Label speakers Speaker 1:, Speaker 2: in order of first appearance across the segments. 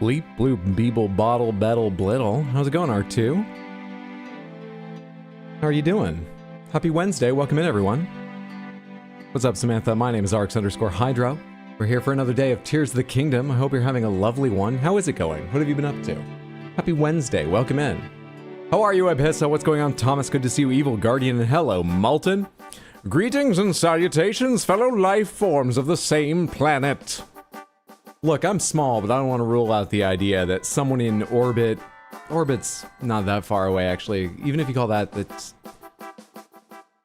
Speaker 1: Bleep, bloop, beeble, bottle, bettle, blittle. How's it going, R2? How are you doing? Happy Wednesday. Welcome in, everyone. What's up, Samantha? My name is Arx_Hydro. We're here for another day of Tears of the Kingdom. I hope you're having a lovely one. How is it going? What have you been up to? Happy Wednesday. Welcome in. How are you, Abhissa? What's going on, Thomas? Good to see you, Evil Guardian. And hello, Malton. Greetings and salutations, fellow life forms of the same planet. Look, I'm small, but I don't want to rule out the idea that someone in orbit... Orbit's not that far away, actually. Even if you call that... That's...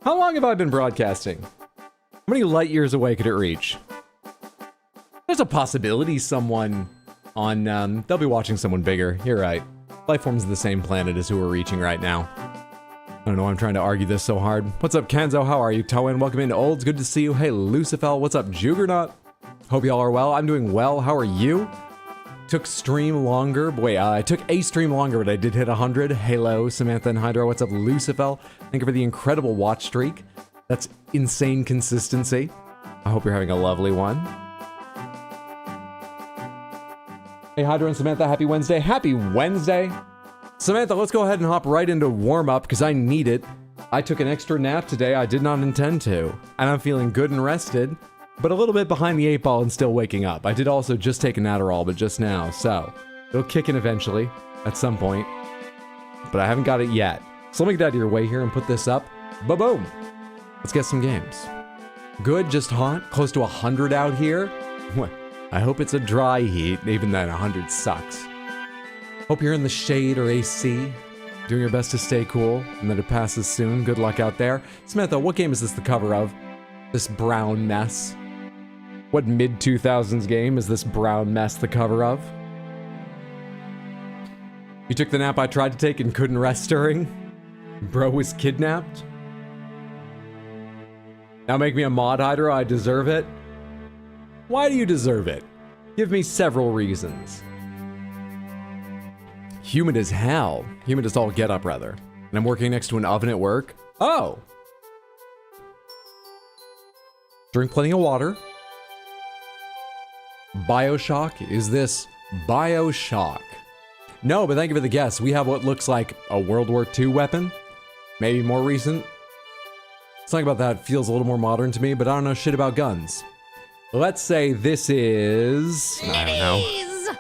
Speaker 1: How long have I been broadcasting? How many light years away could it reach? There's a possibility someone on... they'll be watching someone bigger. You're right. Life forms of the same planet as who we're reaching right now. I don't know why I'm trying to argue this so hard. What's up, Kenzo? How are you? Towen, welcome in. Olds, good to see you. Hey, Lucifel, what's up, Juggernaut? Hope y'all are well. I'm doing well. How are you? Took stream longer. Wait, I took a stream longer, but I did hit 100. Hello, Samantha and Hydro. What's up, Lucifel? Thank you for the incredible watch streak. That's insane consistency. I hope you're having a lovely one. Hey, Hydro and Samantha, happy Wednesday. Happy Wednesday. Samantha, let's go ahead and hop right into warm-up, because I need it. I took an extra nap today I did not intend to, and I'm feeling good and rested. But a little bit behind the 8 ball and still waking up. I did also just take an Adderall, but just now, so it'll kick in eventually, at some point. But I haven't got it yet. So let me get out of your way here and put this up. Ba-boom! Let's get some games. Good, just hot, close to 100 out here. I hope it's a dry heat, even then 100 sucks. Hope you're in the shade or AC, doing your best to stay cool, and that it passes soon. Good luck out there. Samantha, what game is this the cover of? This brown mess. What mid-2000s game is this brown mess the cover of? You took the nap I tried to take and couldn't rest during? Bro was kidnapped? Now make me a mod, Hydra, I deserve it? Why do you deserve it? Give me several reasons. Humid as hell. Humid as all get up, rather. And I'm working next to an oven at work. Oh! Drink plenty of water. Bioshock? Is this Bioshock? No, but thank you for the guess. We have what looks like a World War II weapon. Maybe more recent. Something about that feels a little more modern to me, but I don't know shit about guns. Let's say this is... I don't know.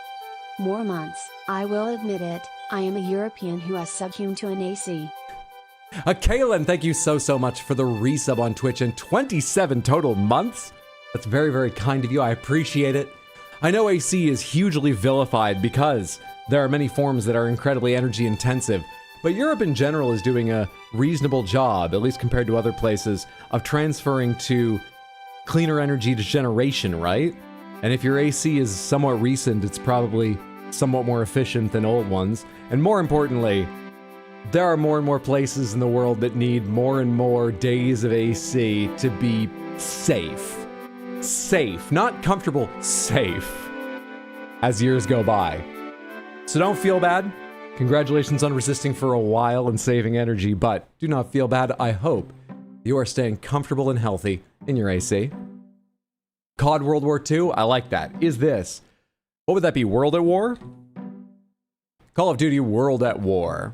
Speaker 2: More months. I will admit it. I am a European who has succumbed to an AC.
Speaker 1: Kaylin, thank you so much for the resub on Twitch and 27 total months. That's very, very kind of you. I appreciate it. I know AC is hugely vilified because there are many forms that are incredibly energy intensive, but Europe in general is doing a reasonable job, at least compared to other places, of transferring to cleaner energy generation, right? And if your AC is somewhat recent, it's probably somewhat more efficient than old ones. And more importantly, there are more and more places in the world that need more and more days of AC to be safe. Safe, not comfortable, safe, as years go by. So don't feel bad. Congratulations on resisting for a while and saving energy, but do not feel bad. I hope you are staying comfortable and healthy in your AC. COD World War II, I like that. Is this, what would that be, World at War? Call of Duty World at War.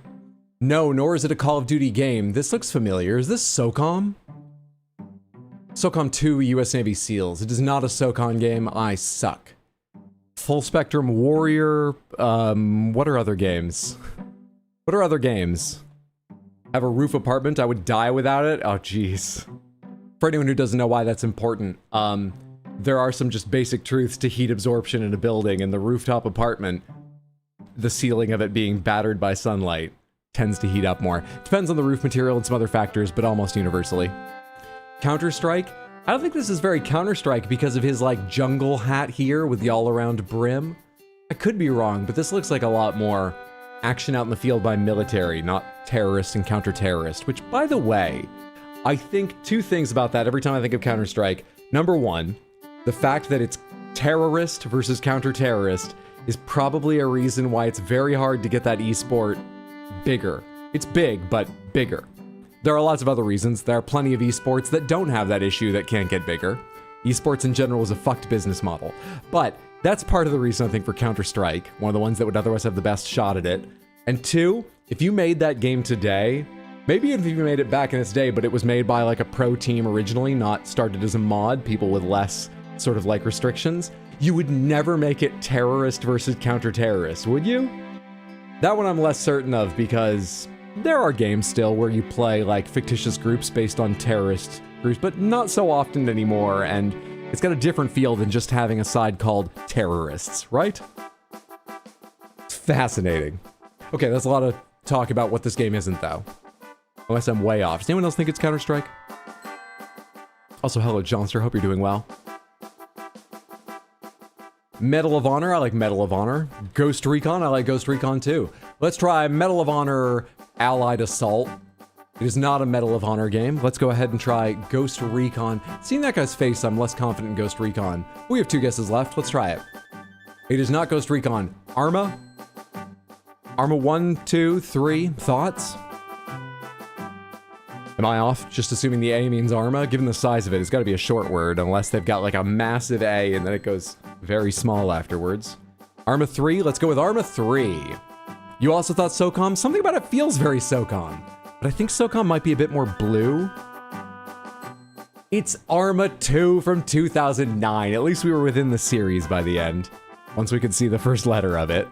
Speaker 1: No, nor is it a Call of Duty game. This looks familiar. Is this SOCOM? SOCOM 2 US Navy SEALs. It is not a SOCOM game. I suck. Full Spectrum Warrior. What are other games? What are other games? Have a roof apartment. I would die without it. Oh, jeez. For anyone who doesn't know why that's important, there are some just basic truths to heat absorption in a building, and the rooftop apartment, the ceiling of it being battered by sunlight, tends to heat up more. Depends on the roof material and some other factors, but almost universally. Counter-Strike? I don't think this is very Counter-Strike because of his, like, jungle hat here with the all-around brim. I could be wrong, but this looks like a lot more action out in the field by military, not terrorist and counter-terrorist, which, by the way, I think two things about that every time I think of Counter-Strike. Number one, the fact that it's terrorist versus counter-terrorist is probably a reason why it's very hard to get that esport bigger. It's big, but bigger. There are lots of other reasons. There are plenty of esports that don't have that issue that can't get bigger. Esports in general is a fucked business model. But that's part of the reason I think for Counter-Strike, one of the ones that would otherwise have the best shot at it. And two, if you made that game today, maybe if you made it back in its day, but it was made by like a pro team originally, not started as a mod, people with less sort of like restrictions, you would never make it terrorist versus counter-terrorist, would you? That one I'm less certain of because there are games still where you play like fictitious groups based on terrorist groups, but not so often anymore, and it's got a different feel than just having a side called terrorists, right? It's fascinating. Okay, that's a lot of talk about what this game isn't, though. Unless I'm way off. Does anyone else think it's Counter-Strike? Also, hello, Johnster. Hope you're doing well. Medal of Honor, I like Medal of Honor. Ghost Recon, I like Ghost Recon too. Let's try Medal of Honor Allied Assault. It is not a Medal of Honor game. Let's go ahead and try Ghost Recon. Seeing that guy's face, I'm less confident in Ghost Recon. We have 2 guesses left. Let's try it. It is not Ghost Recon. Arma? Arma 1, 2, 3. Thoughts? Am I off? Just assuming the A means Arma? Given the size of it, it's got to be a short word, unless they've got like a massive A and then it goes very small afterwards. Arma 3? Let's go with Arma 3. You also thought SOCOM? Something about it feels very SOCOM. But I think SOCOM might be a bit more blue. It's Arma 2 from 2009. At least we were within the series by the end. Once we could see the first letter of it.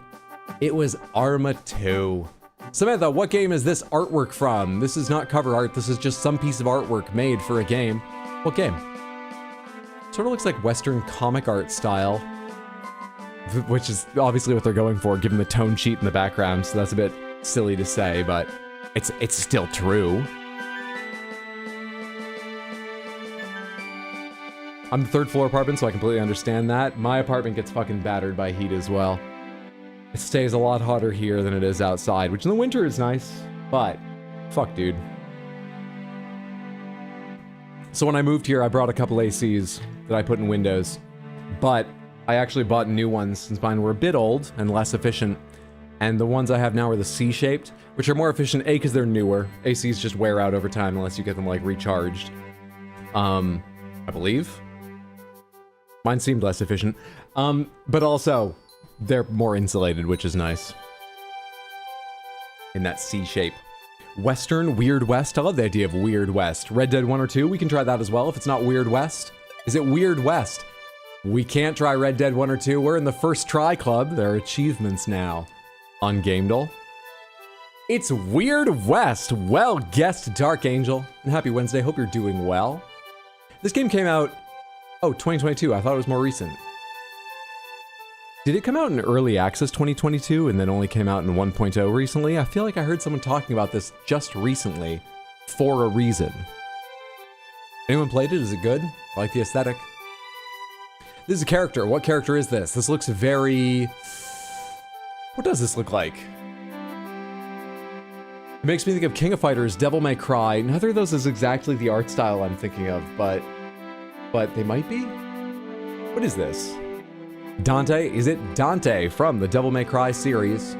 Speaker 1: It was Arma 2. Samantha, what game is this artwork from? This is not cover art. This is just some piece of artwork made for a game. What game? Sort of looks like Western comic art style. Which is obviously what they're going for, given the tone sheet in the background. So that's a bit silly to say, but it's still true. I'm the 3rd floor apartment, so I completely understand that. My apartment gets fucking battered by heat as well. It stays a lot hotter here than it is outside, which in the winter is nice, but fuck, dude. So when I moved here, I brought a couple ACs that I put in windows, but I actually bought new ones since mine were a bit old and less efficient. And the ones I have now are the C-shaped, which are more efficient, A, because they're newer. ACs just wear out over time unless you get them, like, recharged. I believe. Mine seemed less efficient. But also, they're more insulated, which is nice. In that C shape. Western, Weird West. I love the idea of Weird West. Red Dead 1 or 2, we can try that as well if it's not Weird West. Is it Weird West? We can't try Red Dead 1 or 2. We're in the first try club. There are achievements now on gamedle. It's Weird West. Well guessed, Dark Angel. And happy Wednesday. Hope you're doing well. This game came out, 2022. I thought it was more recent. Did it come out in early access 2022 and then only came out in 1.0 recently? I feel like I heard someone talking about this just recently for a reason. Anyone played it? Is it good? I like the aesthetic. This is a character. What character is this? This looks very... What does this look like? It makes me think of King of Fighters, Devil May Cry. Neither of those is exactly the art style I'm thinking of, but they might be? What is this? Dante? Is it Dante from the Devil May Cry series?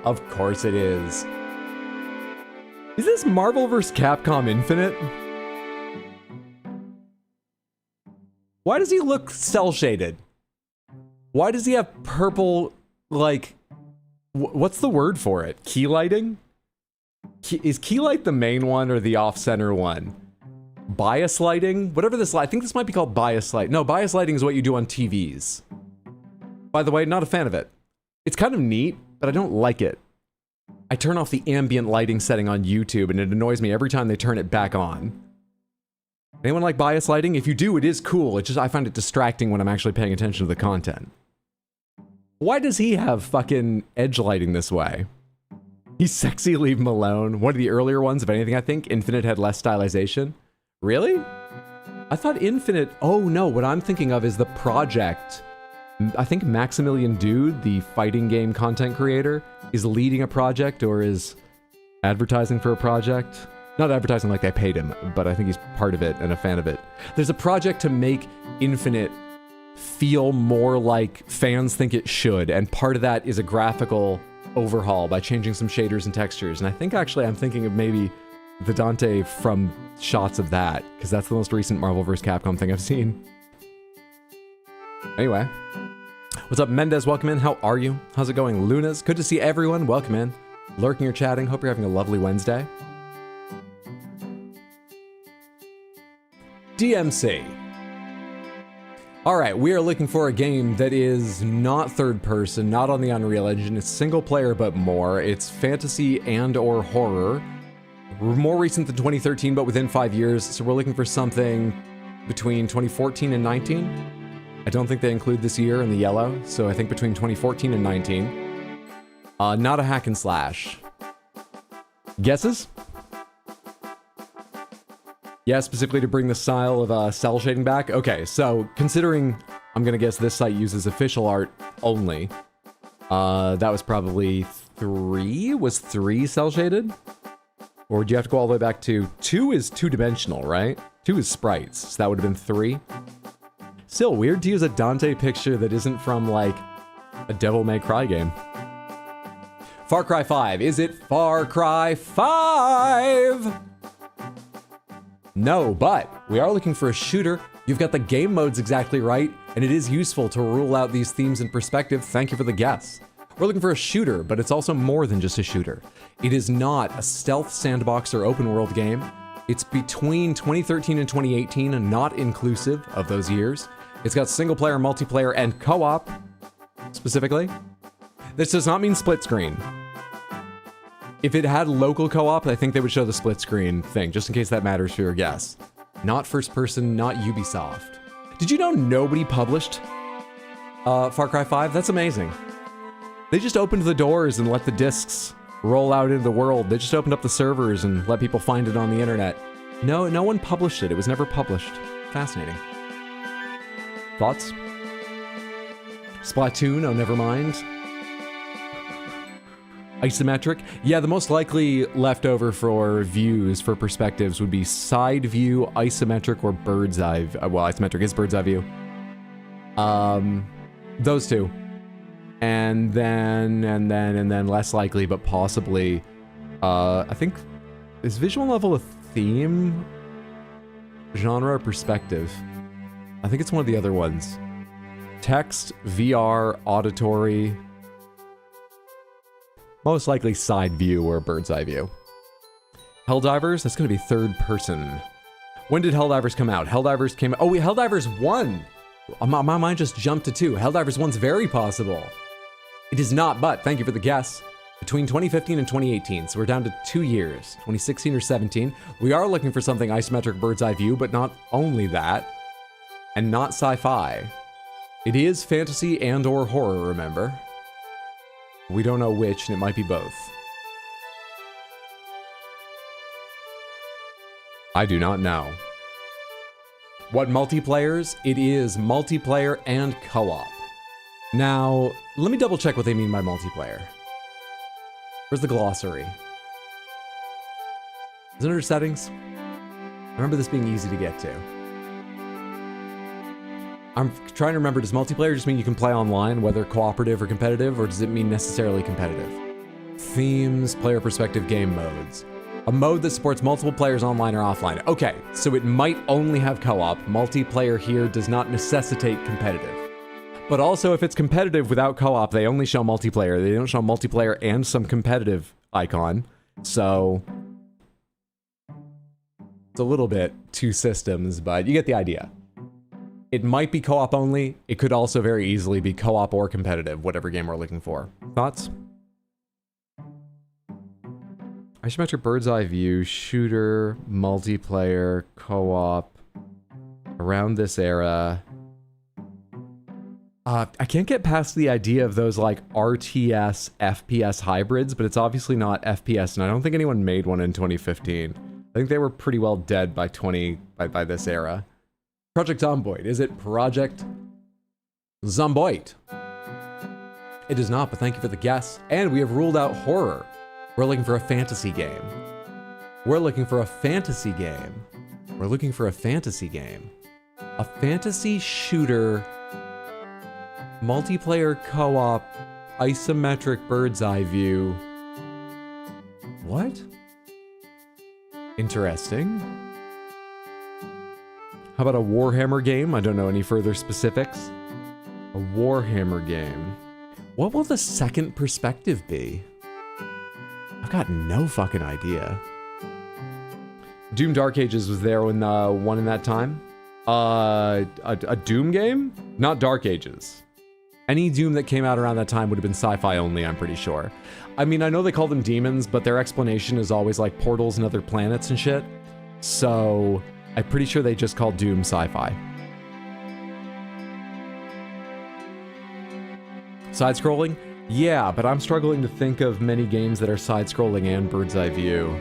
Speaker 1: Of course it is. Is this Marvel vs. Capcom Infinite? Why does he look cel-shaded? Why does he have purple, like... what's the word for it? Key lighting? Is key light the main one or the off-center one? Bias lighting? Whatever this, I think this might be called bias light. No, bias lighting is what you do on TVs. By the way, not a fan of it. It's kind of neat, but I don't like it. I turn off the ambient lighting setting on YouTube and it annoys me every time they turn it back on. Anyone like bias lighting? If you do, it is cool. It's just I find it distracting when I'm actually paying attention to the content. Why does he have fucking edge lighting this way? He's sexy, leave him alone. One of the earlier ones, if anything, I think. Infinite had less stylization. Really? I thought Infinite... Oh, no, what I'm thinking of is the project. I think Maximilian Dude, the fighting game content creator, is leading a project or is advertising for a project. Not advertising like they paid him, but I think he's part of it and a fan of it. There's a project to make Infinite feel more like fans think it should, and part of that is a graphical overhaul by changing some shaders and textures. And I think actually I'm thinking of maybe the Dante from shots of that, because that's the most recent Marvel vs. Capcom thing I've seen. Anyway, what's up, Mendez? Welcome in. How are you? How's it going, Lunas? Good to see everyone. Welcome in. Lurking or chatting. Hope you're having a lovely Wednesday. DMC. All right, we are looking for a game that is not third person, not on the Unreal Engine. It's single player, but more. It's fantasy and or horror. More recent than 2013, but within 5 years. So we're looking for something between 2014 and 19. I don't think they include this year in the yellow, so I think between 2014 and 19. Not a hack and slash. Guesses? Yeah, specifically to bring the style of cell shading back. Okay, so considering I'm gonna guess this site uses official art only, that was probably 3? Was 3 cell shaded? Or do you have to go all the way back to 2 is two-dimensional, right? 2 is sprites, so that would have been 3. Still weird to use a Dante picture that isn't from like a Devil May Cry game. Far Cry 5. Is it Far Cry 5? No, but we are looking for a shooter. You've got the game modes exactly right, and it is useful to rule out these themes in perspective. Thank you for the guess. We're looking for a shooter, but it's also more than just a shooter. It is not a stealth sandbox or open world game. It's between 2013 and 2018, and not inclusive of those years. It's got single player, multiplayer, and co-op, specifically. This does not mean split screen. If it had local co-op, I think they would show the split screen thing, just in case that matters for your guess. Not first person, not Ubisoft. Did you know nobody published Far Cry 5? That's amazing. They just opened the doors and let the discs roll out into the world. They just opened up the servers and let people find it on the internet. No one published it. It was never published. Fascinating. Thoughts? Splatoon? Oh, never mind. Isometric? Yeah, the most likely leftover for views, for perspectives, would be side view, isometric, or bird's eye. Well, isometric is bird's eye view. Those two. And then less likely, but possibly, I think, is visual novel a theme? Genre or perspective? I think it's one of the other ones. Text, VR, auditory. Most likely side view or bird's eye view. Helldivers? That's gonna be third person. When did Helldivers come out? Helldivers came out. Oh, wait, Helldivers 1! My mind just jumped to 2. Helldivers 1's very possible. It is not, but thank you for the guess. Between 2015 and 2018, so we're down to 2 years. 2016 or 17. We are looking for something isometric bird's eye view, but not only that. And not sci-fi. It is fantasy and or horror, remember? We don't know which, and it might be both. I do not know. What multiplayers? It is multiplayer and co-op. Now, let me double check what they mean by multiplayer. Where's the glossary? Is it under settings? I remember this being easy to get to. I'm trying to remember, does multiplayer just mean you can play online, whether cooperative or competitive, or does it mean necessarily competitive? Themes, player perspective, game modes. A mode that supports multiple players online or offline. Okay, so it might only have co-op. Multiplayer here does not necessitate competitive. But also, if it's competitive without co-op, they only show multiplayer. They don't show multiplayer and some competitive icon. So it's a little bit two systems, but you get the idea. It might be co-op only. It could also very easily be co-op or competitive, whatever game we're looking for. Thoughts? Isometric bird's eye view, shooter, multiplayer, co-op. Around this era. I can't get past the idea of those like RTS, FPS hybrids, but it's obviously not FPS, and I don't think anyone made one in 2015. I think they were pretty well dead by by this era. Project Zomboid. Is it Project Zomboid? It is not, but thank you for the guess. And we have ruled out horror. We're looking for a fantasy game. We're looking for a fantasy game. We're looking for a fantasy game. A fantasy shooter, multiplayer co-op, isometric bird's eye view. What? Interesting. How about a Warhammer game? I don't know any further specifics. A Warhammer game. What will the second perspective be? I've got no fucking idea. Doom Dark Ages was there when one in that time. A Doom game? Not Dark Ages. Any Doom that came out around that time would have been sci-fi only, I'm pretty sure. I mean, I know they call them demons, but their explanation is always like portals and other planets and shit. So, I'm pretty sure they just call Doom sci-fi. Side-scrolling? Yeah, but I'm struggling to think of many games that are side-scrolling and bird's eye view.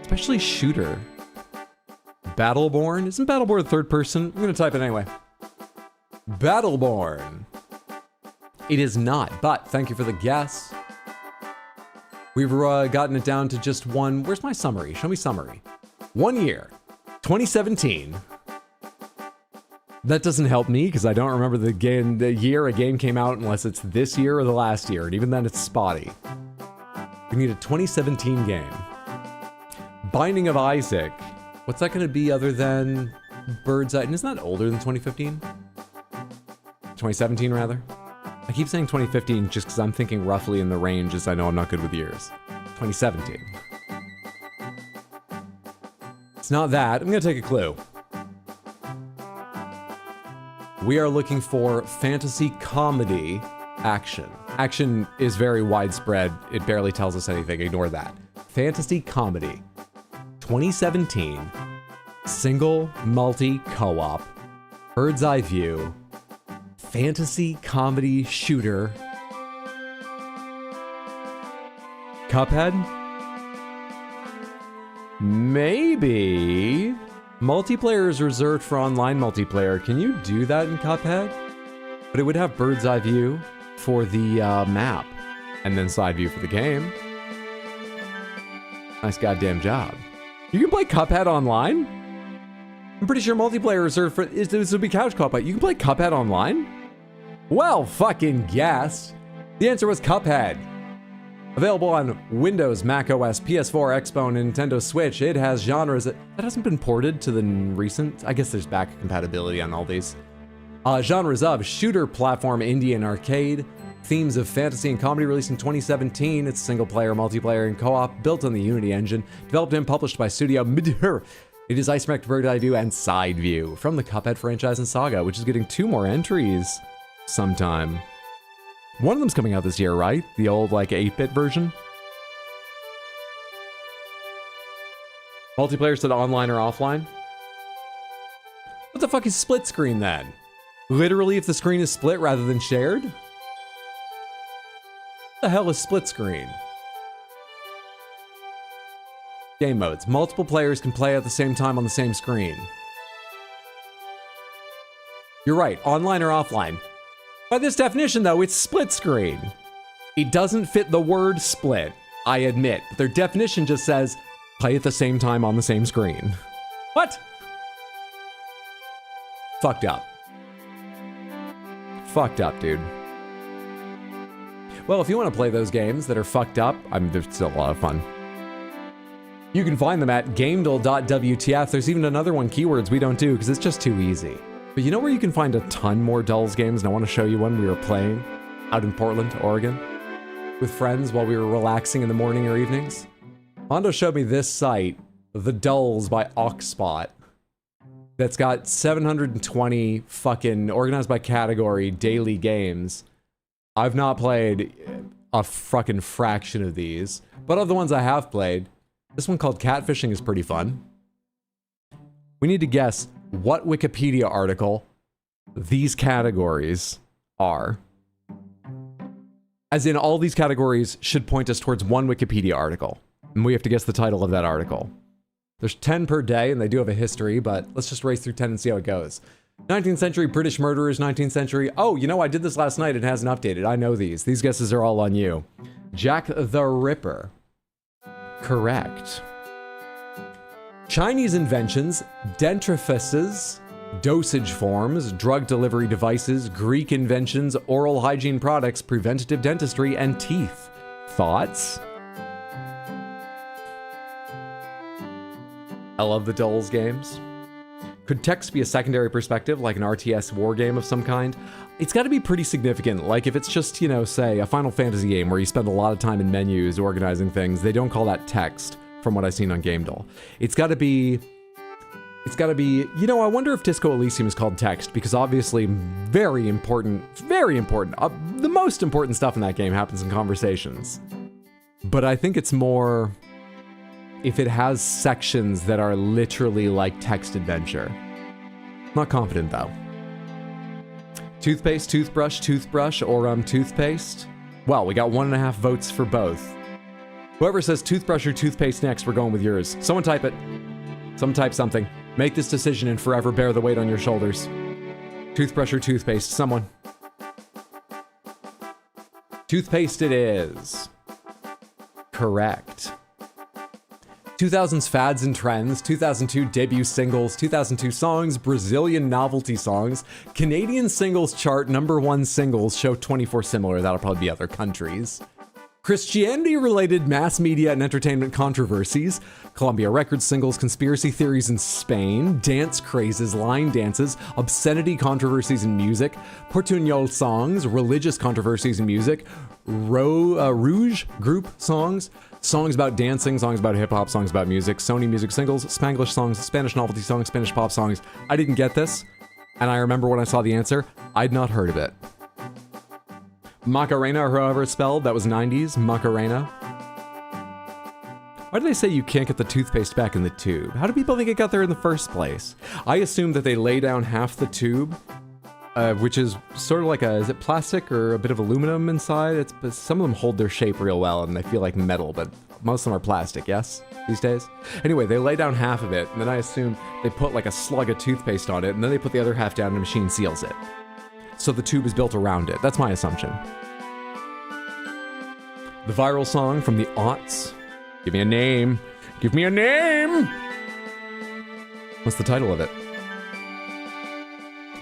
Speaker 1: Especially shooter. Battleborn? Isn't Battleborn third person? I'm gonna type it anyway. Battleborn. It is not, but thank you for the guess. We've gotten it down to just one. Where's my summary? Show me summary. 1 year. 2017. That doesn't help me because I don't remember the year a game came out unless it's this year or the last year, and even then it's spotty. We need a 2017 game. Binding of Isaac. What's that going to be other than Bird's Eye? And isn't that older than 2015? 2017, rather? I keep saying 2015 just because I'm thinking roughly in the range, as I know I'm not good with years. 2017. It's not that. I'm going to take a clue. We are looking for fantasy comedy action. Action is very widespread. It barely tells us anything. Ignore that. Fantasy comedy. 2017. Single, multi, co-op. Bird's eye view. Fantasy comedy shooter. Cuphead? Maybe. Multiplayer is reserved for online multiplayer. Can you do that in Cuphead? But it would have bird's eye view for the map, and then side view for the game. Nice goddamn job. You can play Cuphead online? I'm pretty sure multiplayer is reserved for this would be couch co-op, but you can play Cuphead online? Well, fucking guess. The answer was Cuphead. Available on Windows, Mac OS, PS4, Xbox, and Nintendo Switch. It has genres that hasn't been ported to the recent. I guess there's back compatibility on all these. Genres of shooter, platform, indie, and arcade. Themes of fantasy and comedy released in 2017. It's single player, multiplayer, and co-op, built on the Unity engine. Developed and published by Studio Midhur. It is isometric bird's eye view and side view from the Cuphead franchise and saga, which is getting 2 more entries sometime. One of them's coming out this year, right? The old, like, 8-bit version? Multiplayer said online or offline? What the fuck is split screen then? Literally, if the screen is split rather than shared? What the hell is split screen? Game modes. Multiple players can play at the same time on the same screen. You're right, online or offline. By this definition, though, it's split screen. It doesn't fit the word split, I admit, but their definition just says play at the same time on the same screen. What? Fucked up. Fucked up, dude. Well, if you want to play those games that are fucked up, they're still a lot of fun. You can find them at gamedle.wtf. There's even another one, keywords we don't do because it's just too easy. But you know where you can find a ton more Dulls games, and I want to show you one we were playing out in Portland, Oregon, with friends while we were relaxing in the morning or evenings? Mondo showed me this site, The Dulls by Oxspot, that's got 720 fucking organized by category daily games. I've not played a fucking fraction of these, but of the ones I have played, this one called Catfishing is pretty fun. We need to guess what Wikipedia article these categories are. As in, all these categories should point us towards one Wikipedia article, and we have to guess the title of that article. There's 10 per day, and they do have a history, but let's just race through 10 and see how it goes. 19th century British murderers, 19th century... Oh, you know, I did this last night. It hasn't updated. I know these. These guesses are all on you. Jack the Ripper. Correct. Chinese inventions, dentrifices, dosage forms, drug delivery devices, Greek inventions, oral hygiene products, preventative dentistry, and teeth. Thoughts? I love the Dolls games. Could text be a secondary perspective, like an RTS war game of some kind? It's got to be pretty significant. Like if it's just, you know, say a Final Fantasy game where you spend a lot of time in menus organizing things, they don't call that text from what I've seen on gamedle. It's got to be, you know, I wonder if Disco Elysium is called text because obviously very important. The most important stuff in that game happens in conversations. But I think it's more if it has sections that are literally like text adventure. Not confident though. Toothpaste, toothbrush, or toothpaste? Well, we got 1.5 votes for both. Whoever says toothbrush or toothpaste next, we're going with yours. Someone type it. Someone type something. Make this decision and forever bear the weight on your shoulders. Toothbrush or toothpaste, someone. Toothpaste it is. Correct. 2000s fads and trends, 2002 debut singles, 2002 songs, Brazilian novelty songs, Canadian singles chart #1 singles, show 24 similar, that'll probably be other countries. Christianity-related mass media and entertainment controversies, Columbia Records singles, conspiracy theories in Spain, dance crazes, line dances, obscenity controversies in music, Portuñol songs, religious controversies in music, Rouge group songs, songs about dancing, songs about hip-hop, songs about music, Sony music singles, Spanglish songs, Spanish novelty songs, Spanish pop songs. I didn't get this, and I remember when I saw the answer, I'd not heard of it. Macarena, or however it's spelled, that was 90s, Macarena. Why do they say you can't get the toothpaste back in the tube? How do people think it got there in the first place? I assume that they lay down half the tube, which is sort of like is it plastic or a bit of aluminum inside? Some of them hold their shape real well and they feel like metal, but most of them are plastic, yes? These days? Anyway, they lay down half of it, and then I assume they put like a slug of toothpaste on it, and then they put the other half down and the machine seals it. So the tube is built around it. That's my assumption. The viral song from the aughts. Give me a name. Give me a name! What's the title of it?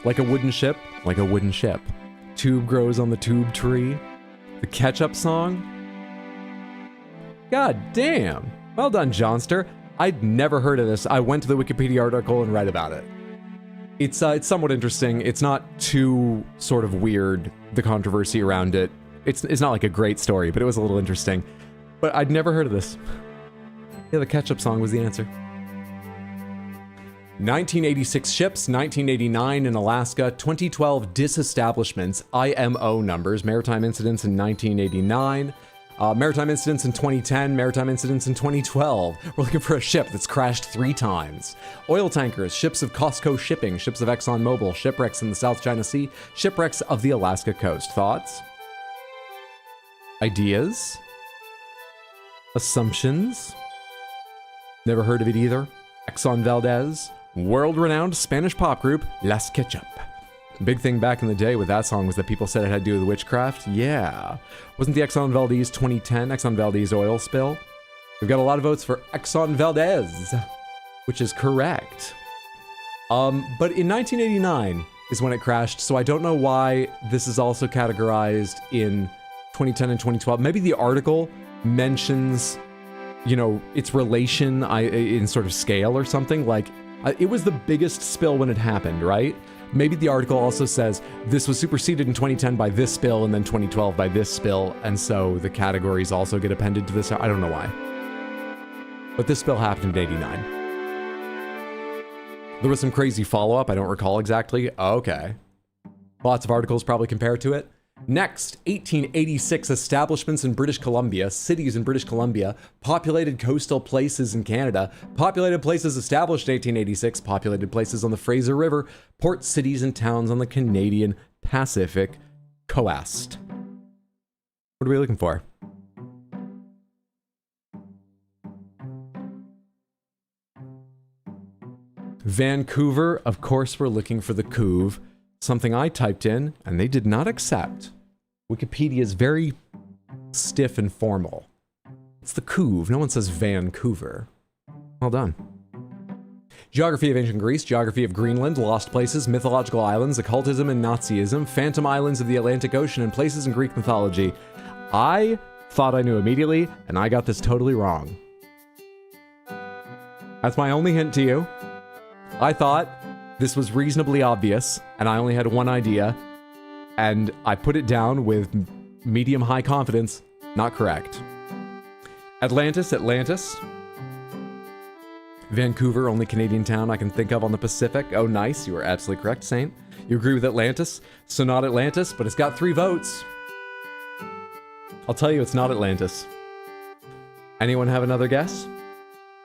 Speaker 1: Like a wooden ship, like a wooden ship. Tube grows on the tube tree. The ketchup song? God damn. Well done, Johnster. I'd never heard of this. I went to the Wikipedia article and read about it. It's somewhat interesting. It's not too sort of weird, the controversy around it. It's not like a great story, but it was a little interesting. But I'd never heard of this. Yeah, the ketchup song was the answer. 1986 ships, 1989 in Alaska, 2012 disestablishments, IMO numbers, maritime incidents in 1989, maritime incidents in 2010, maritime incidents in 2012. We're looking for a ship that's crashed 3 times. Oil tankers, ships of Costco Shipping, ships of ExxonMobil, shipwrecks in the South China Sea, shipwrecks of the Alaska coast. Thoughts? Ideas? Assumptions? Never heard of it either. Exxon Valdez, world-renowned Spanish pop group Las Ketchup. Big thing back in the day with that song was that people said it had to do with witchcraft. Yeah. Wasn't the Exxon Valdez 2010 Exxon Valdez oil spill? We've got a lot of votes for Exxon Valdez, which is correct. But in 1989 is when it crashed, so I don't know why this is also categorized in 2010 and 2012. Maybe the article mentions, you know, its relation in sort of scale or something. Like, it was the biggest spill when it happened, right? Maybe the article also says this was superseded in 2010 by this spill and then 2012 by this spill, and so the categories also get appended to this. I don't know why. But this spill happened in 89. There was some crazy follow-up. I don't recall exactly. Okay. Lots of articles probably compared to it. Next, 1886 establishments in British Columbia, cities in British Columbia, populated coastal places in Canada, populated places established in 1886, populated places on the Fraser River, port cities and towns on the Canadian Pacific coast. What are we looking for? Vancouver, of course we're looking for the Couve. Something I typed in, and they did not accept. Wikipedia is very stiff and formal. It's the Couve. No one says Vancouver. Well done. Geography of ancient Greece, geography of Greenland, lost places, mythological islands, occultism and Nazism, phantom islands of the Atlantic Ocean, and places in Greek mythology. I thought I knew immediately, and I got this totally wrong. That's my only hint to you. I thought this was reasonably obvious, and I only had one idea, and I put it down with medium-high confidence. Not correct. Atlantis. Vancouver, only Canadian town I can think of on the Pacific. Oh, nice. You are absolutely correct, Saint. You agree with Atlantis? So not Atlantis, but it's got 3 votes. I'll tell you it's not Atlantis. Anyone have another guess?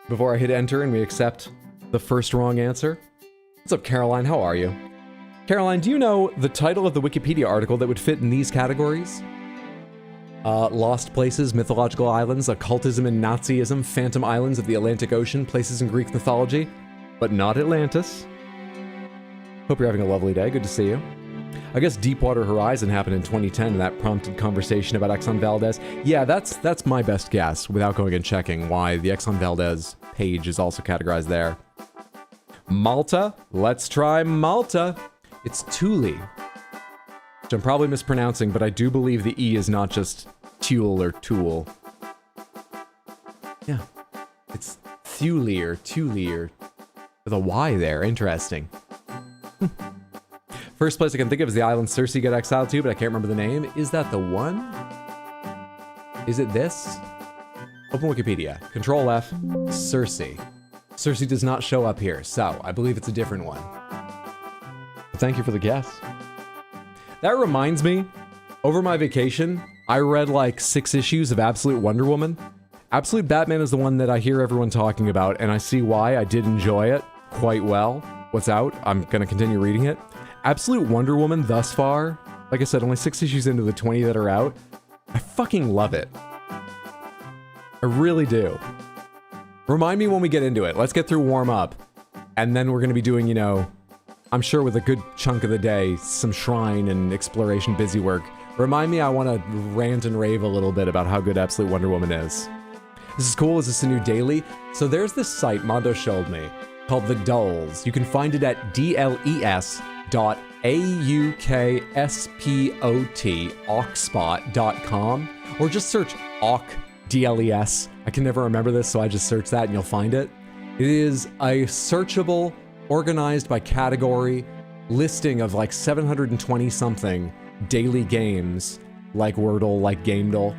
Speaker 1: Before I hit enter and we accept the first wrong answer? What's up, Caroline? How are you? Caroline, do you know the title of the Wikipedia article that would fit in these categories? Lost places, mythological islands, occultism and Nazism, phantom islands of the Atlantic Ocean, places in Greek mythology, but not Atlantis. Hope you're having a lovely day. Good to see you. I guess Deepwater Horizon happened in 2010 and that prompted conversation about Exxon Valdez. Yeah, that's my best guess without going and checking why the Exxon Valdez page is also categorized there. Malta. Let's try Malta. It's Thule, which I'm probably mispronouncing, but I do believe the E is not just Tuel or Tool. Yeah, it's Thule or with a Y there. Interesting. First place I can think of is the island Circe got exiled to, but I can't remember the name. Is that the one? Is it this? Open Wikipedia. Control F. Circe. Circe does not show up here, so I believe it's a different one. But thank you for the guess. That reminds me, over my vacation, I read like 6 issues of Absolute Wonder Woman. Absolute Batman is the one that I hear everyone talking about, and I see why. I did enjoy it quite well. What's out? I'm gonna continue reading it. Absolute Wonder Woman thus far, like I said, only 6 issues into the 20 that are out. I fucking love it. I really do. Remind me when we get into it. Let's get through warm up. And then we're gonna be doing, you know, I'm sure with a good chunk of the day, some shrine and exploration busy work. Remind me I want to rant and rave a little bit about how good Absolute Wonder Woman is. This is cool. Is this a new daily? So there's this site Mondo showed me called The Dulls. You can find it at dles.aukspot.com or just search auk DLES. I can never remember this, so I just search that and you'll find it. It is a searchable, organized by category listing of like 720 something daily games like Wordle, like gamedle.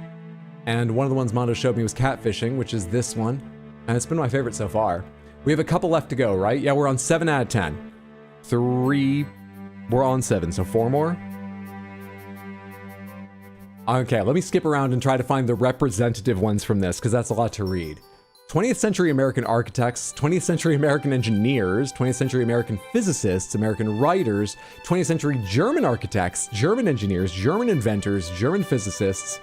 Speaker 1: And one of the ones Mondo showed me was catfishing, which is this one. And it's been my favorite so far. We have a couple left to go, right? Yeah, we're on 7 out of 10. 3, we're on 7, so 4 more. Okay, let me skip around and try to find the representative ones from this, because that's a lot to read. 20th century American architects, 20th century American engineers, 20th century American physicists, American writers, 20th century German architects, German engineers, German inventors, German physicists,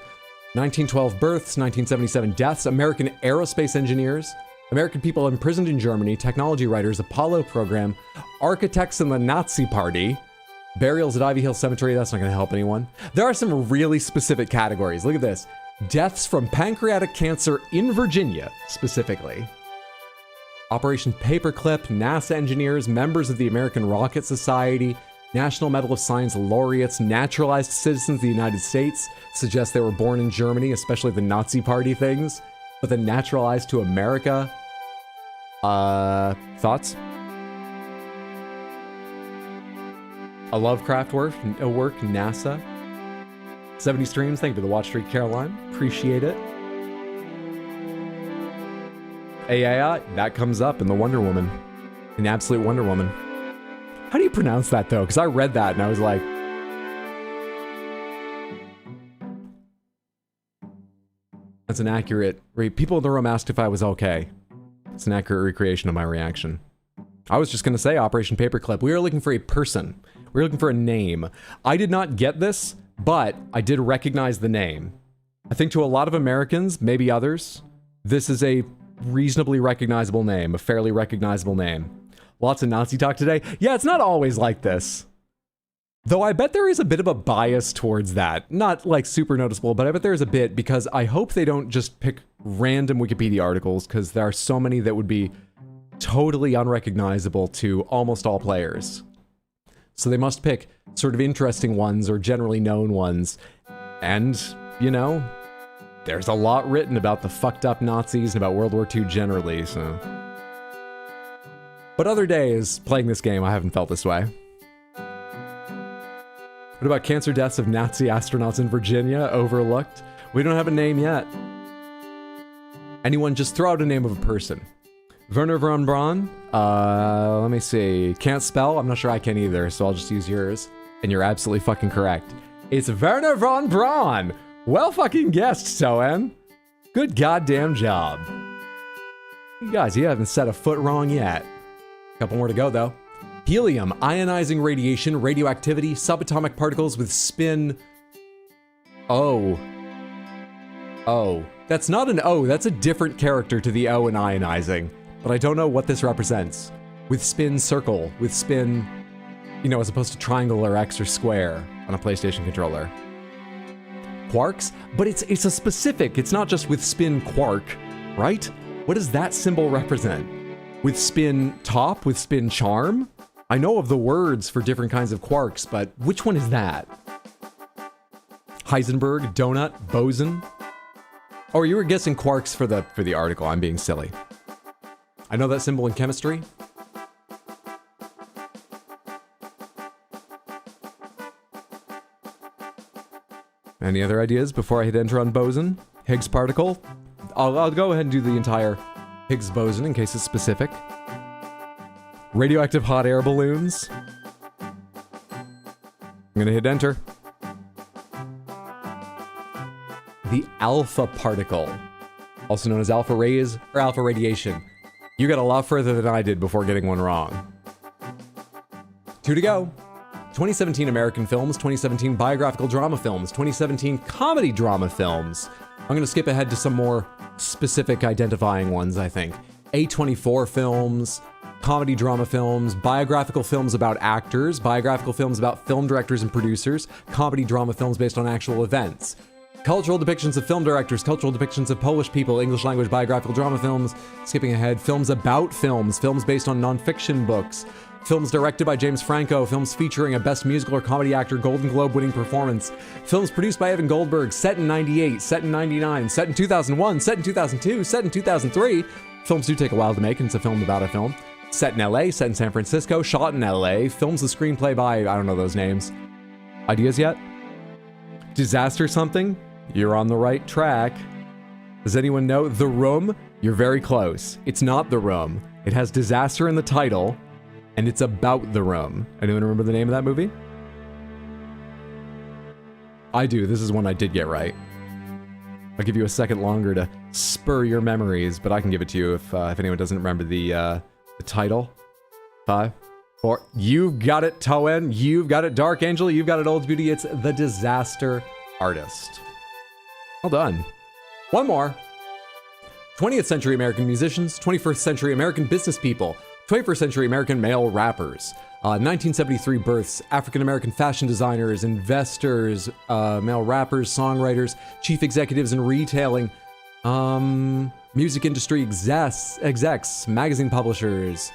Speaker 1: 1912 births, 1977 deaths, American aerospace engineers, American people imprisoned in Germany, technology writers, Apollo program, architects in the Nazi Party, burials at Ivy Hill Cemetery. That's not going to help anyone. There are some really specific categories. Look at this. Deaths from pancreatic cancer in Virginia, specifically. Operation Paperclip, NASA engineers, members of the American Rocket Society, National Medal of Science laureates, naturalized citizens of the United States, suggest they were born in Germany, especially the Nazi Party things, but then naturalized to America. Thoughts? A Lovecraft work, NASA. 70 streams, thank you for the watch streak, Caroline. Appreciate it. AI, that comes up in the Wonder Woman. In Absolute Wonder Woman. How do you pronounce that, though? Because I read that and I was like... That's an accurate... People in the room asked if I was okay. It's an accurate recreation of my reaction. I was just going to say Operation Paperclip. We were looking for a person. We were looking for a name. I did not get this, but I did recognize the name. I think to a lot of Americans, maybe others, this is a reasonably recognizable name, a fairly recognizable name. Lots of Nazi talk today. Yeah, it's not always like this. Though I bet there is a bit of a bias towards that. Not like super noticeable, but I bet there is a bit because I hope they don't just pick random Wikipedia articles because there are so many that would be totally unrecognizable to almost all players. So they must pick sort of interesting ones or generally known ones. And, you know, there's a lot written about the fucked up Nazis and about World War II generally, so. But other days, playing this game, I haven't felt this way. What about cancer deaths of Nazi astronauts in Virginia? Overlooked? We don't have a name yet. Anyone, just throw out a name of a person. Werner von Braun? Let me see. Can't spell? I'm not sure I can either, so I'll just use yours. And you're absolutely fucking correct. It's Werner von Braun! Well fucking guessed, Toen. Good goddamn job. You guys, you haven't set a foot wrong yet. Couple more to go, though. Helium, ionizing radiation, radioactivity, subatomic particles with spin... O. O. That's not an O, that's a different character to the O in ionizing. But I don't know what this represents. With spin circle, with spin... You know, as opposed to triangle or X or square on a PlayStation controller. Quarks? But it's a specific, it's not just with spin quark, right? What does that symbol represent? With spin top, with spin charm? I know of the words for different kinds of quarks, but which one is that? Heisenberg, donut, boson? Oh, you were guessing quarks for the article. I'm being silly. I know that symbol in chemistry. Any other ideas before I hit enter on boson? Higgs particle? I'll go ahead and do the entire Higgs boson in case it's specific. Radioactive hot air balloons. I'm gonna hit enter. The alpha particle, also known as alpha rays or alpha radiation. You got a lot further than I did before getting one wrong. 2 to go. 2017 American films, 2017 biographical drama films, 2017 comedy drama films. I'm gonna skip ahead to some more specific identifying ones, I think. A24 films, comedy drama films, biographical films about actors, biographical films about film directors and producers, comedy drama films based on actual events. Cultural depictions of film directors, cultural depictions of Polish people, English language biographical drama films, skipping ahead, films about films, films based on nonfiction books, films directed by James Franco, films featuring a Best Musical or Comedy Actor Golden Globe winning performance, films produced by Evan Goldberg, set in 98, set in 99, set in 2001, set in 2002, set in 2003. Films do take a while to make, and it's a film about a film. Set in LA, set in San Francisco, shot in LA, films with screenplay by, I don't know those names. Ideas yet? Disaster something? You're on the right track. Does anyone know? The Room? You're very close. It's not The Room. It has disaster in the title, and it's about The Room. Anyone remember the name of that movie? I do. This is one I did get right. I'll give you a second longer to spur your memories, but I can give it to you if anyone doesn't remember the title. 5, 4. You've got it, Toen. You've got it, Dark Angel. You've got it, Old Beauty. It's The Disaster Artist. Well done. One more. 20th century American musicians, 21st century American business people, 21st century American male rappers, 1973 births, African American fashion designers, investors, male rappers, songwriters, chief executives in retailing, music industry execs, magazine publishers,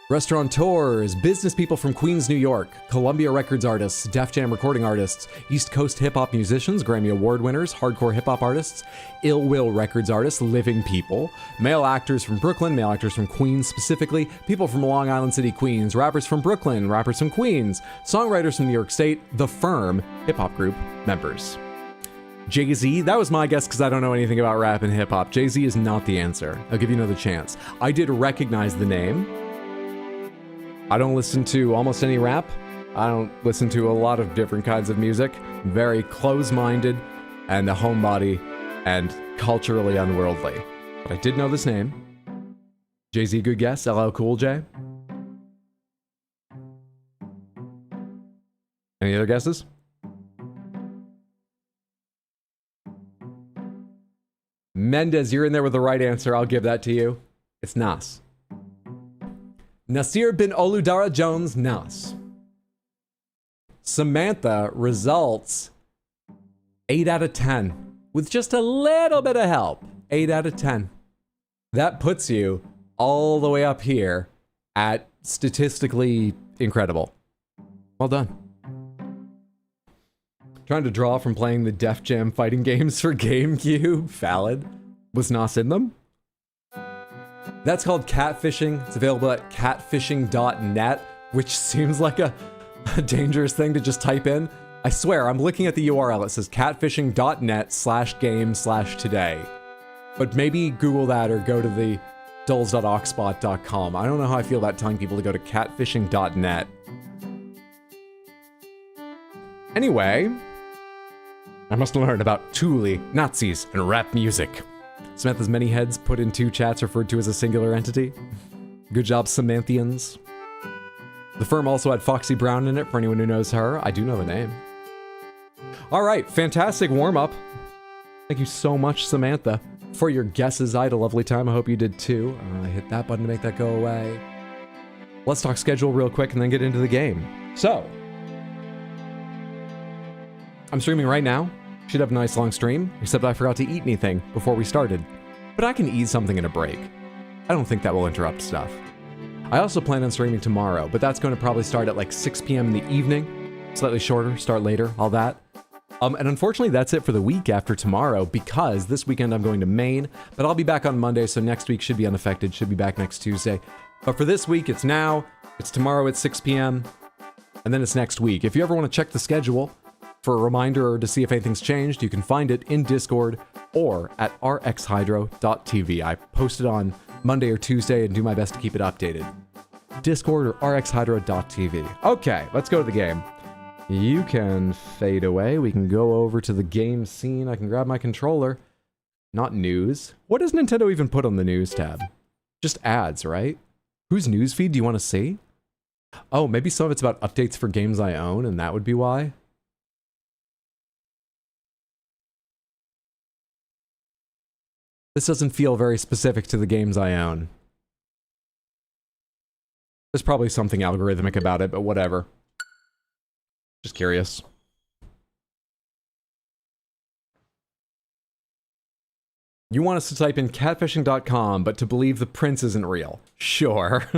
Speaker 1: restaurateurs, business people from Queens, New York, Columbia Records artists, Def Jam recording artists, East Coast hip-hop musicians, Grammy Award winners, hardcore hip-hop artists, Ill Will Records artists, living people, male actors from Brooklyn, male actors from Queens specifically, people from Long Island City, Queens, rappers from Brooklyn, rappers from Queens, songwriters from New York State, The Firm, hip-hop group members. Jay-Z, that was my guess because I don't know anything about rap and hip-hop. Jay-Z is not the answer. I'll give you another chance. I did recognize the name. I don't listen to almost any rap. I don't listen to a lot of different kinds of music. I'm very close-minded and a homebody and culturally unworldly. But I did know this name. Jay-Z, good guess. LL Cool J. Any other guesses? Mendez, you're in there with the right answer. I'll give that to you. It's Nas. Nasir bin Oludara Jones, Nas. Samantha results 8 out of 10 with just a little bit of help. 8 out of 10. That puts you all the way up here at statistically incredible. Well done. Trying to draw from playing the Def Jam fighting games for GameCube. Valid. Was Nas in them? That's called catfishing. It's available at catfishing.net, which seems like a dangerous thing to just type in. I swear, I'm looking at the URL. It says catfishing.net/game/today. But maybe Google that or go to the dulls.oxbot.com. I don't know how I feel about telling people to go to catfishing.net. Anyway, I must learn about Thule, Nazis, and rap music. Samantha's many heads put in 2 chats referred to as a singular entity. Good job, Samanthians. The firm also had Foxy Brown in it, for anyone who knows her. I do know the name. All right, fantastic warm-up. Thank you so much, Samantha, for your guesses. I had a lovely time. I hope you did too. I hit that button to make that go away. Let's talk schedule real quick and then get into the game. So, I'm streaming right now. Should have a nice long stream, except I forgot to eat anything before we started. But I can eat something in a break. I don't think that will interrupt stuff. I also plan on streaming tomorrow, but that's going to probably start at like 6 p.m. in the evening. Slightly shorter, start later, all that. And unfortunately, that's it for the week after tomorrow, because this weekend I'm going to Maine, but I'll be back on Monday, so next week should be unaffected, should be back next Tuesday. But for this week, it's now, it's tomorrow at 6 p.m., and then it's next week. If you ever want to check the schedule for a reminder or to see if anything's changed, you can find it in Discord or at rxhydro.tv. I post it on Monday or Tuesday and do my best to keep it updated. Discord or rxhydro.tv. Okay, let's go to the game. You can fade away. We can go over to the game scene. I can grab my controller. Not news. What does Nintendo even put on the news tab? Just ads, right? Whose newsfeed do you want to see? Oh, maybe some of it's about updates for games I own, and that would be why. This doesn't feel very specific to the games I own. There's probably something algorithmic about it, but whatever. Just curious. You want us to type in catfishing.com, but to believe the prince isn't real. Sure.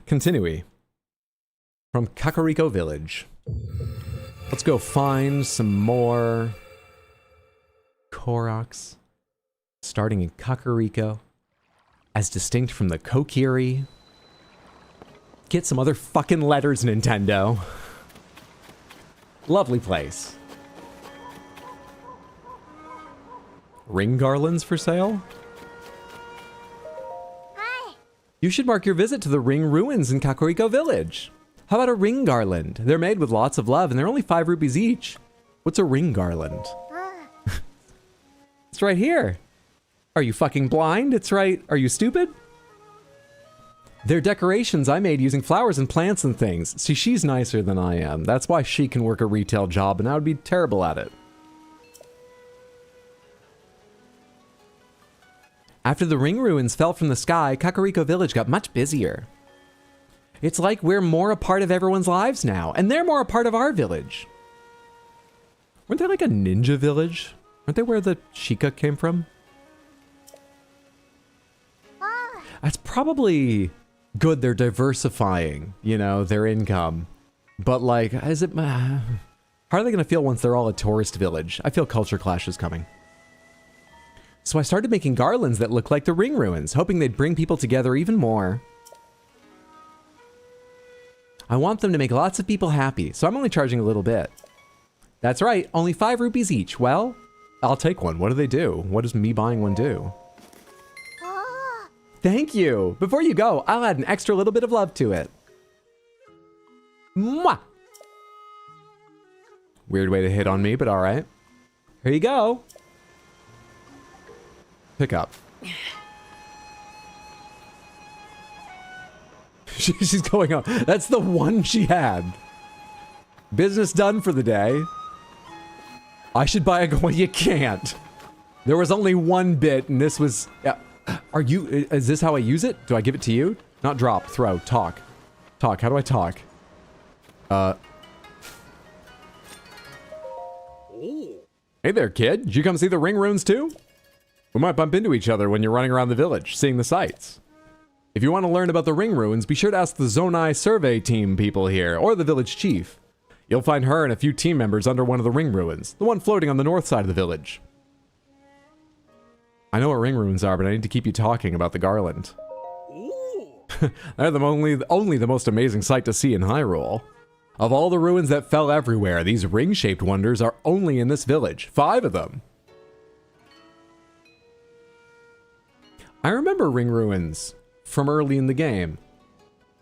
Speaker 1: Continue. From Kakariko Village. Let's go find some more Koroks. Starting in Kakariko. As distinct from the Kokiri. Get some other fucking letters, Nintendo. Lovely place. Ring garlands for sale?
Speaker 3: Hi.
Speaker 1: You should mark your visit to the ring ruins in Kakariko Village. How about a ring garland? They're made with lots of love and they're only 5 rupees each. What's a ring garland? It's right here. Are you fucking blind? It's right. Are you stupid? They're decorations I made using flowers and plants and things. See, she's nicer than I am. That's why she can work a retail job and I would be terrible at it. After the ring ruins fell from the sky, Kakariko Village got much busier. It's like we're more a part of everyone's lives now, and they're more a part of our village. Weren't they like a ninja village? Aren't they where the Sheikah came from? That's probably good they're diversifying, you know, their income. But like, is it... how are they going to feel once they're all a tourist village? I feel culture clash is coming. So I started making garlands that look like the ring ruins, hoping they'd bring people together even more. I want them to make lots of people happy, so I'm only charging a little bit. That's right, only 5 rupees each. Well, I'll take one. What do they do? What does me buying one do? Thank you. Before you go, I'll add an extra little bit of love to it. Mwah! Weird way to hit on me, but all right. Here you go. Pick up. She's going on. That's the one she had. Business done for the day. I should buy a... Well, you can't. There was only one bit, and this was... Yeah. Are you... Is this how I use it? Do I give it to you? Not drop, throw, talk. Talk. How do I talk? Hey there, kid. Did you come see the ring runes too? We might bump into each other when you're running around the village, seeing the sights. If you want to learn about the ring ruins, be sure to ask the Zonai survey team people here, or the village chief. You'll find her and a few team members under one of the ring ruins, the one floating on the north side of the village. I know what ring ruins are, but I need to keep you talking about the garland. They're only the most amazing sight to see in Hyrule. Of all the ruins that fell everywhere, these ring-shaped wonders are only in this village. 5 of them. I remember ring ruins from early in the game.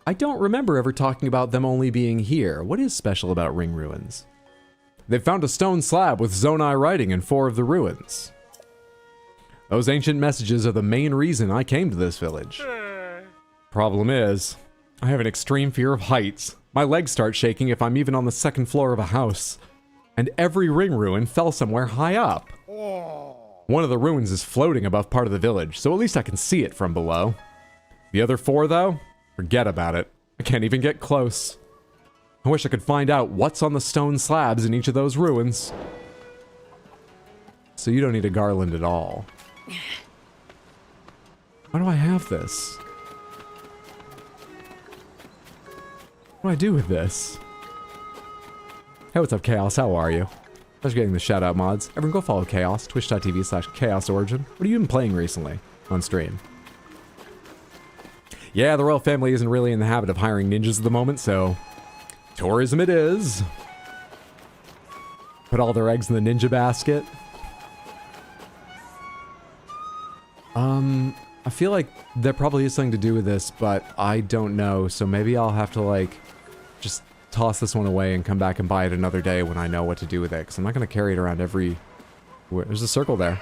Speaker 1: I don't remember ever talking about them only being here. What is special about ring ruins? They've found a stone slab with Zonai writing in 4 of the ruins. Those ancient messages are the main reason I came to this village. Problem is, I have an extreme fear of heights. My legs start shaking if I'm even on the 2nd floor of a house. And every ring ruin fell somewhere high up. One of the ruins is floating above part of the village, so at least I can see it from below. The other 4, though? Forget about it. I can't even get close. I wish I could find out what's on the stone slabs in each of those ruins. So you don't need a garland at all. Why do I have this? What do I do with this? Hey, what's up, Chaos? How are you? Thanks for getting the shout-out mods. Everyone go follow Chaos, twitch.tv/ChaosOrigin. What have you been playing recently on stream? Yeah, the royal family isn't really in the habit of hiring ninjas at the moment, so... tourism it is. Put all their eggs in the ninja basket. I feel like there probably is something to do with this, but I don't know, so maybe I'll have to, like, just toss this one away and come back and buy it another day when I know what to do with it, because I'm not going to carry it around every... There's a circle there.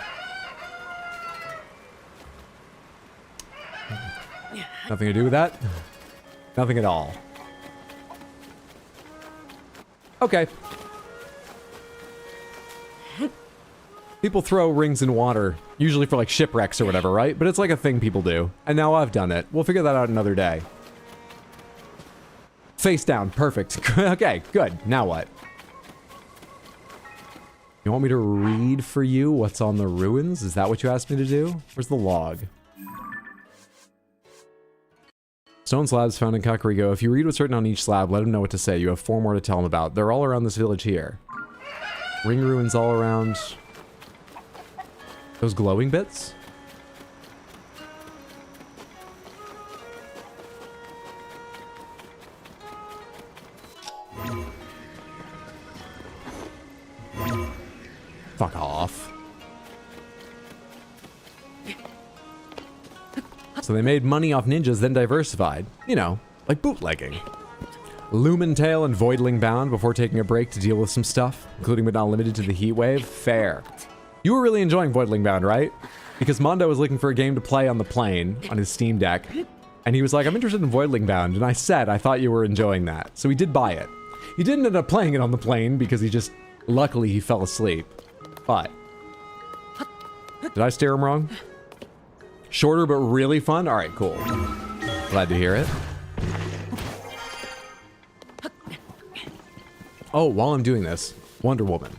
Speaker 1: Nothing to do with that? Nothing at all. Okay. People throw rings in water, usually for like shipwrecks or whatever, right? But it's like a thing people do. And now I've done it. We'll figure that out another day. Face down, perfect. Okay, good. Now what? You want me to read for you what's on the ruins? Is that what you asked me to do? Where's the log? Stone slabs found in Kakariko. If you read what's written on each slab, let him know what to say. You have 4 more to tell him about. They're all around this village here. Ring ruins all around. Those glowing bits? Fuck off. So they made money off ninjas, then diversified. You know, like bootlegging. Lumen Tail and Voidling Bound before taking a break to deal with some stuff, including but not limited to the heat wave. Fair. You were really enjoying Voidling Bound, right? Because Mondo was looking for a game to play on the plane, on his Steam Deck, and he was like, I'm interested in Voidling Bound, and I said I thought you were enjoying that. So he did buy it. He didn't end up playing it on the plane because he just, luckily he fell asleep. But, did I steer him wrong? Shorter but really fun? Alright, cool. Glad to hear it. Oh, while I'm doing this, Wonder Woman.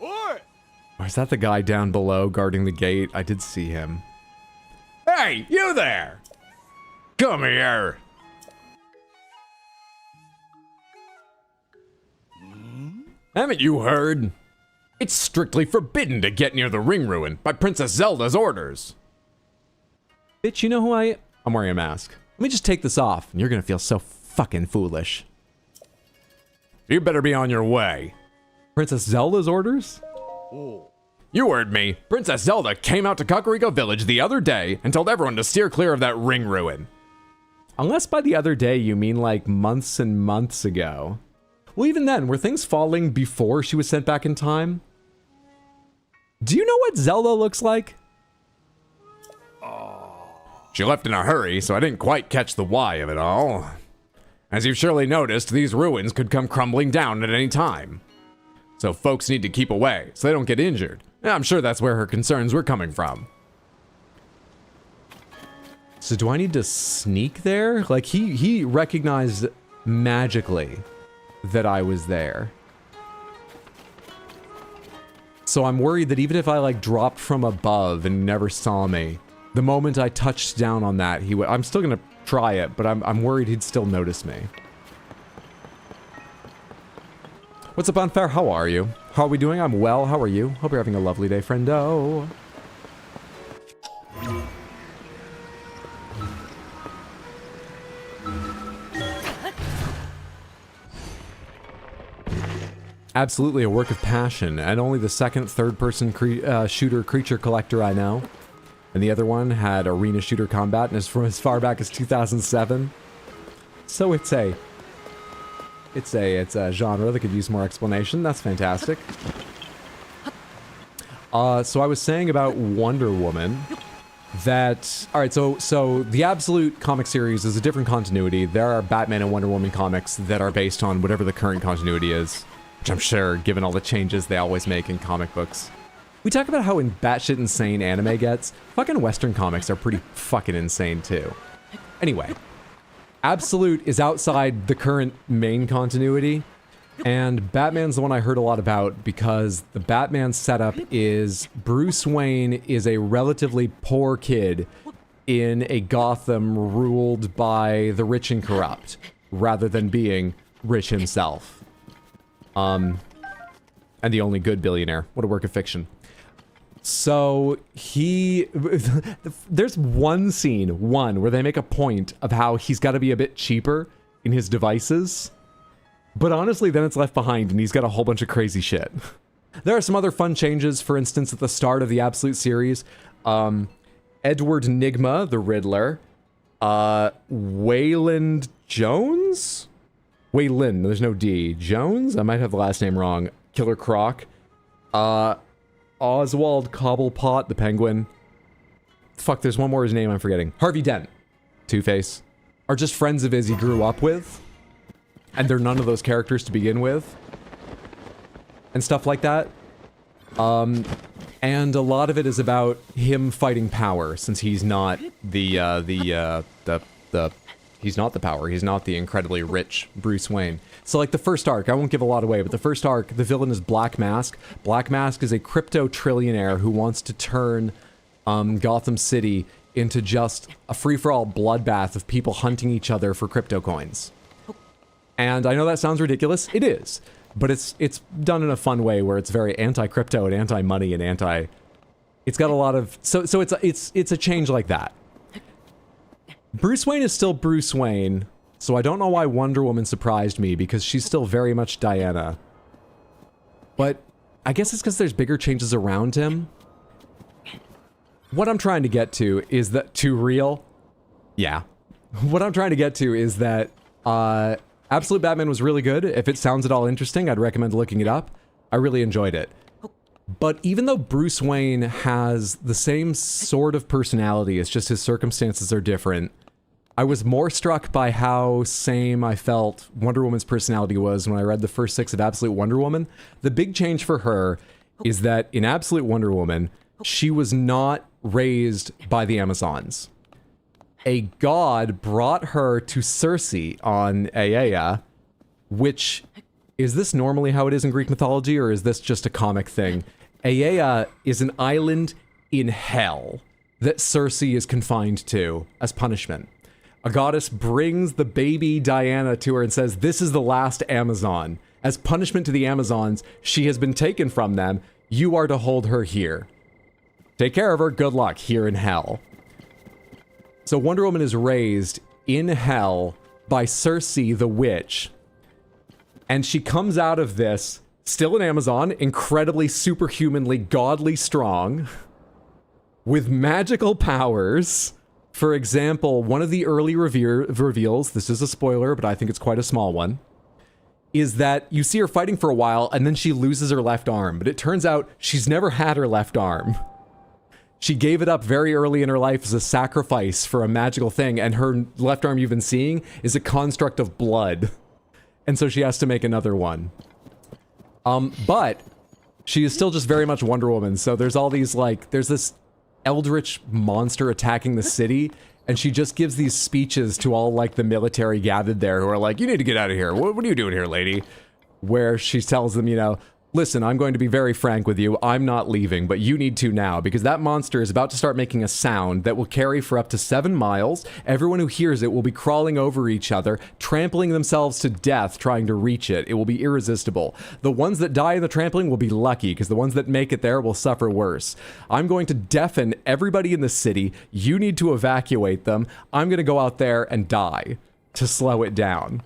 Speaker 1: Or is that the guy down below guarding the gate? I did see him. Hey, you there! Come here! Haven't you heard? It's strictly forbidden to get near the ring ruin by Princess Zelda's orders. Bitch, you know who I am? I'm wearing a mask. Let me just take this off, and you're gonna feel so fucking foolish. You better be on your way. Princess Zelda's orders? You heard me. Princess Zelda came out to Kakariko Village the other day and told everyone to steer clear of that ring ruin. Unless by the other day you mean like months and months ago. Well, even then, were things falling before she was sent back in time? Do you know what Zelda looks like?
Speaker 3: She left in a hurry, so I didn't quite catch the why of it all. As you've surely noticed, these ruins could come crumbling down at any time. So folks need to keep away, so they don't get injured. I'm sure that's where her concerns were coming from.
Speaker 1: So do I need to sneak there? Like, he recognized magically that I was there. So I'm worried that even if I, like, dropped from above and never saw me, the moment I touched down on that, he would... I'm still gonna try it, but I'm worried he'd still notice me. What's up, Unfair? How are you? How are we doing? I'm well. How are you? Hope you're having a lovely day, friendo. Absolutely a work of passion, and only the second third-person shooter creature collector I know. And the other one had arena shooter combat and is from as far back as 2007. So it's a genre that could use more explanation. That's fantastic. So I was saying about Wonder Woman that... Alright, so the Absolute comic series is a different continuity. There are Batman and Wonder Woman comics that are based on whatever the current continuity is. Which I'm sure, given all the changes they always make in comic books. We talk about how batshit insane anime gets. Fucking Western comics are pretty fucking insane too. Anyway, Absolute is outside the current main continuity, and Batman's the one I heard a lot about because the Batman setup is Bruce Wayne is a relatively poor kid in a Gotham ruled by the rich and corrupt, rather than being rich himself. And the only good billionaire. What a work of fiction. So there's one scene, where they make a point of how he's got to be a bit cheaper in his devices. But honestly, then it's left behind and he's got a whole bunch of crazy shit. There are some other fun changes, for instance, at the start of the Absolute series. Edward Nygma, the Riddler. Wayland Jones? Waylon, there's no D. Jones? I might have the last name wrong. Killer Croc. Oswald Cobblepot, the Penguin. Fuck, there's one more his name I'm forgetting. Harvey Dent. Two-Face. Are just friends of his he grew up with. And they're none of those characters to begin with. And stuff like that. And a lot of it is about him fighting power, since he's not he's not the power. He's not the incredibly rich Bruce Wayne. So like the first arc, I won't give a lot away, but the first arc, the villain is Black Mask. Black Mask is a crypto trillionaire who wants to turn Gotham City into just a free-for-all bloodbath of people hunting each other for crypto coins. And I know that sounds ridiculous. It is. But it's done in a fun way where it's very anti-crypto and anti-money and anti... It's got a lot of... So it's a change like that. Bruce Wayne is still Bruce Wayne, so I don't know why Wonder Woman surprised me, because she's still very much Diana. But I guess it's because there's bigger changes around him. What I'm trying to get to is that... Too real? Yeah. What I'm trying to get to is that, Absolute Batman was really good. If it sounds at all interesting, I'd recommend looking it up. I really enjoyed it. But even though Bruce Wayne has the same sort of personality, it's just his circumstances are different, I was more struck by how same I felt Wonder Woman's personality was when I read the first 6 of Absolute Wonder Woman. The big change for her is that in Absolute Wonder Woman, she was not raised by the Amazons. A god brought her to Circe on Aeaea, which... Is this normally how it is in Greek mythology, or is this just a comic thing? Aeaea is an island in hell that Circe is confined to as punishment. A goddess brings the baby Diana to her and says, "This is the last Amazon. As punishment to the Amazons, she has been taken from them. You are to hold her here. Take care of her. Good luck here in hell." So Wonder Woman is raised in hell by Circe the witch. And she comes out of this, still an Amazon, incredibly superhumanly godly strong, with magical powers. For example, one of the early reveals, this is a spoiler, but I think it's quite a small one, is that you see her fighting for a while and then she loses her left arm, but it turns out she's never had her left arm. She gave it up very early in her life as a sacrifice for a magical thing, and her left arm you've been seeing is a construct of blood. And so she has to make another one. But she is still just very much Wonder Woman, so there's all these, like, there's this eldritch monster attacking the city, and she just gives these speeches to all, like, the military gathered there who are like, you need to get out of here. What are you doing here, lady? Where she tells them, you know, listen, I'm going to be very frank with you. I'm not leaving, but you need to now, because that monster is about to start making a sound that will carry for up to 7 miles. Everyone who hears it will be crawling over each other, trampling themselves to death trying to reach it. It will be irresistible. The ones that die in the trampling will be lucky, because the ones that make it there will suffer worse. I'm going to deafen everybody in the city. You need to evacuate them. I'm going to go out there and die to slow it down.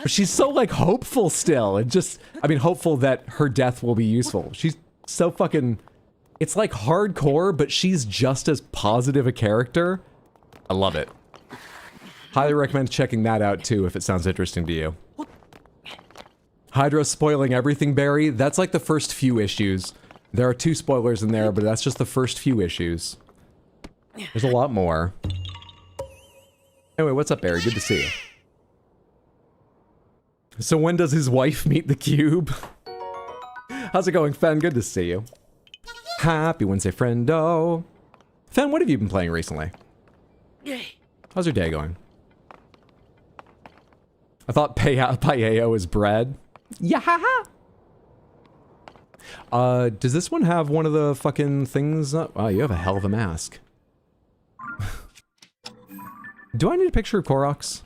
Speaker 1: But she's so, like, hopeful still, and just, I mean, hopeful that her death will be useful. She's so fucking, it's like hardcore, but she's just as positive a character. I love it. Highly recommend checking that out, too, if it sounds interesting to you. Hydra spoiling everything, Barry. That's like the first few issues. There are 2 spoilers in there, but that's just the first few issues. There's a lot more. Anyway, what's up, Barry? Good to see you. So when does his wife meet the cube? How's it going, Fen? Good to see you. Happy Wednesday, friendo. Fen, what have you been playing recently? How's your day going? I thought paella is bread. Yeah. Does this one have one of the fucking things? Oh, you have a hell of a mask. Do I need a picture of Koroks?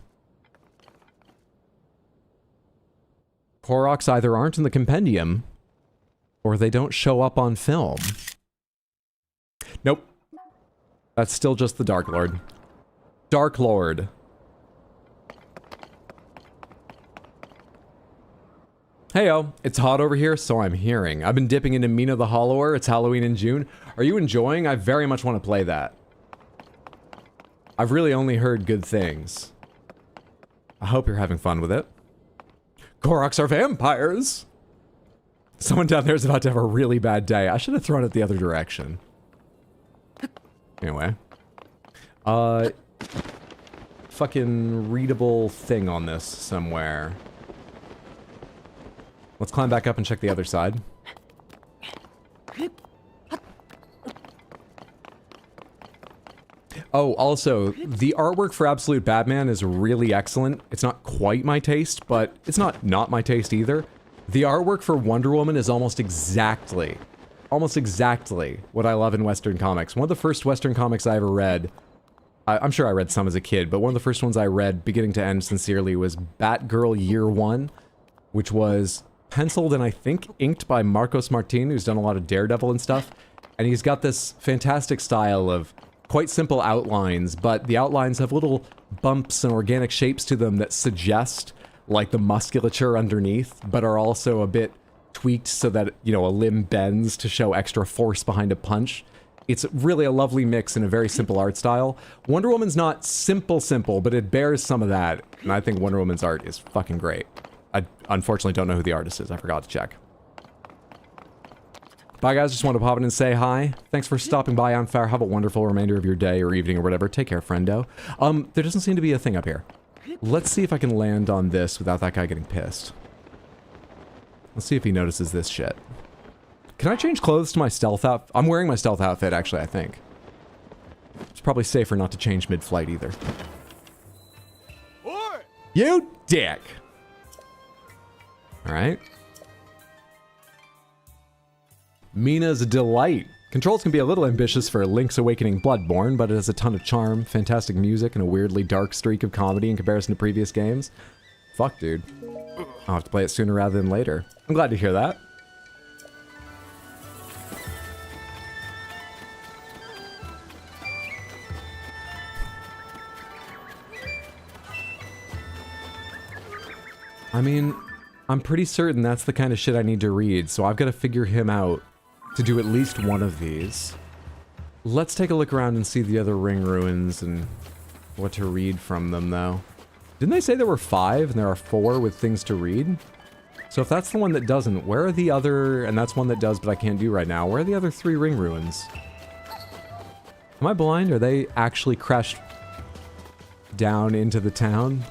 Speaker 1: Koroks either aren't in the compendium, or they don't show up on film. Nope. That's still just the Dark Lord. Dark Lord. Heyo, it's hot over here, so I'm hearing. I've been dipping into Mina the Hollower. It's Halloween in June. Are you enjoying? I very much want to play that. I've really only heard good things. I hope you're having fun with it. Koroks are vampires! Someone down there is about to have a really bad day. I should have thrown it the other direction. Anyway. Fucking readable thing on this somewhere. Let's climb back up and check the other side. Oh, also, the artwork for Absolute Batman is really excellent. It's not quite my taste, but it's not my taste either. The artwork for Wonder Woman is almost exactly what I love in Western comics. One of the first Western comics I ever read, I'm sure I read some as a kid, but one of the first ones I read, beginning to end sincerely, was Batgirl Year One, which was penciled and I think inked by Marcos Martin, who's done a lot of Daredevil and stuff. And he's got this fantastic style of quite simple outlines, but the outlines have little bumps and organic shapes to them that suggest, like, the musculature underneath, but are also a bit tweaked so that, you know, a limb bends to show extra force behind a punch. It's really a lovely mix in a very simple art style. Wonder Woman's not simple, but it bears some of that, and I think Wonder Woman's art is fucking great. I unfortunately don't know who the artist is. I forgot to check. Bye, guys. Just wanted to pop in and say hi. Thanks for stopping by on Fire. Have a wonderful remainder of your day or evening or whatever. Take care, friendo. There doesn't seem to be a thing up here. Let's see if I can land on this without that guy getting pissed. Let's see if he notices this shit. Can I change clothes to my stealth outfit? I'm wearing my stealth outfit, actually, I think. It's probably safer not to change mid-flight either. You dick! Alright. Mina's a delight. Controls can be a little ambitious for Link's Awakening Bloodborne, but it has a ton of charm, fantastic music, and a weirdly dark streak of comedy in comparison to previous games. Fuck, dude. I'll have to play it sooner rather than later. I'm glad to hear that. I mean, I'm pretty certain that's the kind of shit I need to read, so I've got to figure him out to do at least one of these. Let's take a look around and see the other ring ruins and what to read from them, though. Didn't they say there were 5 and there are 4 with things to read? So if that's the one that doesn't, where are the other... And that's one that does, but I can't do right now. Where are the other 3 ring ruins? Am I blind? Are they actually crashed down into the town?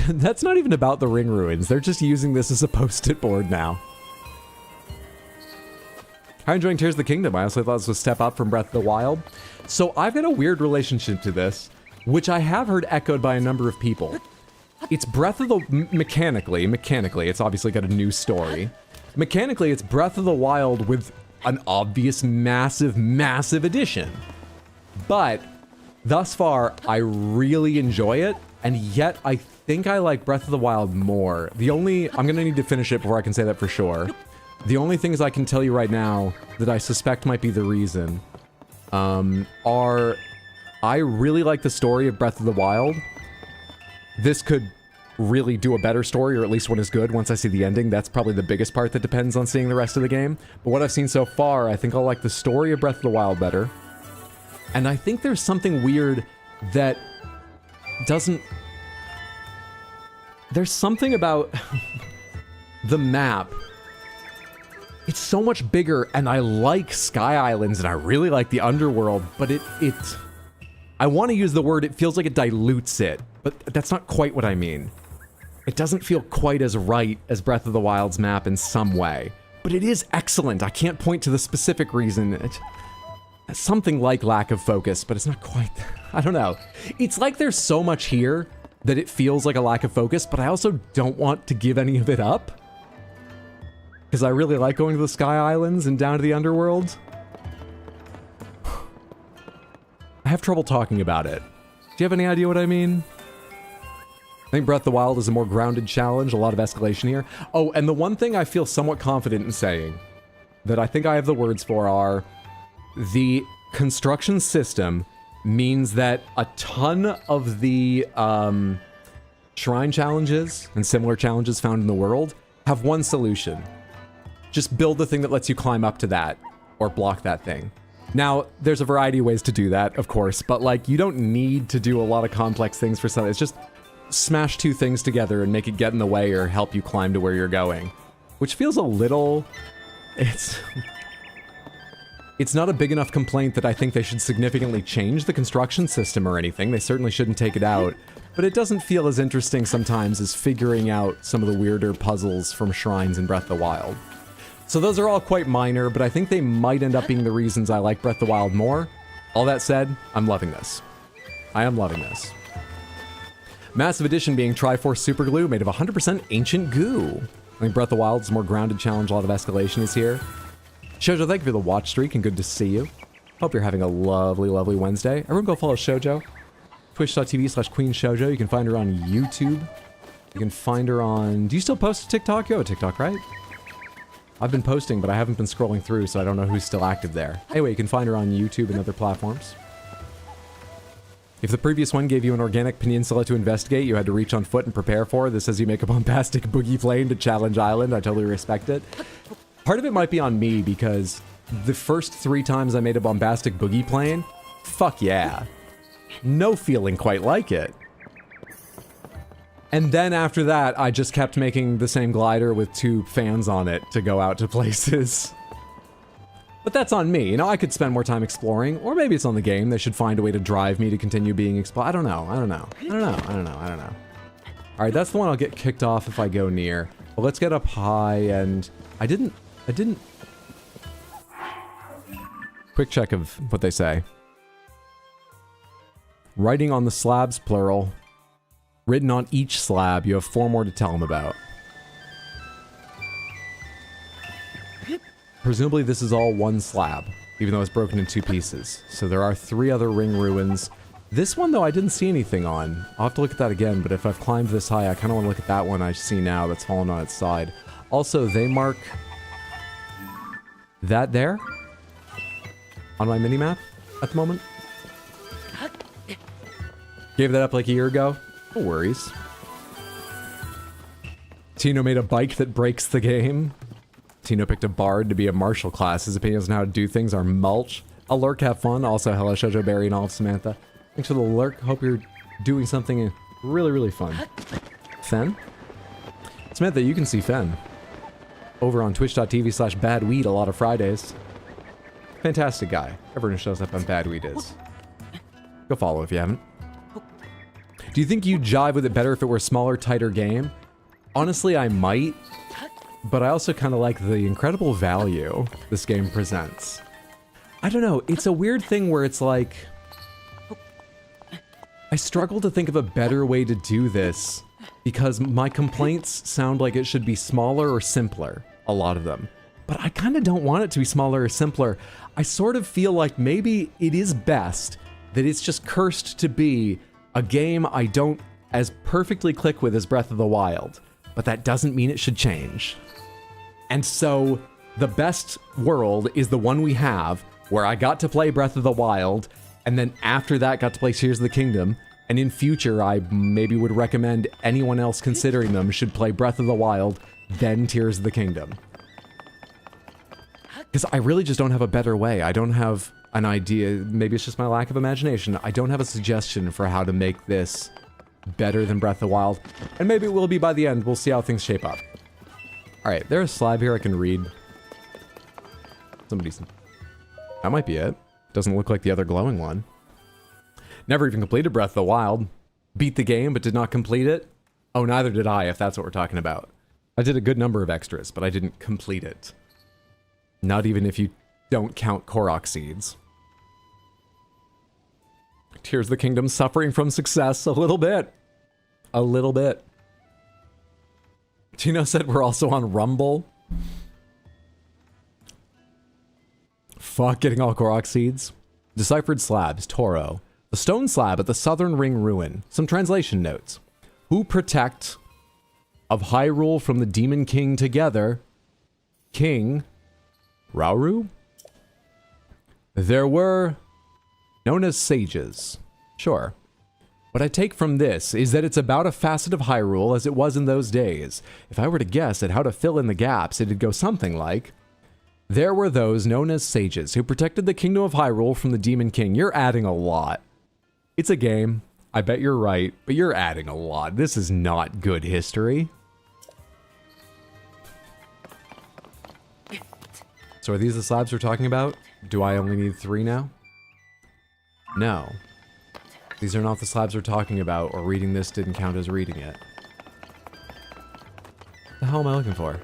Speaker 1: That's not even about the ring ruins. They're just using this as a post-it board now. How are you enjoying Tears of the Kingdom? I also thought this was a step up from Breath of the Wild. So I've got a weird relationship to this, which I have heard echoed by a number of people. It's Breath of the... Mechanically, it's obviously got a new story. Mechanically, it's Breath of the Wild with an obvious massive, massive addition. But thus far, I really enjoy it, and yet I think I like Breath of the Wild more. The only... I'm gonna need to finish it before I can say that for sure. The only things I can tell you right now that I suspect might be the reason are I really like the story of Breath of the Wild. This could really do a better story, or at least one is good once I see the ending. That's probably the biggest part that depends on seeing the rest of the game. But what I've seen so far, I think I'll like the story of Breath of the Wild better. And I think there's something weird that doesn't... There's something about the map. It's so much bigger, and I like Sky Islands, and I really like the underworld, but it I want to use the word, it feels like it dilutes it, but that's not quite what I mean. It doesn't feel quite as right as Breath of the Wild's map in some way, but it is excellent. I can't point to the specific reason. It's something like lack of focus, but it's not quite, I don't know. It's like there's so much here that it feels like a lack of focus, but I also don't want to give any of it up. Because I really like going to the Sky Islands and down to the underworld. I have trouble talking about it. Do you have any idea what I mean? I think Breath of the Wild is a more grounded challenge, a lot of escalation here. Oh, and the one thing I feel somewhat confident in saying, that I think I have the words for, are the construction system means that a ton of the shrine challenges and similar challenges found in the world have one solution. Just build the thing that lets you climb up to that, or block that thing. Now, there's a variety of ways to do that, of course, but like, you don't need to do a lot of complex things for something. It's just smash 2 things together and make it get in the way or help you climb to where you're going. Which feels a little... It's not a big enough complaint that I think they should significantly change the construction system or anything. They certainly shouldn't take it out. But it doesn't feel as interesting sometimes as figuring out some of the weirder puzzles from shrines in Breath of the Wild. So those are all quite minor, but I think they might end up being the reasons I like Breath of the Wild more. All that said, I'm loving this. I am loving this. Massive Edition being Triforce Super Glue made of 100% ancient goo. I think Breath of the Wild is a more grounded challenge, a lot of escalation is here. Shoujo, thank you for the watch streak and good to see you. Hope you're having a lovely, lovely Wednesday. Everyone go follow Shoujo. Twitch.tv/QueenShoujo. You can find her on YouTube. You can find her on... Do you still post to TikTok? You have a TikTok, right? I've been posting, but I haven't been scrolling through, so I don't know who's still active there. Anyway, you can find her on YouTube and other platforms. If the previous one gave you an organic peninsula to investigate, you had to reach on foot and prepare for, this says you make a bombastic boogie plane to challenge island. I totally respect it. Part of it might be on me, because the first 3 times I made a bombastic boogie plane, fuck yeah. No feeling quite like it. And then after that, I just kept making the same glider with 2 fans on it to go out to places. But that's on me. You know, I could spend more time exploring, or maybe it's on the game. They should find a way to drive me to continue being explored. I don't know. Alright, that's the one I'll get kicked off if I go near. But let's get up high, and I didn't... Quick check of what they say. Writing on the slabs, plural. Written on each slab, you have 4 more to tell them about. Presumably this is all one slab, even though it's broken in 2 pieces. So there are 3 other ring ruins. This one, though, I didn't see anything on. I'll have to look at that again, but if I've climbed this high, I kind of want to look at that one I see now that's fallen on its side. Also, they mark that there on my mini-map at the moment. Gave that up like a year ago. No worries. Tino made a bike that breaks the game. Tino picked a bard to be a martial class. His opinions on how to do things are mulch. A lurk, have fun. Also, hello, Shoujo Berry and all of Samantha. Thanks for the lurk. Hope you're doing something really, really fun. Fen? Samantha, you can see Fen over on twitch.tv/badweed a lot of Fridays. Fantastic guy. Everyone who shows up on Badweed is. Go follow if you haven't. Do you think you'd jive with it better if it were a smaller, tighter game? Honestly, I might, but I also kind of like the incredible value this game presents. I don't know, it's a weird thing where it's like, I struggle to think of a better way to do this because my complaints sound like it should be smaller or simpler, a lot of them. But I kind of don't want it to be smaller or simpler. I sort of feel like maybe it is best that it's just cursed to be a game I don't as perfectly click with as Breath of the Wild, but that doesn't mean it should change. And so the best world is the one we have, where I got to play Breath of the Wild, and then after that got to play Tears of the Kingdom, and in future I maybe would recommend anyone else considering them should play Breath of the Wild, then Tears of the Kingdom. Because I really just don't have a better way. I don't have an idea, maybe it's just my lack of imagination. I don't have a suggestion for how to make this better than Breath of the Wild. And maybe it will be by the end. We'll see how things shape up. Alright, there's a slab here I can read. Somebody's... That might be it. Doesn't look like the other glowing one. Never even completed Breath of the Wild. Beat the game, but did not complete it. Oh, neither did I, if that's what we're talking about. I did a good number of extras, but I didn't complete it. Not even if you don't count Korok seeds. Tears of the Kingdom suffering from success a little bit. A little bit. Tino said we're also on Rumble. Fuck getting all Korok seeds. Deciphered slabs, Toro. The stone slab at the Southern Ring ruin. Some translation notes. Who protect of Hyrule from the Demon King together? King Rauru? There were known as sages. Sure. What I take from this is that it's about a facet of Hyrule as it was in those days. If I were to guess at how to fill in the gaps, it'd go something like, there were those known as sages who protected the kingdom of Hyrule from the Demon King. You're adding a lot. It's a game. I bet you're right, but you're adding a lot. This is not good history. So are these the slabs we're talking about? Do I only need 3 now? No. These are not the slabs we're talking about, or reading this didn't count as reading it. What the hell am I looking for?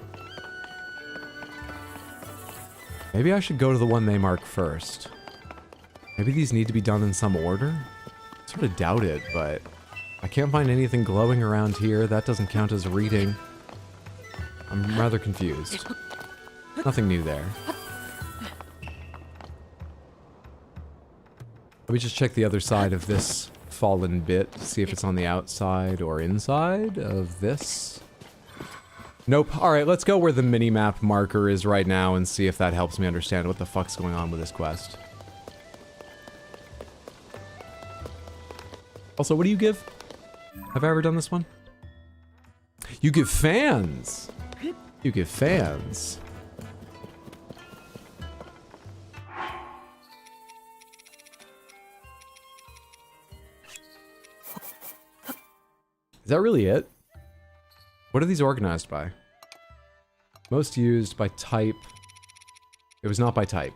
Speaker 1: Maybe I should go to the one they mark first. Maybe these need to be done in some order? I sort of doubt it, but I can't find anything glowing around here. That doesn't count as reading. I'm rather confused. Nothing new there. Let me just check the other side of this fallen bit to see if it's on the outside or inside of this. Nope. Alright, let's go where the mini-map marker is right now and see if that helps me understand what the fuck's going on with this quest. Also, what do you give? Have I ever done this one? You give fans! You give fans. Is that really it? What are these organized by? Most used by type. It was not by type.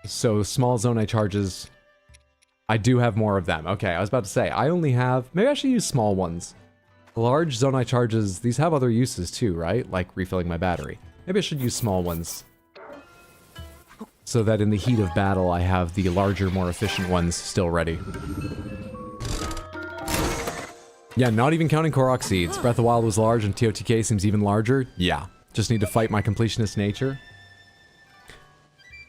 Speaker 1: So small zonai charges. I do have more of them. Okay, I was about to say, I only have... Maybe I should use small ones. Large zonai charges, these have other uses too, right? Like refilling my battery. Maybe I should use small ones. So that in the heat of battle, I have the larger, more efficient ones still ready. Yeah, not even counting Korok seeds. Breath of the Wild was large and TotK seems even larger. Yeah, just need to fight my completionist nature.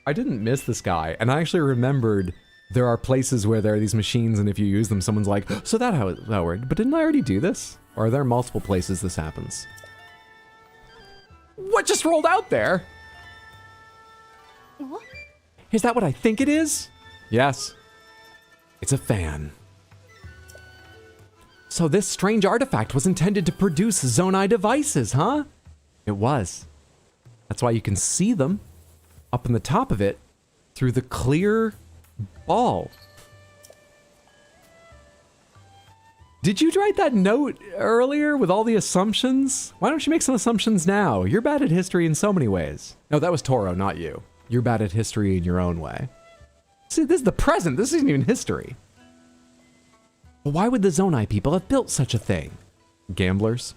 Speaker 1: I didn't miss this guy, and I actually remembered there are places where there are these machines, and if you use them, someone's like, so that how it worked, but didn't I already do this? Or are there multiple places this happens? What just rolled out there?
Speaker 2: What?
Speaker 1: Is that what I think it is? Yes. It's a fan. So this strange artifact was intended to produce zonai devices, huh? It was. That's why you can see them up in the top of it. through the clear ball. Did you write that note earlier with all the assumptions? Why don't you make some assumptions now? You're bad at history in so many ways. No, that was Toro, not you. You're bad at history in your own way. See, this is the present. This isn't even history. But why would the Zonai people have built such a thing? Gamblers?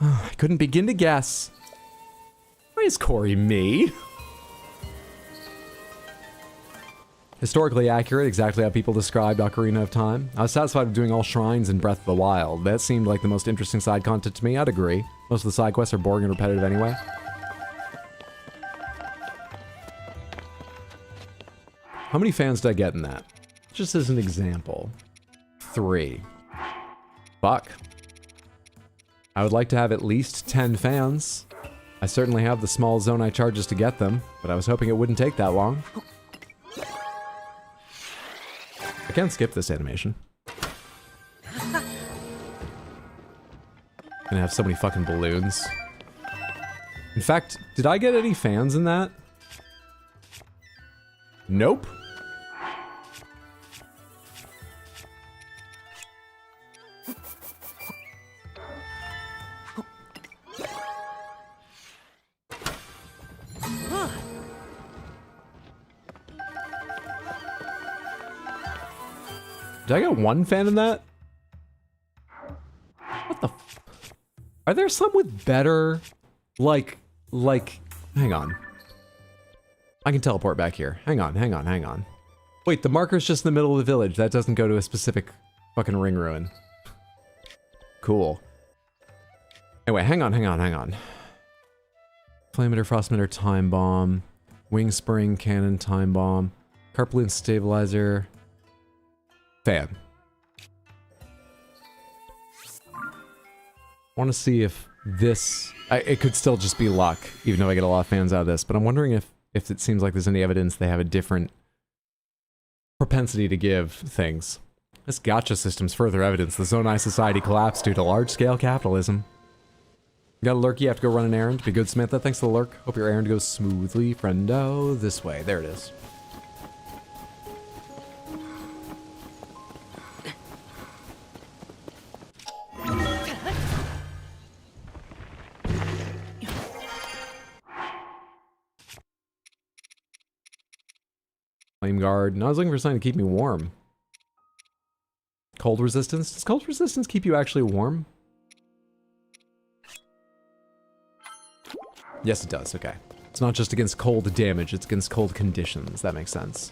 Speaker 1: I couldn't begin to guess. Why is Corey me? Historically accurate, exactly how people described Ocarina of Time. I was satisfied with doing all shrines in Breath of the Wild. That seemed like the most interesting side content to me. I'd agree. Most of the side quests are boring and repetitive anyway. How many fans did I get in that? Just as an example. 3. Fuck. I would like to have at least 10 fans. I certainly have the small Zonai charges to get them, but I was hoping it wouldn't take that long. I can't skip this animation. Gonna have so many fucking balloons. In fact, did I get any fans in that? Nope. Did I get 1 fan in that? What the f- Are there some with better, like, hang on. I can teleport back here. Hang on. Wait, the marker's just in the middle of the village. That doesn't go to a specific fucking ring ruin. Cool. Anyway, hang on. Flame emitter, frost emitter, time bomb. Wing spring, cannon, time bomb. Carpalune stabilizer. Fan. I want to see if this... it could still just be luck, even though I get a lot of fans out of this, but I'm wondering if it seems like there's any evidence they have a different propensity to give things. This gacha system's further evidence the Zonai society collapsed due to large-scale capitalism. You got a lurk, you have to go run an errand. Be good, Samantha. Thanks for the lurk. Hope your errand goes smoothly, friendo. This way. There it is. Flame guard. No, I was looking for something to keep me warm. Cold resistance? Does cold resistance keep you actually warm? Yes, it does. Okay. It's not just against cold damage, it's against cold conditions. That makes sense.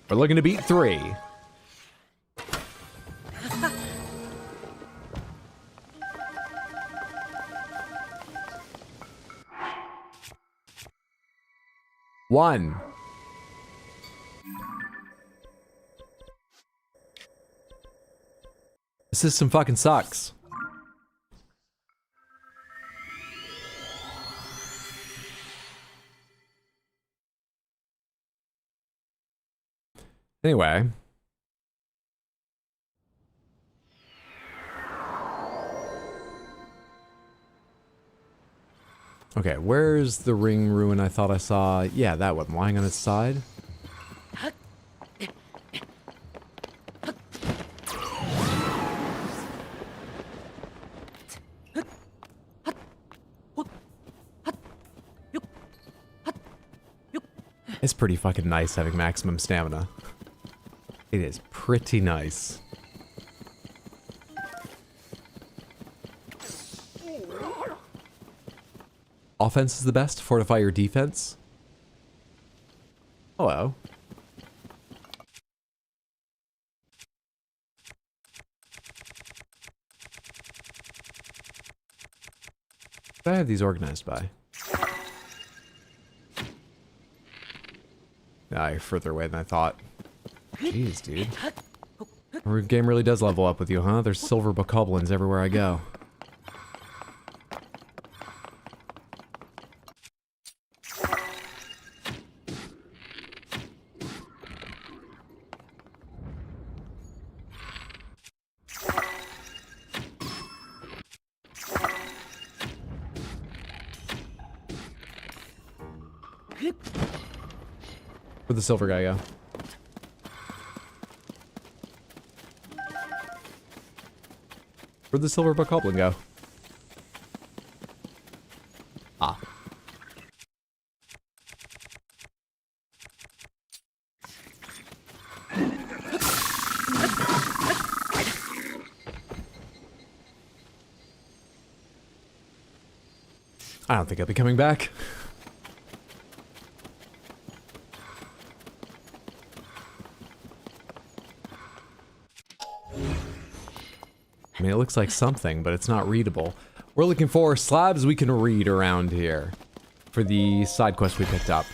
Speaker 1: We're looking to beat 3. One. The system fucking sucks. Anyway. Okay, where's the ring ruin I thought I saw? Yeah, that one, lying on its side. It's pretty fucking nice having maximum stamina. It is pretty nice. Offense is the best. Fortify your defense. Hello. What do I have these organized by? Ah, you're further away than I thought. Jeez, dude. Our game really does level up with you, huh? There's silver bokoblins everywhere I go. Where'd the silver guy go? Where'd the silver bokoblin go? Ah. I don't think I'll be coming back. I mean, it looks like something, but it's not readable. We're looking for slabs we can read around here for the side quest we picked up.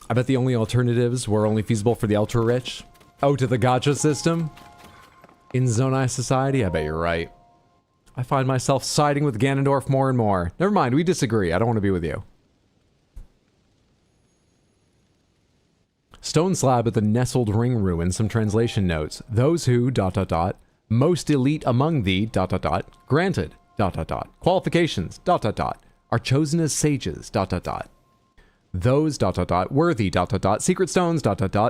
Speaker 1: I bet the only alternatives were only feasible for the ultra-rich. Oh, to the gacha system? In Zonai society? I bet you're right. I find myself siding with Ganondorf more and more. Never mind, we disagree. I don't want to be with you. Stone slab at the nestled ring ruin. Some translation notes. Those who, ... most elite among the ... granted ... qualifications ... are chosen as sages ... those ... worthy ... secret stones ...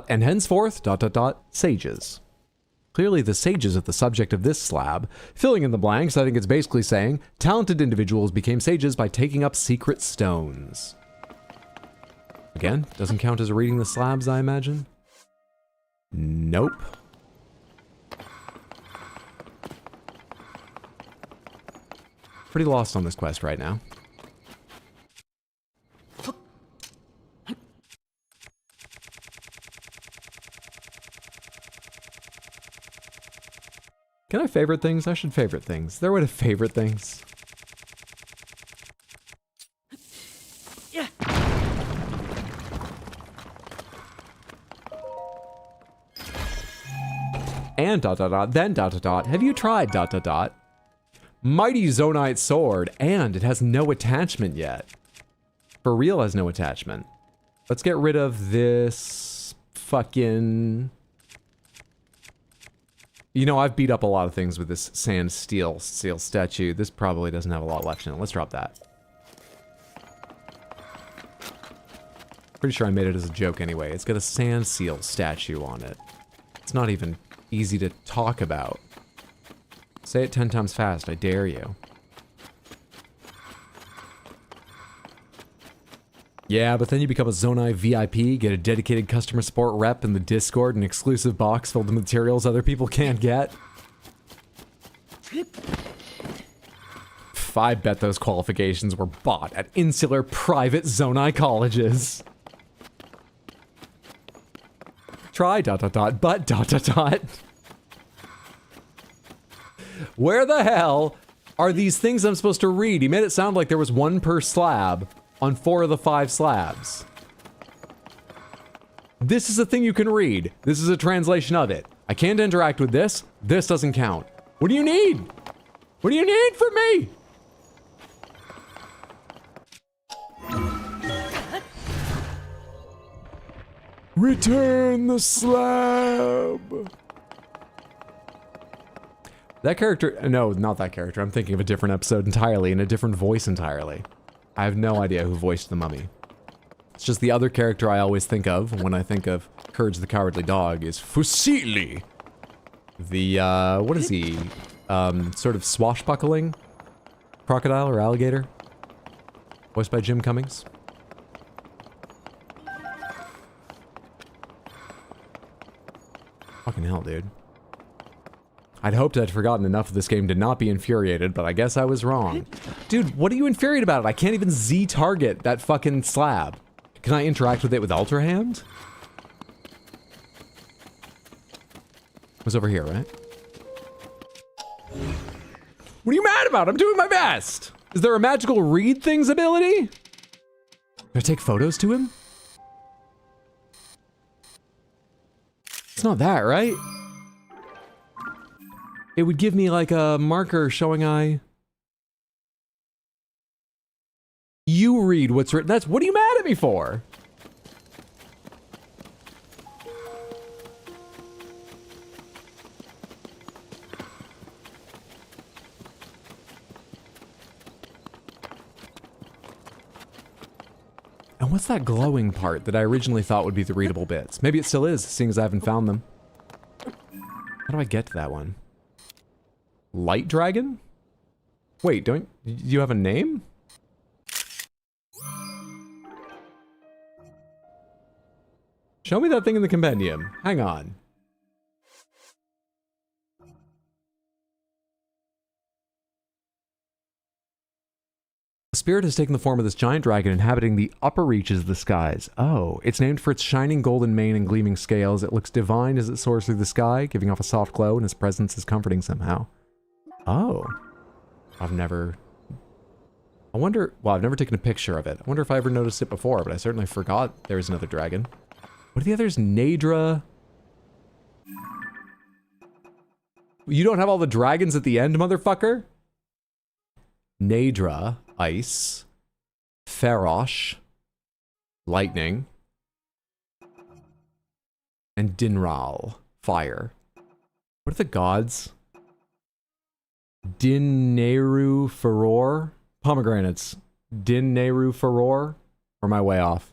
Speaker 1: and henceforth ... sages. Clearly the sages are the subject of this slab. Filling in the blanks, I think it's basically saying talented individuals became sages by taking up secret stones. Again, doesn't count as reading the slabs, I imagine. Nope. Pretty lost on this quest right now. Can I favorite things? I should favorite things. Is there a way to favorite things?
Speaker 4: Yeah.
Speaker 1: And ... then ... have you tried ... Mighty Zonite sword, and it has no attachment yet. For real has no attachment. Let's get rid of this fucking... You know, I've beat up a lot of things with this sand steel statue. This probably doesn't have a lot left in it. Let's drop that. Pretty sure I made it as a joke anyway. It's got a sand seal statue on it. It's not even easy to talk about. Say it 10 times fast, I dare you. Yeah, but then you become a Zonai VIP, get a dedicated customer support rep in the Discord, an exclusive box filled with materials other people can't get. I bet those qualifications were bought at insular private Zonai colleges. Try ... but ... Where the hell are these things I'm supposed to read? He made it sound like there was one per slab on 4 of the 5 slabs. This is a thing you can read. This is a translation of it. I can't interact with this. This doesn't count. What do you need? What do you need from me? Return the slab. That character, no, not that character. I'm thinking of a different episode entirely, in a different voice entirely. I have no idea who voiced the mummy. It's just the other character I always think of when I think of Courage the Cowardly Dog is Fusili. The, what is he? Sort of swashbuckling crocodile or alligator? Voiced by Jim Cummings. Fucking hell, dude. I'd hoped I'd forgotten enough of this game to not be infuriated, but I guess I was wrong. Dude, what are you infuriated about? I can't even Z-target that fucking slab. Can I interact with it with Ultra Hand? It was over here, right? What are you mad about? I'm doing my best! Is there a magical read things ability? Can I take photos to him? It's not that, right? It would give me like a marker showing You read what's written. What are you mad at me for? And what's that glowing part that I originally thought would be the readable bits? Maybe it still is, seeing as I haven't found them. How do I get to that one? Light dragon? Wait, don't you have a name? Show me that thing in the compendium. Hang on. The spirit has taken the form of this giant dragon inhabiting the upper reaches of the skies. Oh, it's named for its shining golden mane and gleaming scales. It looks divine as it soars through the sky, giving off a soft glow, and its presence is comforting somehow. Oh. I've never taken a picture of it. I wonder if I ever noticed it before, but I certainly forgot there was another dragon. What are the others? Nadra. You don't have all the dragons at the end, motherfucker? Nadra, ice. Ferosh, lightning. And Dinral, fire. What are the gods? Dinneru Furor? Pomegranates. Dinneru Furor? Or am I way off?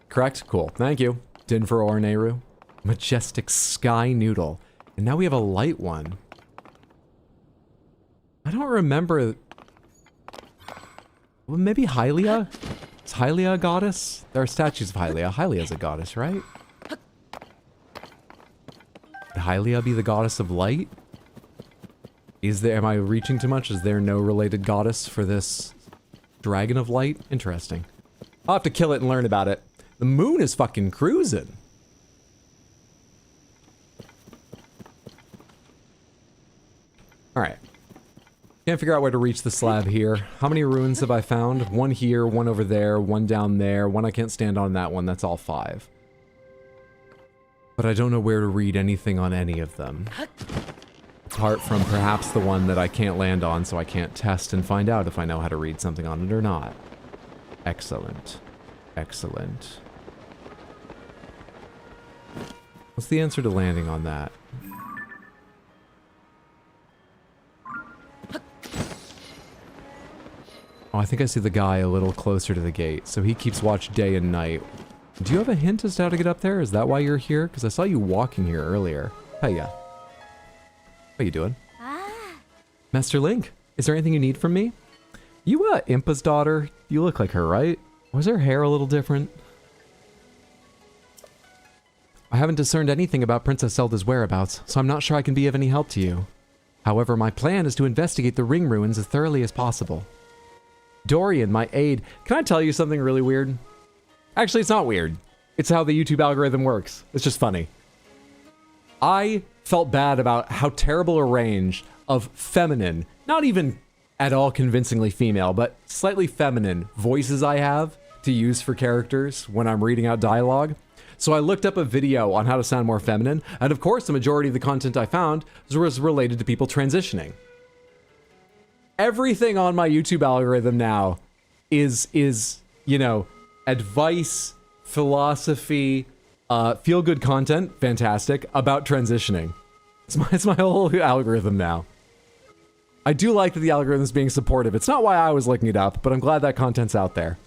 Speaker 1: Correct? Cool. Thank you. Din Furor Nehru. Majestic Sky Noodle. And now we have a light one. I don't remember... Well, maybe Hylia? Is Hylia a goddess? There are statues of Hylia. Hylia's a goddess, right? Would Hylia be the goddess of light? Am I reaching too much? Is there no related goddess for this dragon of light? Interesting. I'll have to kill it and learn about it. The moon is fucking cruising. Alright. Can't figure out where to reach the slab here. How many ruins have I found? One here, one over there, one down there, one I can't stand on that one. That's all 5. But I don't know where to read anything on any of them. Apart from perhaps the one that I can't land on, so I can't test and find out if I know how to read something on it or not. Excellent. Excellent. What's the answer to landing on that? Oh, I think I see the guy a little closer to the gate, so he keeps watch day and night. Do you have a hint as to how to get up there? Is that why you're here? Because I saw you walking here earlier. Hiya. How you doing? Master Link, is there anything you need from me? You, Impa's daughter? You look like her, right? Was her hair a little different? I haven't discerned anything about Princess Zelda's whereabouts, so I'm not sure I can be of any help to you. However, my plan is to investigate the ring ruins as thoroughly as possible. Dorian, my aide, can I tell you something really weird? Actually, it's not weird. It's how the YouTube algorithm works. It's just funny. I felt bad about how terrible a range of feminine, not even at all convincingly female, but slightly feminine voices I have to use for characters when I'm reading out dialogue. So I looked up a video on how to sound more feminine, and of course the majority of the content I found was related to people transitioning. Everything on my YouTube algorithm now is you know, advice, philosophy, feel-good content, fantastic, about transitioning. It's my whole algorithm now. I do like that the algorithm's being supportive. It's not why I was looking it up, but I'm glad that content's out there.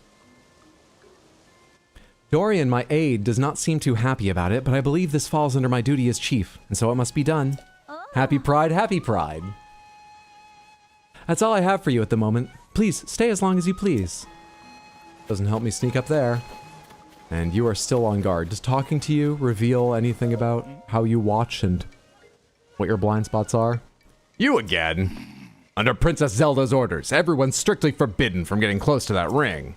Speaker 1: Dorian, my aide, does not seem too happy about it, but I believe this falls under my duty as chief, and so it must be done. Happy Pride, happy Pride. That's all I have for you at the moment. Please, stay as long as you please. Doesn't help me sneak up there. And you are still on guard. Does talking to you reveal anything about how you watch and what your blind spots are?
Speaker 3: You again? Under Princess Zelda's orders, everyone's strictly forbidden from getting close to that ring.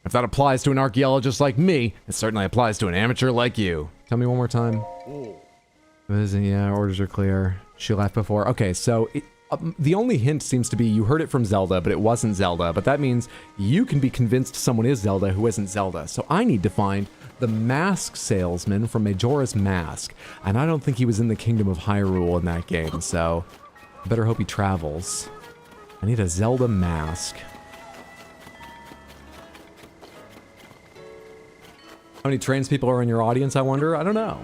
Speaker 3: If that applies to an archaeologist like me, it certainly applies to an amateur like you.
Speaker 1: Tell me one more time. Yeah, orders are clear. She left before. Okay, so the only hint seems to be you heard it from Zelda, but it wasn't Zelda. But that means you can be convinced someone is Zelda who isn't Zelda. So I need to find the mask salesman from Majora's Mask. And I don't think he was in the Kingdom of Hyrule in that game, so I better hope he travels. I need a Zelda mask. How many tradespeople are in your audience, I wonder? I don't know.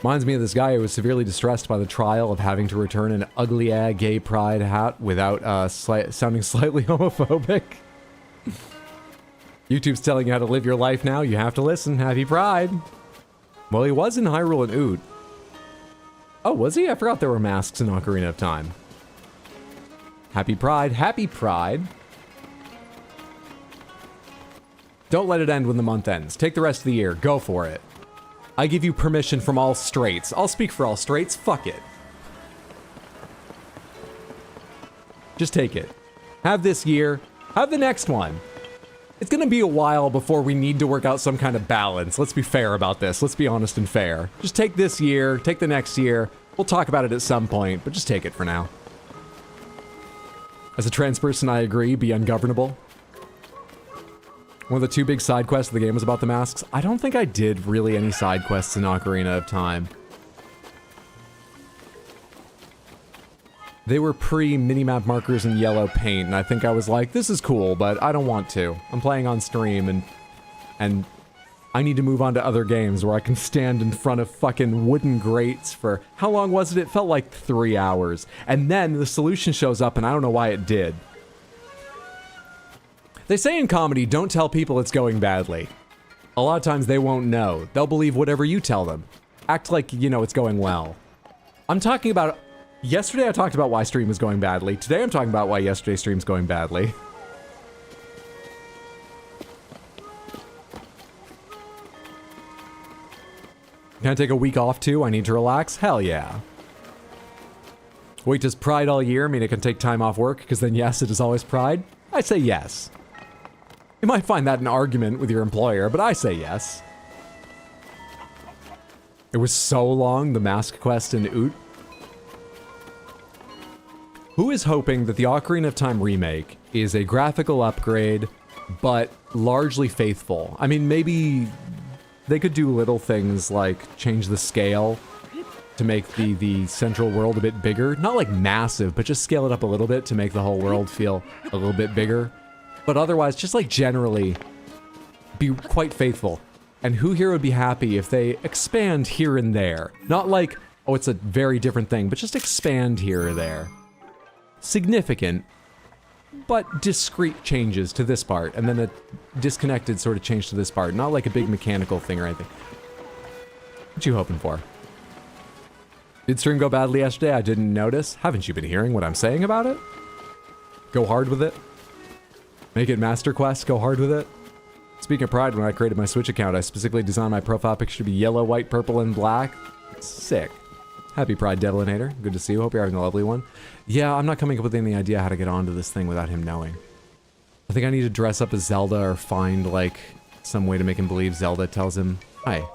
Speaker 1: Reminds me of this guy who was severely distressed by the trial of having to return an ugly gay pride hat without sounding slightly homophobic. YouTube's telling you how to live your life now. You have to listen. Happy Pride. Well, he was in Hyrule and Oot. Oh, was he? I forgot there were masks in Ocarina of Time. Happy Pride. Happy Pride. Don't let it end when the month ends. Take the rest of the year. Go for it. I give you permission from all straights. I'll speak for all straights. Fuck it. Just take it. Have this year. Have the next one. It's gonna be a while before we need to work out some kind of balance. Let's be fair about this. Let's be honest and fair. Just take this year. Take the next year. We'll talk about it at some point, but just take it for now. As a trans person, I agree. Be ungovernable. One of the two big side quests of the game was about the masks. I don't think I did really any side quests in Ocarina of Time. They were pre-minimap markers and yellow paint, and I think I was like, this is cool, but I don't want to. I'm playing on stream, and I need to move on to other games where I can stand in front of fucking wooden grates for... How long was it? It felt like 3 hours. And then the solution shows up, and I don't know why it did. They say in comedy, don't tell people it's going badly. A lot of times they won't know. They'll believe whatever you tell them. Act like, you know, it's going well. I'm talking about... Yesterday I talked about why stream was going badly. Today I'm talking about why yesterday's stream's going badly. Can I take a week off too? I need to relax? Hell yeah. Wait, does Pride all year mean I can take time off work? Because then yes, it is always Pride? I say yes. You might find that an argument with your employer, but I say yes. It was so long, the mask quest in Oot. Who is hoping that the Ocarina of Time remake is a graphical upgrade, but largely faithful? I mean, maybe they could do little things like change the scale to make the central world a bit bigger. Not like massive, but just scale it up a little bit to make the whole world feel a little bit bigger. But otherwise, just like generally, be quite faithful. And who here would be happy if they expand here and there? Not like, oh, it's a very different thing, but just expand here or there. Significant, but discrete changes to this part, and then a disconnected sort of change to this part. Not like a big mechanical thing or anything. What you hoping for? Did stream go badly yesterday? I didn't notice. Haven't you been hearing what I'm saying about it? Go hard with it. Make it Master Quest, go hard with it. Speaking of Pride, when I created my Switch account, I specifically designed my profile picture to be yellow, white, purple, and black. Sick. Happy Pride, Devilinator. Good to see you. Hope you're having a lovely one. Yeah, I'm not coming up with any idea how to get onto this thing without him knowing. I think I need to dress up as Zelda or find, like, some way to make him believe Zelda tells him, hi.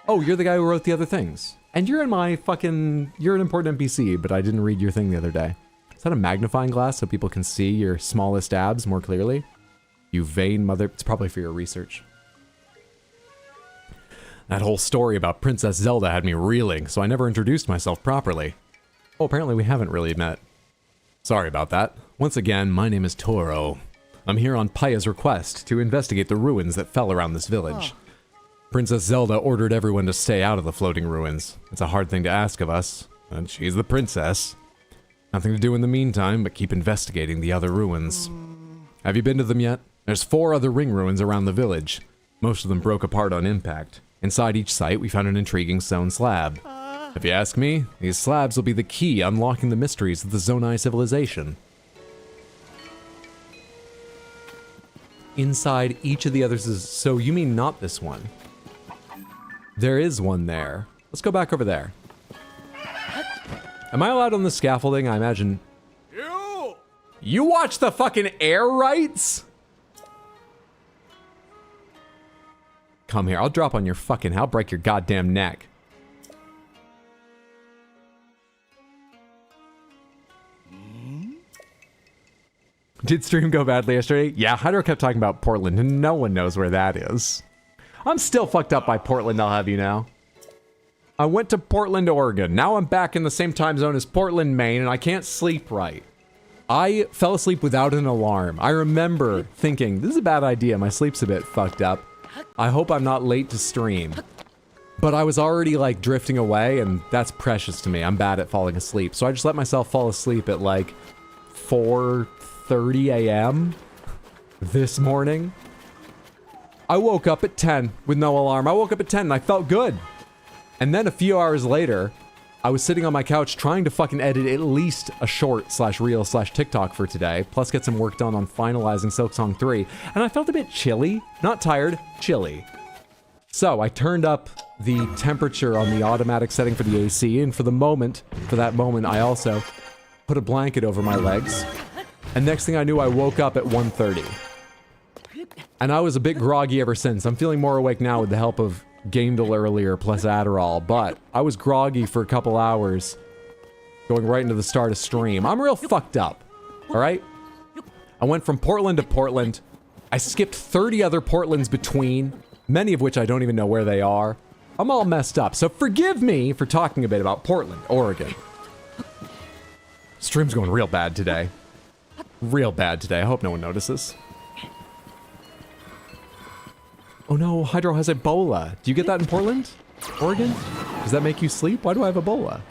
Speaker 1: Oh, you're the guy who wrote the other things. And you're in my fucking... You're an important NPC, but I didn't read your thing the other day. Is that a magnifying glass so people can see your smallest abs more clearly? You vain mother... It's probably for your research. That whole story about Princess Zelda had me reeling, so I never introduced myself properly. Oh, apparently we haven't really met. Sorry about that. Once again, my name is Toro. I'm here on Paya's request to investigate the ruins that fell around this village. Princess Zelda ordered everyone to stay out of the floating ruins. It's a hard thing to ask of us, and she's the princess. Nothing to do in the meantime but keep investigating the other ruins. Have you been to them yet? There's 4 other ring ruins around the village. Most of them broke apart on impact. Inside each site, we found an intriguing stone slab. If you ask me, these slabs will be the key unlocking the mysteries of the Zonai civilization. Inside each of the others is... So you mean not this one? There is one there. Let's go back over there. Am I allowed on the scaffolding? I imagine... You watch the fucking air rights? Come here, I'll drop on your fucking... I'll break your goddamn neck. Did stream go badly yesterday? Yeah, Hydro kept talking about Portland, and no one knows where that is. I'm still fucked up by Portland, I'll have you know. I went to Portland, Oregon. Now I'm back in the same time zone as Portland, Maine, and I can't sleep right. I fell asleep without an alarm. I remember thinking, this is a bad idea. My sleep's a bit fucked up. I hope I'm not late to stream. But I was already like drifting away, and that's precious to me. I'm bad at falling asleep. So I just let myself fall asleep at like 4:30 a.m. this morning. I woke up at 10 with no alarm. I woke up at 10 and I felt good. And then a few hours later, I was sitting on my couch trying to fucking edit at least a short/reel/TikTok for today, plus get some work done on finalizing Silksong 3, and I felt a bit chilly. Not tired, chilly. So I turned up the temperature on the automatic setting for the AC, and for that moment, I also put a blanket over my legs. And next thing I knew, I woke up at 1:30. And I was a bit groggy ever since. I'm feeling more awake now with the help of gamedle earlier plus Adderall, but I was groggy for a couple hours, going right into the start of stream. I'm real fucked up, all right? I went from Portland to Portland. I skipped 30 other Portlands between, many of which I don't even know where they are. I'm all messed up, so forgive me for talking a bit about Portland, Oregon. Stream's going real bad today. Real bad today. I hope no one notices. Oh no, Hydro has Ebola. Do you get that in Portland? Oregon? Does that make you sleep? Why do I have Ebola?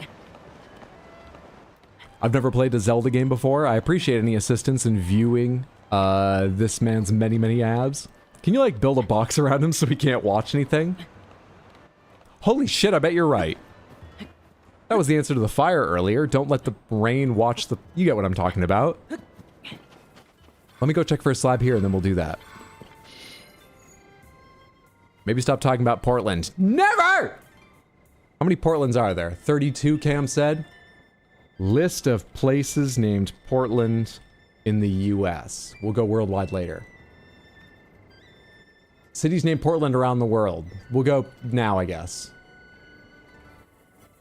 Speaker 1: I've never played a Zelda game before. I appreciate any assistance in viewing this man's many, many abs. Can you like build a box around him so he can't watch anything? Holy shit, I bet you're right. That was the answer to the fire earlier. Don't let the rain watch the... You get what I'm talking about. Let me go check for a slab here and then we'll do that. Maybe stop talking about Portland. Never! How many Portlands are there? 32, Cam said. List of places named Portland in the US. We'll go worldwide later. Cities named Portland around the world. We'll go now, I guess.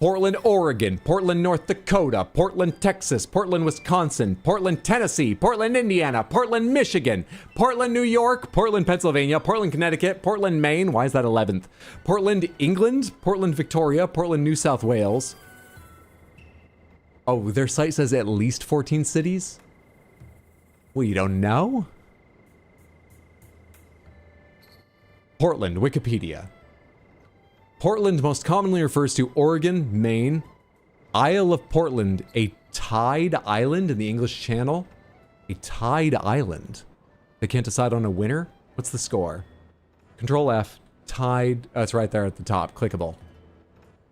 Speaker 1: Portland, Oregon. Portland, North Dakota. Portland, Texas. Portland, Wisconsin. Portland, Tennessee. Portland, Indiana. Portland, Michigan. Portland, New York. Portland, Pennsylvania. Portland, Connecticut. Portland, Maine. Why is that 11th? Portland, England. Portland, Victoria. Portland, New South Wales. Oh, their site says at least 14 cities? Well, you don't know? Portland, Wikipedia. Portland most commonly refers to Oregon, Maine, Isle of Portland, a tide island in the English Channel. A tide island. They can't decide on a winner? What's the score? Control F, tide, it's right there at the top, clickable.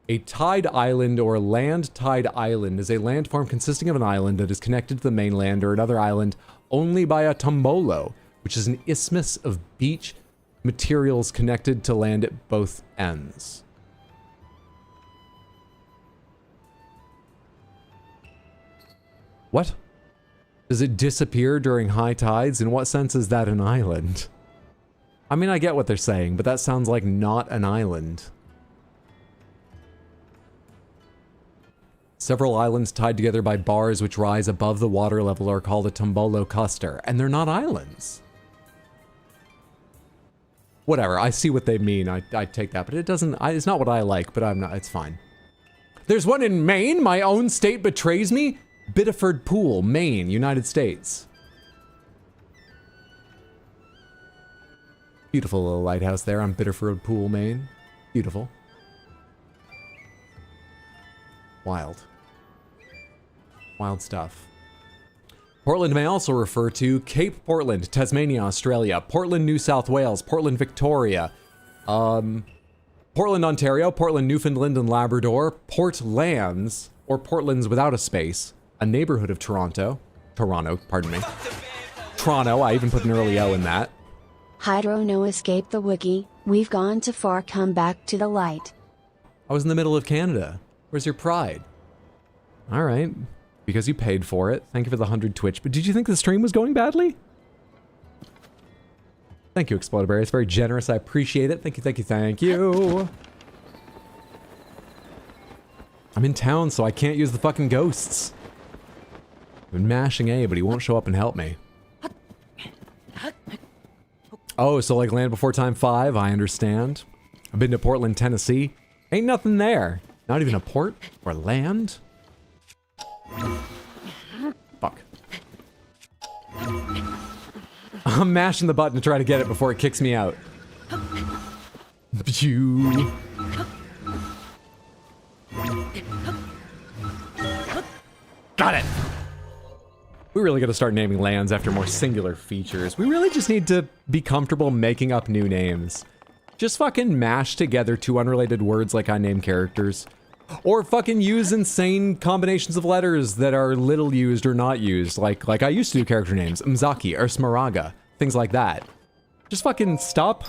Speaker 1: A tide island or land tide island is a landform consisting of an island that is connected to the mainland or another island only by a tombolo, which is an isthmus of beach materials connected to land at both ends. What? Does it disappear during high tides? In what sense is that an island? I mean, I get what they're saying, but that sounds like not an island. Several islands tied together by bars which rise above the water level are called a tombolo cluster, and they're not islands. Whatever, I see what they mean. I take that, but it doesn't. It's not what I like, but I'm not. It's fine. There's one in Maine. My own state betrays me. Biddeford Pool, Maine, United States. Beautiful little lighthouse there on Biddeford Pool, Maine. Beautiful. Wild. Wild stuff. Portland may also refer to Cape Portland, Tasmania, Australia, Portland, New South Wales, Portland, Victoria, Portland, Ontario, Portland, Newfoundland and Labrador, Portlands, or Portlands without a space, a neighborhood of Toronto, pardon me. Toronto, I even put an early O in that.
Speaker 2: Hydro no escape the wiki, we've gone too far, come back to the light.
Speaker 1: I was in the middle of Canada. Where's your pride? All right. Because you paid for it. Thank you for the 100 Twitch. But did you think the stream was going badly? Thank you, Exploderberry. It's very generous. I appreciate it. Thank you, thank you, thank you. I'm in town, so I can't use the fucking ghosts. I've been mashing A, but he won't show up and help me. Oh, so like Land Before Time 5, I understand. I've been to Portland, Tennessee. Ain't nothing there. Not even a port or land. Fuck. I'm mashing the button to try to get it before it kicks me out.
Speaker 3: Got it.
Speaker 1: We really got to start naming lands after more singular features. We really just need to be comfortable making up new names. Just fucking mash together two unrelated words like I name characters. Or fucking use insane combinations of letters that are little used or not used. Like I used to do character names. Mzaki or Smaraga. Things like that. Just fucking stop.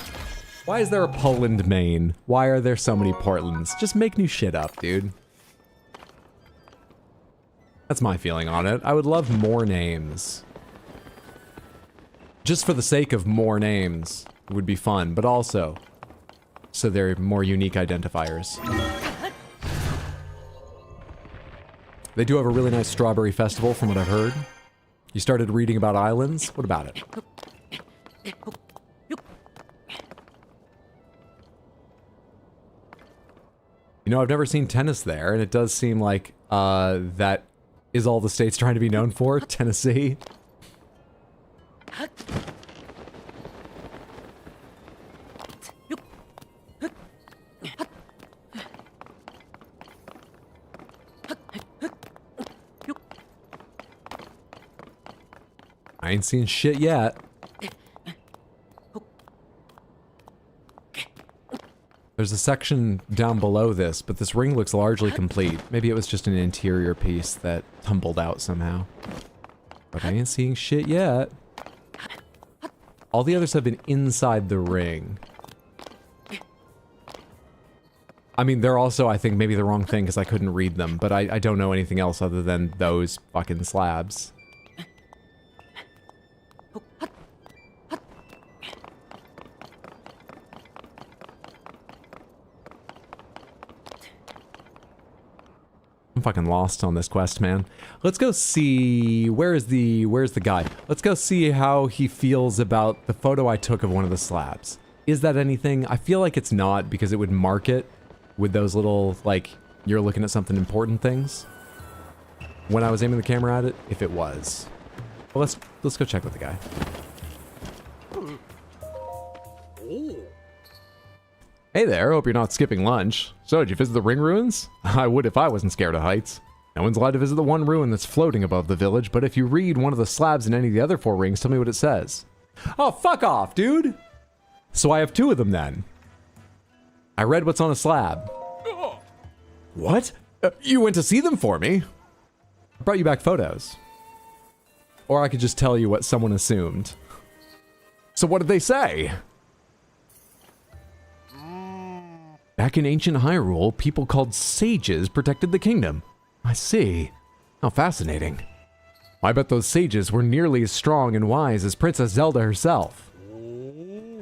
Speaker 1: Why is there a Poland main? Why are there so many Portlands? Just make new shit up, dude. That's my feeling on it. I would love more names. Just for the sake of more names would be fun, but also so they're more unique identifiers. They do have a really nice strawberry festival from what I've heard. You started reading about islands? What about it? You know, I've never seen tennis there, and it does seem like that is all the state's trying to be known for, Tennessee. I ain't seen shit yet. There's a section down below this, but this ring looks largely complete. Maybe it was just an interior piece that tumbled out somehow. But I ain't seeing shit yet. All the others have been inside the ring. I mean, they're also, I think, maybe the wrong thing because I couldn't read them, but I don't know anything else other than those fucking slabs. I'm fucking lost on this quest, man. Let's go see... where's the guy? Let's go see how he feels about the photo I took of one of the slabs. Is that anything? I feel like it's not, because it would mark it with those little, like, you're looking at something important things. When I was aiming the camera at it, if it was. Well, let's go check with the guy. Hey there, hope you're not skipping lunch. So, did you visit the ring ruins? I would if I wasn't scared of heights. No one's allowed to visit the one ruin that's floating above the village, but if you read one of the slabs in any of the other 4 rings, tell me what it says. Oh, fuck off, dude! So I have 2 of them then. I read what's on a slab. What? You went to see them for me? I brought you back photos. Or I could just tell you what someone assumed. So what did they say? Back in ancient Hyrule, people called sages protected the kingdom. I see. How fascinating. I bet those sages were nearly as strong and wise as Princess Zelda herself.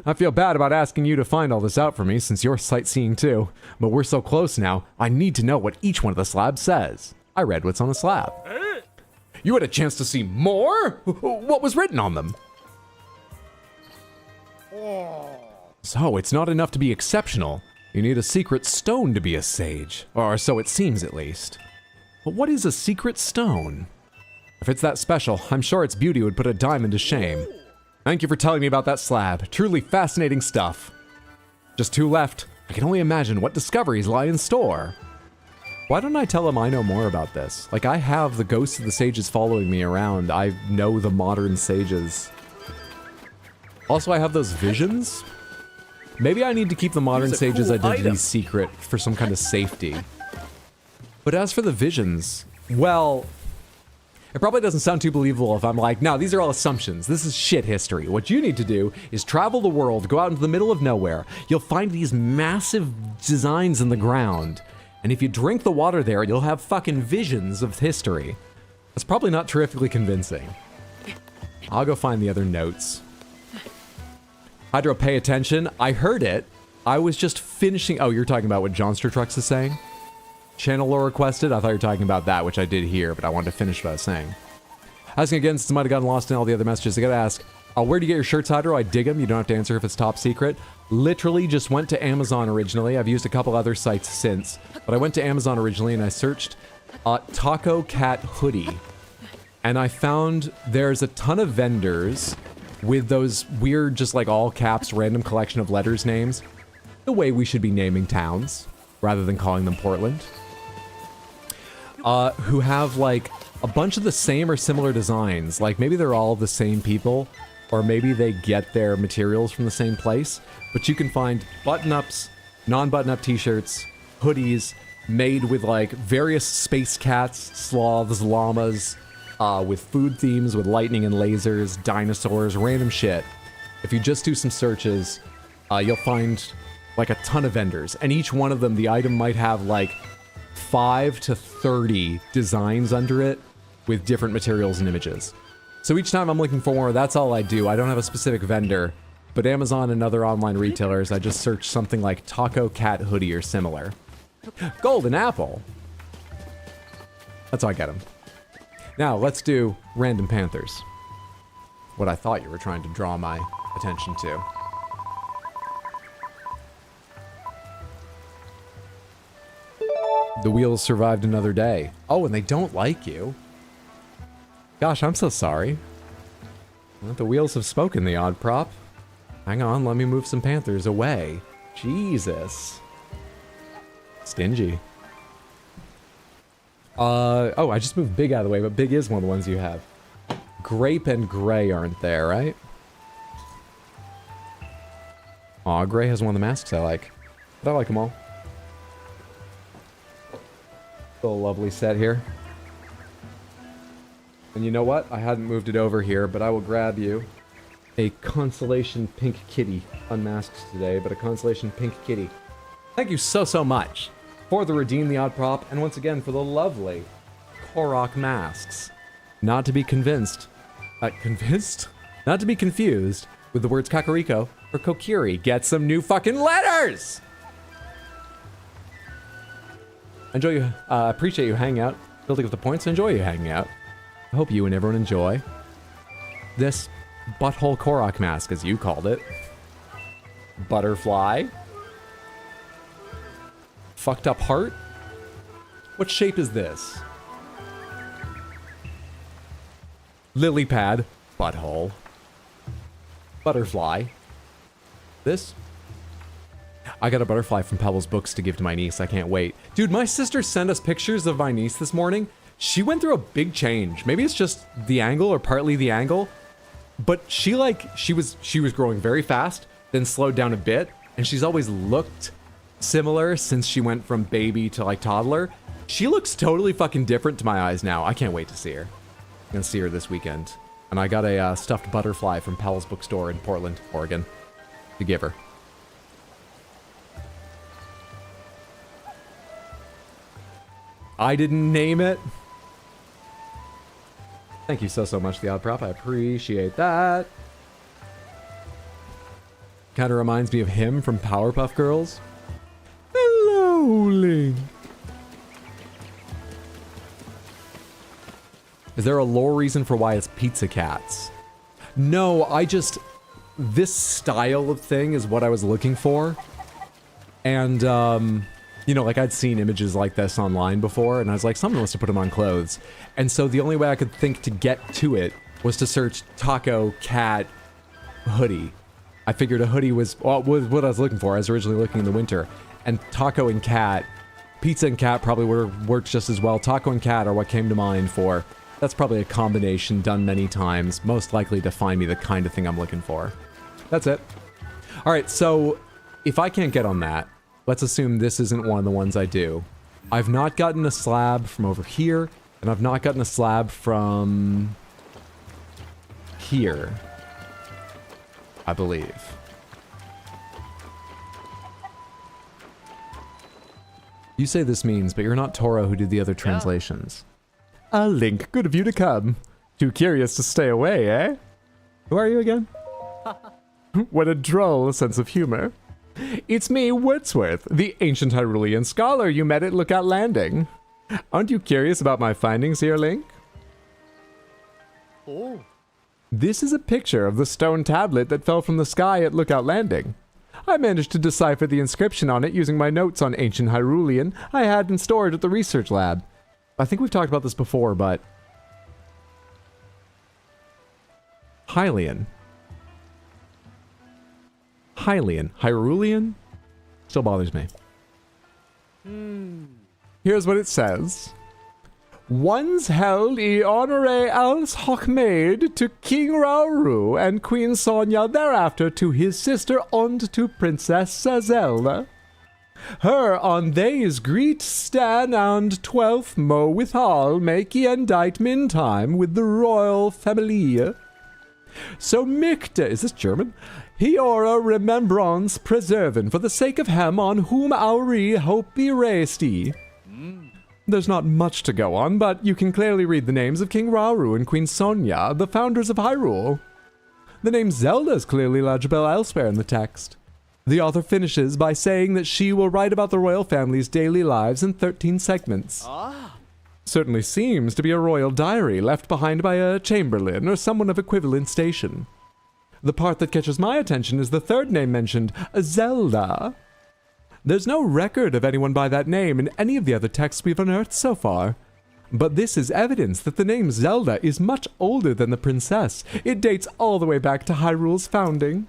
Speaker 1: I feel bad about asking you to find all this out for me since you're sightseeing too, but we're so close now, I need to know what each one of the slabs says. I read what's on the slab. You had a chance to see more? What was written on them? So it's not enough to be exceptional. You need a secret stone to be a sage, or so it seems at least. But what is a secret stone? If it's that special, I'm sure its beauty would put a diamond to shame. Thank you for telling me about that slab. Truly fascinating stuff. Just 2 left. I can only imagine what discoveries lie in store. Why don't I tell him I know more about this? Like, I have the ghosts of the sages following me around. I know the modern sages. Also, I have those visions. Maybe I need to keep the modern sages' cool identity secret for some kind of safety. But as for the visions, well, it probably doesn't sound too believable if I'm like, no, these are all assumptions. This is shit history. What you need to do is travel the world, go out into the middle of nowhere. You'll find these massive designs in the ground. And if you drink the water there, you'll have fucking visions of history. That's probably not terrifically convincing. I'll go find the other notes. Hydro, pay attention. I heard it. I was just finishing... Oh, you're talking about what Johnster Trucks is saying? Channel lore requested? I thought you were talking about that, which I did hear, but I wanted to finish what I was saying. Asking again, since I might have gotten lost in all the other messages, I gotta ask, where do you get your shirts, Hydro? I dig them. You don't have to answer if it's top secret. Literally just went to Amazon originally. I've used a couple other sites since, but I went to Amazon originally and I searched Taco Cat Hoodie. And I found there's a ton of vendors with those weird, just like all caps, random collection of letters names. The way we should be naming towns, rather than calling them Portland. Who have like a bunch of the same or similar designs. Like maybe they're all the same people, or maybe they get their materials from the same place. But you can find button-ups, non-button-up t-shirts, hoodies, made with like various space cats, sloths, llamas, with food themes, with lightning and lasers, dinosaurs, random shit. If you just do some searches, you'll find like a ton of vendors, and each one of them, the item might have like 5 to 30 designs under it with different materials and images. So each time I'm looking for more, that's all I do. I don't have a specific vendor, but Amazon and other online retailers, I just search something like Taco Cat Hoodie or similar. Golden Apple. That's how I get them. Now, let's do Random Panthers. What I thought you were trying to draw my attention to. The wheels survived another day. Oh, and they don't like you. Gosh, I'm so sorry. Well, the wheels have spoken, the odd prop. Hang on, let me move some panthers away. Jesus. Stingy. Oh, I just moved Big out of the way, but Big is one of the ones you have. Grape and Gray aren't there, right? Aw, Gray has one of the masks I like. But I like them all. Still a lovely set here. And you know what? I hadn't moved it over here, but I will grab you a Constellation Pink Kitty. Unmasked today, but a Constellation Pink Kitty. Thank you so, so much for the Redeem the Odd Prop, and once again for the lovely Korok masks. Not to be convinced. Not to be confused with the words Kakariko or Kokiri. Get some new fucking letters! Enjoy you, appreciate you hanging out, building up the points. Enjoy you hanging out. I hope you and everyone enjoy this butthole Korok mask, as you called it. Butterfly. Fucked up heart. What shape is this? Lily pad. Butthole. Butterfly. This? I got a butterfly from Pebbles Books to give to my niece. I can't wait. Dude, my sister sent us pictures of my niece this morning. She went through a big change. Maybe it's just the angle or partly the angle. But she was growing very fast, then slowed down a bit. And she's always looked similar since she went from baby to like toddler. She looks totally fucking different to my eyes now. I can't wait to see her. I'm gonna see her this weekend. And I got a stuffed butterfly from Powell's Bookstore in Portland, Oregon to give her. I didn't name it. Thank you so, so much, The Odd Prop. I appreciate that. Kind of reminds me of him from Powerpuff Girls. Hello, Link. Is there a lore reason for why it's pizza cats? No, this style of thing is what I was looking for. And, you know, like I'd seen images like this online before, and I was like, someone wants to put them on clothes. And so the only way I could think to get to it was to search taco cat hoodie. I figured a hoodie was what I was looking for. I was originally looking in the winter. And taco and cat, pizza and cat probably worked just as well. Taco and cat are what came to mind for. That's probably a combination done many times, most likely to find me the kind of thing I'm looking for. That's it. All right, so if I can't get on that, let's assume this isn't one of the ones I do. I've not gotten a slab from over here, and I've not gotten a slab from here, I believe. You say this means, but you're not Toro who did the other translations. Ah, Link, good of you to come. Too curious to stay away, eh? Who are you again? What a droll sense of humor. It's me, Wordsworth, the ancient Hyrulean scholar you met at Lookout Landing. Aren't you curious about my findings here, Link?
Speaker 4: Oh.
Speaker 1: This is a picture of the stone tablet that fell from the sky at Lookout Landing. I managed to decipher the inscription on it using my notes on ancient Hyrulean I had in storage at the research lab. I think we've talked about this before, but... Hylian. Hyrulean? Still bothers me. Here's what it says. Once held I honore als hochmaid to King Rauru and Queen Sonja thereafter to his sister und to Princess Zelda. Her on these greet stan and 12th mo withal make and dight min time with the royal family. So Mikta, is this German? Hiora remembrance preserven for the sake of him on whom our hope be raised. There's not much to go on, but you can clearly read the names of King Rauru and Queen Sonja, the founders of Hyrule. The name Zelda is clearly legible elsewhere in the text. The author finishes by saying that she will write about the royal family's daily lives in 13 segments. Certainly seems to be a royal diary left behind by a chamberlain or someone of equivalent station. The part that catches my attention is the third name mentioned, Zelda. There's no record of anyone by that name in any of the other texts we've unearthed so far. But this is evidence that the name Zelda is much older than the princess. It dates all the way back to Hyrule's founding.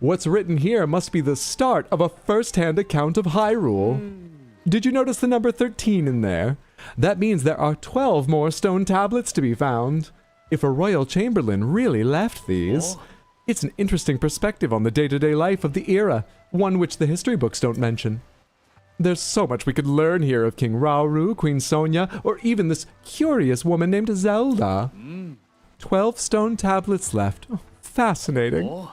Speaker 1: What's written here must be the start of a first-hand account of Hyrule. Did you notice the number 13 in there? That means there are 12 more stone tablets to be found. If a royal chamberlain really left these, it's an interesting perspective on the day-to-day life of the era, one which the history books don't mention. There's so much we could learn here of King Rauru, Queen Sonja, or even this curious woman named Zelda. 12 stone tablets left. Oh, fascinating.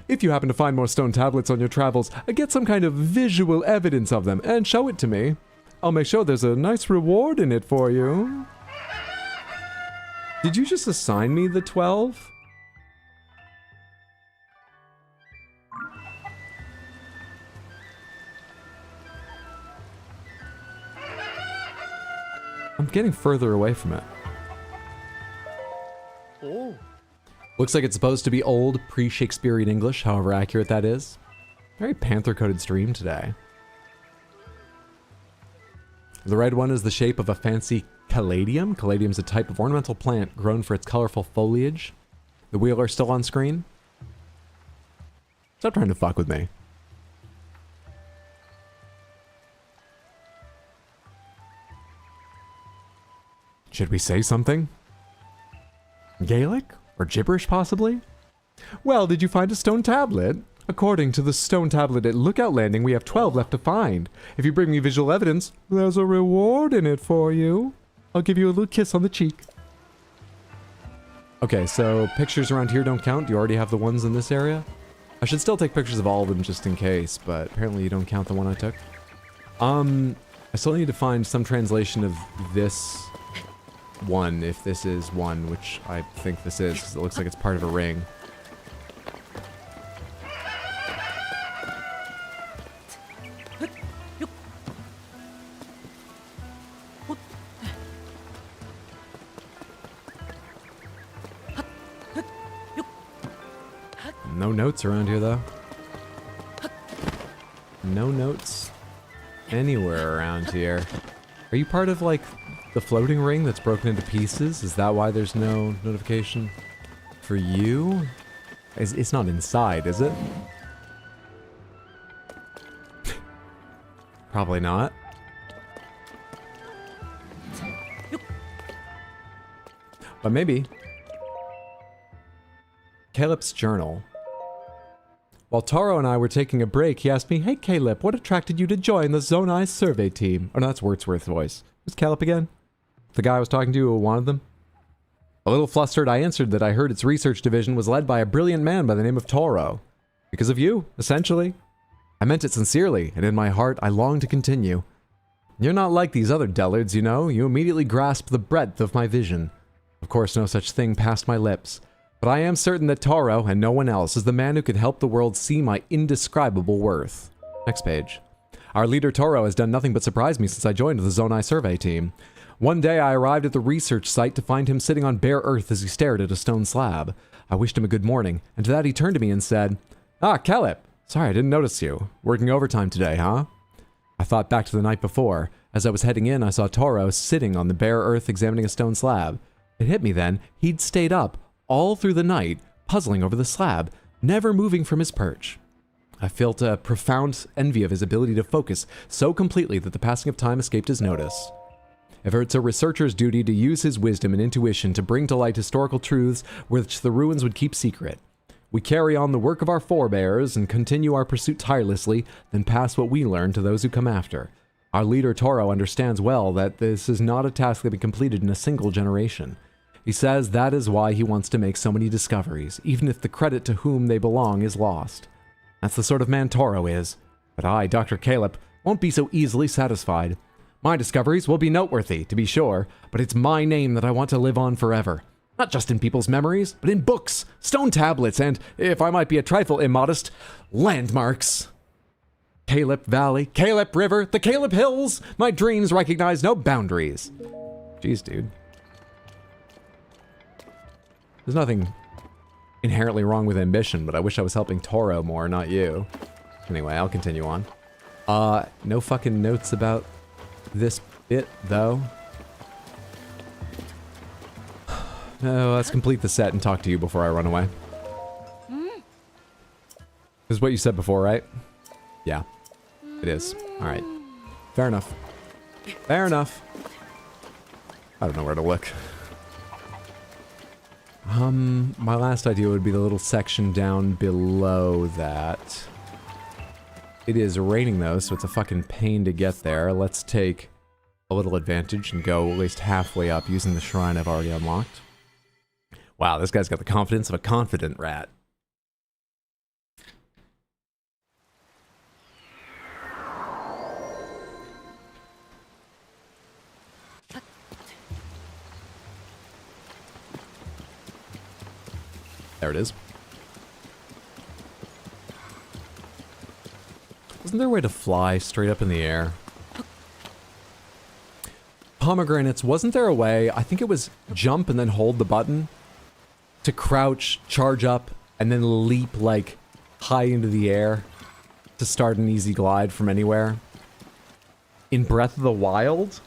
Speaker 1: If you happen to find more stone tablets on your travels, get some kind of visual evidence of them and show it to me. I'll make sure there's a nice reward in it for you. Did you just assign me the 12? I'm getting further away from it. Looks like it's supposed to be old, pre-Shakespearean English, however accurate that is. Very panther-coated stream today. The red one is the shape of a fancy caladium. Caladium is a type of ornamental plant grown for its colorful foliage. The wheeler still on screen. Stop trying to fuck with me. Should we say something? Gaelic? Or gibberish, possibly? Well, did you find a stone tablet? According to the stone tablet at Lookout Landing, we have 12 left to find. If you bring me visual evidence, there's a reward in it for you. I'll give you a little kiss on the cheek. Okay, so pictures around here don't count. Do you already have the ones in this area? I should still take pictures of all of them just in case, but apparently you don't count the one I took. I still need to find some translation of this one, if this is one, which I think this is, because it looks like it's part of a ring. No notes around here, though. No notes anywhere around here. Are you part of, like, the floating ring that's broken into pieces? Is that why there's no notification for you? It's not inside, is it? Probably not. But maybe. Caleb's journal. While Taro and I were taking a break, he asked me, "Hey Caleb, what attracted you to join the Zonai survey team?" Oh no, that's Wordsworth's voice. Who's Caleb again? The guy I was talking to who wanted them? A little flustered, I answered that I heard its research division was led by a brilliant man by the name of Toro. Because of you, essentially. I meant it sincerely, and in my heart, I longed to continue. You're not like these other dullards, you know. You immediately grasped the breadth of my vision. Of course, no such thing passed my lips. But I am certain that Taro, and no one else, is the man who could help the world see my indescribable worth. Next page. Our leader Toro has done nothing but surprise me since I joined the Zonai survey team. One day I arrived at the research site to find him sitting on bare earth as he stared at a stone slab. I wished him a good morning, and to that he turned to me and said, "Ah, Caleb. Sorry, I didn't notice you. Working overtime today, huh?" I thought back to the night before. As I was heading in, I saw Toro sitting on the bare earth examining a stone slab. It hit me then. He'd stayed up all through the night, puzzling over the slab, never moving from his perch. I felt a profound envy of his ability to focus so completely that the passing of time escaped his notice. If it's a researcher's duty to use his wisdom and intuition to bring to light historical truths which the ruins would keep secret, we carry on the work of our forebears and continue our pursuit tirelessly, then pass what we learn to those who come after. Our leader Toro understands well that this is not a task that can be completed in a single generation. He says that is why he wants to make so many discoveries, even if the credit to whom they belong is lost. That's the sort of man Toro is. But I, Dr. Caleb, won't be so easily satisfied. My discoveries will be noteworthy, to be sure, but it's my name that I want to live on forever. Not just in people's memories, but in books, stone tablets, and, if I might be a trifle immodest, landmarks. Caleb Valley, Caleb River, the Caleb Hills. My dreams recognize no boundaries. Jeez, dude. There's nothing inherently wrong with ambition, but I wish I was helping Toro more, not you. Anyway, I'll continue on. No fucking notes about this bit, though. No, let's complete the set and talk to you before I run away. This is what you said before, right? Yeah, it is. Alright. Fair enough. Fair enough. I don't know where to look. My last idea would be the little section down below that. It is raining though, so it's a fucking pain to get there. Let's take a little advantage and go at least halfway up using the shrine I've already unlocked. Wow, this guy's got the confidence of a confident rat. There it is. Wasn't there a way to fly straight up in the air? Pomegranates, wasn't there a way, I think it was jump and then hold the button to crouch, charge up, and then leap like high into the air to start an easy glide from anywhere? In Breath of the Wild?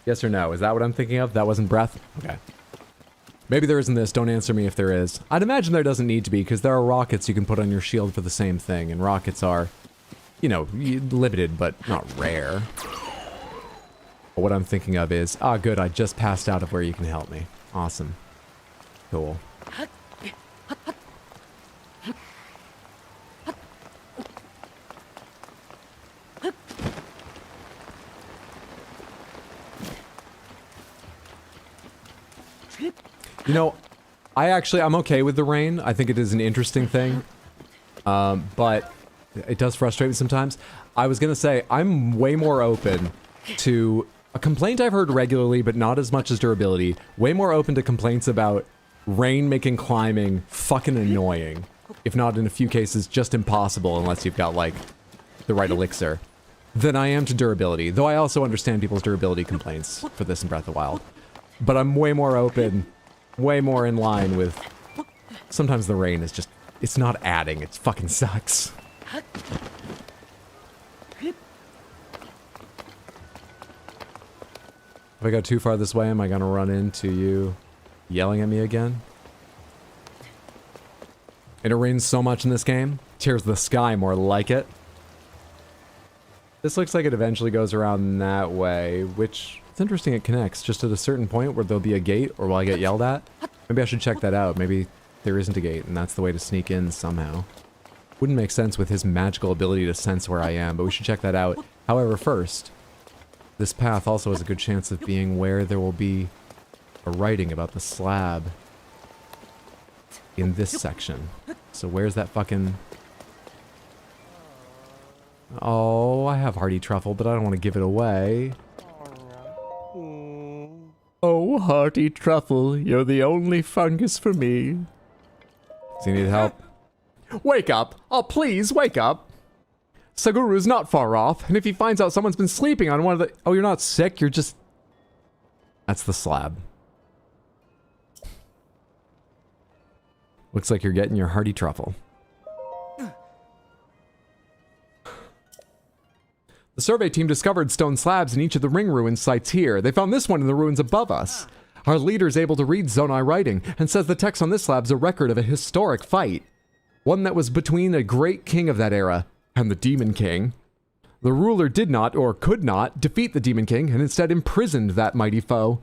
Speaker 1: Yes or no? Is that what I'm thinking of? That wasn't Breath? Okay. Maybe there isn't this, don't answer me if there is. I'd imagine there doesn't need to be, because there are rockets you can put on your shield for the same thing, and rockets are, you know, limited, but not rare. But what I'm thinking of is, good, I just passed out of where you can help me. Awesome. Cool. You know, I'm okay with the rain. I think it is an interesting thing. But it does frustrate me sometimes. I was gonna say, I'm way more open to a complaint I've heard regularly, but not as much as durability. Way more open to complaints about rain making climbing fucking annoying. If not, in a few cases, just impossible unless you've got, like, the right elixir. Than I am to durability. Though I also understand people's durability complaints for this in Breath of the Wild. But I'm way more open, way more in line with... Sometimes the rain is just... It's not adding, it fucking sucks. If I go too far this way, am I gonna run into you yelling at me again? It rains so much in this game. Tears the sky more like it. This looks like it eventually goes around that way, which... It's interesting it connects just at a certain point where there'll be a gate, or will I get yelled at? Maybe I should check that out. Maybe there isn't a gate, and that's the way to sneak in somehow. Wouldn't make sense with his magical ability to sense where I am, but we should check that out. However, first... This path also has a good chance of being where there will be a writing about the slab in this section. So where's that fucking... Oh, I have Hardy Truffle, but I don't want to give it away. Oh, Hardy Truffle, you're the only fungus for me. Does he need help? Wake up! Oh, please, wake up! Saguru's not far off, and if he finds out someone's been sleeping on one of the... Oh, you're not sick, you're just... That's the slab. Looks like you're getting your Hardy Truffle. The survey team discovered stone slabs in each of the ring ruins sites here. They found this one in the ruins above us. Our leader's able to read Zonai writing, and says the text on this slab's a record of a historic fight. One that was between a great king of that era and the Demon King. The ruler did not, or could not, defeat the Demon King and instead imprisoned that mighty foe.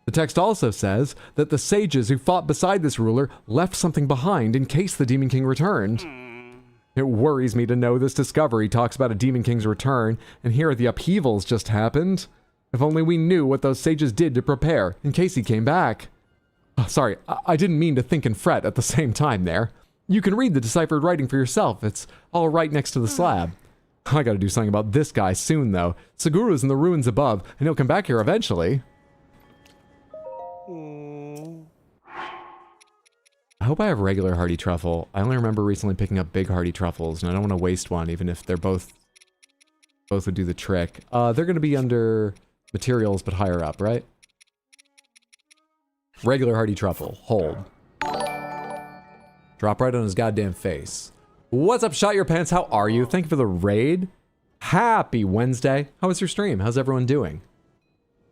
Speaker 1: The text also says that the sages who fought beside this ruler left something behind in case the Demon King returned. It worries me to know this discovery talks about a Demon King's return, and here the upheavals just happened. If only we knew what those sages did to prepare, in case he came back. Oh, sorry, I didn't mean to think and fret at the same time there. You can read the deciphered writing for yourself. It's all right next to the slab. I gotta do something about this guy soon, though. Seguru's in the ruins above, and he'll come back here eventually. I hope I have regular hardy truffle. I only remember recently picking up big hardy truffles, and I don't want to waste one, even if they're both would do the trick. They're going to be under materials, but higher up, right? Regular hardy truffle. Hold. Drop right on his goddamn face. What's up, Shot Your Pants? How are you? Thank you for the raid. Happy Wednesday. How was your stream? How's everyone doing?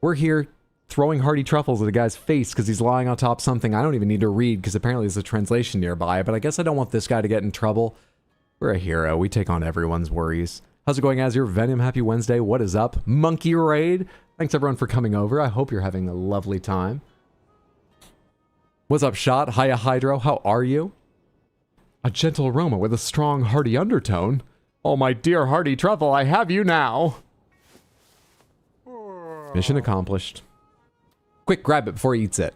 Speaker 1: We're here throwing hardy truffles at a guy's face because he's lying on top of something I don't even need to read because apparently there's a translation nearby, but I guess I don't want this guy to get in trouble. We're a hero. We take on everyone's worries. How's it going, Azure? Venom, happy Wednesday. What is up? Monkey Raid. Thanks everyone for coming over. I hope you're having a lovely time. What's up, Shot? Hiya, Hydro. How are you? A gentle aroma with a strong, hearty undertone. Oh, my dear hardy truffle, I have you now. Mission accomplished. Quick, grab it before he eats it.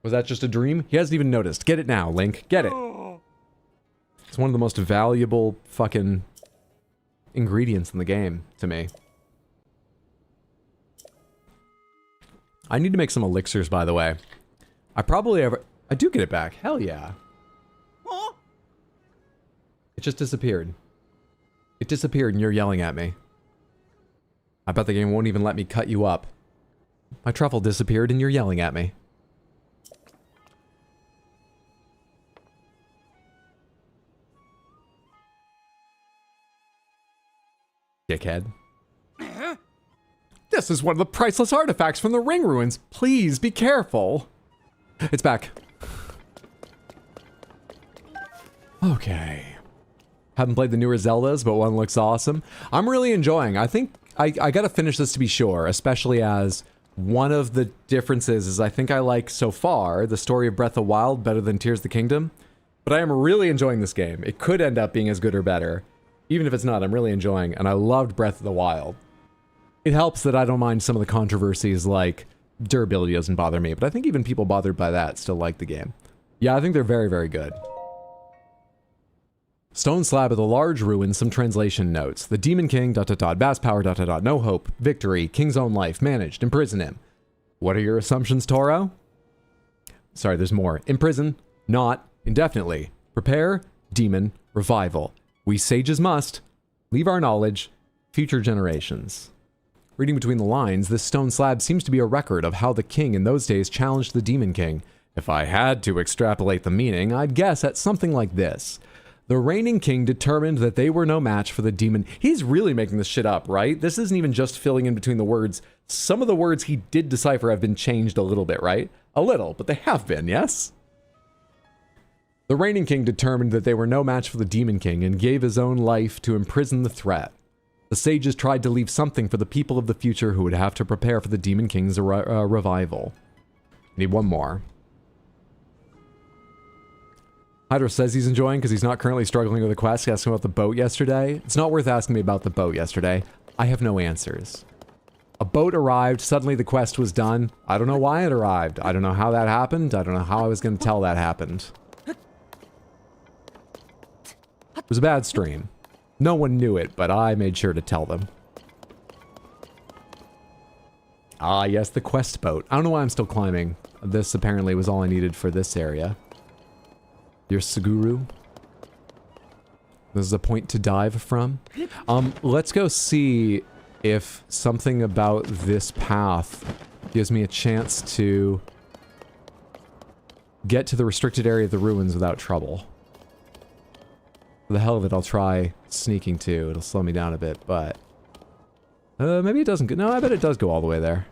Speaker 1: Was that just a dream? He hasn't even noticed. Get it now, Link. Get it. It's one of the most valuable fucking ingredients in the game, to me. I need to make some elixirs, by the way. I do get it back. Hell yeah. It just disappeared. It disappeared and you're yelling at me. I bet the game won't even let me cut you up. My truffle disappeared and you're yelling at me. Dickhead. This is one of the priceless artifacts from the ring ruins. Please be careful. It's back. Okay. Haven't played the newer Zeldas, but one looks awesome. I'm really enjoying. I think I gotta finish this to be sure, especially as one of the differences is I think I like so far the story of Breath of the Wild better than Tears of the Kingdom. But I am really enjoying this game. It could end up being as good or better. Even if it's not, I'm really enjoying, and I loved Breath of the Wild. It helps that I don't mind some of the controversies, like durability doesn't bother me, but I think even people bothered by that still like the game. Yeah, I think they're very, very good. Stone slab of the large ruins, some translation notes. The Demon King, ... Bass power, ... No hope, victory, King's own life, managed, imprison him. What are your assumptions, Toro? Sorry, there's more. Imprison, not, indefinitely. Prepare, demon, revival. We sages must leave our knowledge, future generations. Reading between the lines, this stone slab seems to be a record of how the king in those days challenged the Demon King. If I had to extrapolate the meaning, I'd guess at something like this. The reigning king determined that they were no match for the demon. He's really making this shit up, right? This isn't even just filling in between the words. Some of the words he did decipher have been changed a little bit, right? A little, but they have been, yes? The reigning king determined that they were no match for the Demon King and gave his own life to imprison the threat. The sages tried to leave something for the people of the future who would have to prepare for the Demon King's revival. Need one more. Hydro says he's enjoying because he's not currently struggling with a quest. He asked him about the boat yesterday. It's not worth asking me about the boat yesterday. I have no answers. A boat arrived, suddenly the quest was done. I don't know why it arrived. I don't know how that happened. I don't know how I was going to tell that happened. It was a bad stream. No one knew it, but I made sure to tell them. Ah, yes, the quest boat. I don't know why I'm still climbing. This apparently was all I needed for this area. Here's Seguru. This is a point to dive from. Let's go see if something about this path gives me a chance to get to the restricted area of the ruins without trouble. For the hell of it, I'll try sneaking too. It'll slow me down a bit, but... maybe it doesn't go... No, I bet it does go all the way there.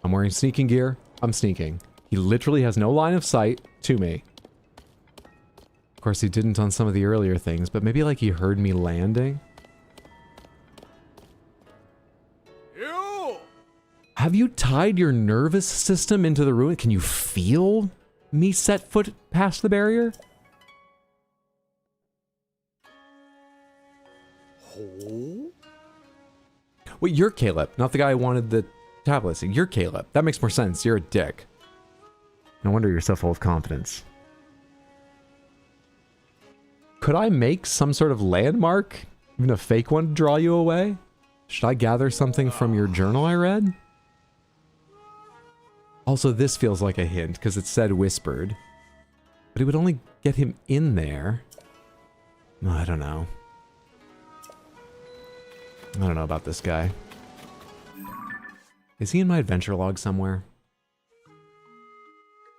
Speaker 1: I'm wearing sneaking gear. I'm sneaking. He literally has no line of sight to me. Of course, he didn't on some of the earlier things, but maybe like he heard me landing.
Speaker 3: You!
Speaker 1: Have you tied your nervous system into the ruin? Can you feel me set foot past the barrier?
Speaker 3: Oh?
Speaker 1: Wait, you're Caleb, not the guy who wanted the tablets. You're Caleb. That makes more sense. You're a dick. No wonder you're so full of confidence. Could I make some sort of landmark? Even a fake one to draw you away? Should I gather something from your journal I read? Also, this feels like a hint, because it said whispered. But it would only get him in there. I don't know. I don't know about this guy. Is he in my adventure log somewhere?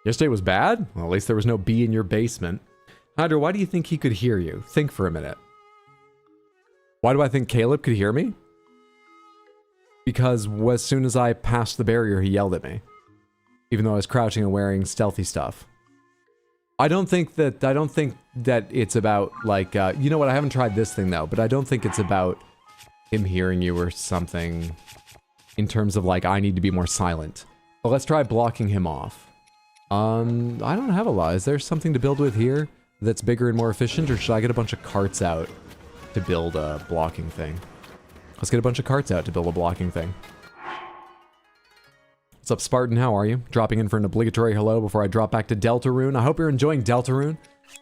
Speaker 1: Yesterday was bad? Well, at least there was no bee in your basement. Hydra, why do you think he could hear you? Think for a minute. Why do I think Caleb could hear me? Because as soon as I passed the barrier, he yelled at me. Even though I was crouching and wearing stealthy stuff. I don't think that it's about, like, you know what, I haven't tried this thing though, but I don't think it's about him hearing you or something in terms of, like, I need to be more silent. But let's try blocking him off. I don't have a lot. Is there something to build with here that's bigger and more efficient, or should I get a bunch of carts out to build a blocking thing? Let's get a bunch of carts out to build a blocking thing. What's up, Spartan? How are you? Dropping in for an obligatory hello before I drop back to Deltarune. I hope you're enjoying Deltarune.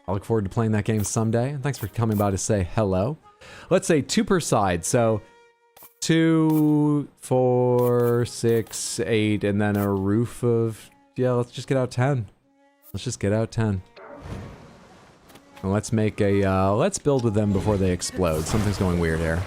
Speaker 1: I look forward to playing that game someday. And thanks for coming by to say hello. Let's say 2 per side. So 2, 4, 6, 8, and then a roof of... Yeah, let's just get out 10. Let's just get out 10. And let's make a... let's build with them before they explode. Something's going weird here.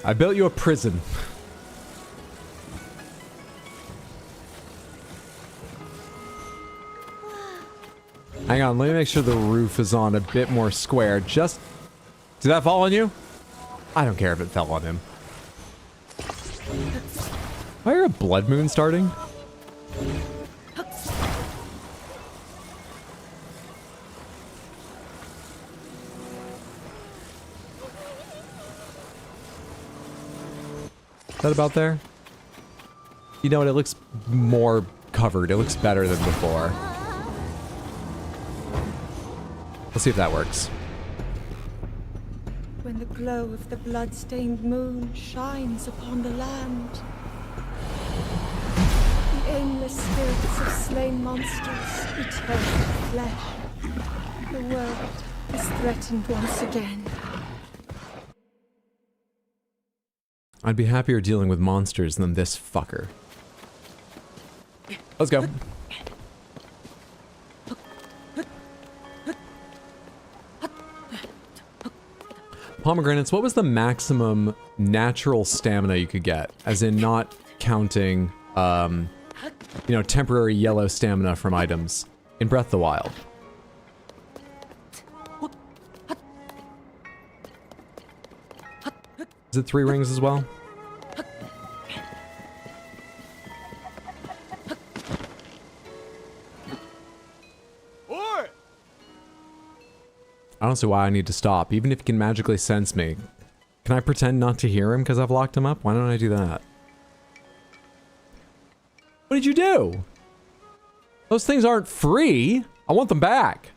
Speaker 1: I built you a prison. Hang on, let me make sure the roof is on a bit more square. Just... Did that fall on you? I don't care if it fell on him. I hear a blood moon starting? Is that about there? You know what, it looks more covered. It looks better than before. Let's see if that works.
Speaker 5: When the glow of the blood-stained moon shines upon the land, the aimless spirits of slain monsters return to flesh. The world is threatened once again.
Speaker 1: I'd be happier dealing with monsters than this fucker. Let's go. Pomegranates, what was the maximum natural stamina you could get? As in not counting, you know, temporary yellow stamina from items in Breath of the Wild. Is it 3 rings as well? I don't see why I need to stop, even if he can magically sense me. Can I pretend not to hear him because I've locked him up? Why don't I do that? What did you do? Those things aren't free. I want them back.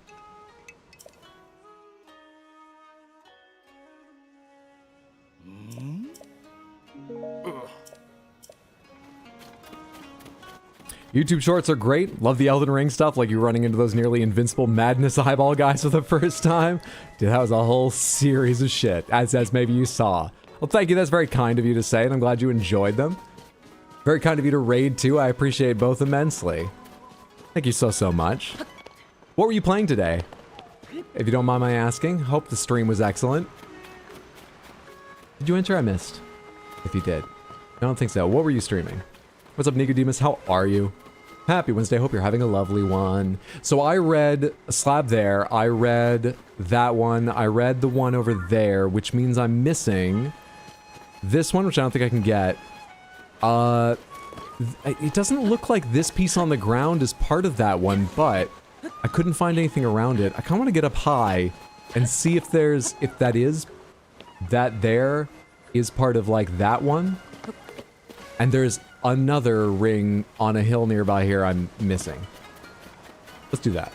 Speaker 1: YouTube shorts are great. Love the Elden Ring stuff, like you running into those nearly invincible madness eyeball guys for the first time. Dude, that was a whole series of shit, as maybe you saw. Well, thank you. That's very kind of you to say, and I'm glad you enjoyed them. Very kind of you to raid, too. I appreciate both immensely. Thank you so much. What were you playing today? If you don't mind my asking. Hope the stream was excellent. Did you enter? I missed. If you did. I don't think so. What were you streaming? What's up, Nicodemus? How are you? Happy Wednesday. Hope you're having a lovely one. So I read a slab there. I read that one. I read the one over there, which means I'm missing this one, which I don't think I can get. It doesn't look like this piece on the ground is part of that one, but I couldn't find anything around it. I kind of want to get up high and see if there is part of like that one. And there's another ring on a hill nearby here I'm missing. Let's do that.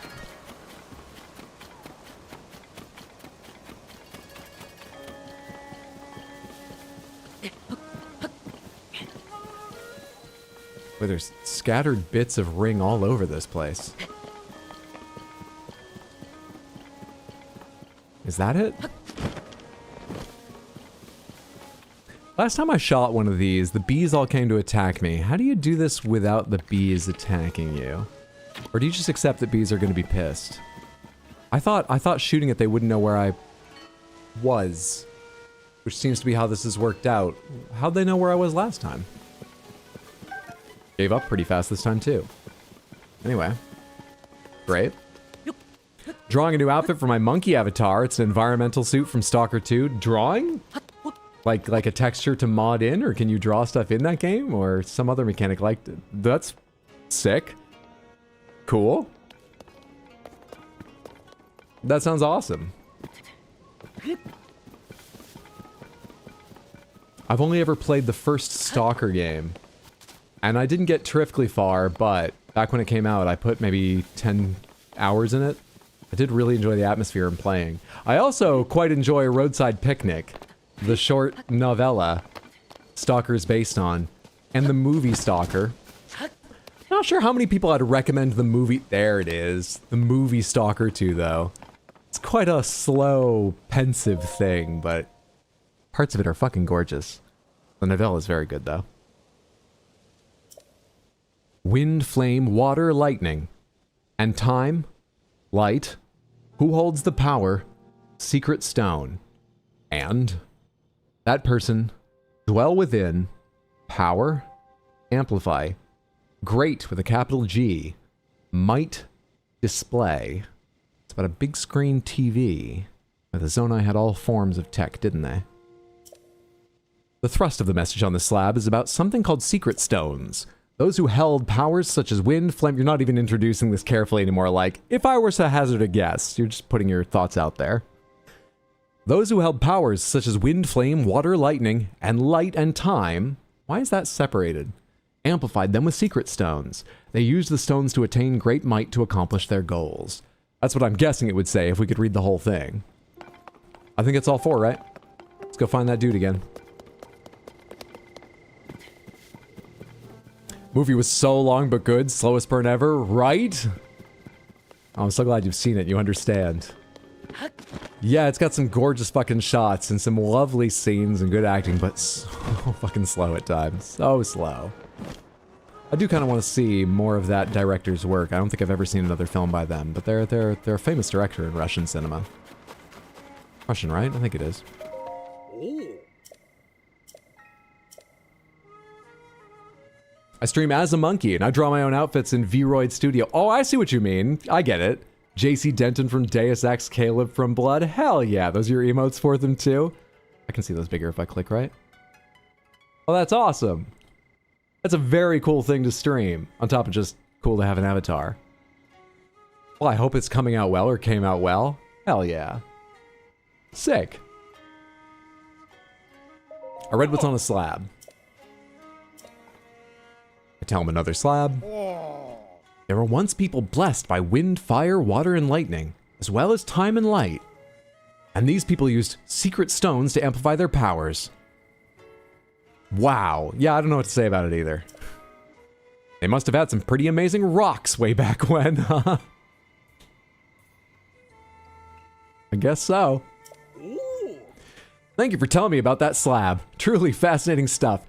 Speaker 1: Where there's scattered bits of ring all over this place. Is that it? Last time I shot one of these, the bees all came to attack me. How do you do this without the bees attacking you? Or do you just accept that bees are going to be pissed? I thought shooting it they wouldn't know where I was. Which seems to be how this has worked out. How'd they know where I was last time? Gave up pretty fast this time too. Anyway. Great. Drawing a new outfit for my monkey avatar. It's an environmental suit from Stalker 2. Drawing? Like a texture to mod in, or can you draw stuff in that game, or some other mechanic like that's sick. Cool. That sounds awesome. I've only ever played the first Stalker game, and I didn't get terrifically far, but back when it came out, I put maybe 10 hours in it. I did really enjoy the atmosphere and playing. I also quite enjoy Roadside Picnic, the short novella Stalker is based on, and the movie Stalker. Not sure how many people I'd recommend the movie. There it is. The movie Stalker 2, though. It's quite a slow, pensive thing, but parts of it are fucking gorgeous. The novella is very good, though. Wind, flame, water, lightning. And time, light. Who holds the power? Secret stone. And that person, dwell within, power, amplify, great with a capital G, might, display. It's about a big screen TV. The Zonai had all forms of tech, didn't they? The thrust of the message on the slab is about something called secret stones. Those who held powers such as wind, flame. You're not even introducing this carefully anymore, like, if I were to hazard a guess. You're just putting your thoughts out there. Those who held powers such as wind, flame, water, lightning, and light and time, why is that separated? Amplified them with secret stones. They used the stones to attain great might to accomplish their goals. That's what I'm guessing it would say if we could read the whole thing. I think it's all four, right? Let's go find that dude again. Movie was so long but good, slowest burn ever, right? Oh, I'm so glad you've seen it, you understand. Yeah, it's got some gorgeous fucking shots and some lovely scenes and good acting, but so fucking slow at times. So slow. I do kind of want to see more of that director's work. I don't think I've ever seen another film by them, but they're a famous director in Russian cinema. Russian, right? I think it is. I stream as a monkey, and I draw my own outfits in Vroid Studio. Oh, I see what you mean. I get it. JC Denton from Deus Ex, Caleb from Blood. Hell yeah, those are your emotes for them too? I can see those bigger if I click right. Oh, that's awesome. That's a very cool thing to stream, on top of just cool to have an avatar. Well, I hope it's coming out well or came out well. Hell yeah. Sick. I read what's on a slab. I tell him another slab. There were once people blessed by wind, fire, water, and lightning, as well as time and light. And these people used secret stones to amplify their powers. Wow. Yeah, I don't know what to say about it either. They must have had some pretty amazing rocks way back when, huh? I guess so. Thank you for telling me about that slab. Truly fascinating stuff.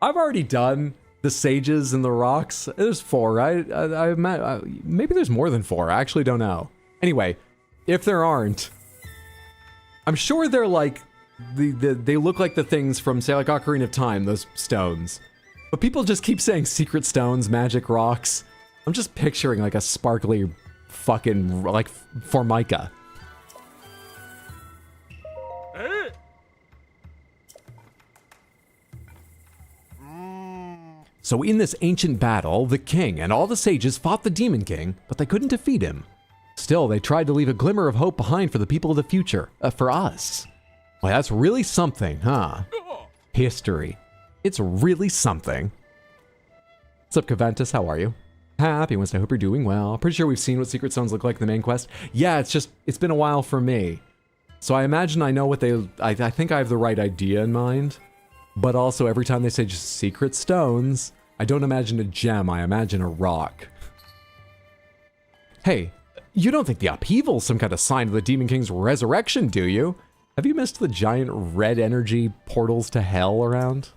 Speaker 1: I've already done the sages and the rocks. There's 4, right? Maybe there's more than 4. I actually don't know. Anyway, if there aren't, I'm sure they're like, they look like the things from, say, like Ocarina of Time, those stones. But people just keep saying secret stones, magic rocks. I'm just picturing like a sparkly fucking, like, formica. So in this ancient battle, the king and all the sages fought the Demon King, but they couldn't defeat him. Still, they tried to leave a glimmer of hope behind for the people of the future, for us. Well, that's really something, huh? History. It's really something. What's up, Caventus? How are you? Happy Wednesday. I hope you're doing well. Pretty sure we've seen what secret stones look like in the main quest. Yeah, it's been a while for me. So I imagine I know what I think I have the right idea in mind. But also, every time they say just secret stones, I don't imagine a gem, I imagine a rock. Hey, you don't think the upheaval's some kind of sign of the Demon King's resurrection, do you? Have you missed the giant red energy portals to hell around?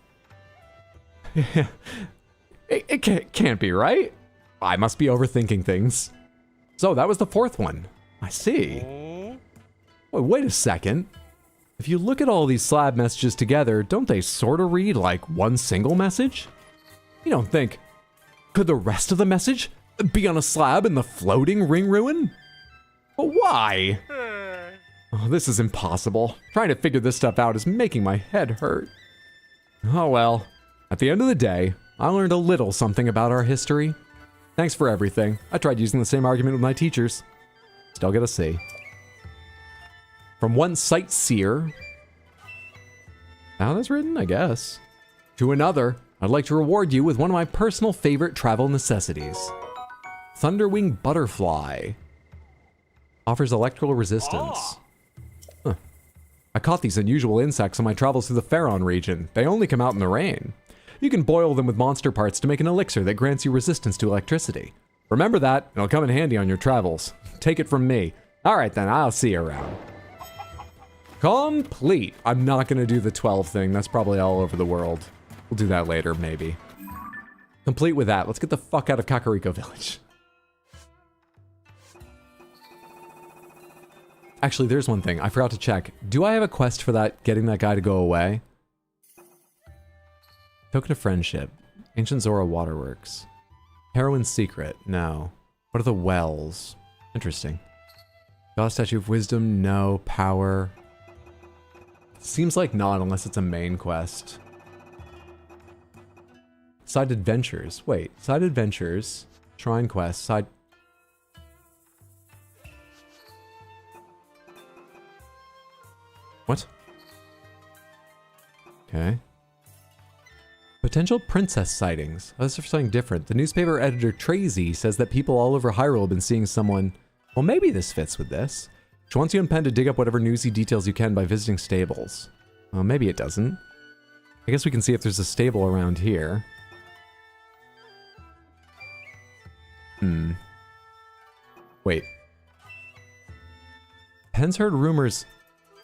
Speaker 1: it can't be, right? I must be overthinking things. So, that was the 4th one. I see. Wait a second. If you look at all these slab messages together, don't they sort of read like one single message? You don't think, could the rest of the message be on a slab in the floating ring ruin? But why? Oh, this is impossible. Trying to figure this stuff out is making my head hurt. Oh well, at the end of the day, I learned a little something about our history. Thanks for everything. I tried using the same argument with my teachers. Still get a C. From one sightseer, how that's written, I guess, to another, I'd like to reward you with one of my personal favorite travel necessities. Thunderwing Butterfly. Offers electrical resistance. Huh. I caught these unusual insects on my travels through the Pharaon region. They only come out in the rain. You can boil them with monster parts to make an elixir that grants you resistance to electricity. Remember that, and it'll come in handy on your travels. Take it from me. Alright then, I'll see you around. Complete. I'm not going to do the 12 thing. That's probably all over the world. We'll do that later, maybe. Complete with that. Let's get the fuck out of Kakariko Village. Actually, there's one thing. I forgot to check. Do I have a quest for that, getting that guy to go away? Token of Friendship. Ancient Zora Waterworks. Heroine's Secret. No. What are the wells? Interesting. God Statue of Wisdom. No. Power. Seems like not, unless it's a main quest. Side Adventures. Wait. Side Adventures. Shrine Quest. Side... What? Okay. Potential princess sightings. Oh, this is something different. The newspaper editor Tracy says that people all over Hyrule have been seeing someone... Well, maybe this fits with this. She wants you and Pen to dig up whatever newsy details you can by visiting stables. Well, maybe it doesn't. I guess we can see if there's a stable around here. Wait. Pen's heard rumors.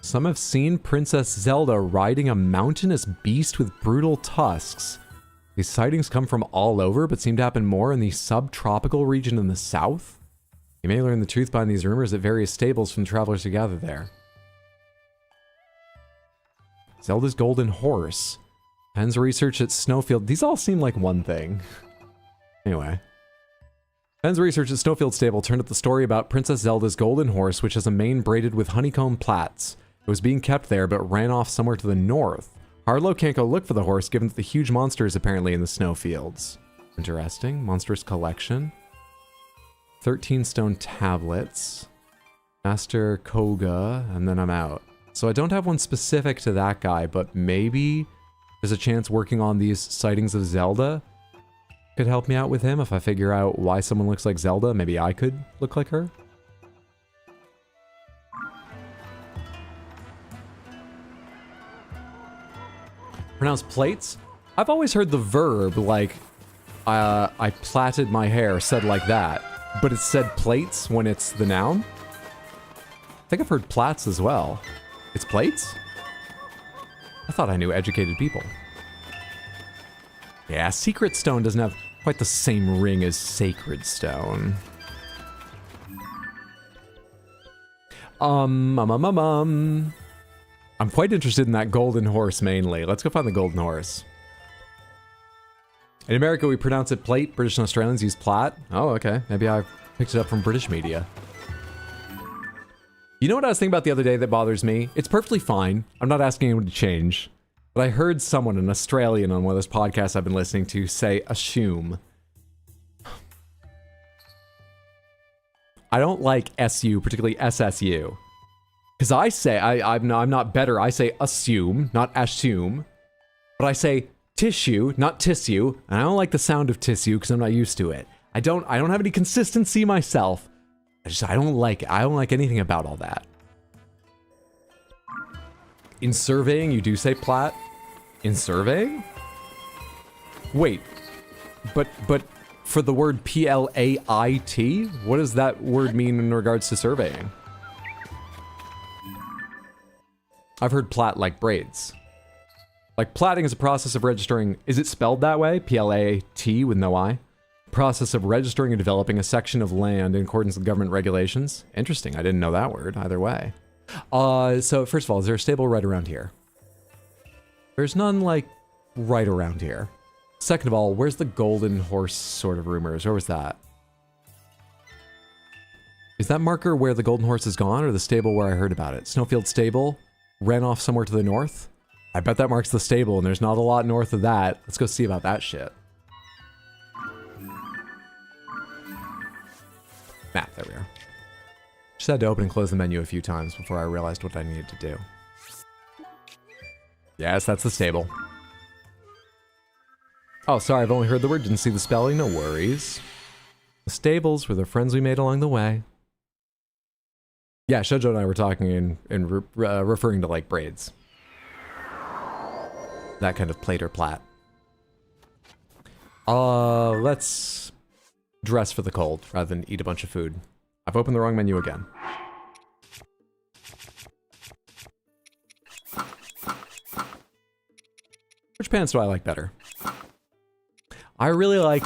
Speaker 1: Some have seen Princess Zelda riding a mountainous beast with brutal tusks. These sightings come from all over, but seem to happen more in the subtropical region in the south. You may learn the truth behind these rumors at various stables from travelers who gather there. Zelda's Golden Horse. Pen's research at Snowfield. These all seem like one thing. Anyway. Pen's research at Snowfield Stable turned up the story about Princess Zelda's Golden Horse, which has a mane braided with honeycomb plaits. It was being kept there, but ran off somewhere to the north. Harlow can't go look for the horse, given that the huge monster is apparently in the snowfields. Interesting. Monstrous collection. 13 stone tablets. Master Koga, and then I'm out. So I don't have one specific to that guy, but maybe there's a chance working on these sightings of Zelda could help me out with him. If I figure out why someone looks like Zelda, maybe I could look like her. Pronounce plates? I've always heard the verb, like, I plaited my hair said like that, but it said plates when it's the noun. I think I've heard plaits as well. It's plates? I thought I knew educated people. Yeah, secret stone doesn't have quite the same ring as sacred stone. I'm quite interested in that golden horse mainly. Let's go find the golden horse. In America, we pronounce it plate. British and Australians use plat. Oh, okay. Maybe I picked it up from British media. You know what I was thinking about the other day that bothers me? It's perfectly fine. I'm not asking anyone to change. But I heard someone, an Australian on one of those podcasts I've been listening to, say assume. I don't like SU, particularly SSU. Because I say, I'm not better. I say assume, not assume. But I say tissue, not tissue. And I don't like the sound of tissue because I'm not used to it. I don't have any consistency myself. I don't like anything about all that. In surveying, you do say plat? In surveying? Wait, but for the word P-L-A-I-T, what does that word mean in regards to surveying? I've heard plat like braids. Like platting is a process of registering, is it spelled that way? P-L-A-T with no I? Process of registering and developing a section of land in accordance with government regulations. Interesting, I didn't know that word either way. So first of all, is there a stable right around here? There's none, like, right around here. Second of all, where's the golden horse sort of rumors? Where was that? Is that marker where the golden horse is gone, or the stable where I heard about it? Snowfield Stable ran off somewhere to the north? I bet that marks the stable, and there's not a lot north of that. Let's go see about that shit. Map, there we are. Just had to open and close the menu a few times before I realized what I needed to do. Yes, that's the stable. Oh, sorry, I've only heard the word, didn't see the spelling, no worries. The stables were the friends we made along the way. Yeah, Shoujo and I were talking and referring to, like, braids. That kind of plate or plat. Let's dress for the cold rather than eat a bunch of food. I've opened the wrong menu again. Which pants do I like better? I really like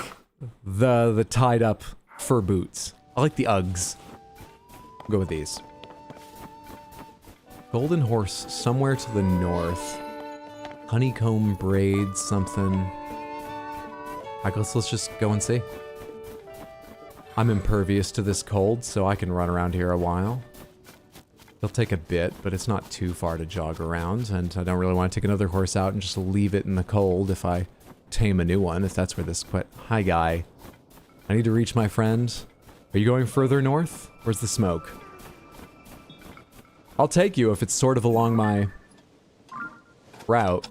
Speaker 1: the tied up fur boots. I like the Uggs. I'll go with these. Golden horse somewhere to the north. Honeycomb braids, something. I guess let's just go and see. I'm impervious to this cold, so I can run around here a while. It'll take a bit, but it's not too far to jog around, and I don't really want to take another horse out and just leave it in the cold if I tame a new one, if that's where this quit. Hi, guy. I need to reach my friend. Are you going further north? Where's the smoke? I'll take you if it's sort of along my route.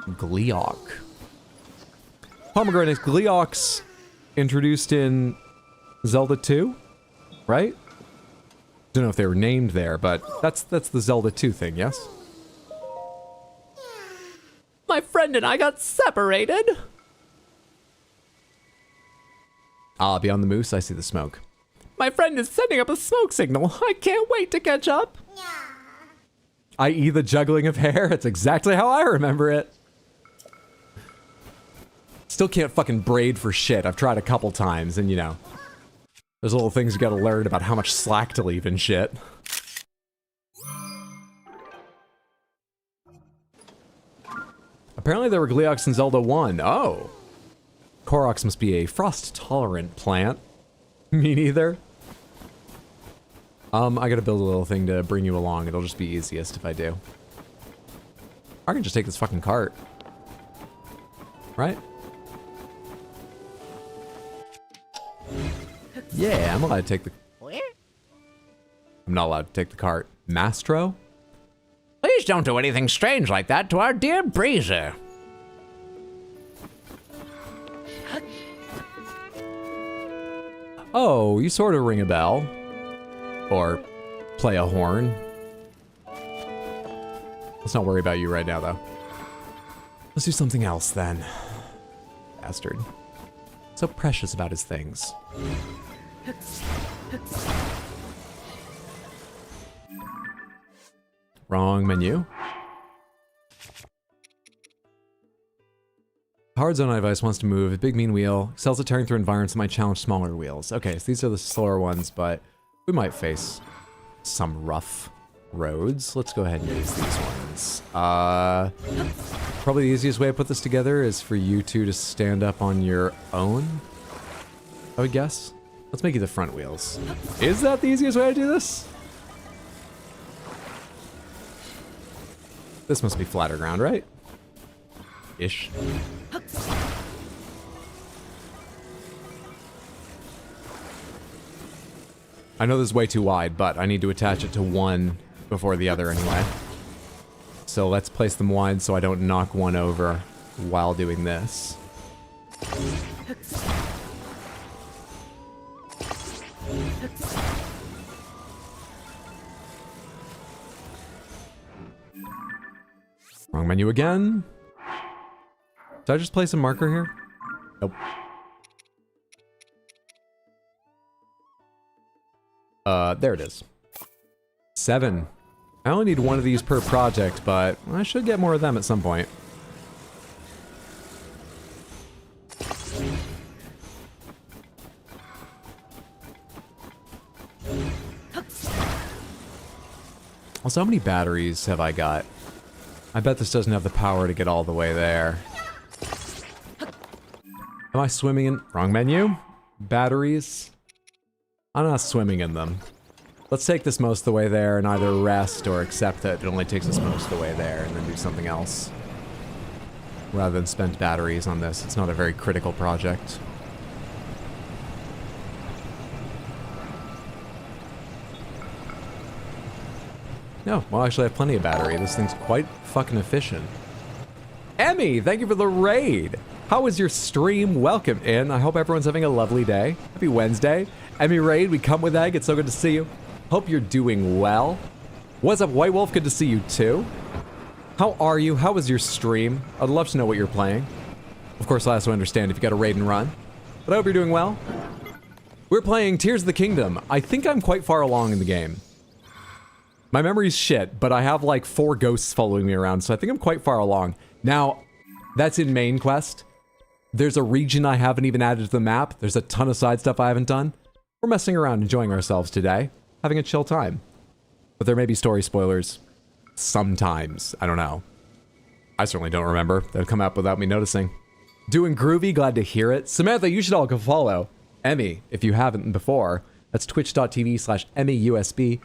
Speaker 1: Gleeok. Pomegranate Gleeoks introduced in Zelda 2, right? Don't know if they were named there, but that's the Zelda 2 thing, yes?
Speaker 4: My friend and I got separated.
Speaker 1: Ah, beyond the moose, I see the smoke.
Speaker 4: My friend is sending up a smoke signal. I can't wait to catch up.
Speaker 1: I.e. the juggling of hair. It's exactly how I remember it. Still can't fucking braid for shit. I've tried a couple times, and you know, there's little things you gotta learn about how much slack to leave and shit. Apparently there were Gleeoks in Zelda 1. Oh. Koroks must be a frost-tolerant plant. Me neither. I gotta build a little thing to bring you along. It'll just be easiest if I do. I can just take this fucking cart. Right? Yeah, I'm allowed to take the... I'm not allowed to take the cart. Mastro?
Speaker 3: Please don't do anything strange like that to our dear Breezer.
Speaker 1: Oh, you sort of ring a bell. Or play a horn. Let's not worry about you right now, though. Let's do something else, then. bastard. So precious about his things. Wrong menu. Hard zone device wants to move. A big mean wheel. Excels at tearing through environments that might challenge smaller wheels. Okay, so these are the slower ones, but we might face some rough roads. Let's go ahead and use these ones. Probably the easiest way to put this together is for you two to stand up on your own, I would guess. Let's make you the front wheels. Is that the easiest way to do this? This must be flatter ground, right? Ish. I know this is way too wide, but I need to attach it to one before the other anyway. So let's place them wide so I don't knock one over while doing this. Wrong menu again. Did I just place a marker here? Nope. There it is. 7. I only need one of these per project, but I should get more of them at some point. Also, how many batteries have I got? I bet this doesn't have the power to get all the way there. Am I swimming in... Wrong menu? Batteries? I'm not swimming in them. Let's take this most of the way there and either rest or accept that it only takes us most of the way there and then do something else. Rather than spend batteries on this. It's not a very critical project. No, well, actually I have plenty of battery. This thing's quite fucking efficient. Emmy, thank you for the raid. How was your stream? Welcome in. I hope everyone's having a lovely day. Happy Wednesday. Emmy raid, we come with egg. It's so good to see you. Hope you're doing well. What's up, White Wolf? Good to see you too. How are you? How was your stream? I'd love to know what you're playing. Of course, I also understand if you got a raid and run. But I hope you're doing well. We're playing Tears of the Kingdom. I think I'm quite far along in the game. My memory's shit, but I have like 4 ghosts following me around, so I think I'm quite far along. Now, that's in main quest. There's a region I haven't even added to the map. There's a ton of side stuff I haven't done. We're messing around, enjoying ourselves today. Having a chill time. But there may be story spoilers. Sometimes. I don't know. I certainly don't remember. They'll come up without me noticing. Doing groovy, glad to hear it. Samantha, you should all go follow Emmy, if you haven't before. That's twitch.tv/EmmyUSB.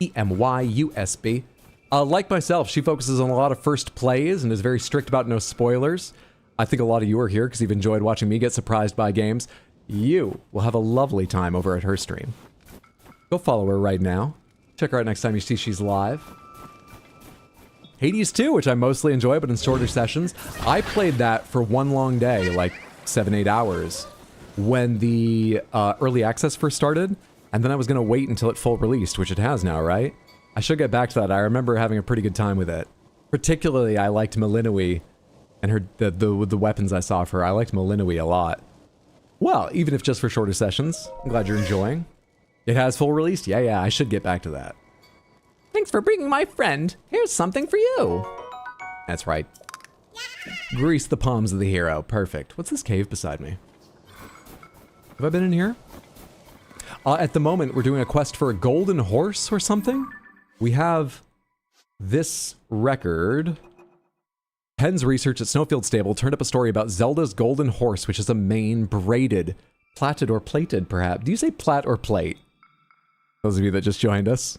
Speaker 1: EMYUSB. Like myself, she focuses on a lot of first plays and is very strict about no spoilers. I think a lot of you are here because you've enjoyed watching me get surprised by games. You will have a lovely time over at her stream. Go follow her right now. Check her out next time you see she's live. Hades 2, which I mostly enjoy, but in shorter sessions. I played that for one long day, like 7-8 hours, when the early access first started, and then I was going to wait until it full released, which it has now, right? I should get back to that. I remember having a pretty good time with it. Particularly, I liked Malinui and her the weapons I saw for her. I liked Malinui a lot. Well, even if just for shorter sessions. I'm glad you're enjoying. It has full release? Yeah, I should get back to that. Thanks for bringing my friend. Here's something for you. That's right. Grease the palms of the hero. Perfect. What's this cave beside me? Have I been in here? At the moment, we're doing a quest for a golden horse or something. We have this record. Penn's research at Snowfield Stable turned up a story about Zelda's golden horse, which is a mane braided, plaited or plated, perhaps. Do you say plat or plate? Those of you that just joined us.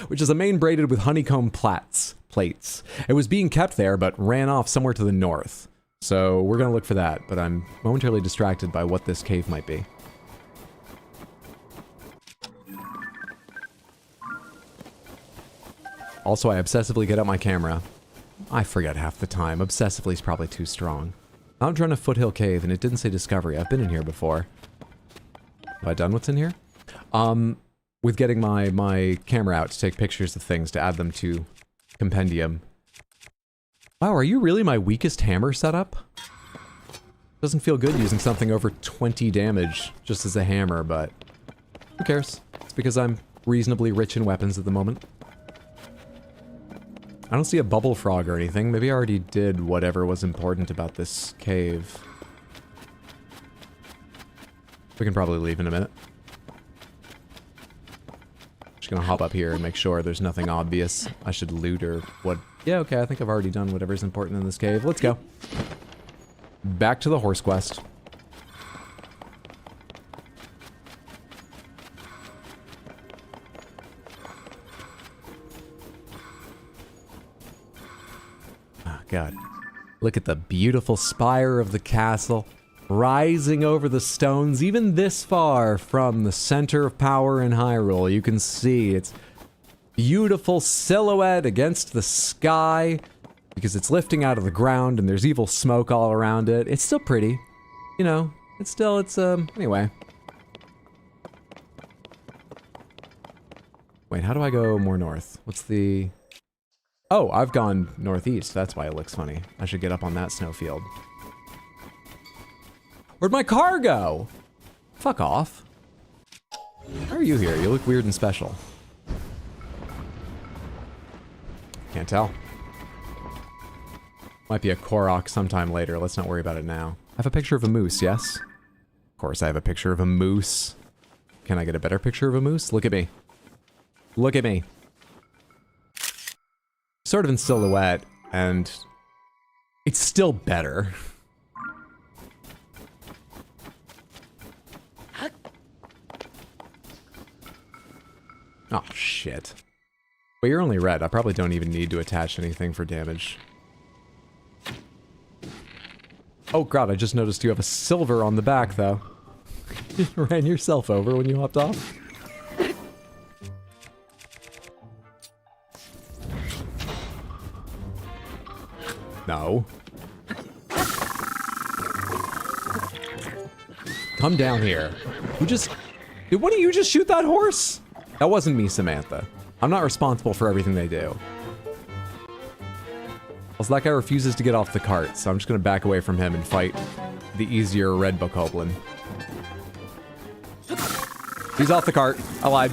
Speaker 1: Which is a mane braided with honeycomb plaits. It was being kept there, but ran off somewhere to the north. So we're going to look for that, but I'm momentarily distracted by what this cave might be. Also, I obsessively get out my camera. I forget half the time. Obsessively is probably too strong. I'm trying to Foothill Cave, and it didn't say Discovery. I've been in here before. Have I done what's in here? With getting my camera out to take pictures of things to add them to Compendium. Wow, are you really my weakest hammer setup? Doesn't feel good using something over 20 damage just as a hammer, but who cares? It's because I'm reasonably rich in weapons at the moment. I don't see a bubble frog or anything. Maybe I already did whatever was important about this cave. We can probably leave in a minute. Just gonna hop up here and make sure there's nothing obvious I should loot or what. Yeah, okay, I think I've already done whatever's important in this cave. Let's go. Back to the horse quest. Oh, God. Look at the beautiful spire of the castle, rising over the stones, even this far from the center of power in Hyrule. You can see its beautiful silhouette against the sky, because it's lifting out of the ground and there's evil smoke all around it. It's still pretty. You know, anyway. Wait, how do I go more north? What's the... Oh, I've gone northeast. That's why it looks funny. I should get up on that snowfield. Where'd my car go? Fuck off. How are you here? You look weird and special. Can't tell. Might be a Korok sometime later. Let's not worry about it now. I have a picture of a moose, yes? Of course I have a picture of a moose. Can I get a better picture of a moose? Look at me. Look at me. Sort of in silhouette, and it's still better. Oh, shit. Well, you're only red. I probably don't even need to attach anything for damage. Oh, God, I just noticed you have a silver on the back, though. You ran yourself over when you hopped off. No. Come down here. Did one of you just shoot that horse? That wasn't me, Samantha. I'm not responsible for everything they do. Also, that guy refuses to get off the cart, so I'm just gonna back away from him and fight the easier red bokoblin. He's off the cart. I lied.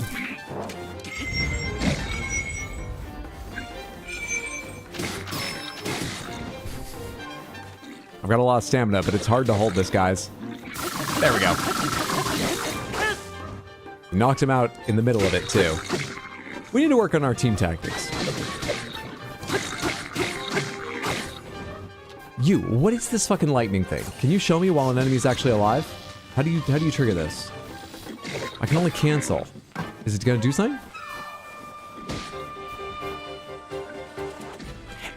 Speaker 1: I've got a lot of stamina, but it's hard to hold this, guys. There we go. We knocked him out in the middle of it, too. We need to work on our team tactics. You, what is this fucking lightning thing? Can you show me while an enemy's actually alive? How do you trigger this? I can only cancel. Is it gonna do something?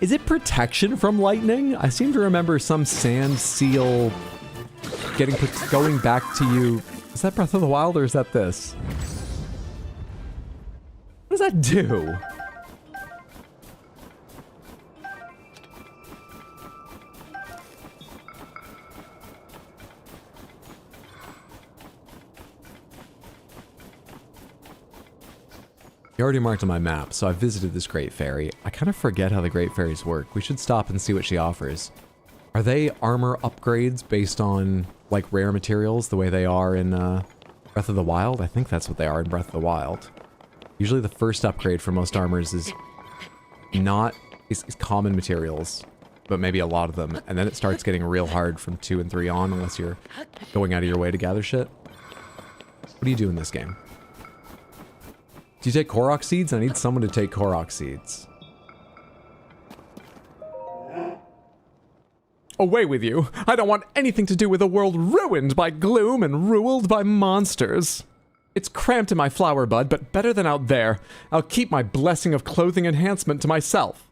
Speaker 1: Is it protection from lightning? I seem to remember some sand seal going back to you. Is that Breath of the Wild or is that this? What does that do? You already marked on my map, so I visited this Great Fairy. I kind of forget how the Great Fairies work. We should stop and see what she offers. Are they armor upgrades based on, like, rare materials the way they are in Breath of the Wild? I think that's what they are in Breath of the Wild. Usually the first upgrade for most armors is common materials, but maybe a lot of them. And then it starts getting real hard from 2 and 3 on, unless you're going out of your way to gather shit. What do you do in this game? Do you take Korok seeds? I need someone to take Korok seeds. Away with you! I don't want anything to do with a world ruined by gloom and ruled by monsters. It's cramped in my flower bud, but better than out there. I'll keep my blessing of clothing enhancement to myself.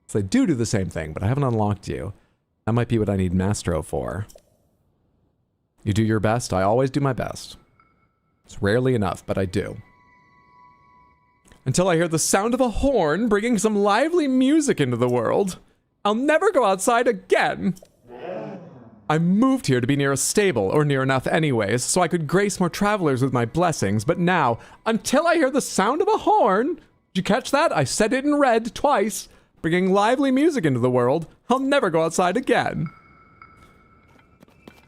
Speaker 1: So they do the same thing, but I haven't unlocked you. That might be what I need Mastro for. You do your best. I always do my best. It's rarely enough, but I do. Until I hear the sound of a horn bringing some lively music into the world. I'll never go outside again. I moved here to be near a stable, or near enough anyways, so I could grace more travelers with my blessings, but now, until I hear the sound of a horn, did you catch that? I said it in red twice, bringing lively music into the world, I'll never go outside again.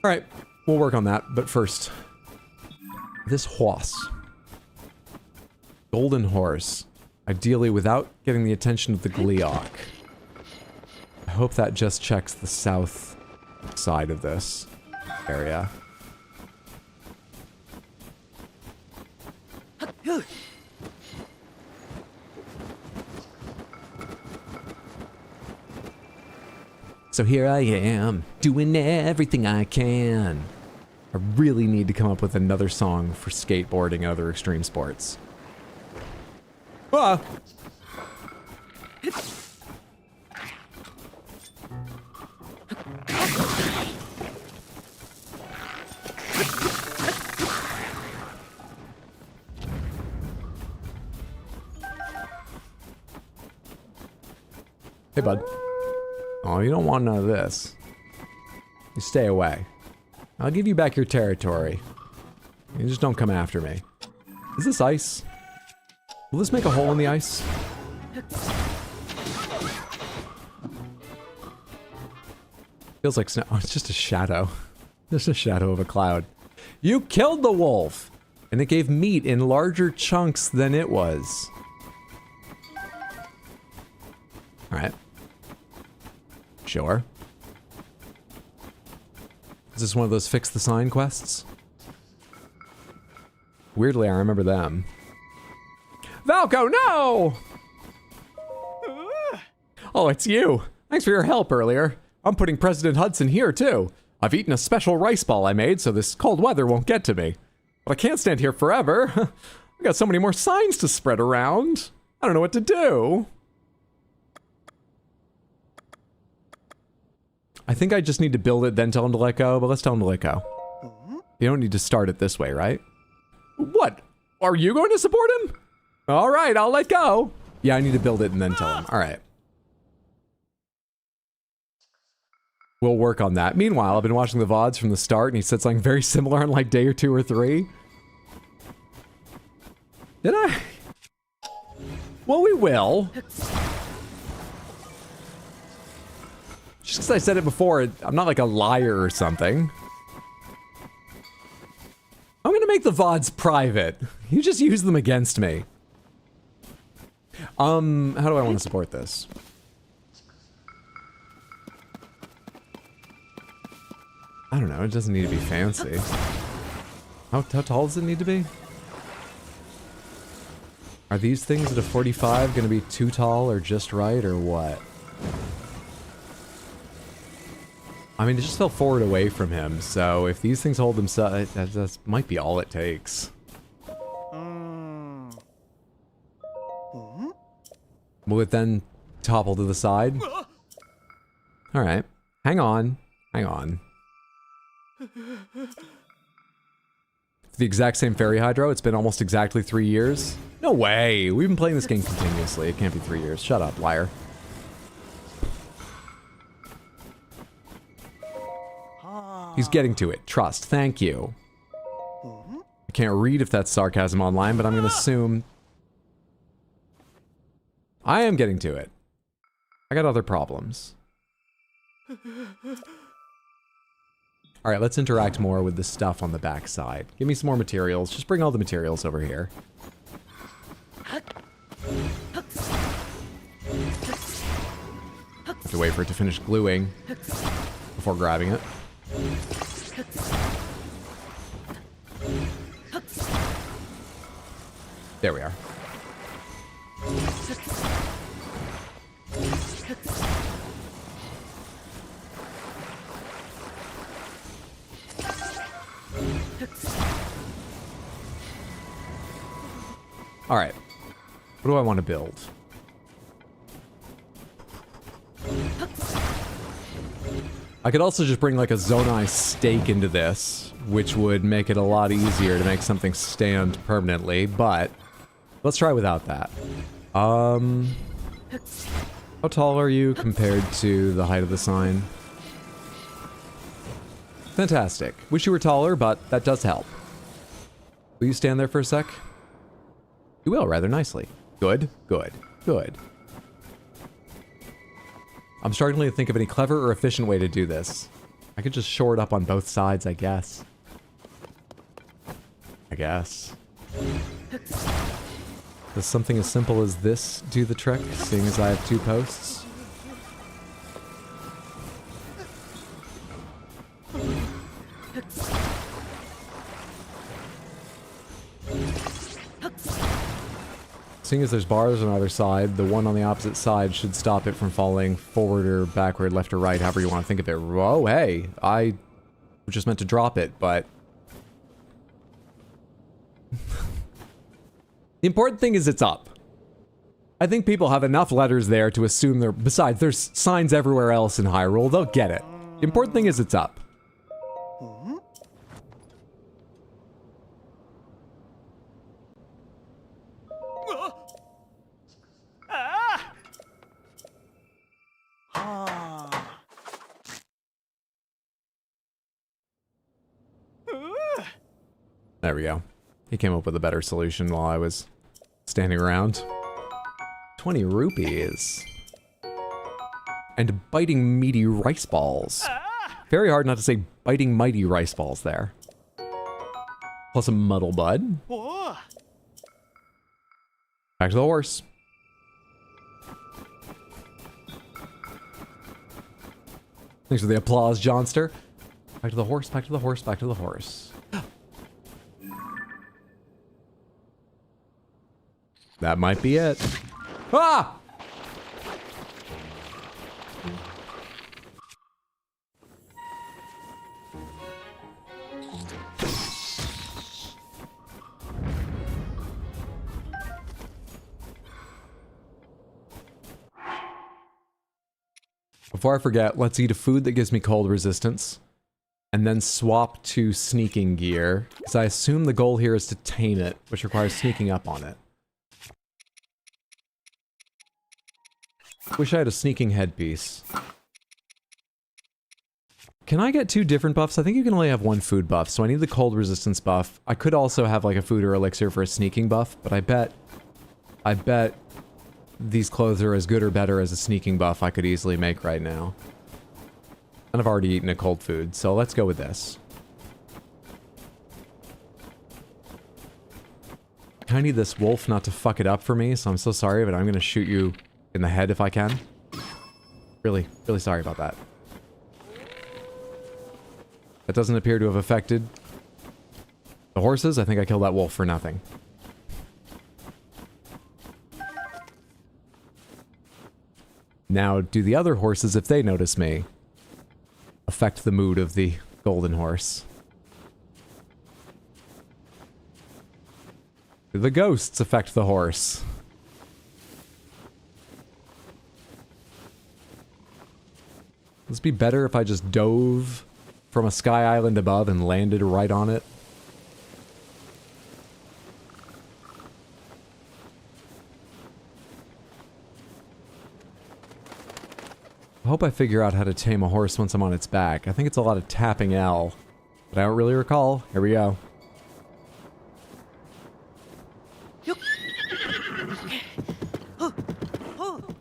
Speaker 1: All right, we'll work on that. But first, this horse. Golden horse. Ideally without getting the attention of the Gleeok. I hope that just checks the south side of this area. So here I am, doing everything I can. I really need to come up with another song for skateboarding and other extreme sports. Ah! Hey, bud. Oh, you don't want none of this. You stay away. I'll give you back your territory. You just don't come after me. Is this ice? Will this make a hole in the ice? Feels like snow. Oh, it's just a shadow. Just a shadow of a cloud. You killed the wolf! And it gave meat in larger chunks than it was. Alright. Sure. Is this one of those fix the sign quests? Weirdly, I remember them. Valko, no! Oh, it's you. Thanks for your help earlier. I'm putting President Hudson here, too. I've eaten a special rice ball I made, so this cold weather won't get to me. But I can't stand here forever. I got so many more signs to spread around. I don't know what to do. I think I just need to build it, then tell him to let go, but let's tell him to let go. You don't need to start it this way, right? What? Are you going to support him? All right, I'll let go. Yeah, I need to build it and then tell him. All right. We'll work on that. Meanwhile, I've been watching the VODs from the start, and he said something very similar on like day or 2 or 3. Did I? Well, we will. Just because I said it before, I'm not like a liar or something. I'm gonna make the VODs private. You just use them against me. How do I want to support this? I don't know, it doesn't need to be fancy. How tall does it need to be? Are these things at a 45 gonna be too tall or just right or what? I mean, it just fell forward away from him, so if these things hold themselves, that might be all it takes. Will it then topple to the side? Alright. Hang on. Hang on. The exact same fairy hydro? It's been almost exactly 3 years? No way! We've been playing this game continuously. It can't be 3 years. Shut up, liar. He's getting to it. Trust. Thank you. I can't read if that's sarcasm online, but I'm gonna assume... I am getting to it. I got other problems. Alright, let's interact more with the stuff on the back side. Give me some more materials. Just bring all the materials over here. Have to wait for it to finish gluing before grabbing it. There we are. All right. What do I want to build? I could also just bring like a zonai stake into this, which would make it a lot easier to make something stand permanently, but let's try without that. How tall are you compared to the height of the sign? Fantastic. Wish you were taller, but that does help. Will you stand there for a sec? You will, rather nicely. Good, good, good. I'm struggling to think of any clever or efficient way to do this. I could just shore it up on both sides, I guess. Does something as simple as this do the trick, seeing as I have 2 posts? Seeing as there's bars on either side, the one on the opposite side should stop it from falling forward or backward, left or right, however you want to think of it. Whoa, hey, I just meant to drop it, but... The important thing is it's up. I think people have enough letters there to assume they're... Besides, there's signs everywhere else in Hyrule, they'll get it. The important thing is it's up. There we go. He came up with a better solution while I was standing around. 20 rupees. And biting meaty rice balls. Very hard not to say biting mighty rice balls there. Plus a muddle bud. Back to the horse. Thanks for the applause, Johnster. Back to the horse, back to the horse, back to the horse. That might be it. Ah! Before I forget, let's eat a food that gives me cold resistance. And then swap to sneaking gear. Because I assume the goal here is to tame it, which requires sneaking up on it. Wish I had a sneaking headpiece. Can I get 2 different buffs? I think you can only have 1 food buff, so I need the cold resistance buff. I could also have like a food or elixir for a sneaking buff, but I bet these clothes are as good or better as a sneaking buff I could easily make right now. And I've already eaten a cold food, so let's go with this. I need this wolf not to fuck it up for me, so I'm so sorry, but I'm gonna shoot you in the head if I can. Really, really sorry about that. That doesn't appear to have affected the horses. I think I killed that wolf for nothing. Now, do the other horses, if they notice me, affect the mood of the golden horse? Do the ghosts affect the horse? Would this be better if I just dove from a sky island above and landed right on it? I hope I figure out how to tame a horse once I'm on its back. I think it's a lot of tapping L, but I don't really recall. Here we go.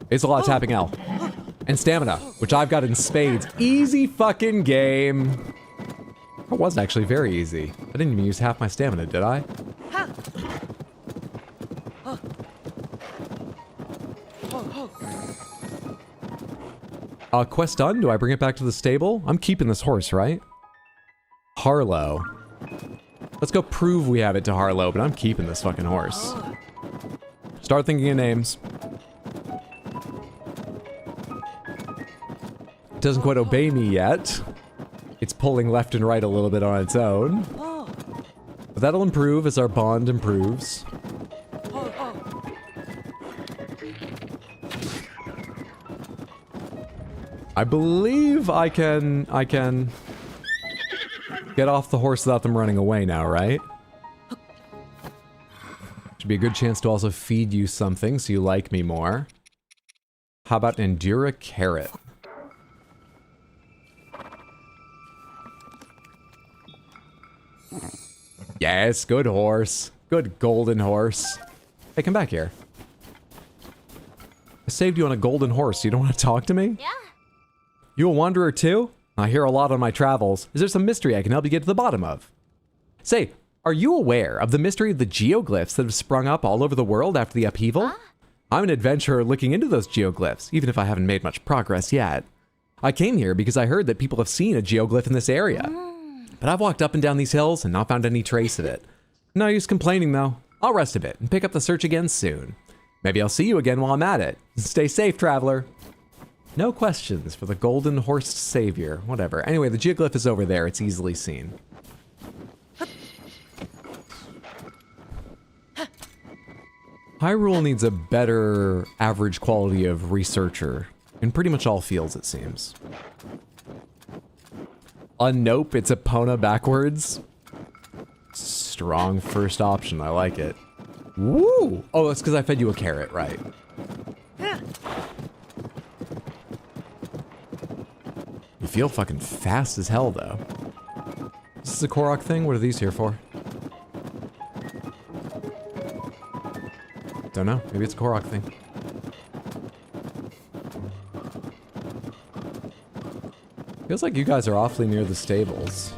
Speaker 1: It's a lot of tapping L. And stamina, which I've got in spades. Easy fucking game. That was actually very easy. I didn't even use half my stamina, did I? Quest done? Do I bring it back to the stable? I'm keeping this horse, right? Harlow. Let's go prove we have it to Harlow, but I'm keeping this fucking horse. Start thinking of names. It doesn't quite obey me yet. It's pulling left and right a little bit on its own. But that'll improve as our bond improves. I believe I can get off the horse without them running away now, right? Should be a good chance to also feed you something so you like me more. How about endure a carrot? Yes, good horse. Good golden horse. Hey, come back here. I saved you on a golden horse. You don't want to talk to me?
Speaker 6: Yeah.
Speaker 1: You a wanderer too? I hear a lot on my travels. Is there some mystery I can help you get to the bottom of? Say, are you aware of the mystery of the geoglyphs that have sprung up all over the world after the upheaval? I'm an adventurer looking into those geoglyphs, even if I haven't made much progress yet. I came here because I heard that people have seen a geoglyph in this area. But I've walked up and down these hills and not found any trace of it. No use complaining though. I'll rest a bit and pick up the search again soon. Maybe I'll see you again while I'm at it. Stay safe, traveler. No questions for the golden horsed savior. Whatever. Anyway, the geoglyph is over there. It's easily seen. Hyrule needs a better average quality of researcher in pretty much all fields, it seems. A nope, it's Epona backwards. Strong first option, I like it. Woo! Oh, that's because I fed you a carrot, right. You feel fucking fast as hell, though. Is this a Korok thing? What are these here for? Don't know. Maybe it's a Korok thing. Feels like you guys are awfully near the stables.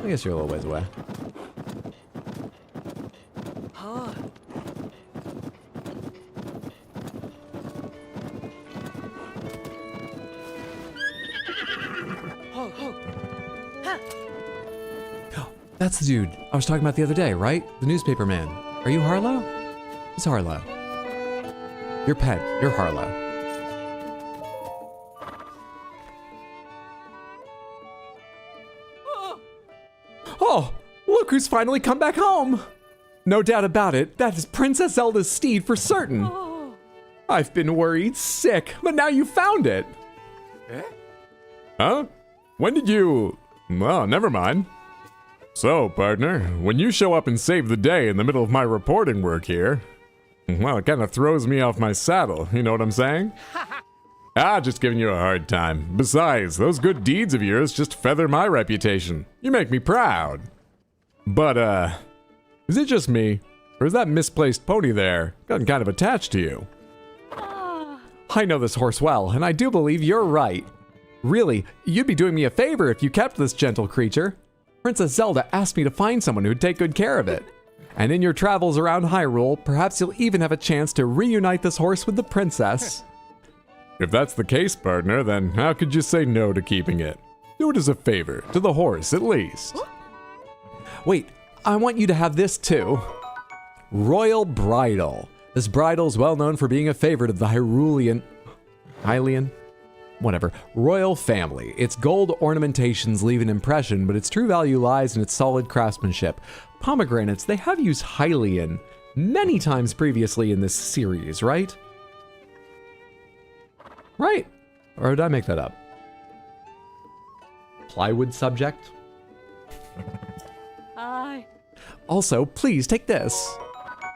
Speaker 1: I guess you're a little ways away. That's the dude I was talking about the other day, right? The newspaper man. Are you Harlow? Who's Harlow? Your pet. You're Harlow. Oh, look who's finally come back home! No doubt about it, that is Princess Zelda's steed for certain. I've been worried sick, but now you found it.
Speaker 3: Huh? When did you... Well, never mind. So, partner, when you show up and save the day in the middle of my reporting work here, well, it kind of throws me off my saddle, you know what I'm saying? Just giving you a hard time. Besides, those good deeds of yours just feather my reputation. You make me proud. But, is it just me? Or is that misplaced pony there gotten kind of attached to you?
Speaker 1: I know this horse well, and I do believe you're right. Really, you'd be doing me a favor if you kept this gentle creature. Princess Zelda asked me to find someone who'd take good care of it. And in your travels around Hyrule, perhaps you'll even have a chance to reunite this horse with the princess.
Speaker 3: If that's the case, partner, then how could you say no to keeping it? Do it as a favor, to the horse at least.
Speaker 1: Wait, I want you to have this too. Royal Bridle. This bridle is well known for being a favorite of the Hylian, whatever, royal family. Its gold ornamentations leave an impression, but its true value lies in its solid craftsmanship. Pomegranates, they have used Hylian many times previously in this series, right? Right? Or did I make that up? Plywood subject?
Speaker 5: Aye.
Speaker 1: Also, please take this.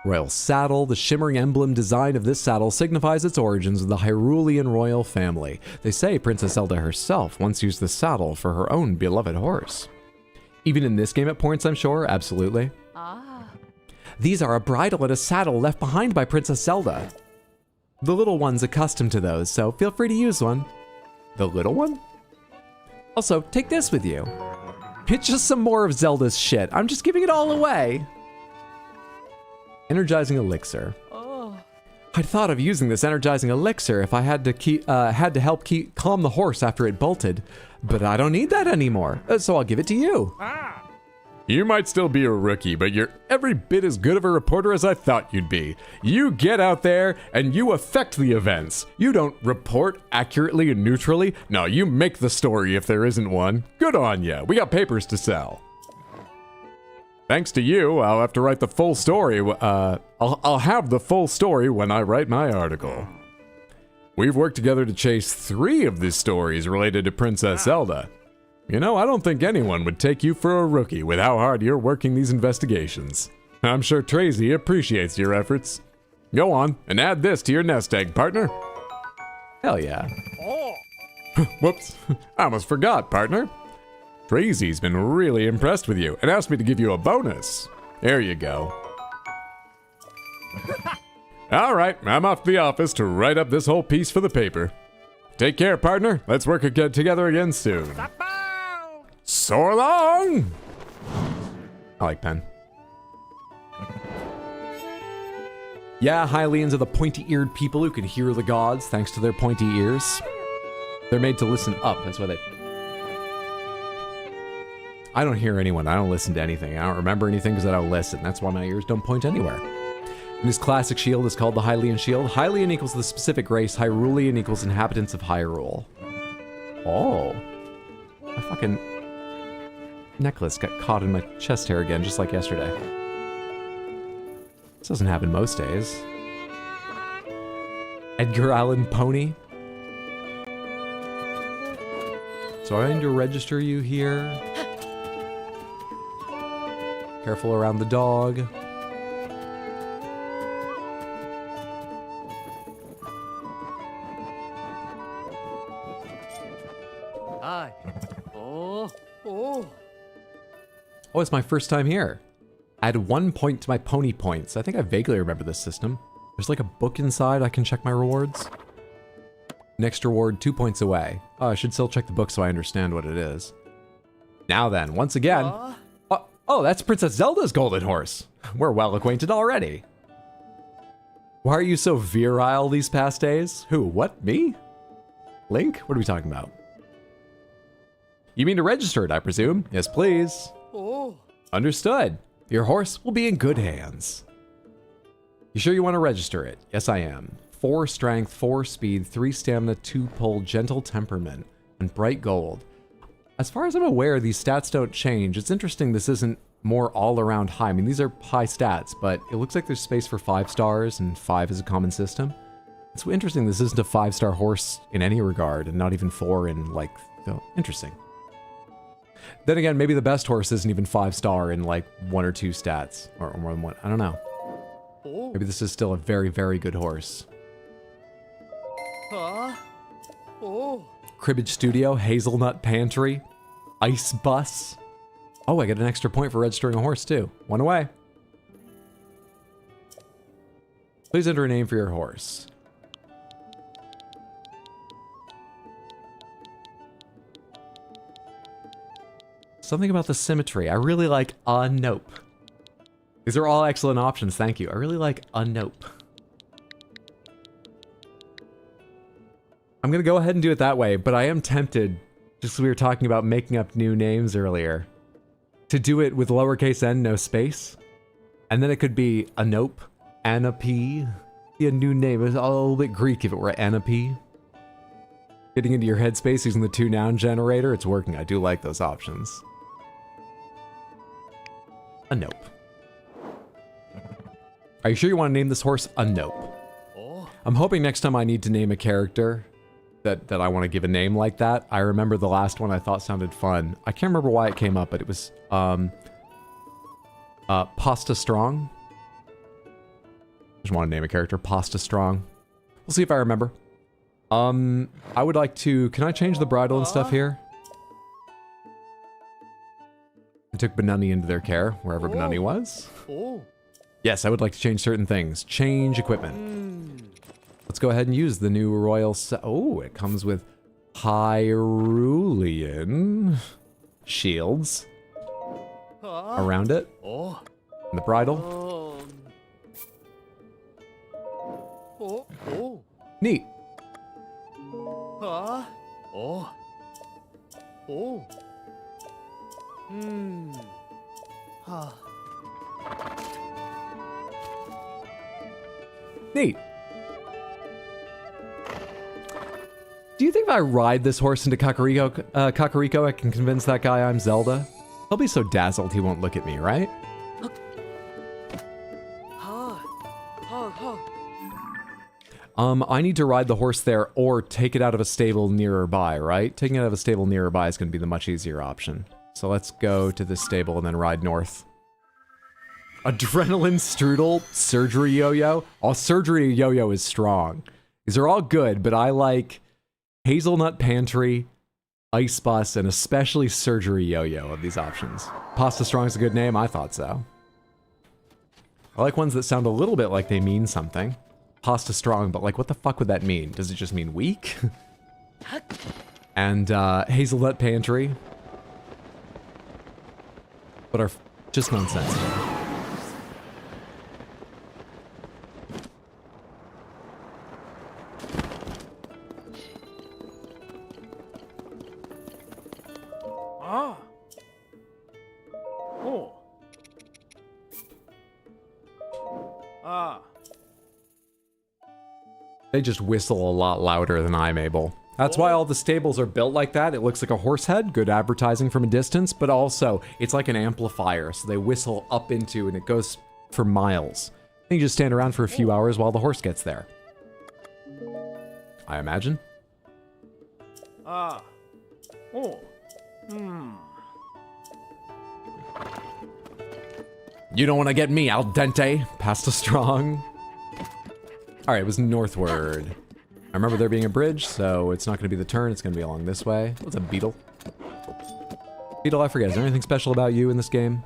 Speaker 1: Royal saddle. The shimmering emblem design of this saddle signifies its origins with the Hyrulean royal family. They say Princess Zelda herself once used the saddle for her own beloved horse. Even in this game at points, I'm sure, absolutely. These are a bridle and a saddle left behind by Princess Zelda. The little one's accustomed to those, so feel free to use one. The little one? Also, take this with you. It's just some more of Zelda's shit. I'm just giving it all away. Energizing elixir. I'd thought of using this energizing elixir if I had to help calm the horse after it bolted, but I don't need that anymore, so I'll give it to you.
Speaker 3: You might still be a rookie, but you're every bit as good of a reporter as I thought you'd be. You get out there and you affect the events. You don't report accurately and neutrally. No, you make the story if there isn't one. Good on ya. We got papers to sell. Thanks to you, I'll have to write the full story. I'll have the full story when I write my article. We've worked together to chase 3 of these stories related to Princess Zelda. You know, I don't think anyone would take you for a rookie with how hard you're working these investigations. I'm sure Tracy appreciates your efforts. Go on and add this to your nest egg, partner.
Speaker 1: Hell yeah.
Speaker 3: Whoops, I almost forgot, partner. Tracy's been really impressed with you and asked me to give you a bonus. There you go. All right, I'm off to the office to write up this whole piece for the paper. Take care, partner. Let's work together again soon. So long! I like pen.
Speaker 1: Yeah, Hylians are the pointy-eared people who can hear the gods thanks to their pointy ears. They're made to listen up, that's why they... I don't hear anyone, I don't listen to anything. I don't remember anything because I don't listen. That's why my ears don't point anywhere. And his classic shield is called the Hylian shield. Hylian equals the specific race. Hyrulean equals inhabitants of Hyrule. Oh. My fucking necklace got caught in my chest hair again, just like yesterday. This doesn't happen most days. Edgar Allan Pony. So I need to register you here. Careful around the dog.
Speaker 6: Hi. Oh,
Speaker 1: Oh, it's my first time here. Add 1 point to my pony points. I think I vaguely remember this system. There's like a book inside I can check my rewards. Next reward, 2 points away. Oh, I should still check the book so I understand what it is. Now then, once again... Oh, that's Princess Zelda's golden horse. We're well acquainted already. Why are you so virile these past days? Who, what, me? Link? What are we talking about? You mean to register it, I presume? Yes, please. Understood. Your horse will be in good hands. You sure you want to register it? Yes, I am. 4 strength, 4 speed, 3 stamina, 2 pull, gentle temperament, and bright gold. As far as I'm aware, these stats don't change. It's interesting this isn't more all-around high. I mean, these are high stats, but it looks like there's space for 5 stars, and 5 is a common system. It's interesting this isn't a 5-star horse in any regard, and not even 4 in, like, so interesting. Then again, maybe the best horse isn't even 5-star in, like, 1 or 2 stats, or more than 1. I don't know. Maybe this is still a very, very good horse. Cribbage Studio, Hazelnut Pantry, Ice Bus. Oh, I get an extra point for registering a horse too. 1 away. Please enter a name for your horse. Something about the symmetry. I really like a nope. These are all excellent options, thank you. I really like a nope. I'm gonna go ahead and do it that way, but I am tempted, just as we were talking about making up new names earlier, to do it with lowercase n, no space. And then it could be a nope, Anapi, be a new name. It's a little bit Greek if it were Anapi. Getting into your headspace using the 2 noun generator, it's working. I do like those options. A nope. Are you sure you want to name this horse a nope? I'm hoping next time I need to name a character that I want to give a name like that. I remember the last one I thought sounded fun. I can't remember why it came up, but it was Pasta Strong. Just want to name a character Pasta Strong. We'll see if I remember. I would like to... Can I change the bridle and stuff here? I took Benunny into their care, wherever Benunny was. Yes, I would like to change certain things. Change equipment. Let's go ahead and use the new royal oh, it comes with Hyrulean shields around it. And the bridle. Neat. Neat. Do you think if I ride this horse into Kakariko, I can convince that guy I'm Zelda? He'll be so dazzled he won't look at me, right? I need to ride the horse there or take it out of a stable nearby, right? Taking it out of a stable nearby is going to be the much easier option. So let's go to this stable and then ride north. Adrenaline Strudel, Surgery Yo-Yo. Oh, Surgery Yo-Yo is strong. These are all good, but I like Hazelnut Pantry, Ice Bus, and especially Surgery Yo-Yo of these options. Pasta Strong's a good name, I thought so. I like ones that sound a little bit like they mean something. pasta strong, but like, what the fuck would that mean? Does it just mean weak? And hazelnut pantry. But are just nonsensical. They just whistle a lot louder than I'm able. That's why all the stables are built like that. It looks like a horse head, good advertising from a distance, but also it's like an amplifier, so they whistle up into and it goes for miles. And you just stand around for a few hours while the horse gets there. I imagine. You don't want to get me al dente, pasta strong. All right, it was northward. I remember there being a bridge, so it's not going to be the turn. It's going to be along this way. What's a beetle? Beetle, I forget. Is there anything special about you in this game?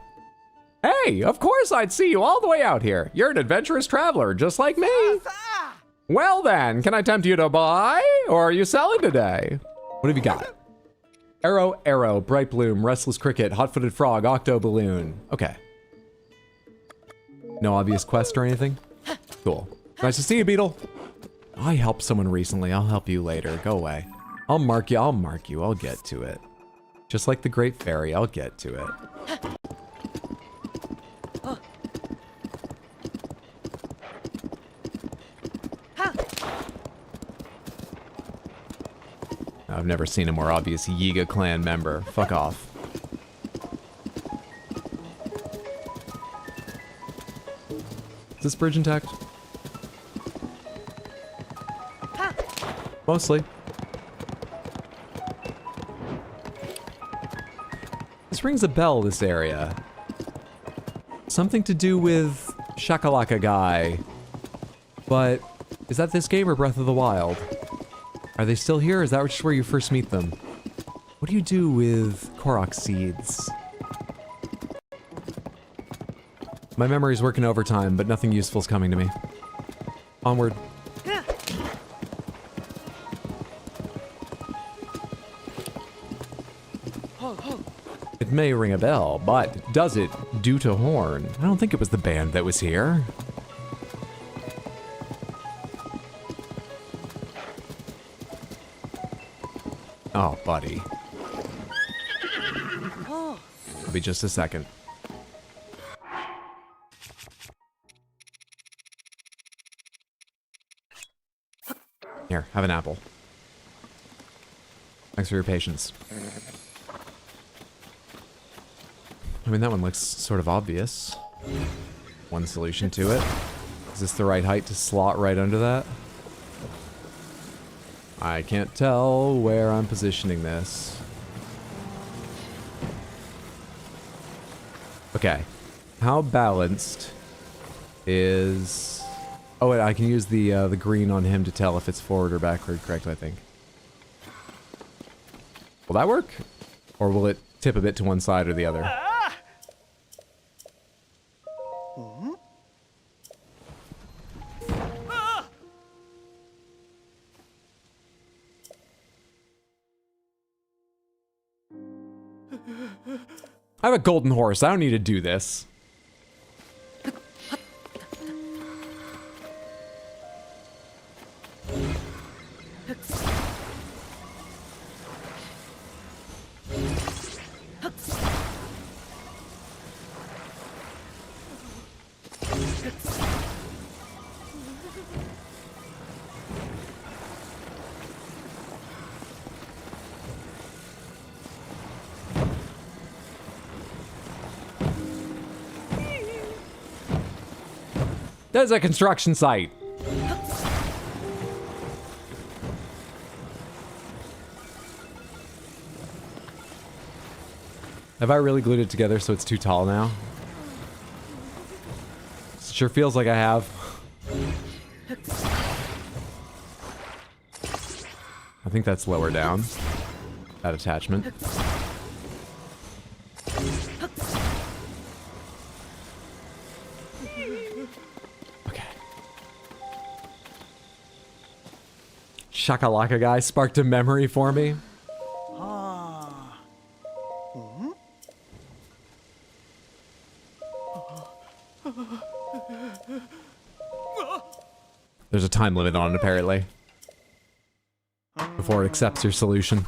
Speaker 1: Hey, of course I'd see you all the way out here. You're an adventurous traveler, just like me. Well then, can I tempt you to buy? Or are you selling today? What have you got? Arrow, bright bloom, restless cricket, hot-footed frog, octo balloon. Okay. No obvious quest or anything? Cool. Nice to see you, Beetle. I helped someone recently. I'll help you later. Go away. I'll mark you. I'll get to it. Just like the Great Fairy, I'll get to it. I've never seen a more obvious Yiga clan member. Fuck off. Is this bridge intact? Mostly. This rings a bell, this area. Something to do with Shakalaka Guy. But is that this game or Breath of the Wild? Are they still here? Or is that just where you first meet them? What do you do with Korok seeds? My memory's working overtime, but nothing useful's coming to me. Onward. It may ring a bell, but does it due to horn? I don't think it was the band that was here. Oh, buddy. It'll be just a second. Here, have an apple. Thanks for your patience. I mean, that one looks sort of obvious. One solution to it. Is this the right height to slot right under that? I can't tell where I'm positioning this. Okay. How balanced is... Oh, wait, I can use the green on him to tell if it's forward or backward correct, I think. Will that work? Or will it tip a bit to one side or the other? I have a golden horse. I don't need to do this. There's a construction site. Have I really glued it together so it's too tall now? It sure feels like I have. I think that's lower down. That attachment. shakalaka guy sparked a memory for me. There's a time limit on it, apparently, before it accepts your solution.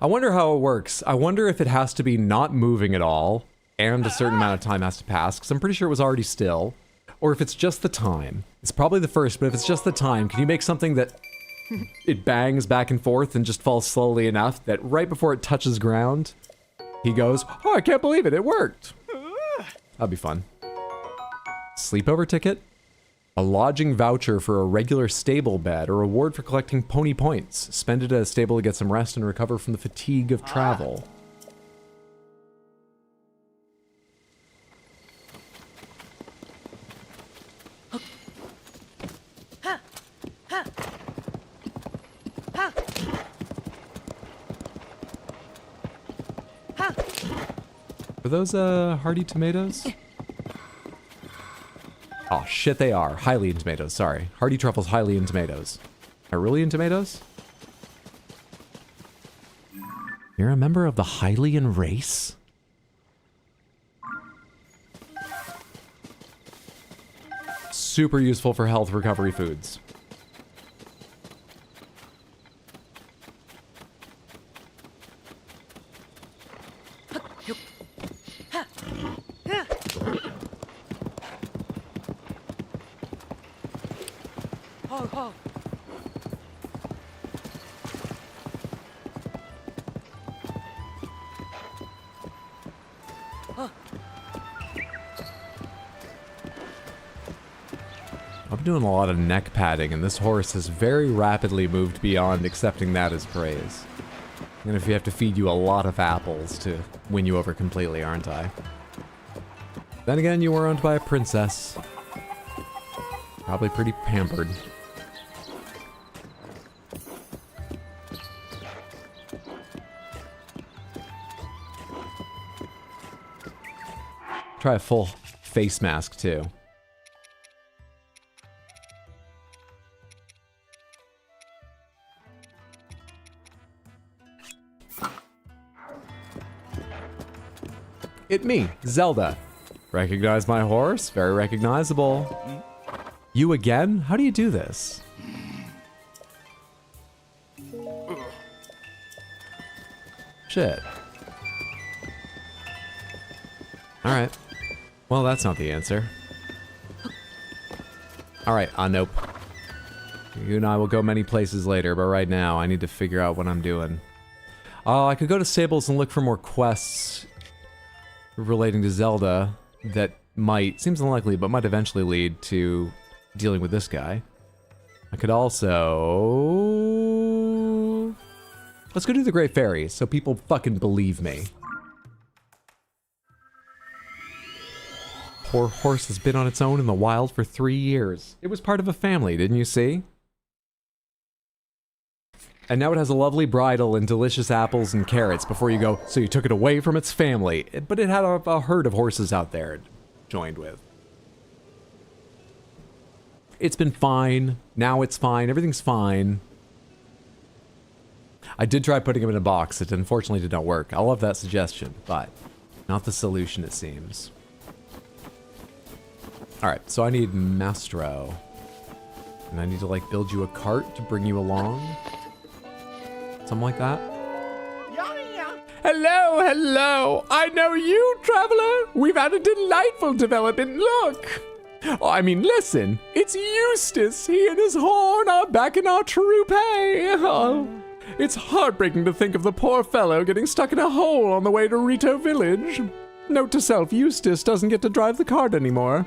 Speaker 1: I wonder how it works. I wonder if it has to be not moving at all, and a certain amount of time has to pass, because I'm pretty sure it was already still. Or if it's just the time. It's probably the first, but if it's just the time, can you make something that it bangs back and forth and just falls slowly enough that right before it touches ground, he goes, "Oh, I can't believe it, it worked." That'd be fun. Sleepover ticket? A lodging voucher for a regular stable bed, a reward for collecting pony points. Spend it at a stable to get some rest and recover from the fatigue of travel. Are those, hardy tomatoes? Oh, shit, they are. Hylian tomatoes, sorry. Hardy truffles, Hylian tomatoes. Hylian tomatoes? You're a member of the Hylian race? Super useful for health recovery foods. I'm doing a lot of neck padding, and this horse has very rapidly moved beyond accepting that as praise. And if you have to feed you a lot of apples to win you over completely, aren't I? Then again, you were owned by a princess. Probably pretty pampered. Try a full face mask, too. It me, Zelda. Recognize my horse? Very recognizable. You again? How do you do this? Shit. Alright. Well, that's not the answer. Alright, nope. You and I will go many places later, but right now I need to figure out what I'm doing. I could go to stables and look for more quests relating to Zelda that might, seems unlikely, but might eventually lead to dealing with this guy. I could also... Let's go do the Great Fairy so people fucking believe me. Poor horse has been on its own in the wild for 3 years. It was part of a family, didn't you see? And now it has a lovely bridle and delicious apples and carrots before you go, so you took it away from its family. But it had a herd of horses out there it joined with. It's been fine. Now it's fine. Everything's fine. I did try putting him in a box. It unfortunately did not work. I love that suggestion, but not the solution, it seems. Alright, so I need Mastro. And I need to, like, build you a cart to bring you along. Something like that.
Speaker 4: Hello, hello. I know you, traveler. We've had a delightful development. Look. Oh, I mean, listen. It's Eustace. He and his horn are back in our troop, hey? Oh, it's heartbreaking to think of the poor fellow getting stuck in a hole on the way to Rito Village. Note to self, Eustace doesn't get to drive the cart anymore.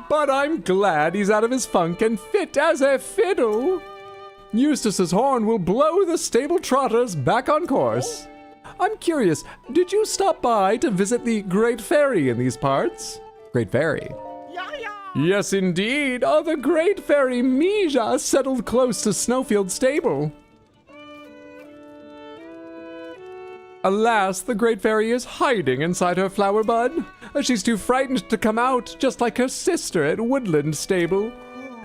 Speaker 4: But I'm glad he's out of his funk and fit as a fiddle. Eustace's horn will blow the stable trotters back on course. I'm curious, did you stop by to visit the Great Fairy in these parts?
Speaker 1: Great Fairy.
Speaker 4: Yes, indeed. The Great Fairy Mija settled close to Snowfield Stable. Alas, the Great Fairy is hiding inside her flower bud. She's too frightened to come out, just like her sister at Woodland Stable.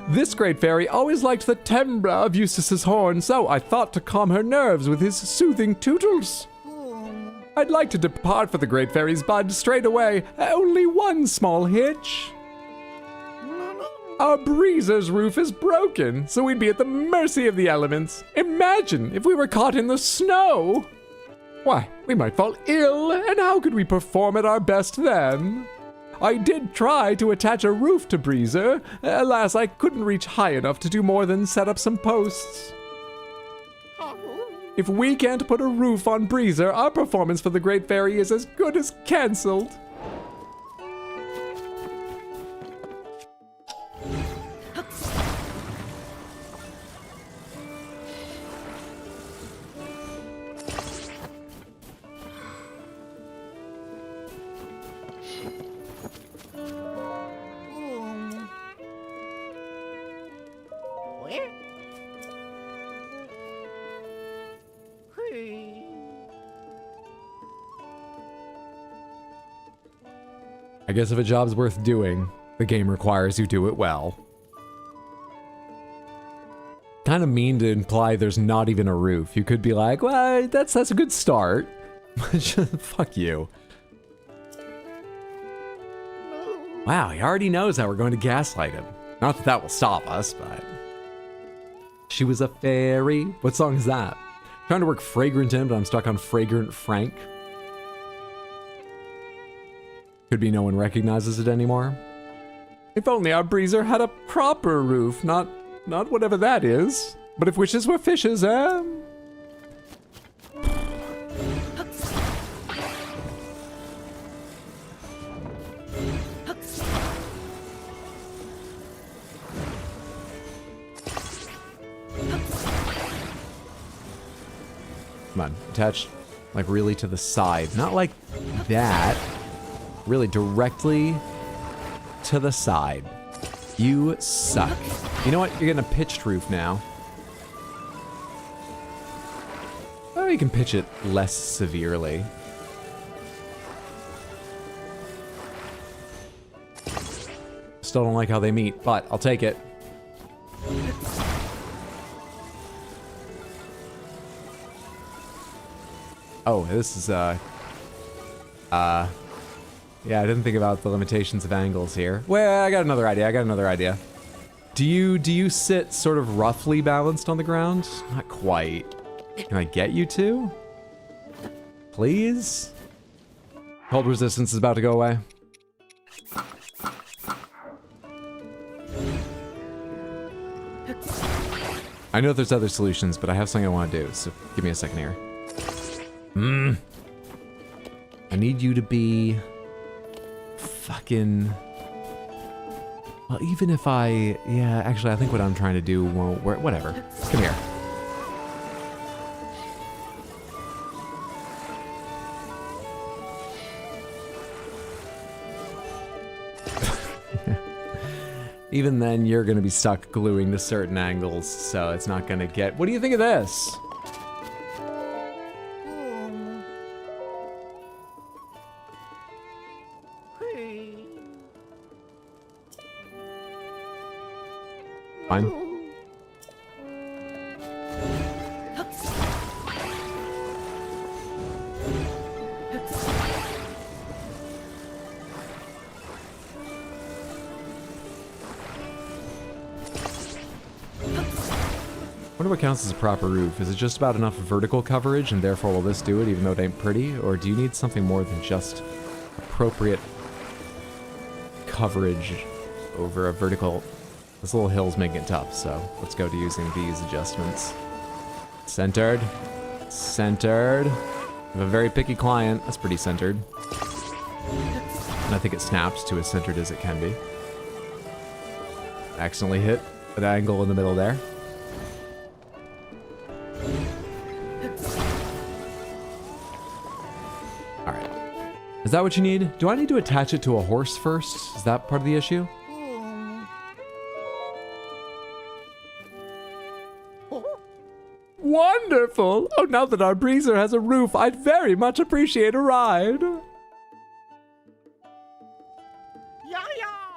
Speaker 4: This great fairy always liked the timbre of Eustace's horn, so I thought to calm her nerves with his soothing tootles. I'd like to depart for the great fairy's bud straight away, only one small hitch. Our breezer's roof is broken, so we'd be at the mercy of the elements. Imagine if we were caught in the snow. Why, we might fall ill, and how could we perform at our best then? I did try to attach a roof to Breezer. Alas, I couldn't reach high enough to do more than set up some posts. If we can't put a roof on Breezer, our performance for the Great Fairy is as good as cancelled.
Speaker 1: I guess if a job's worth doing, the game requires you do it well. Kind of mean to imply there's not even a roof. You could be like, well, that's a good start. Fuck you. Wow, he already knows how we're going to gaslight him. Not that that will stop us, but... She was a fairy. What song is that? Trying to work Fragrant in, but I'm stuck on Fragrant Frank. Could be no one recognizes it anymore. If only our Breezer had a proper roof, not whatever that is. But if wishes were fishes, eh? Come on, attach, like, really to the side. Not like that. Really directly to the side. You suck. You know what? You're getting a pitched roof now. Oh, you can pitch it less severely. Still don't like how they meet, but I'll take it. Oh, this is, yeah, I didn't think about the limitations of angles here. Well, I got another idea. Do you sit sort of roughly balanced on the ground? Not quite. Can I get you to? Please? Cold resistance is about to go away. I know there's other solutions, but I have something I want to do, so give me a second here. I need you to be... fucking... Well, even if I... Yeah, actually, I think what I'm trying to do won't work. Whatever. Come here. Even then, you're gonna be stuck gluing to certain angles, so it's not gonna get... What do you think of this? Fine. Wonder what counts as a proper roof. Is it just about enough vertical coverage and therefore will this do it even though it ain't pretty? Or do you need something more than just appropriate coverage over a vertical... This little hill's making it tough, so let's go to using these adjustments. Centered. Centered. I have a very picky client. That's pretty centered. And I think it snaps to as centered as it can be. Accidentally hit an angle in the middle there. Alright. Is that what you need? Do I need to attach it to a horse first? Is that part of the issue? Wonderful! Oh, now that our Breezer has a roof, I'd very much appreciate a ride.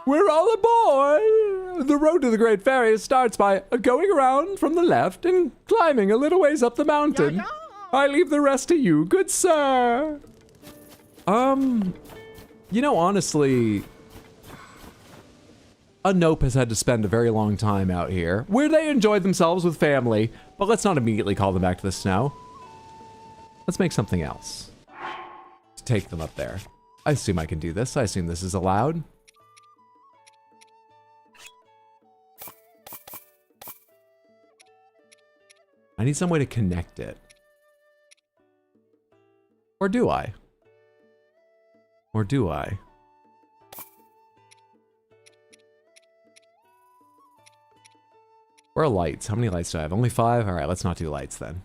Speaker 4: We're all aboard! The road to the Great Ferry starts by going around from the left and climbing a little ways up the mountain. I leave the rest to you, good sir.
Speaker 1: You know, honestly, a Nope has had to spend a very long time out here, where they enjoyed themselves with family, but let's not immediately call them back to the snow. Let's make something else. Let's take them up there. I assume I can do this. I assume this is allowed. I need some way to connect it. Or do I? Or do I? Where are lights? How many lights do I have? Only 5? Alright, let's not do lights then.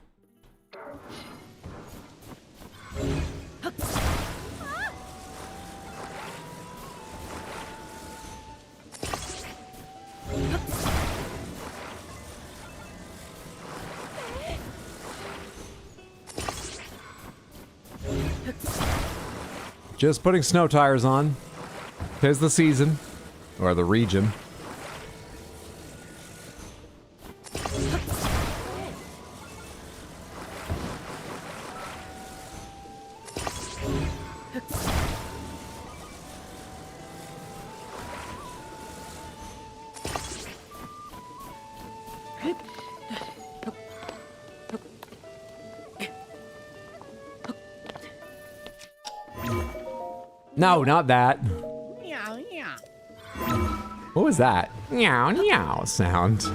Speaker 1: Just putting snow tires on. 'Tis the season. Or the region. No, not that. What was that? Meow, meow sound.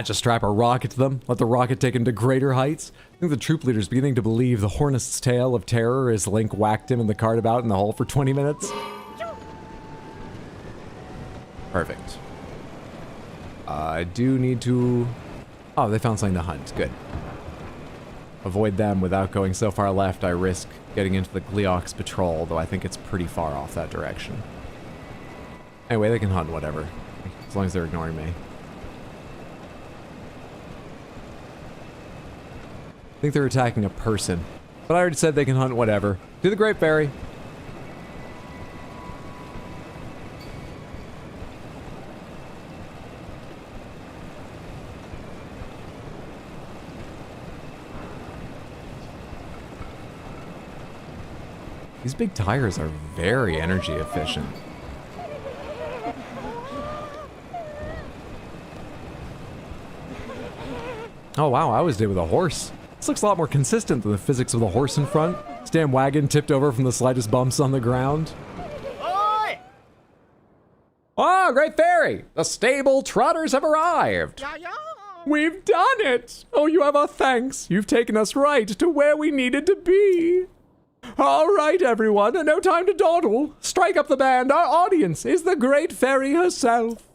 Speaker 1: Just strap a rocket to them. Let the rocket take him to greater heights. I think the troop leader's beginning to believe the Hornet's tale of terror as Link whacked him in the cart about in the hole for 20 minutes. Perfect. I do need to... Oh, they found something to hunt. Good. Avoid them without going so far left. I risk getting into the Gleox patrol, though I think it's pretty far off that direction. Anyway, they can hunt whatever, as long as they're ignoring me. I think they're attacking a person, but I already said they can hunt whatever. To the Great Ferry. These big tires are very energy efficient. Oh wow, I always did with a horse. This looks a lot more consistent than the physics of the horse in front. This damn wagon tipped over from the slightest bumps on the ground.
Speaker 6: Oi!
Speaker 1: Oh, Great Ferry! The stable trotters have arrived!
Speaker 4: We've done it! Oh, you have our thanks. You've taken us right to where we needed to be. All right, everyone, no time to dawdle. Strike up the band. Our audience is the Great Fairy herself.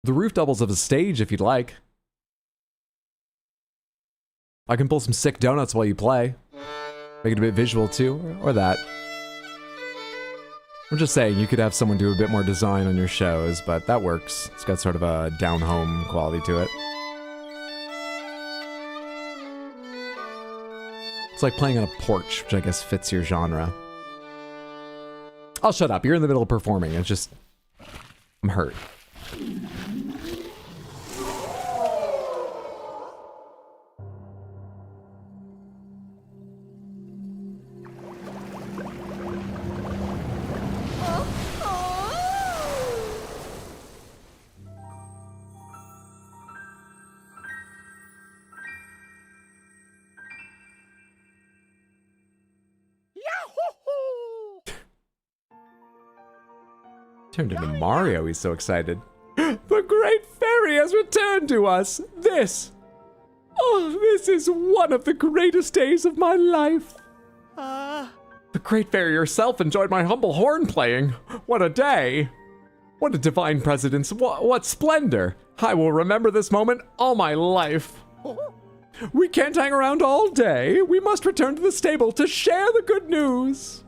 Speaker 1: The roof doubles as a stage if you'd like. I can pull some sick donuts while you play. Make it a bit visual too, or that. I'm just saying, you could have someone do a bit more design on your shows, but that works. It's got sort of a down-home quality to it. It's like playing on a porch, which I guess fits your genre. I'll shut up. You're in the middle of performing. It's just... I'm hurt. Turned into Mario, he's so excited.
Speaker 4: The Great Fairy has returned to us. This is one of the greatest days of my life. The Great Fairy herself enjoyed my humble horn playing. What a day. What a divine precedence. What splendor. I will remember this moment all my life. We can't hang around all day. We must return to the stable to share the good news.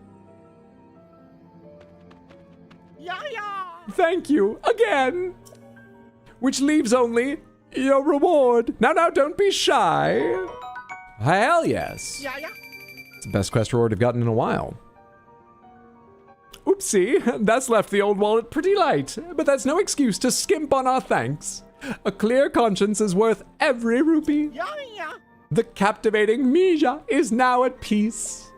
Speaker 4: Thank you, again. Which leaves only your reward. Now, don't be shy.
Speaker 1: Hell yes. It's the best quest reward I've gotten in a while.
Speaker 4: Oopsie, that's left the old wallet pretty light, but that's no excuse to skimp on our thanks. A clear conscience is worth every rupee. The captivating Mija is now at peace.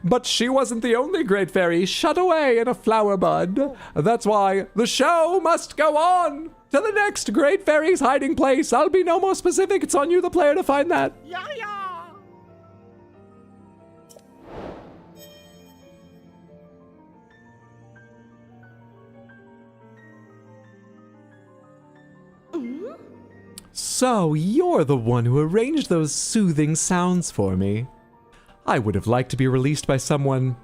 Speaker 4: But she wasn't the only great fairy shut away in a flower bud. That's why the show must go on to the next great fairy's hiding place. I'll be no more specific. It's on you, the player, to find that.
Speaker 1: So, you're the one who arranged those soothing sounds for me. I would have liked to be released by someone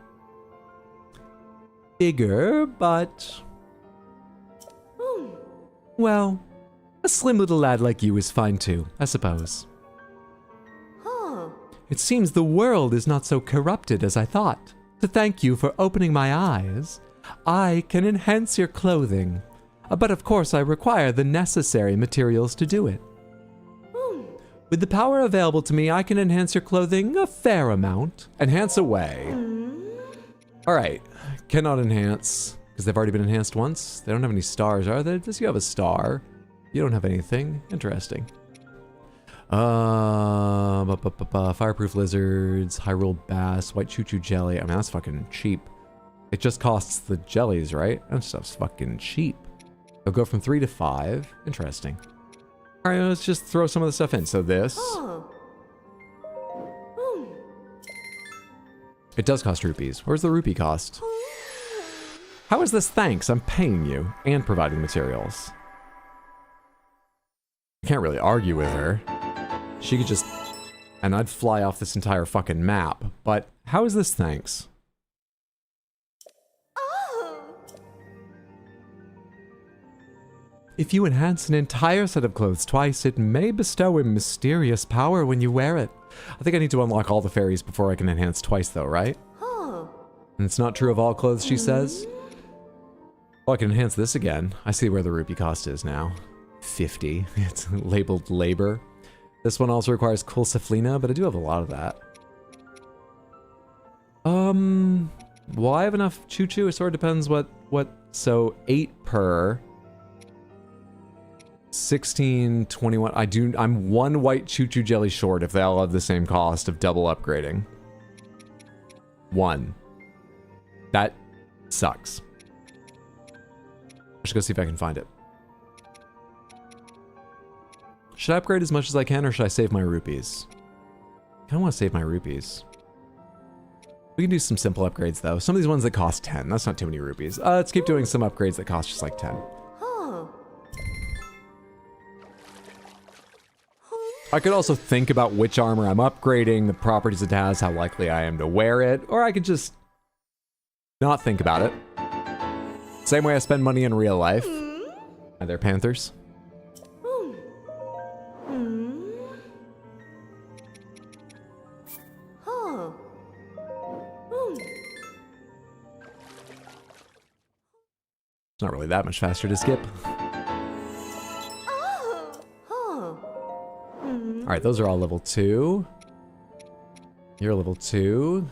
Speaker 1: bigger, but... well, a slim little lad like you is fine too, I suppose. It seems the world is not so corrupted as I thought. To thank you for opening my eyes, I can enhance your clothing. But of course I require the necessary materials to do it. With the power available to me, I can enhance your clothing a fair amount.
Speaker 3: Enhance away.
Speaker 1: Alright, cannot enhance, because they've already been enhanced once. They don't have any stars, are they? Does you have a star? You don't have anything. Interesting. Fireproof lizards, Hyrule bass, white choo-choo jelly. I mean, that's fucking cheap. It just costs the jellies, right? That stuff's fucking cheap. It'll go from 3 to 5. Interesting. Alright, let's just throw some of the stuff in. So this. It does cost rupees. Where's the rupee cost? How is this thanks? I'm paying you and providing materials. I can't really argue with her. She could just... and I'd fly off this entire fucking map. But how is this thanks? If you enhance an entire set of clothes twice, it may bestow a mysterious power when you wear it. I think I need to unlock all the fairies before I can enhance twice though, right? And it's not true of all clothes, she says. Oh, I can enhance this again. I see where the rupee cost is now. 50. It's labeled labor. This one also requires cool Saflina, but I do have a lot of that. Well, I have enough choo-choo. It sort of depends what, so 8 per... 16, 21. I'm 1 white choo-choo jelly short if they all have the same cost of double upgrading. 1. That sucks. I should go see if I can find it. Should I upgrade as much as I can or should I save my rupees? I kinda wanna save my rupees. We can do some simple upgrades though. Some of these ones that cost 10, that's not too many rupees. Let's keep doing some upgrades that cost just like 10. I could also think about which armor I'm upgrading, the properties it has, how likely I am to wear it, or I could just not think about it. Same way I spend money in real life. Are there panthers? It's not really that much faster to skip. Alright, those are all level 2. You're level 2.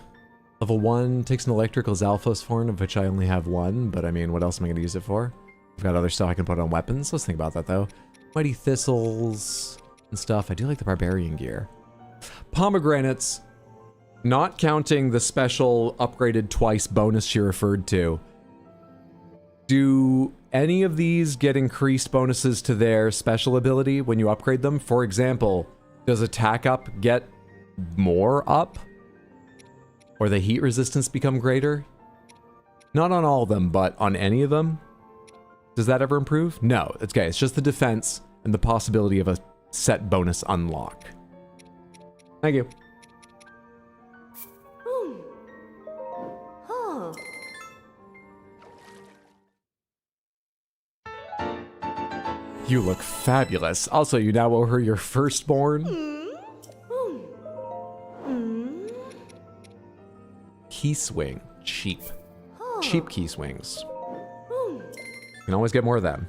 Speaker 1: Level 1 takes an electrical Zalphos horn, of which I only have 1, but I mean, what else am I going to use it for? I've got other stuff I can put on weapons. Let's think about that, though. Mighty Thistles and stuff. I do like the Barbarian gear. Pomegranates, not counting the special upgraded twice bonus she referred to. Do any of these get increased bonuses to their special ability when you upgrade them? For example, does attack up get more up? Or the heat resistance become greater? Not on all of them, but on any of them? Does that ever improve? No, it's okay. It's just the defense and the possibility of a set bonus unlock. Thank you. You look fabulous. Also, you now owe her your firstborn. Key swing. Cheap. Cheap key swings. You can always get more of them.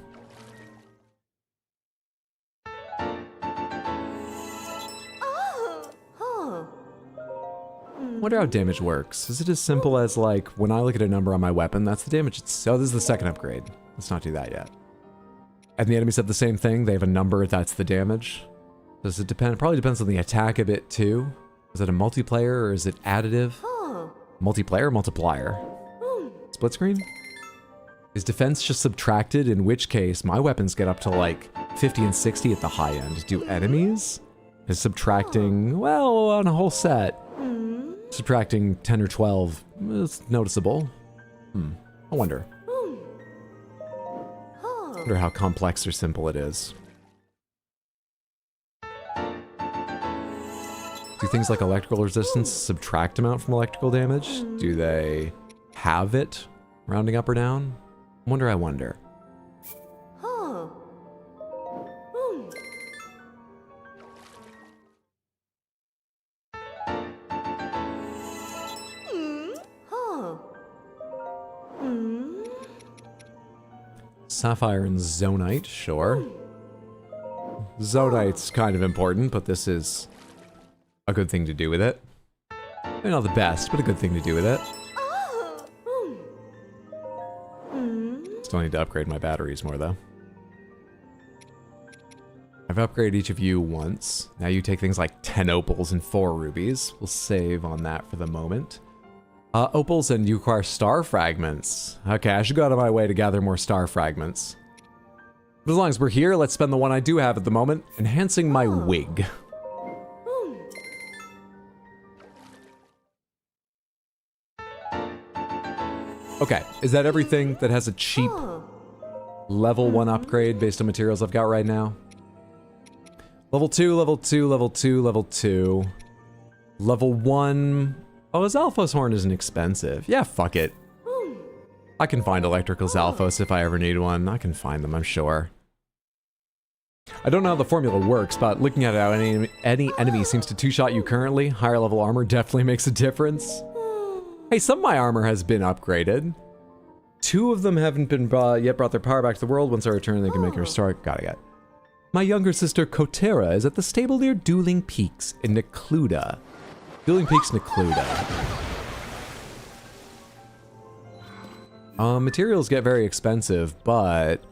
Speaker 1: Wonder how damage works. Is it as simple as, like, when I look at a number on my weapon, that's the damage? Oh, this is the second upgrade. Let's not do that yet. And the enemies have the same thing. They have a number, that's the damage. Does it depend? It probably depends on the attack a bit, too. Is it a multiplayer or is it additive? Multiplayer, multiplier. Split screen? Is defense just subtracted? In which case, my weapons get up to like 50 and 60 at the high end. Do enemies? Is subtracting, well, on a whole set. Subtracting 10 or 12 is noticeable. I wonder. I wonder how complex or simple it is. Do things like electrical resistance subtract amount from electrical damage? Do they have it rounding up or down? I wonder. Sapphire and Zonite, sure. Zonite's kind of important, but this is a good thing to do with it. Maybe not the best, but a good thing to do with it. Still need to upgrade my batteries more, though. I've upgraded each of you once. Now you take things like 10 opals and 4 rubies. We'll save on that for the moment. Opals, and you acquire star fragments. Okay, I should go out of my way to gather more star fragments. But as long as we're here, let's spend the one I do have at the moment, enhancing my wig. Okay, is that everything that has a cheap level 1 upgrade based on materials I've got right now? Level 2, level 2, level 2, level 2. Level 1... Oh, a Zalphos horn isn't expensive. Yeah, fuck it. I can find electrical Zalphos if I ever need one. I can find them, I'm sure. I don't know how the formula works, but looking at how any enemy seems to two-shot you currently, higher level armor definitely makes a difference. Hey, some of my armor has been upgraded. 2 of them haven't been yet brought their power back to the world. Once I return, they can make a restart. Got it. My younger sister, Kotera, is at the stable near Dueling Peaks in Necluda. Dueling Peaks, Necluda. Materials get very expensive, but...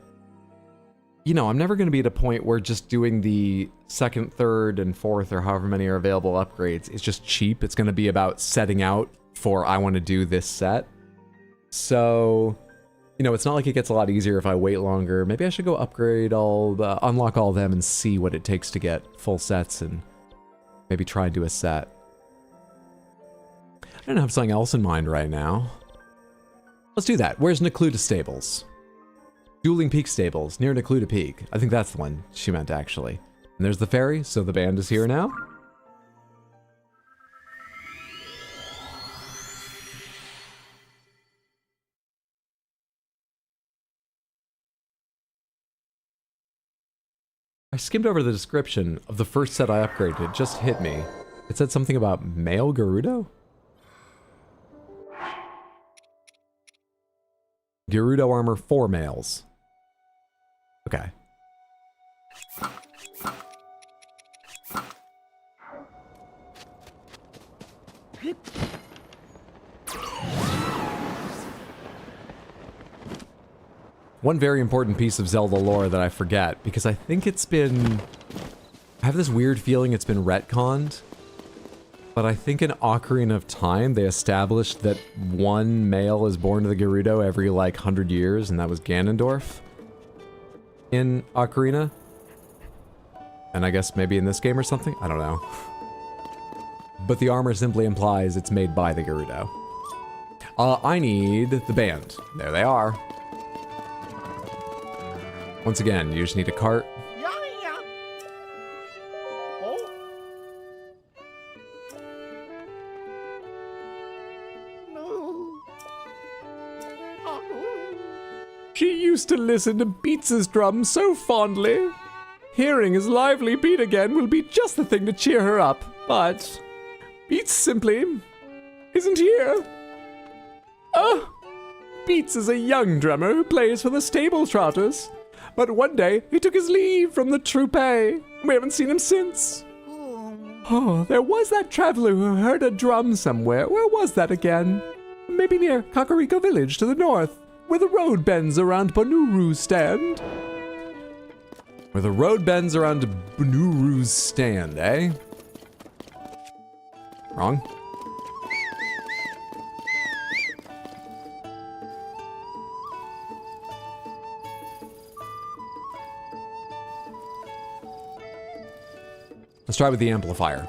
Speaker 1: You know, I'm never going to be at a point where just doing the 2nd, 3rd, and 4th, or however many are available upgrades, is just cheap. It's going to be about setting out for, I want to do this set. So, you know, it's not like it gets a lot easier if I wait longer. Maybe I should go upgrade unlock all of them and see what it takes to get full sets and maybe try and do a set. I don't have something else in mind right now. Let's do that. Where's Necluda Stables? Dueling Peak Stables, near Necluda Peak. I think that's the one she meant, actually. And there's the ferry, so the band is here now. I skimmed over the description of the first set I upgraded. It just hit me. It said something about male Gerudo? Gerudo armor 4 males. Okay. One very important piece of Zelda lore that I forget, because I think it's been... I have this weird feeling it's been retconned, but I think in Ocarina of Time they established that one male is born to the Gerudo every like 100 years, and that was Ganondorf in Ocarina. And I guess maybe in this game or something? I don't know. But the armor simply implies it's made by the Gerudo. I need the band. There they are. Once again, you just need a cart.
Speaker 4: She used to listen to Beats' drum so fondly. Hearing his lively beat again will be just the thing to cheer her up, but Beats simply isn't here. Oh, Beats is a young drummer who plays for the Stable Trotters, but one day he took his leave from the troupe. We haven't seen him since. Oh, there was that traveler who heard a drum somewhere. Where was that again? Maybe near Kakariko Village to the north, where the road bends around Bonuru's stand.
Speaker 1: Where the road bends around Bonuru's stand, eh? Wrong? Let's try with the amplifier.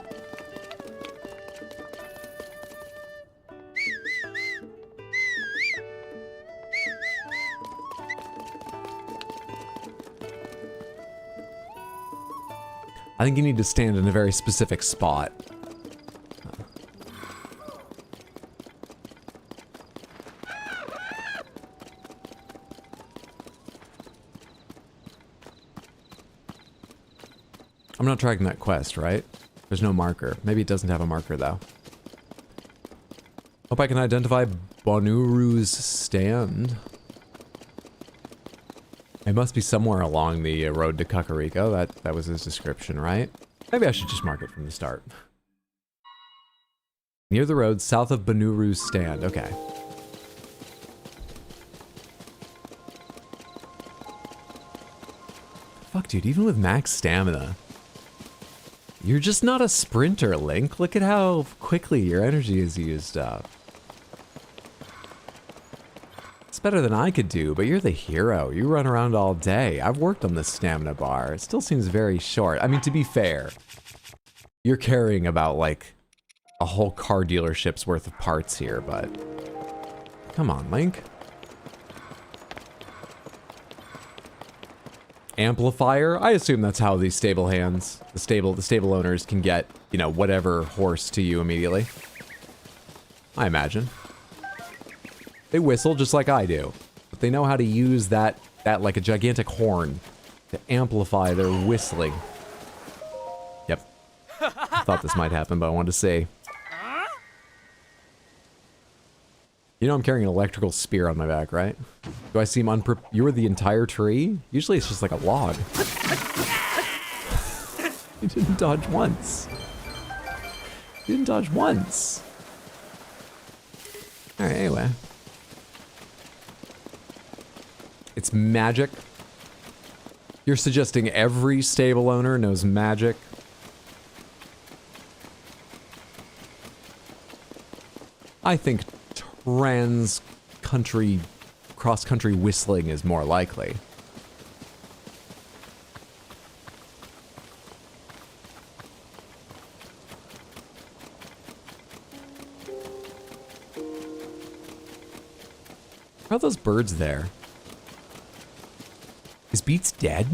Speaker 1: I think you need to stand in a very specific spot. I'm not tracking that quest, right? There's no marker. Maybe it doesn't have a marker, though. Hope I can identify Bonuru's stand. It must be somewhere along the road to Kakariko. That was his description, right? Maybe I should just mark it from the start. Near the road, south of Bonuru's stand. Okay. Fuck, dude, even with max stamina, you're just not a sprinter, Link. Look at how quickly your energy is used up. It's better than I could do, but you're the hero. You run around all day. I've worked on this stamina bar. It still seems very short. I mean, to be fair, you're carrying about, like, a whole car dealership's worth of parts here, but... Come on, Link. Amplifier? I assume that's how these stable hands, the stable owners can get, you know, whatever horse to you immediately. I imagine. They whistle just like I do, but they know how to use that like a gigantic horn to amplify their whistling. Yep. Thought this might happen, but I wanted to see. You know I'm carrying an electrical spear on my back, right? Do I seem You were the entire tree? Usually it's just like a log. You didn't dodge once. You didn't dodge once. Alright, anyway. It's magic. You're suggesting every stable owner knows magic? I think cross-country whistling is more likely. Are those birds there? Is Beats dead?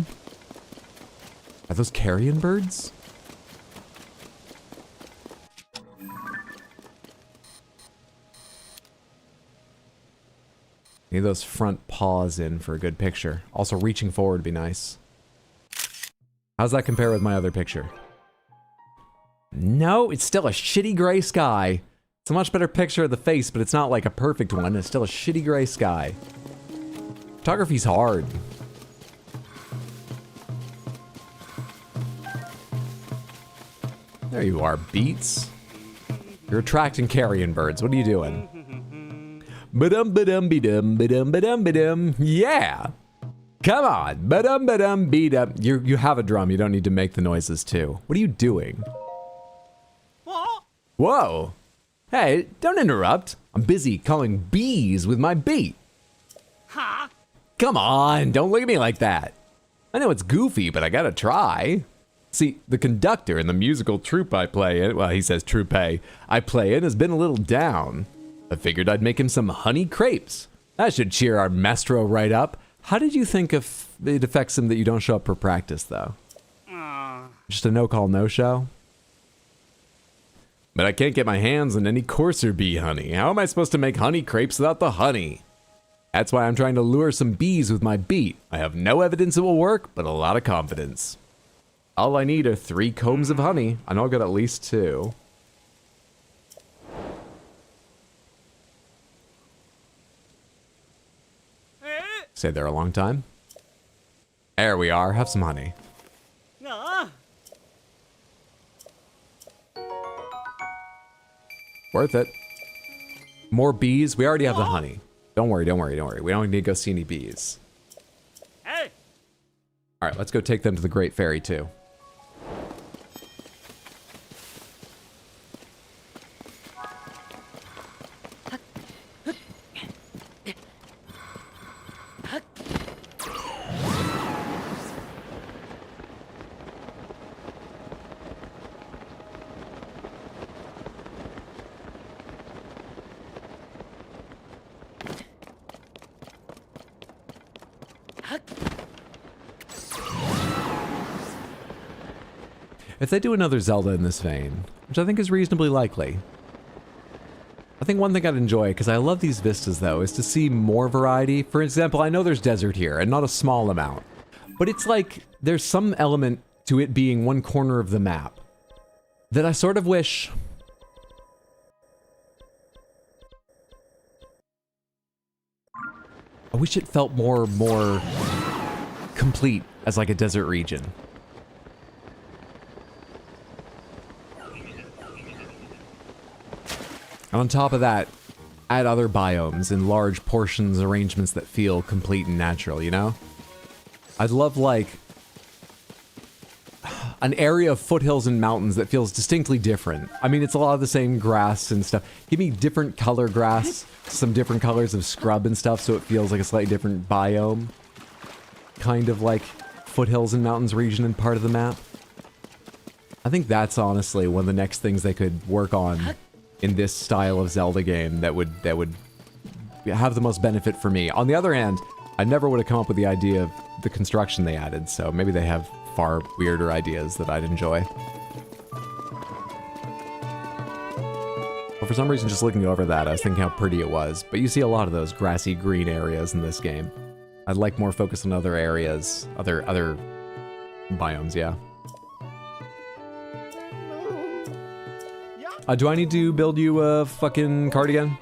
Speaker 1: Are those carrion birds? Need those front paws in for a good picture. Also, reaching forward would be nice. How's that compare with my other picture? No, it's still a shitty gray sky. It's a much better picture of the face, but it's not like a perfect one. It's still a shitty gray sky. Photography's hard. There you are, Beats. You're attracting carrion birds. What are you doing? Ba-dum ba-dum be-dum ba-dum ba-dum ba-dum. Yeah. Come on. Ba-dum ba-dum be-dum. You have a drum. You don't need to make the noises too. What are you doing? Whoa. Hey, don't interrupt. I'm busy calling bees with my beat. Huh? Come on. Don't look at me like that. I know it's goofy, but I gotta try. See, the conductor in the musical troupe I play in, well, he says troupe I play in, has been a little down. I figured I'd make him some honey crepes. That should cheer our maestro right up. How did you think if it affects him that you don't show up for practice, though? Just a no-call, no-show? But I can't get my hands on any coarser bee honey. How am I supposed to make honey crepes without the honey? That's why I'm trying to lure some bees with my beat. I have no evidence it will work, but a lot of confidence. All I need are 3 combs of honey. I know I've got at least 2. Stayed there a long time. There we are. Have some honey. Worth it. More bees? We already have the honey. Don't worry, don't worry, don't worry. We don't need to go see any bees.
Speaker 6: Hey!
Speaker 1: All right, let's go take them to the Great Fairy too. If they do another Zelda in this vein, which I think is reasonably likely, I think one thing I'd enjoy, because I love these vistas though, is to see more variety. For example, I know there's desert here, and not a small amount, but it's like there's some element to it being one corner of the map that I sort of wish... I wish it felt more complete as like a desert region. And on top of that, add other biomes in large portions, arrangements that feel complete and natural, you know? I'd love, like, an area of foothills and mountains that feels distinctly different. I mean, it's a lot of the same grass and stuff. Give me different color grass, some different colors of scrub and stuff, so it feels like a slightly different biome. Kind of like foothills and mountains region and part of the map. I think that's honestly one of the next things they could work on in this style of Zelda game that would have the most benefit for me. On the other hand, I never would have come up with the idea of the construction they added, so maybe they have far weirder ideas that I'd enjoy. But for some reason, just looking over that, I was thinking how pretty it was. But you see a lot of those grassy green areas in this game. I'd like more focus on other areas, other biomes, yeah. Do I need to build you a fucking cart again?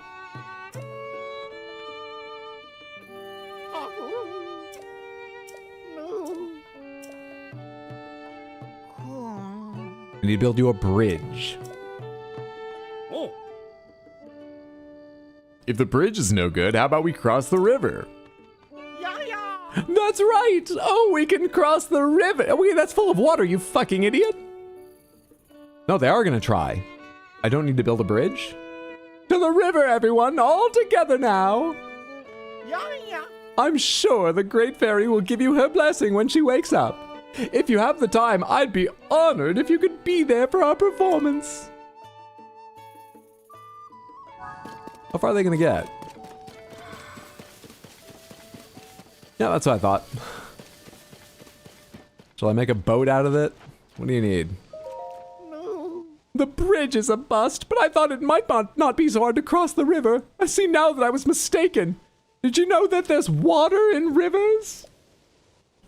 Speaker 1: I need to build you a bridge.
Speaker 6: Oh!
Speaker 4: If the bridge is no good, how about we cross the river? That's right! Oh, we can cross the river! Oh, that's full of water, you fucking idiot!
Speaker 1: No, they are gonna try. I don't need to build a bridge?
Speaker 4: To the river, everyone! All together now! I'm sure the Great Fairy will give you her blessing when she wakes up. If you have the time, I'd be honored if you could be there for our performance.
Speaker 1: How far are they gonna get? Yeah, that's what I thought. Shall I make a boat out of it? What do you need?
Speaker 4: The bridge is a bust, but I thought it might not be so hard to cross the river. I see now that I was mistaken. Did you know that there's water in rivers?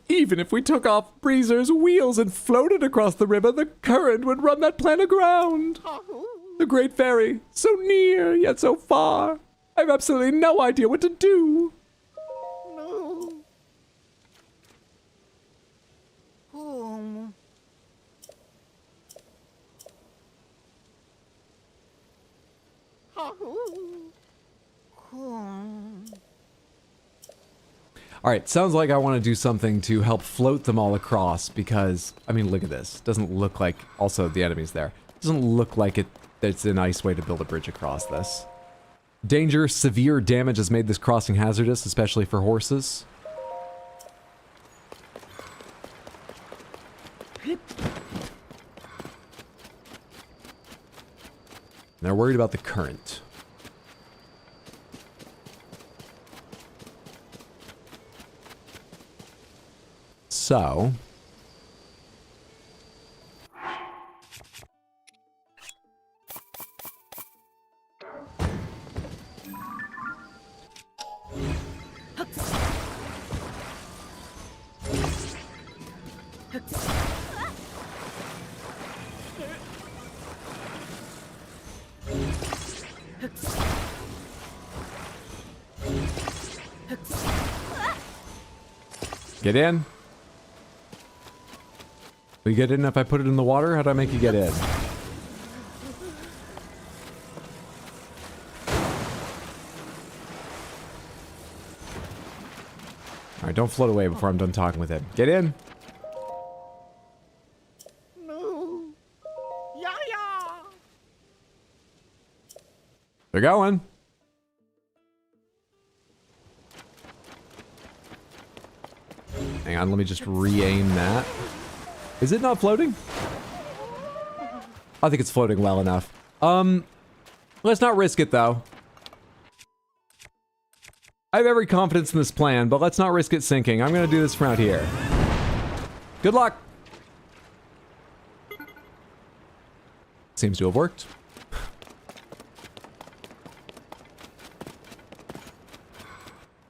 Speaker 4: Even if we took off Breezer's wheels and floated across the river, the current would run that plant aground. The Great Fairy, so near, yet so far. I have absolutely no idea what to do.
Speaker 1: Alright, sounds like I want to do something to help float them all across because, I mean, look at this. Doesn't look like, also the enemies there. Doesn't look like it's a nice way to build a bridge across this. Danger, severe damage has made this crossing hazardous, especially for horses. They're worried about the current. So... Get in. Will you get in if I put it in the water? How do I make you get in? Alright, don't float away before I'm done talking with him. Get in!
Speaker 6: No. Yeah, yeah.
Speaker 1: They're going! Hang on, let me just re-aim that. Is it not floating? I think it's floating well enough. Let's not risk it though. I have every confidence in this plan, but let's not risk it sinking. I'm gonna do this from out here. Good luck! Seems to have worked.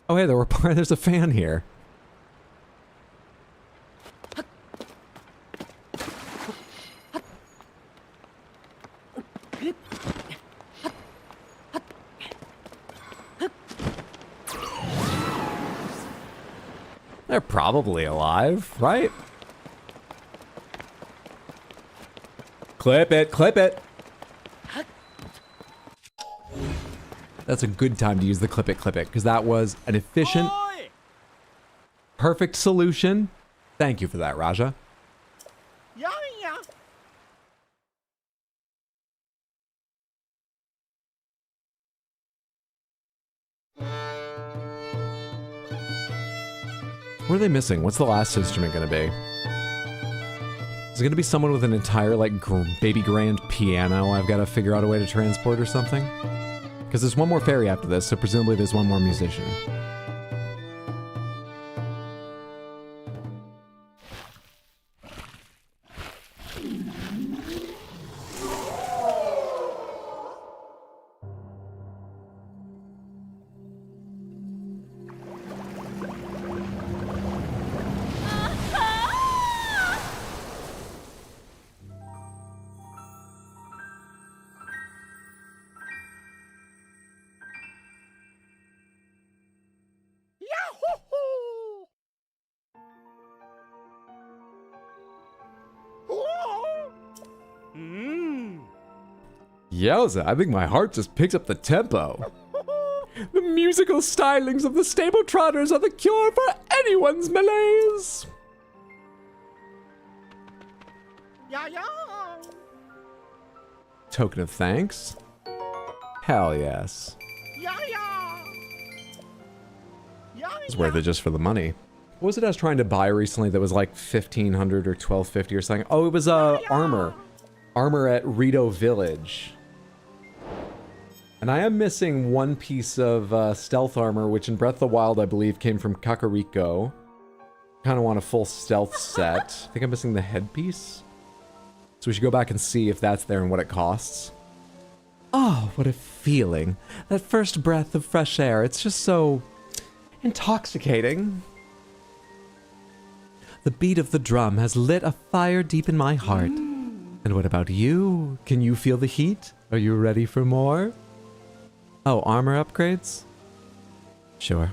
Speaker 1: Oh hey, there's a fan here. They're probably alive, right? Clip it, clip it. That's a good time to use the clip it, because that was an efficient,
Speaker 6: Oi.
Speaker 1: perfect solution. Thank you for that, Raja.
Speaker 6: Yeah, yeah.
Speaker 1: What are they missing? What's the last instrument gonna be? Is it gonna be someone with an entire, like, baby grand piano I've gotta figure out a way to transport or something? Because there's one more fairy after this, so presumably there's one more musician.
Speaker 6: Yahoo! Mmm.
Speaker 1: Yowza, I think my heart just picks up the tempo.
Speaker 4: The musical stylings of the stable trotters are the cure for anyone's malaise.
Speaker 6: Yeah, yeah.
Speaker 1: Token of thanks? Hell yes.
Speaker 6: Yeah, yeah. Yeah,
Speaker 1: It's worth it just for the money. What was it I was trying to buy recently that was like 1,500 or 1,250 or something? Oh, it was armor. Armor at Rito Village. And I am missing one piece of stealth armor, which in Breath of the Wild, I believe, came from Kakariko. Kind of want a full stealth set. I think I'm missing the headpiece. So we should go back and see if that's there and what it costs. Oh, what a feeling. That first breath of fresh air. It's just so intoxicating. The beat of the drum has lit a fire deep in my heart. And what about you? Can you feel the heat? Are you ready for more? Oh, armor upgrades? Sure.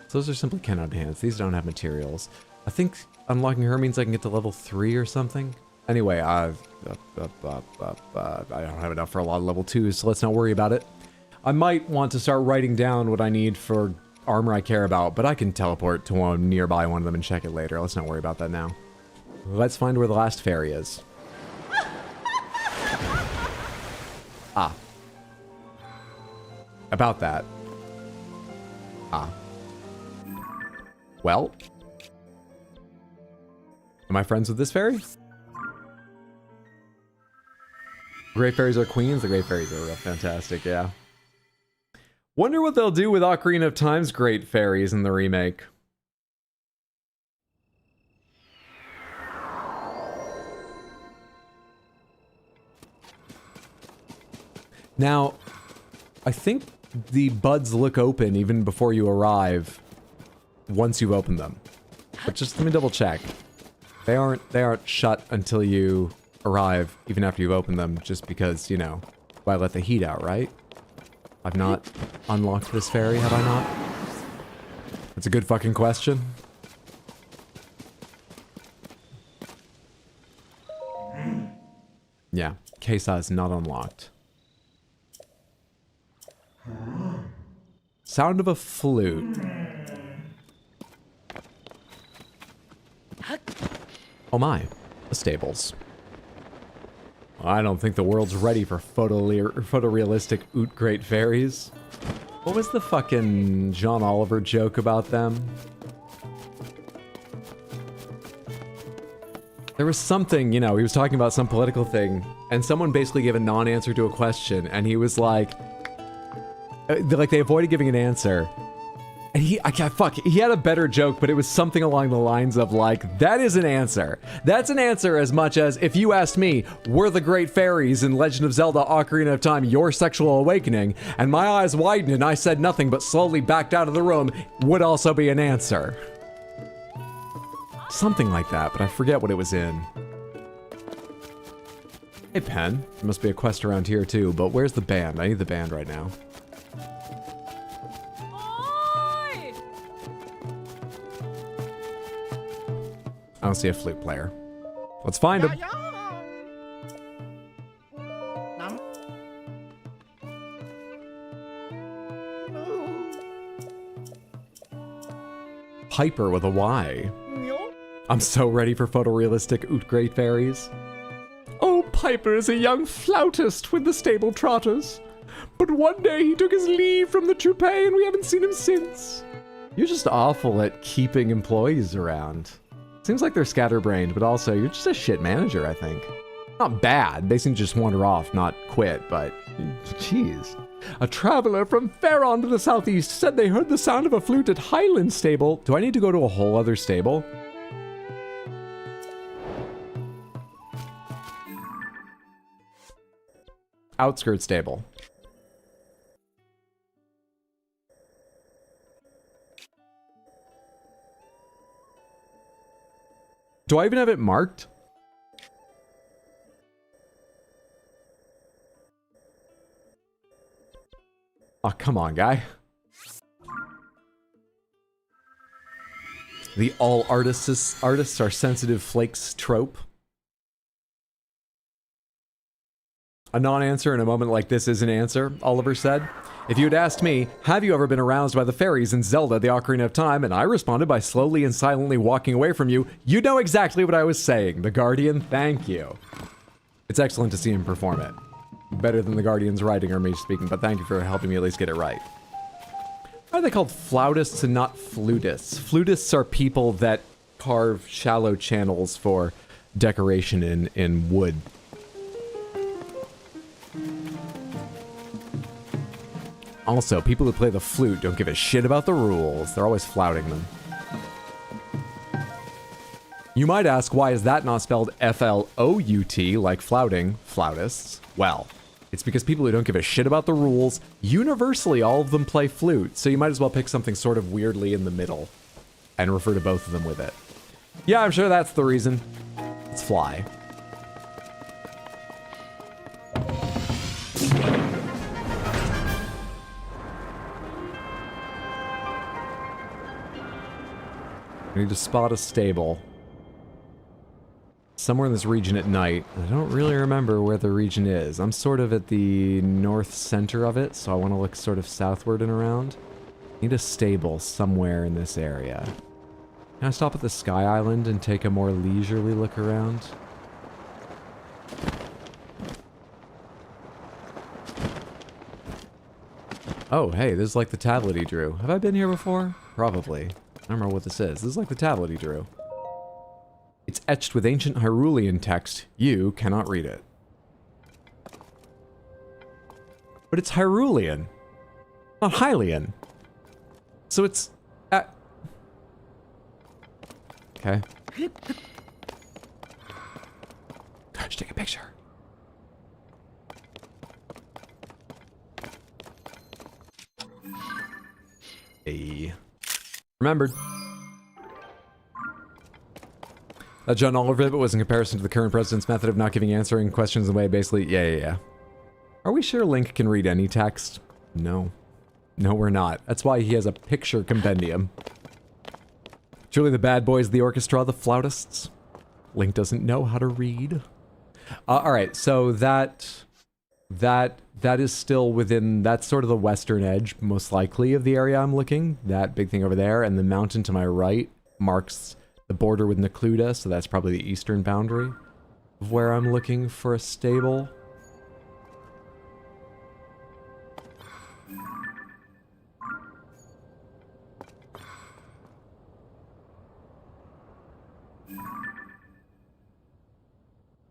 Speaker 1: So those are simply cannot enhance. These don't have materials. I think unlocking her means I can get to level 3 or something. Anyway, I don't have enough for a lot of level 2s, so let's not worry about it. I might want to start writing down what I need for armor I care about, but I can teleport to one nearby one of them and check it later. Let's not worry about that now. Let's find where the last fairy is. Ah. About that. Ah. Well. Am I friends with this fairy? Great fairies are queens. The great fairies are fantastic, yeah. Wonder what they'll do with Ocarina of Time's great fairies in the remake. Now, I think the buds look open even before you arrive, once you open them. But just let me double check. They aren't shut until you arrive, even after you've opened them, just because, you know, why let the heat out, right? I've not unlocked this fairy, have I not? That's a good fucking question. case is not unlocked. Sound of a flute. Oh my, the stables. I don't think the world's ready for photorealistic Oot Great Fairies. What was the fucking John Oliver joke about them? There was something, you know, he was talking about some political thing, and someone basically gave a non-answer to a question, and he was like they avoided giving an answer. And he had a better joke, but it was something along the lines of like, that is an answer. That's an answer as much as if you asked me, were the great fairies in Legend of Zelda Ocarina of Time your sexual awakening? And my eyes widened and I said nothing but slowly backed out of the room, would also be an answer. Something like that, but I forget what it was in. Hey, Pen. There must be a quest around here too, but where's the band? I need the band right now. I don't see a flute player. Let's find him. Piper with a Y. I'm so ready for photorealistic Oot Great Fairies.
Speaker 4: Oh, Piper is a young flautist with the stable trotters. But one day he took his leave from the troupe and we haven't seen him since.
Speaker 1: You're just awful at keeping employees around. Seems like they're scatterbrained, but also you're just a shit manager, I think. Not bad. They seem to just wander off, not quit, but jeez.
Speaker 4: A traveler from Faron to the southeast said they heard the sound of a flute at Highland Stable.
Speaker 1: Do I need to go to a whole other stable? Outskirt stable. Do I even have it marked? Oh, come on, guy. The all artists are sensitive flakes trope. A non-answer in a moment like this is an answer, Oliver said. If you had asked me, have you ever been aroused by the fairies in Zelda, the Ocarina of Time, and I responded by slowly and silently walking away from you, you'd know exactly what I was saying. The Guardian, thank you. It's excellent to see him perform it. Better than the Guardian's writing or me speaking, but thank you for helping me at least get it right. Why are they called flautists and not flutists? Flutists are people that carve shallow channels for decoration in wood. Also, people who play the flute don't give a shit about the rules. They're always flouting them. You might ask, why is that not spelled F-L-O-U-T, like flouting, flautists? Well, it's because people who don't give a shit about the rules, universally all of them play flute, so you might as well pick something sort of weirdly in the middle and refer to both of them with it. Yeah, I'm sure that's the reason. Let's fly. I need to spot a stable. Somewhere in this region at night. I don't really remember where the region is. I'm sort of at the north center of it, so I want to look sort of southward and around. Need a stable somewhere in this area. Can I stop at the Sky Island and take a more leisurely look around? Oh, hey, this is like the tablet he drew. Have I been here before? Probably. I don't remember what this is. This is like the tablet he drew. It's etched with ancient Hyrulean text. You cannot read it. But it's Hyrulean, not Hylian. So it's... Okay. Gosh, take a picture. Hey. Remembered. That John Oliver bit was in comparison to the current president's method of not answering questions in the way, basically, yeah. Are we sure Link can read any text? No. No, we're not. That's why he has a picture compendium. Truly the bad boys of the orchestra, the flautists. Link doesn't know how to read. All right, so that is still within, that's sort of the western edge, most likely, of the area I'm looking. That big thing over there, and the mountain to my right marks the border with Necluda, so that's probably the eastern boundary of where I'm looking for a stable.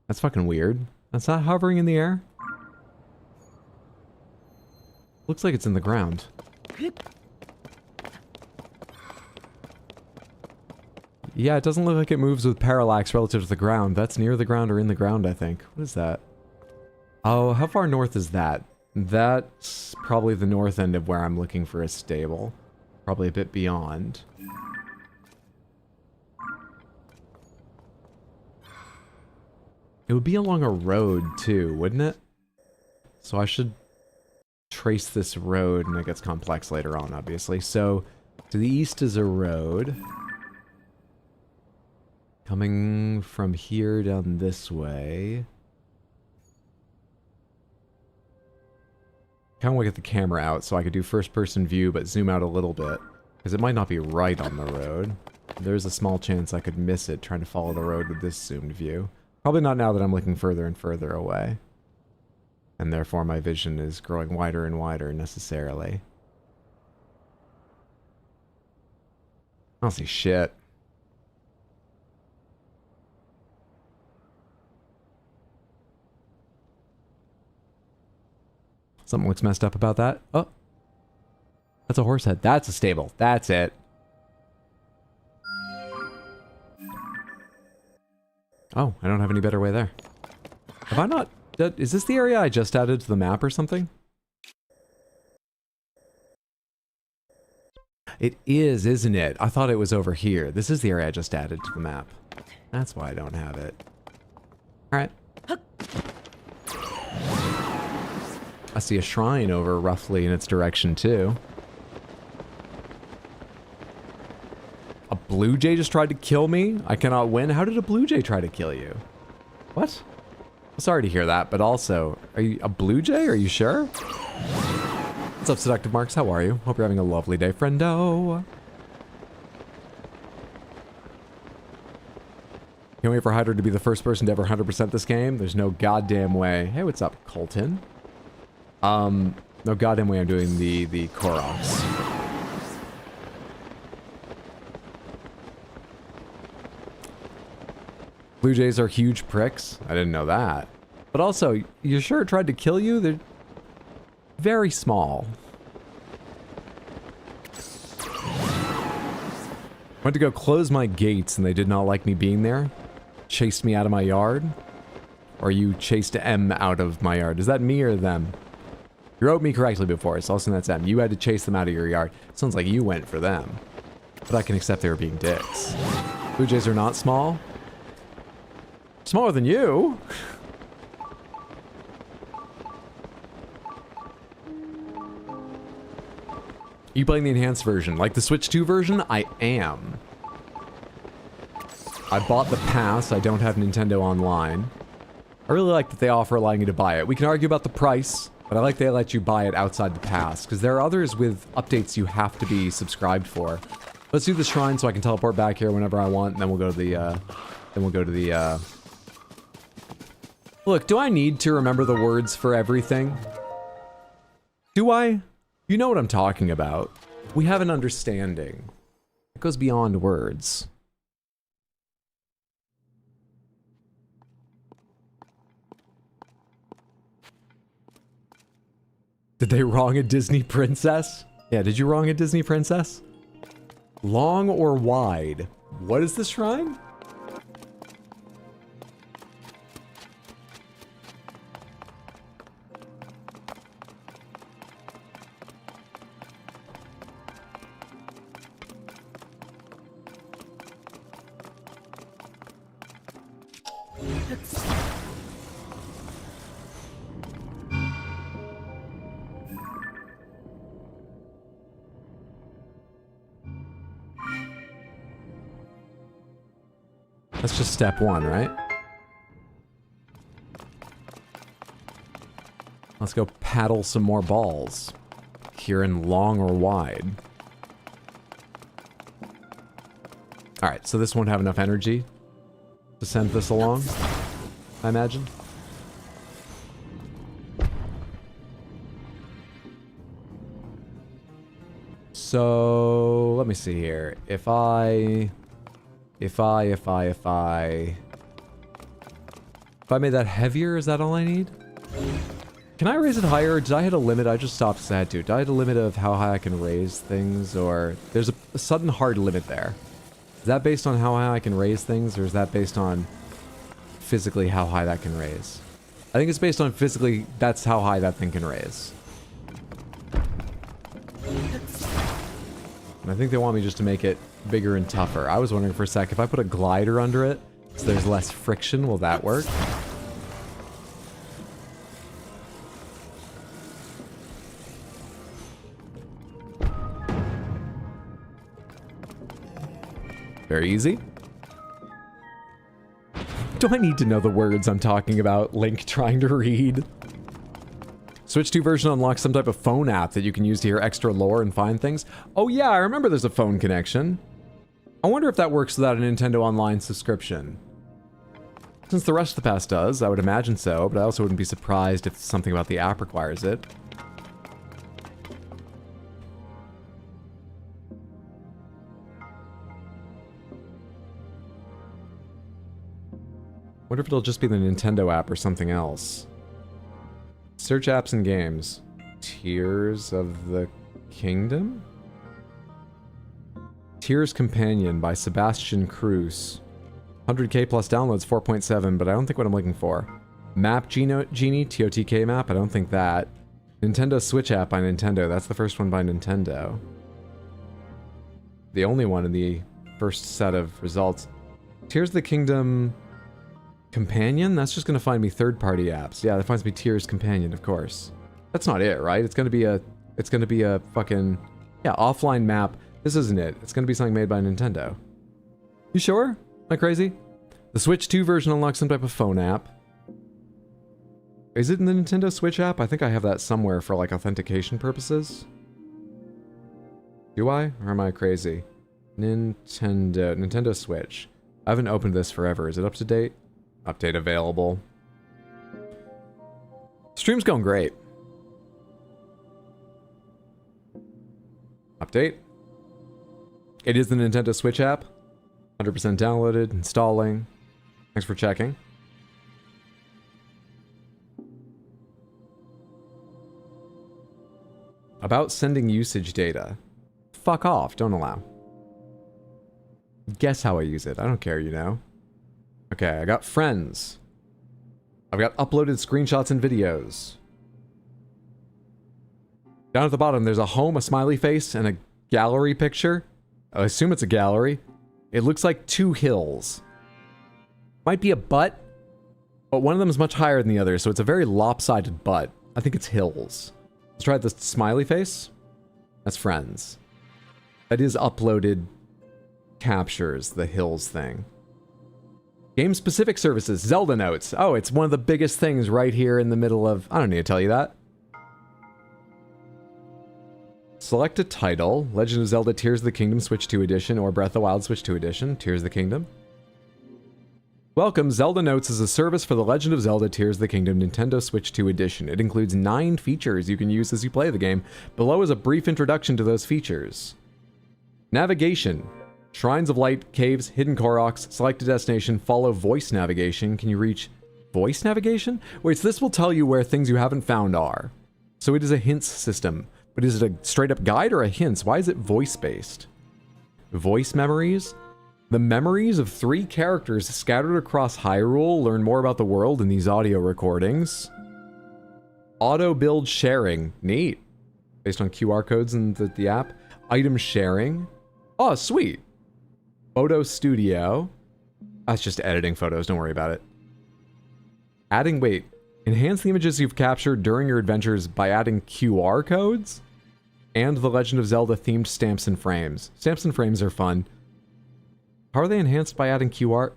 Speaker 1: That's fucking weird. That's not hovering in the air. Looks like it's in the ground. Yeah, it doesn't look like it moves with parallax relative to the ground. That's near the ground or in the ground, I think. What is that? Oh, how far north is that? That's probably the north end of where I'm looking for a stable. Probably a bit beyond. It would be along a road, too, wouldn't it? So I should trace this road, and it gets complex later on, obviously. So, to the east is a road. Coming from here down this way. Kind of want to get the camera out so I could do first-person view, but zoom out a little bit. Because it might not be right on the road. There's a small chance I could miss it trying to follow the road with this zoomed view. Probably not now that I'm looking further and further away. And therefore my vision is growing wider and wider necessarily. I don't see shit. Something looks messed up about that. Oh. That's a horse head. That's a stable. That's it. Oh, I don't have any better way there. Have I not... Is this the area I just added to the map or something? It is, isn't it? I thought it was over here. This is the area I just added to the map. That's why I don't have it. Alright. I see a shrine over roughly in its direction, too. A blue jay just tried to kill me? I cannot win? How did a blue jay try to kill you? What? I'm sorry to hear that, but also, are you a blue jay? Are you sure? What's up, Seductive Marks? How are you? Hope you're having a lovely day, friendo. Can't wait for Hydra to be the first person to ever 100% this game. There's no goddamn way. Hey, what's up, Colton? No goddamn way I'm doing the Koroks. Blue jays are huge pricks. I didn't know that. But also, you sure it tried to kill you? They're very small. Went to go close my gates and they did not like me being there. Chased me out of my yard. Or you chased M out of my yard. Is that me or them? You wrote me correctly before, so I'll assume that's M. You had to chase them out of your yard. Sounds like you went for them. But I can accept they were being dicks. Blue jays are not small. Smaller than you. You playing the enhanced version? Like the Switch 2 version? I am. I bought the pass. I don't have Nintendo Online. I really like that they offer allowing you to buy it. We can argue about the price, but I like they let you buy it outside the pass, because there are others with updates you have to be subscribed for. Let's do the shrine so I can teleport back here whenever I want, and then we'll go to the, Look, do I need to remember the words for everything? Do I? You know what I'm talking about. We have an understanding. It goes beyond words. Did they wrong a Disney princess? Yeah, did you wrong a Disney princess? Long or wide? What is the shrine? That's just step one, right? Let's go paddle some more balls. Here in long or wide. Alright, so this won't have enough energy to send this along, I imagine. So, let me see here. If I made that heavier, is that all I need? Can I raise it higher? Did I hit a limit? I just stopped because I had to. Did I hit a limit of how high I can raise things? Or there's a sudden hard limit there. Is that based on how high I can raise things? Or is that based on physically how high that can raise? I think it's based on physically that's how high that thing can raise. And I think they want me just to make it bigger and tougher. I was wondering for a sec, if I put a glider under it, so there's less friction, will that work? Very easy. Do I need to know the words I'm talking about? Link trying to read. Switch 2 version unlocks some type of phone app that you can use to hear extra lore and find things. Oh yeah, I remember there's a phone connection. I wonder if that works without a Nintendo Online subscription. Since the rest of the pass does, I would imagine so, but I also wouldn't be surprised if something about the app requires it. Wonder if it'll just be the Nintendo app or something else. Search apps and games. Tears of the Kingdom? Tears Companion by Sebastian Cruz. 100k plus downloads, 4.7, but I don't think what I'm looking for. Map Genie, TotK map, I don't think that. Nintendo Switch app by Nintendo, that's the first one by Nintendo. The only one in the first set of results. Tears of the Kingdom Companion? That's just gonna find me third-party apps. Yeah, that finds me Tears Companion, of course. That's not it, right? It's gonna be a fucking... Yeah, offline map. This isn't it. It's gonna be something made by Nintendo. You sure? Am I crazy? The Switch 2 version unlocks some type of phone app. Is it in the Nintendo Switch app? I think I have that somewhere for, like, authentication purposes. Do I? Or am I crazy? Nintendo Switch. I haven't opened this forever. Is it up to date? Update available. Stream's going great. Update. It is the Nintendo Switch app. 100% downloaded, installing. Thanks for checking. About sending usage data. Fuck off, don't allow. Guess how I use it. I don't care, you know. Okay, I got friends. I've got uploaded screenshots and videos. Down at the bottom, there's a home, a smiley face, and a gallery picture. I assume it's a gallery. It looks like two hills. Might be a butt, but one of them is much higher than the other, so it's a very lopsided butt. I think it's hills. Let's try the smiley face. That's friends. That is uploaded captures, the hills thing. Game-specific services, Zelda notes. Oh, it's one of the biggest things right here in the middle of... I don't need to tell you that. Select a title. Legend of Zelda Tears of the Kingdom Switch 2 Edition or Breath of the Wild Switch 2 Edition. Tears of the Kingdom. Welcome, Zelda Notes is a service for the Legend of Zelda Tears of the Kingdom Nintendo Switch 2 Edition. It includes 9 features you can use as you play the game. Below is a brief introduction to those features. Navigation. Shrines of Light, caves, hidden Koroks, select a destination, follow voice navigation. Can you reach voice navigation? Wait, so this will tell you where things you haven't found are. So it is a hints system. But is it a straight up guide or a hints? Why is it voice based? Voice memories? The memories of 3 characters scattered across Hyrule learn more about the world in these audio recordings. Auto build sharing. Neat. Based on QR codes in the app. Item sharing. Oh, sweet. Photo Studio. That's just editing photos, don't worry about it. Adding, wait. Enhance the images you've captured during your adventures by adding QR codes? And the Legend of Zelda themed stamps and frames. Stamps and frames are fun. How are they enhanced by adding QR?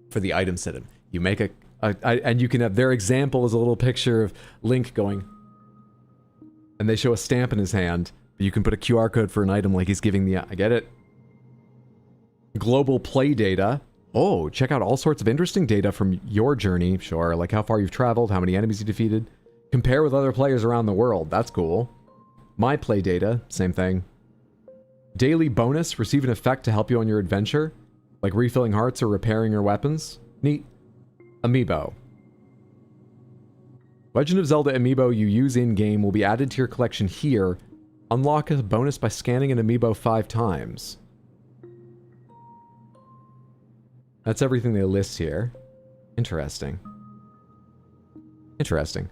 Speaker 1: For the item system. You make and you can have, their example is a little picture of Link going, And they show a stamp in his hand. You can put a QR code for an item like he's giving the... I get it. Global play data. Oh, check out all sorts of interesting data from your journey. Sure, like how far you've traveled, how many enemies you defeated. Compare with other players around the world. That's cool. My play data. Same thing. Daily bonus. Receive an effect to help you on your adventure. Like refilling hearts or repairing your weapons. Neat. Amiibo. Legend of Zelda amiibo you use in-game will be added to your collection here. Unlock a bonus by scanning an amiibo 5 times. That's everything they list here. Interesting. Interesting.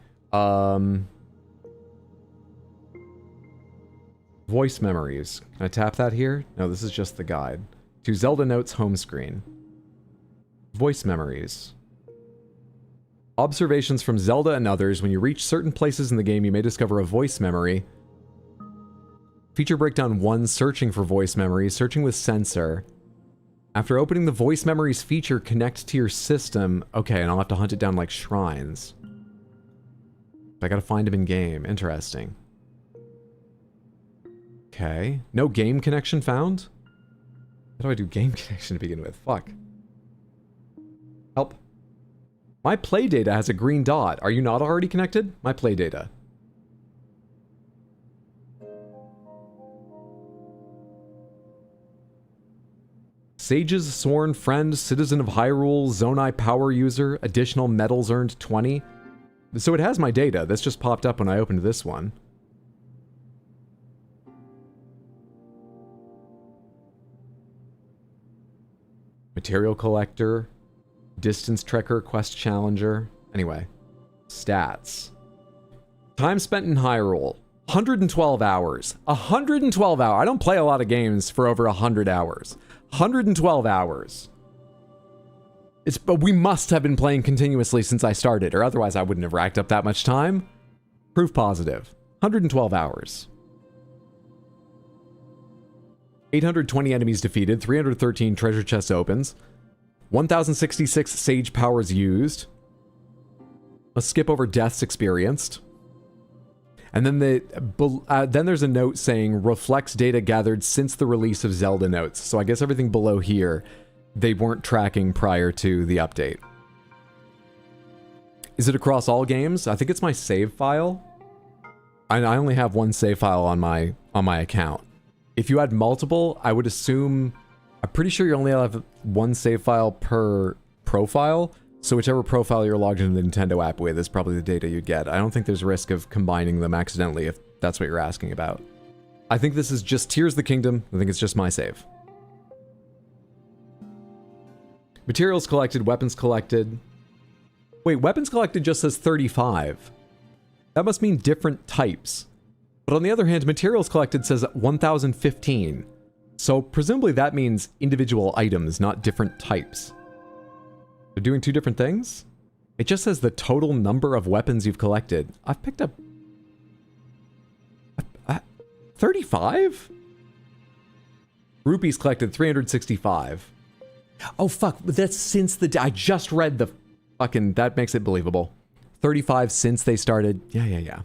Speaker 1: Voice memories. Can I tap that here? No, this is just the guide. To Zelda Notes home screen. Voice memories. Observations from Zelda and others. When you reach certain places in the game, you may discover a voice memory. Feature breakdown 1, searching for voice memories. Searching with sensor. After opening the voice memories feature, connect to your system. Okay, and I'll have to hunt it down like shrines. I gotta find him in game. Interesting. Okay. No game connection found? How do I do game connection to begin with? Fuck. Help. My play data has a green dot. Are you not already connected? My play data. Sage's sworn friend, citizen of Hyrule, Zonai power user, additional medals earned 20. So it has my data. This just popped up when I opened this one. Material collector, distance trekker, quest challenger. Anyway, stats. Time spent in Hyrule, 112 hours. 112 hours. I don't play a lot of games for over 100 hours. 112 hours. But we must have been playing continuously since I started, or otherwise I wouldn't have racked up that much time. Proof positive. 112 hours. 820 enemies defeated, 313 treasure chests opens, 1066 sage powers used. Let's skip over deaths experienced. And then then there's a note saying reflects data gathered since the release of Zelda Notes. So I guess everything below here, they weren't tracking prior to the update. Is it across all games? I think it's my save file. I only have one save file on my account. If you had multiple, I would assume... I'm pretty sure you only have one save file per profile. So whichever profile you're logged into the Nintendo app with is probably the data you'd get. I don't think there's risk of combining them accidentally if that's what you're asking about. I think this is just Tears of the Kingdom. I think it's just my save. Materials collected, weapons collected. Wait, weapons collected just says 35. That must mean different types. But on the other hand, materials collected says 1015. So presumably that means individual items, not different types. They're doing two different things? It just says the total number of weapons you've collected. I've picked up... 35? Rupees collected 365. Oh fuck, that's since the... I just read the fucking... That makes it believable. 35 since they started... Yeah.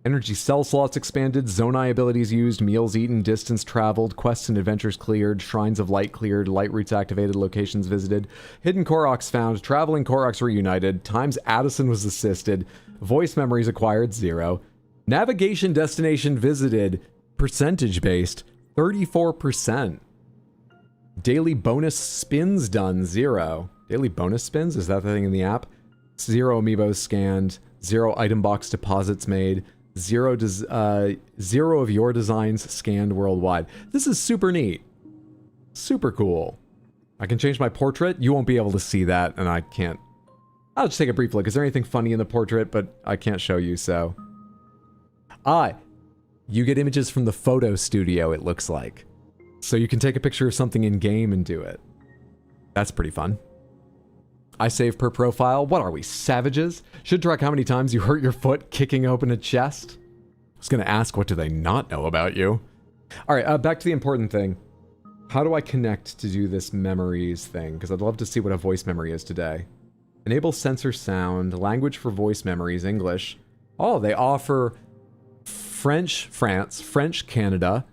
Speaker 1: Energy cell slots expanded, Zonai abilities used, meals eaten, distance traveled, quests and adventures cleared, shrines of light cleared, light routes activated, locations visited, hidden Koroks found, traveling Koroks reunited, times Addison was assisted, voice memories acquired, 0, navigation destination visited, percentage based, 34%. Daily bonus spins done, 0. Daily bonus spins? Is that the thing in the app? 0 amiibos scanned, 0 item box deposits made, 0 of your designs scanned worldwide. This is super neat. Super cool. I can change my portrait. You won't be able to see that, and I can't. I'll just take a brief look. Is there anything funny in the portrait? But I can't show you, so. You get images from the photo studio, it looks like. So you can take a picture of something in-game and do it. That's pretty fun. I save per profile. What are we, savages? Should track how many times you hurt your foot kicking open a chest. I was going to ask, what do they not know about you? All right, back to the important thing. How do I connect to do this memories thing? Because I'd love to see what a voice memory is today. Enable sensor sound, language for voice memories, English. Oh, they offer French France, French Canada,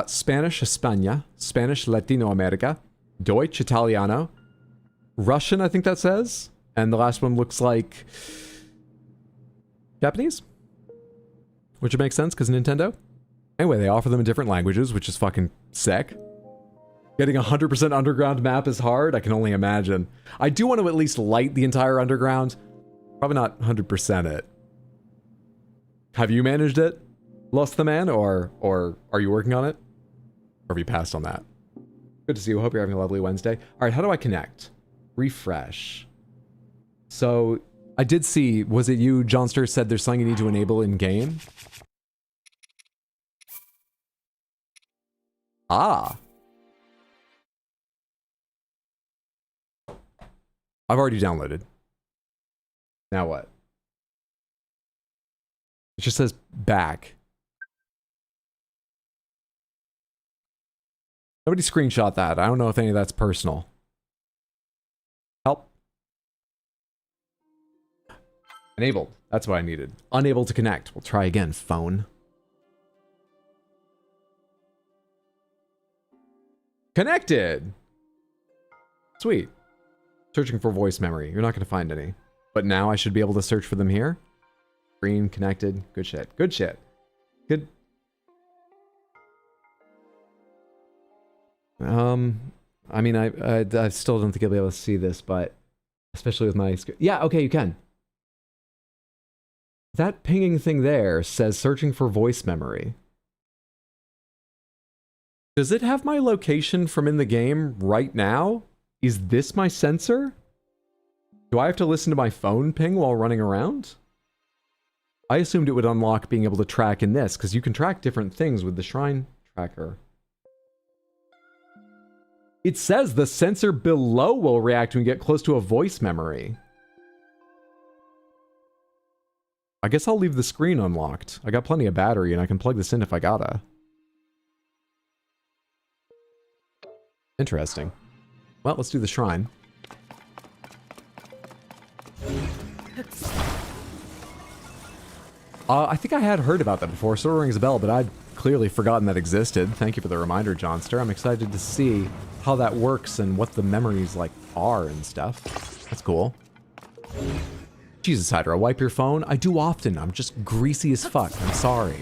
Speaker 1: Spanish España, Spanish Latino America, Deutsch Italiano, Russian, I think that says, and the last one looks like Japanese, which would make sense because Nintendo. Anyway, they offer them in different languages, which is fucking sick. Getting 100% underground map is hard, I can only imagine. I do want to at least light the entire underground. Probably not 100% it. Have you managed it, Lost the Man, or are you working on it? Or have you passed on that? Good to see you. Hope you're having a lovely Wednesday. All right, how do I connect? Refresh. So, I did see, was it you, Johnster, said there's something you need to enable in-game? Ah. I've already downloaded. Now what? It just says back. Nobody screenshot that. I don't know if any of that's personal. Help. Enabled. That's what I needed. Unable to connect. We'll try again. Phone. Connected. Sweet. Searching for voice memory. You're not going to find any. But now I should be able to search for them here. Green, connected. Good shit. Good shit. Good. I mean, I still don't think I'll be able to see this, but especially with my screen. Yeah, okay, you can. That pinging thing there says searching for voice memory. Does it have my location from in the game right now? Is this my sensor? Do I have to listen to my phone ping while running around? I assumed it would unlock being able to track in this, because you can track different things with the shrine tracker. It says the sensor below will react when you get close to a voice memory. I guess I'll leave the screen unlocked. I got plenty of battery and I can plug this in if I gotta. Interesting. Well, let's do the shrine. I think I had heard about that before, so it rings a bell, but I'd clearly forgotten that existed. Thank you for the reminder, Johnster. I'm excited to see how that works and what the memories like are and stuff. That's cool. Jesus, Hydra, wipe your phone? I do often. I'm just greasy as fuck. I'm sorry.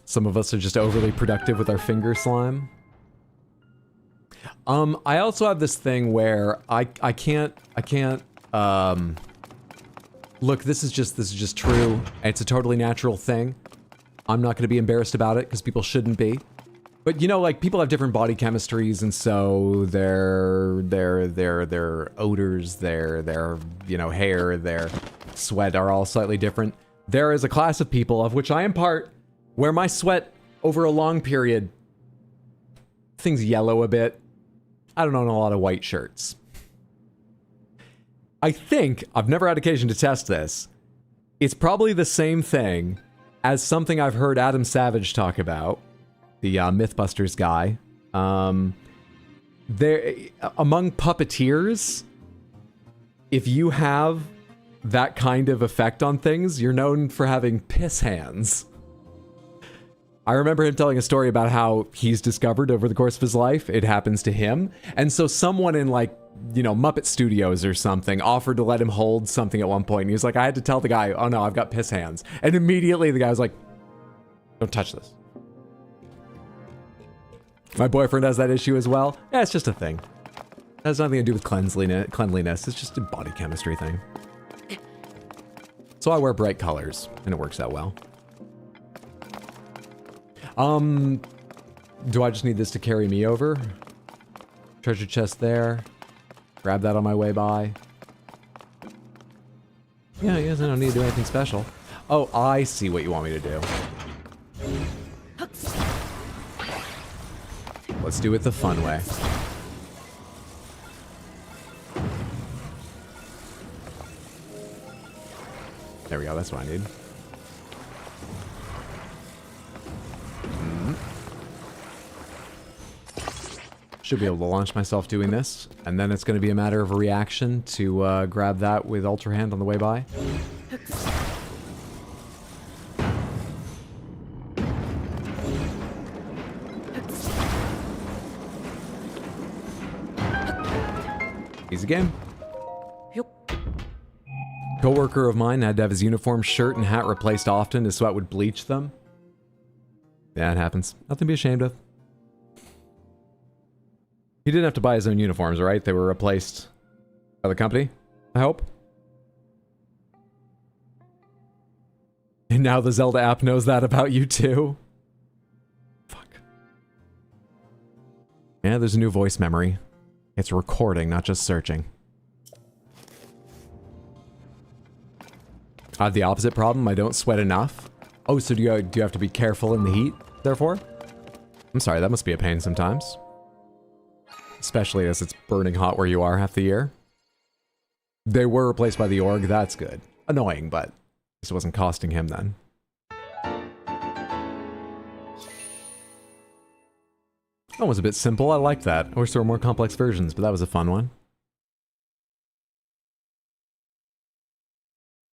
Speaker 1: Some of us are just overly productive with our finger slime. I also have this thing where I can't, look, this is just true. It's a totally natural thing. I'm not going to be embarrassed about it because people shouldn't be. But you know, like people have different body chemistries, and so their odors, their you know, hair, their sweat are all slightly different. There is a class of people, of which I am part, where my sweat over a long period, things yellow a bit. I don't own a lot of white shirts. I think, I've never had occasion to test this, it's probably the same thing as something I've heard Adam Savage talk about, the Mythbusters guy. There, among puppeteers, if you have that kind of effect on things, you're known for having piss hands. I remember him telling a story about how he's discovered over the course of his life it happens to him. And so someone in, like, you know, Muppet Studios or something offered to let him hold something at one point. And he was like, I had to tell the guy, oh no, I've got piss hands. And immediately the guy was like, don't touch this. My boyfriend has that issue as well. Yeah, it's just a thing. It has nothing to do with cleanliness. It's just a body chemistry thing. So I wear bright colors, and it works out well. Do I just need this to carry me over? Treasure chest there. Grab that on my way by. Yeah, I guess I don't need to do anything special. Oh, I see what you want me to do. Let's do it the fun way. There we go, that's what I need. Should be able to launch myself doing this, and then it's going to be a matter of a reaction to grab that with Ultra Hand on the way by. Easy game. Coworker of mine had to have his uniform, shirt, and hat replaced often. His sweat would bleach them. Yeah, it happens. Nothing to be ashamed of. He didn't have to buy his own uniforms, right? They were replaced by the company, I hope. And now the Zelda app knows that about you too. Fuck. Yeah, there's a new voice memory. It's recording, not just searching. I have the opposite problem. I don't sweat enough. Oh, so do you have to be careful in the heat, therefore? I'm sorry, that must be a pain sometimes. Especially as it's burning hot where you are half the year. They were replaced by the org, that's good. Annoying, but this wasn't costing him then. That was a bit simple, I liked that. I wish there were more complex versions, but that was a fun one.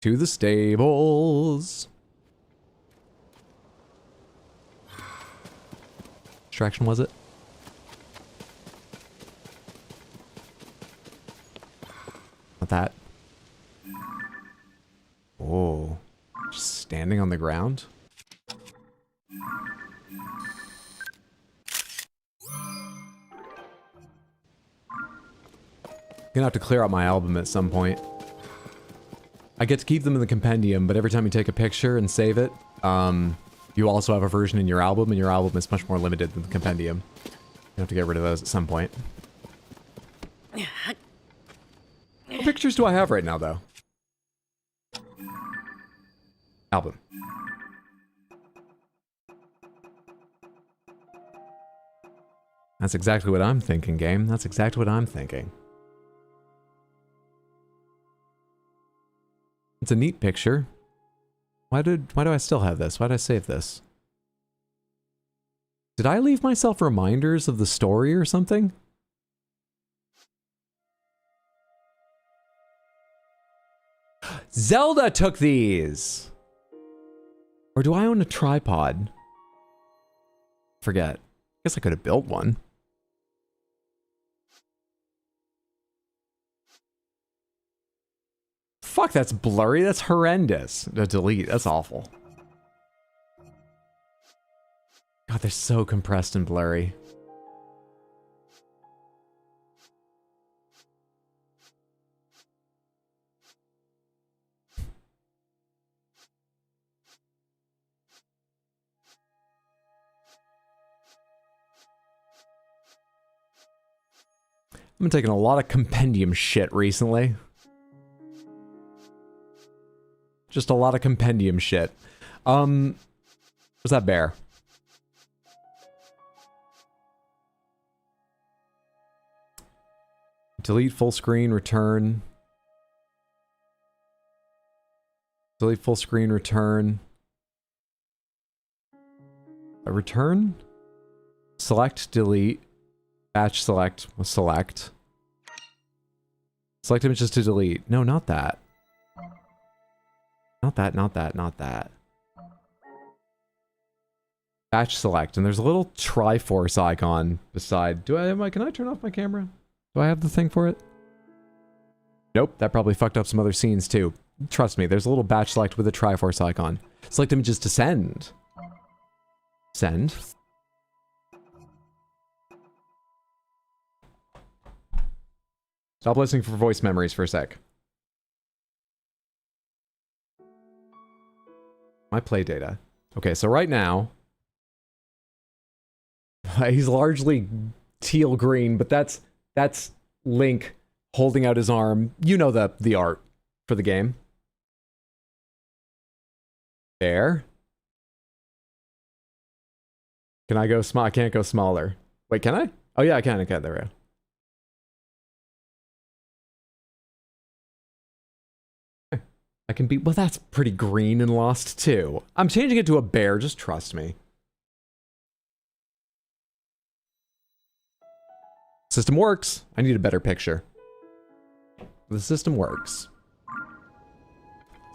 Speaker 1: To the stables. Distraction was it? Not that. Oh. Just standing on the ground? Gonna have to clear out my album at some point. I get to keep them in the compendium, but every time you take a picture and save it, you also have a version in your album, and your album is much more limited than the compendium. You have to get rid of those at some point. What pictures do I have right now, though? Album. That's exactly what I'm thinking, game. That's exactly what I'm thinking. It's a neat picture. Why do I still have this? Why did I save this? Did I leave myself reminders of the story or something? Zelda took these! Or do I own a tripod? Forget. I guess I could have built one. Fuck, that's blurry. That's horrendous. Delete. That's awful. God, they're so compressed and blurry. I've been taking a lot of compendium shit recently. Just a lot of compendium shit. Where's that bear? Delete full screen, return. Delete full screen, return. A return? Select, delete. Batch select, select. Select images to delete. No, not that. Not that, not that, not that. Batch select, and there's a little Triforce icon beside. Do I have my, can I turn off my camera? Do I have the thing for it? Nope, that probably fucked up some other scenes too. Trust me, there's a little batch select with a Triforce icon. Select images to send. Send. Stop listening for voice memories for a sec. My play data. Okay, so right now, he's largely teal green, but that's Link holding out his arm. You know the art for the game. There. Can I go small? I can't go smaller. Wait, can I? Oh yeah, I can. There we go. I can be, well, that's pretty green and Lost too. I'm changing it to a bear, just trust me. System works. I need a better picture. The system works.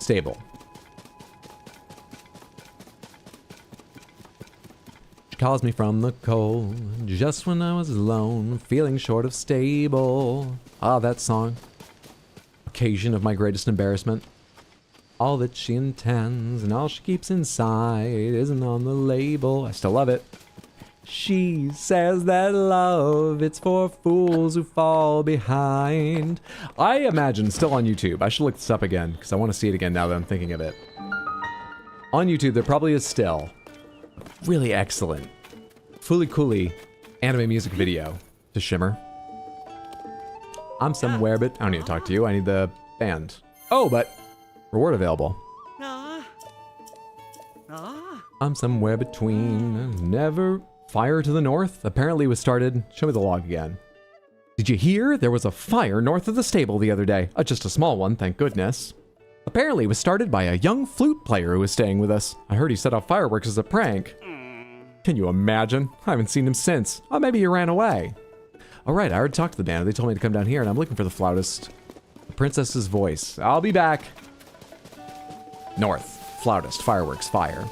Speaker 1: Stable. She calls me from the cold, just when I was alone, feeling short of stable. Ah, that song. Occasion of my greatest embarrassment. All that she intends and all she keeps inside isn't on the label. I still love it. She says that love, it's for fools who fall behind. I imagine, still on YouTube. I should look this up again, because I want to see it again now that I'm thinking of it. On YouTube, there probably is still really excellent Fooly Cooly anime music video to Shimmer. I'm somewhere, but I don't need to talk to you. I need the band. Oh, but reward available. I'm somewhere between. Never. Fire to the north apparently was started. Show me the log again. Did you hear? There was a fire north of the stable the other day. Just a small one, thank goodness. Apparently it was started by a young flute player who was staying with us. I heard he set off fireworks as a prank. Can you imagine? I haven't seen him since. Oh, maybe he ran away. All right, I already talked to the band. They told me to come down here, and I'm looking for the flautist. The princess's voice. I'll be back. North. Flautist. Fireworks. Fire.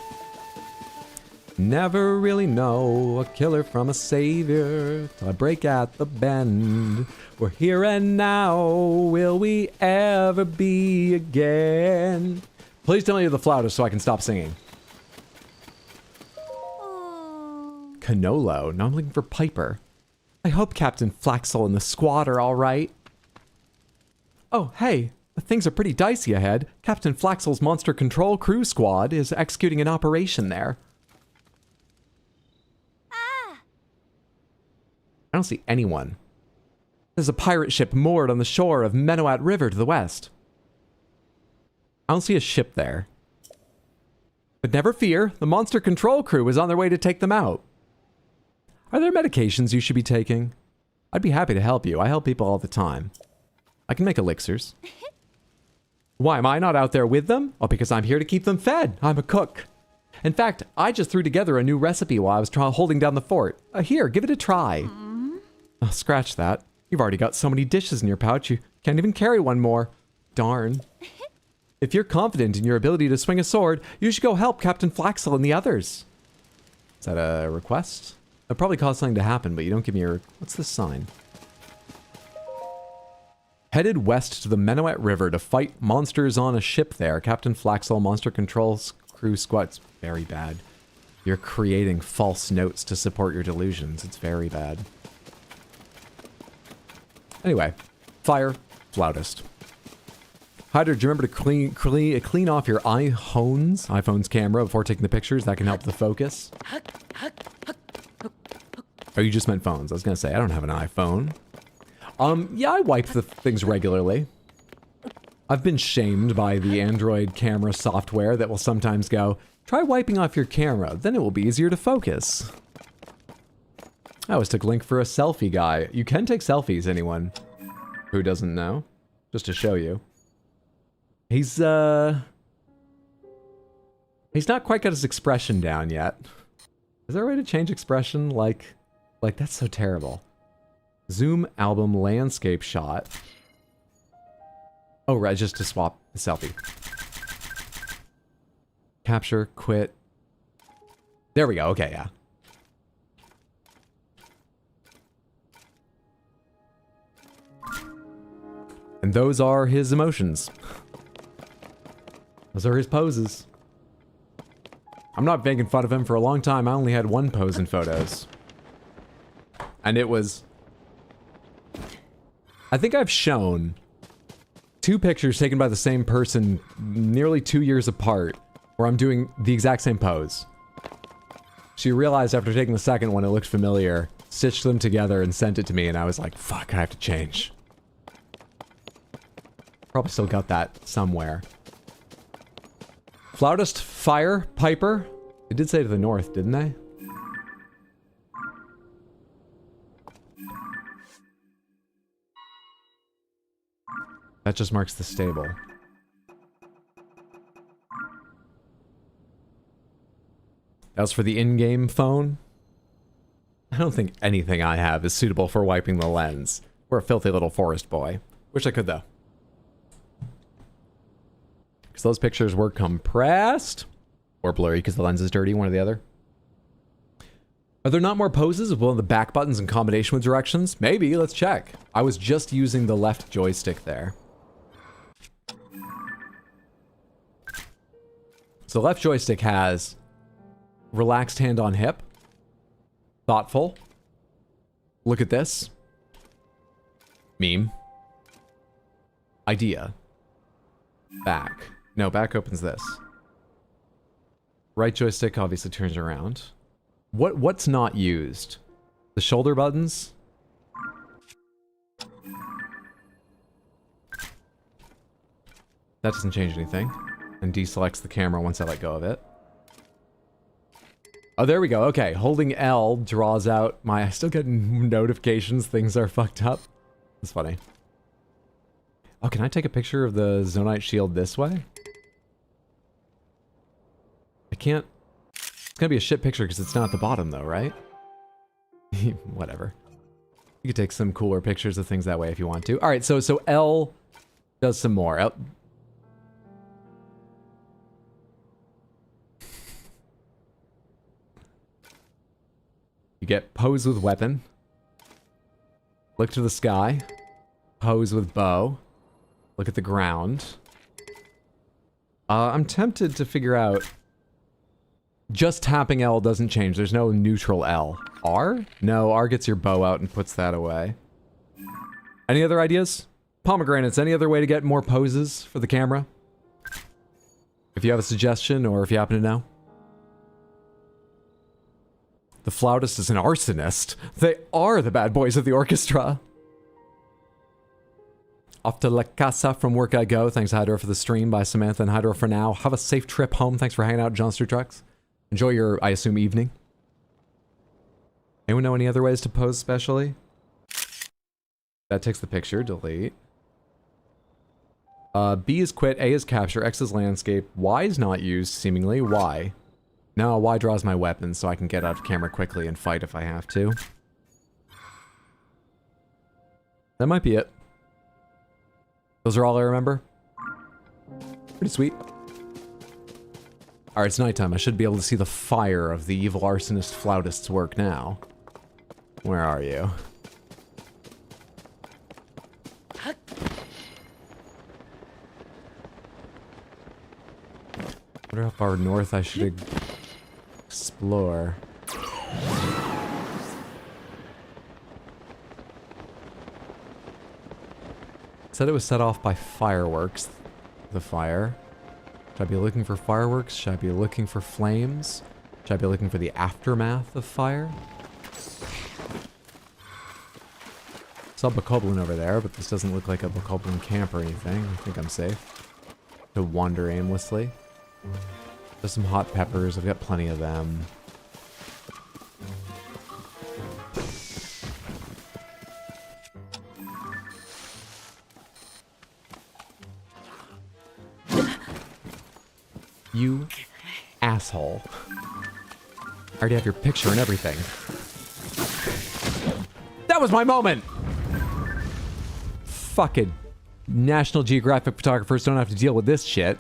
Speaker 1: Never really know a killer from a savior till I break at the bend. We're here and now. Will we ever be again? Please tell me you're the flautist so I can stop singing. Canolo. Now I'm looking for Piper. I hope Captain Flaxel and the squad are all right. Oh, hey. Things are pretty dicey ahead. Captain Flaxel's Monster Control Crew Squad is executing an operation there. I don't see anyone. There's a pirate ship moored on the shore of Menowat River to the west. I don't see a ship there. But never fear, the Monster Control Crew is on their way to take them out. Are there medications you should be taking? I'd be happy to help you. I help people all the time. I can make elixirs. Why, am I not out there with them? Oh, because I'm here to keep them fed. I'm a cook. In fact, I just threw together a new recipe while I was holding down the fort. Here, give it a try. Oh, scratch that. You've already got so many dishes in your pouch, you can't even carry one more. Darn. If you're confident in your ability to swing a sword, you should go help Captain Flaxel and the others. Is that a request? That'll probably cause something to happen, but you don't give me your... What's this sign? Headed west to the Menowat River to fight monsters on a ship there. Captain Flaxel, Monster Control Crew Squad. It's very bad. You're creating false notes to support your delusions. It's very bad. Anyway, fire, flautist. Hyder, do you remember to clean off your iPhone's camera before taking the pictures? That can help the focus. Oh, you just meant phones. I was going to say, I don't have an iPhone. Yeah, I wipe the things regularly. I've been shamed by the Android camera software that will sometimes go, try wiping off your camera, then it will be easier to focus. I always took Link for a selfie guy. You can take selfies, anyone who doesn't know. Just to show you. He's not quite got his expression down yet. Is there a way to change expression? Like that's so terrible. Zoom album landscape shot. Oh, right, just to swap the selfie. Capture, quit. There we go, okay, yeah. And those are his emotions. Those are his poses. I'm not making fun of him. For a long time, I only had one pose in photos. And it was... I think I've shown 2 pictures taken by the same person nearly 2 years apart where I'm doing the exact same pose. She realized after taking the second one it looked familiar, stitched them together and sent it to me, and I was like, fuck, I have to change. Probably still got that somewhere. Flautist, fire, piper. They did say to the north, didn't they? That just marks the stable. That was for the in-game phone. I don't think anything I have is suitable for wiping the lens. We're a filthy little forest boy. Wish I could, though. Because those pictures were compressed. Or blurry because the lens is dirty, one or the other. Are there not more poses with one of the back buttons in combination with directions? Maybe, let's check. I was just using the left joystick there. So left joystick has relaxed hand on hip. Thoughtful. Look at this. Meme. Idea. Back. No, back opens this. Right joystick obviously turns around. What's not used? The shoulder buttons? That doesn't change anything. And deselects the camera once I let go of it. Oh, there we go. Okay, holding L draws out my... I still get notifications things are fucked up. That's funny. Oh, can I take a picture of the Zonite shield this way? I can't... It's gonna be a shit picture because it's not at the bottom though, right? Whatever. You could take some cooler pictures of things that way if you want to. Alright, so L does some more. L You get pose with weapon. Look to the sky. Pose with bow. Look at the ground. I'm tempted to figure out... Just tapping L doesn't change. There's no neutral L. R? No, R gets your bow out and puts that away. Any other ideas? Pomegranates, any other way to get more poses for the camera? If you have a suggestion or if you happen to know. The flautist is an arsonist. They are the bad boys of the orchestra. Off to La Casa, from work I go. Thanks, Hydro, for the stream. Bye, Samantha and Hydro for now. Have a safe trip home. Thanks for hanging out, John Street Trucks. Enjoy your, I assume, evening. Anyone know any other ways to pose specially? That takes the picture. Delete. B is quit. A is capture. X is landscape. Y is not used, seemingly. Y. No, Y draws my weapon so I can get out of camera quickly and fight if I have to. That might be it. Those are all I remember. Pretty sweet. Alright, it's nighttime. I should be able to see the fire of the evil arsonist flautist's work now. Where are you? I wonder how far north I should explore. It said it was set off by fireworks. The fire. Should I be looking for fireworks? Should I be looking for flames? Should I be looking for the aftermath of fire? Saw a bokoblin over there, but this doesn't look like a bokoblin camp or anything. I think I'm safe to wander aimlessly. There's some hot peppers. I've got plenty of them. You asshole. I already have your picture and everything. That was my moment! Fucking National Geographic photographers don't have to deal with this shit.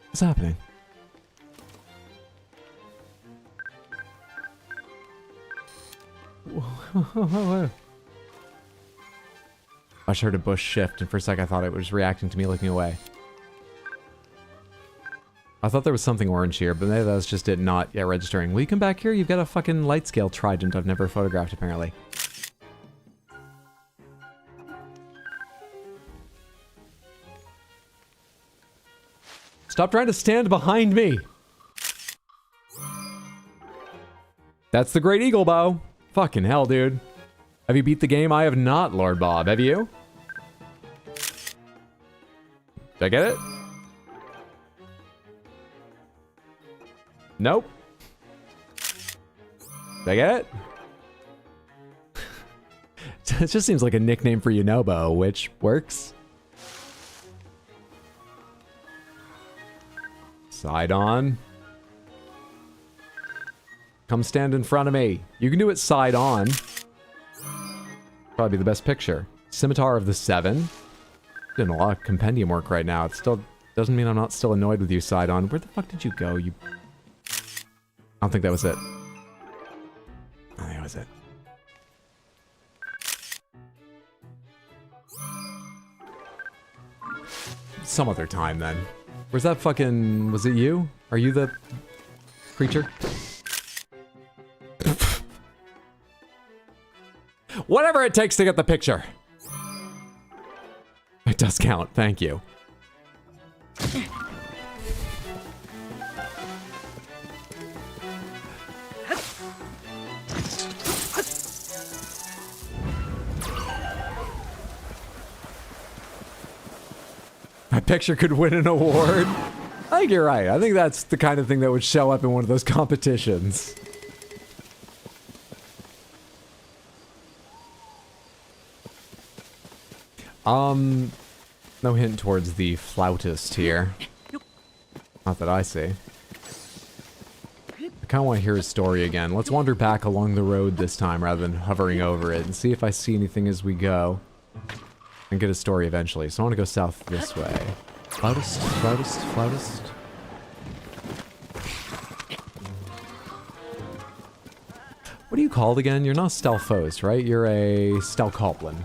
Speaker 1: What's happening? Whoa. I just heard a bush shift, and for a sec I thought it was reacting to me looking away. I thought there was something orange here, but maybe that was just it not yet registering. Will you come back here? You've got a fucking light scale trident I've never photographed, apparently. Stop trying to stand behind me! That's the Great Eagle Bow. Fucking hell, dude. Have you beat the game? I have not, Lord Bob. Have you? Did I get it? Did I get it? It just seems like a nickname for Yunobo, which works. Side on. Come stand in front of me. You can do it side on. Probably the best picture. Scimitar of the Seven. Doing a lot of compendium work right now. It still doesn't mean I'm not still annoyed with you side on. Where the fuck did you go? You... I don't think that was it. I think that was it. Some other time then. Where's that fucking... Was it you? Are you the creature? Whatever it takes to get the picture. It does count, thank you. My picture could win an award. I think you're right. I think that's the kind of thing that would show up in one of those competitions. No hint towards the flautist here. Not that I see. I kind of want to hear his story again. Let's wander back along the road this time rather than hovering over it and see if I see anything as we go. And get a story eventually. So I want to go south this way. Flautist, flautist, flautist. What are you called again? You're not Stelphos, right? You're a Stelcoplin.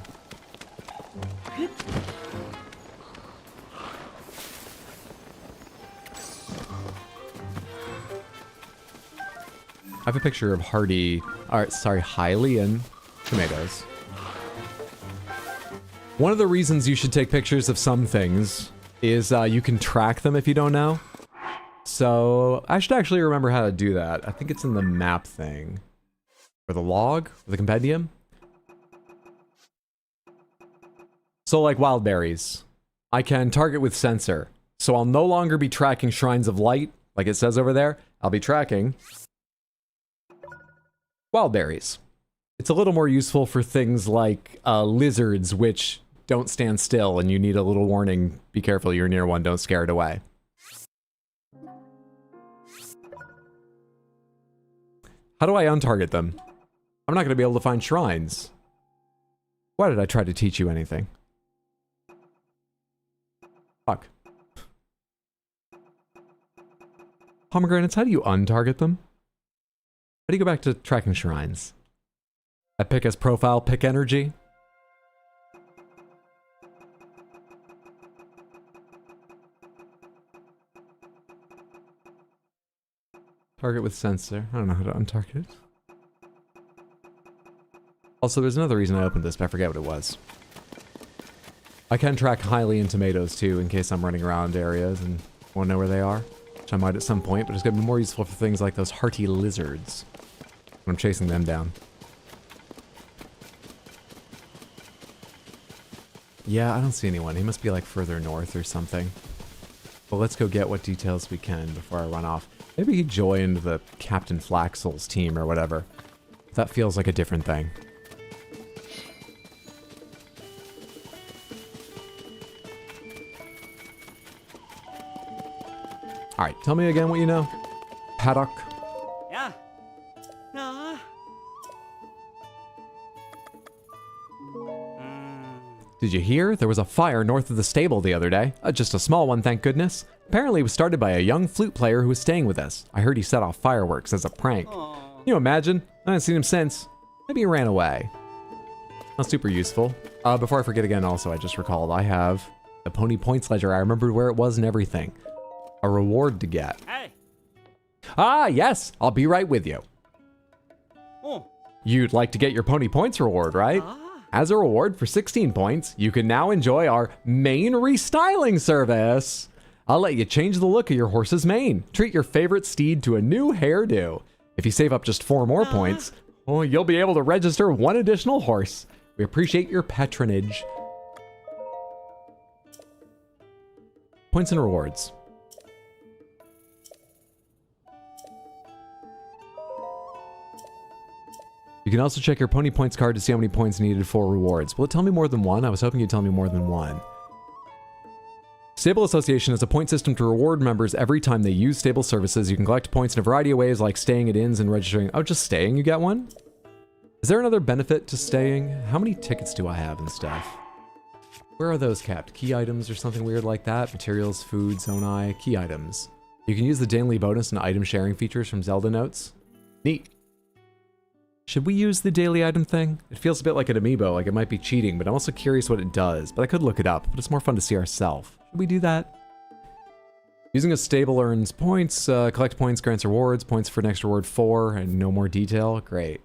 Speaker 1: I have a picture of Hylian tomatoes. One of the reasons you should take pictures of some things is you can track them if you don't know. So I should actually remember how to do that. I think it's in the map thing. Or the log? Or the compendium? So like wild berries. I can target with sensor. So I'll no longer be tracking shrines of light, like it says over there. I'll be tracking wild berries. It's a little more useful for things like lizards, which don't stand still and you need a little warning. Be careful, you're near one, don't scare it away. How do I untarget them? I'm not going to be able to find shrines. Why did I try to teach you anything? Fuck. Pomegranates, how do you untarget them? How do you go back to tracking shrines? I pick as profile, pick energy. Target with sensor. I don't know how to untarget it. Also, there's another reason I opened this, but I forget what it was. I can track Hylian tomatoes too, in case I'm running around areas and want to know where they are. Which I might at some point, but it's going to be more useful for things like those hearty lizards. When I'm chasing them down. Yeah, I don't see anyone. He must be like further north or something. But let's go get what details we can before I run off. Maybe he joined the Captain Flaxel's team or whatever. That feels like a different thing. Alright, tell me again what you know. Paddock.
Speaker 6: Yeah. Nah.
Speaker 1: Did you hear? There was a fire north of the stable the other day. Just a small one, thank goodness. Apparently it was started by a young flute player who was staying with us. I heard he set off fireworks as a prank. Can you imagine? I haven't seen him since. Maybe he ran away. Not super useful. Before I forget again also, I just recalled I have the Pony Points Ledger. I remembered where it was and everything. A reward to get.
Speaker 6: Hey.
Speaker 1: Ah, yes! I'll be right with you.
Speaker 6: Oh.
Speaker 1: You'd like to get your Pony Points reward, right? As a reward for 16 points, you can now enjoy our mane restyling service. I'll let you change the look of your horse's mane. Treat your favorite steed to a new hairdo. If you save up just 4 more points, well, you'll be able to register 1 additional horse. We appreciate your patronage. Points and rewards. You can also check your pony points card to see how many points needed for rewards. Will it tell me more than one? I was hoping you'd tell me more than one. Stable Association is a point system to reward members every time they use stable services. You can collect points in a variety of ways, like staying at inns and registering. Oh, just staying, you get one? Is there another benefit to staying? How many tickets do I have and stuff? Where are those kept? Key items or something weird like that? Materials, food, zonai, key items. You can use the daily bonus and item sharing features from Zelda notes. Neat. Should we use the daily item thing? It feels a bit like an amiibo, like it might be cheating, but I'm also curious what it does. But I could look it up, but it's more fun to see ourselves. Should we do that? Using a stable earns points, collect points, grants rewards, points for next reward 4, and no more detail. Great.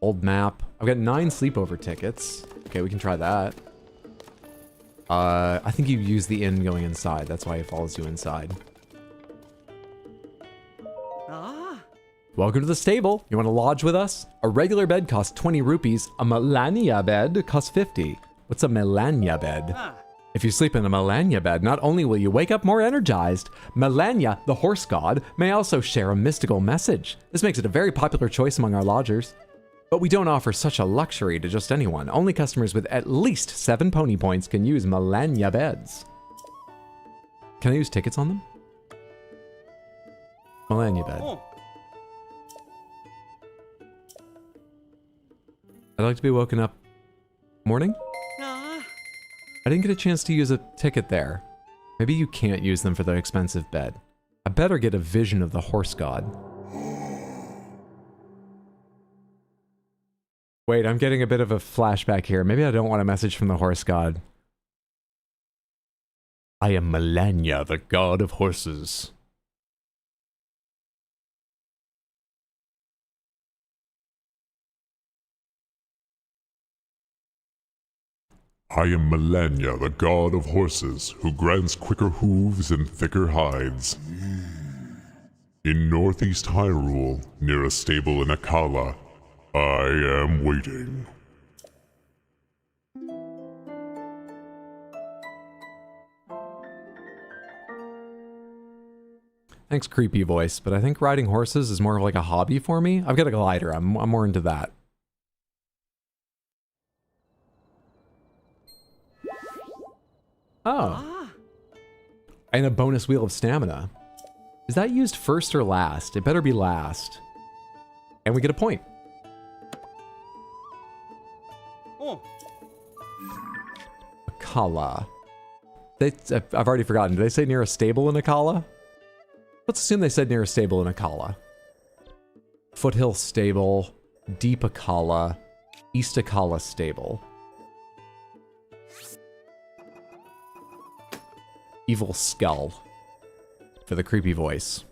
Speaker 1: Old map. I've got 9 sleepover tickets. Okay, we can try that. I think you use the inn going inside. That's why it follows you inside. Welcome to the stable. You want to lodge with us? A regular bed costs 20 rupees. A Melania bed costs 50. What's a Melania bed? If you sleep in a Melania bed, not only will you wake up more energized, Melania, the horse god, may also share a mystical message. This makes it a very popular choice among our lodgers. But we don't offer such a luxury to just anyone. Only customers with at least 7 pony points can use Melania beds. Can I use tickets on them? Melania bed. I'd like to be woken up. Morning? I didn't get a chance to use a ticket there. Maybe you can't use them for the expensive bed. I better get a vision of the horse god. Wait, I'm getting a bit of a flashback here. Maybe I don't want a message from the horse god. I am Melania, the god of horses.
Speaker 7: I am Melania, the god of horses, who grants quicker hooves and thicker hides. In northeast Hyrule, near a stable in Akala, I am waiting.
Speaker 1: Thanks, creepy voice, but I think riding horses is more of like a hobby for me. I've got a glider. I'm more into that. Oh. And a bonus wheel of stamina. Is that used first or last? It better be last. And we get a point. Akala. I've already forgotten. Did they say near a stable in Akala? Let's assume they said near a stable in Akala. Foothill Stable, Deep Akala, East Akala Stable. Evil Skull for the creepy voice.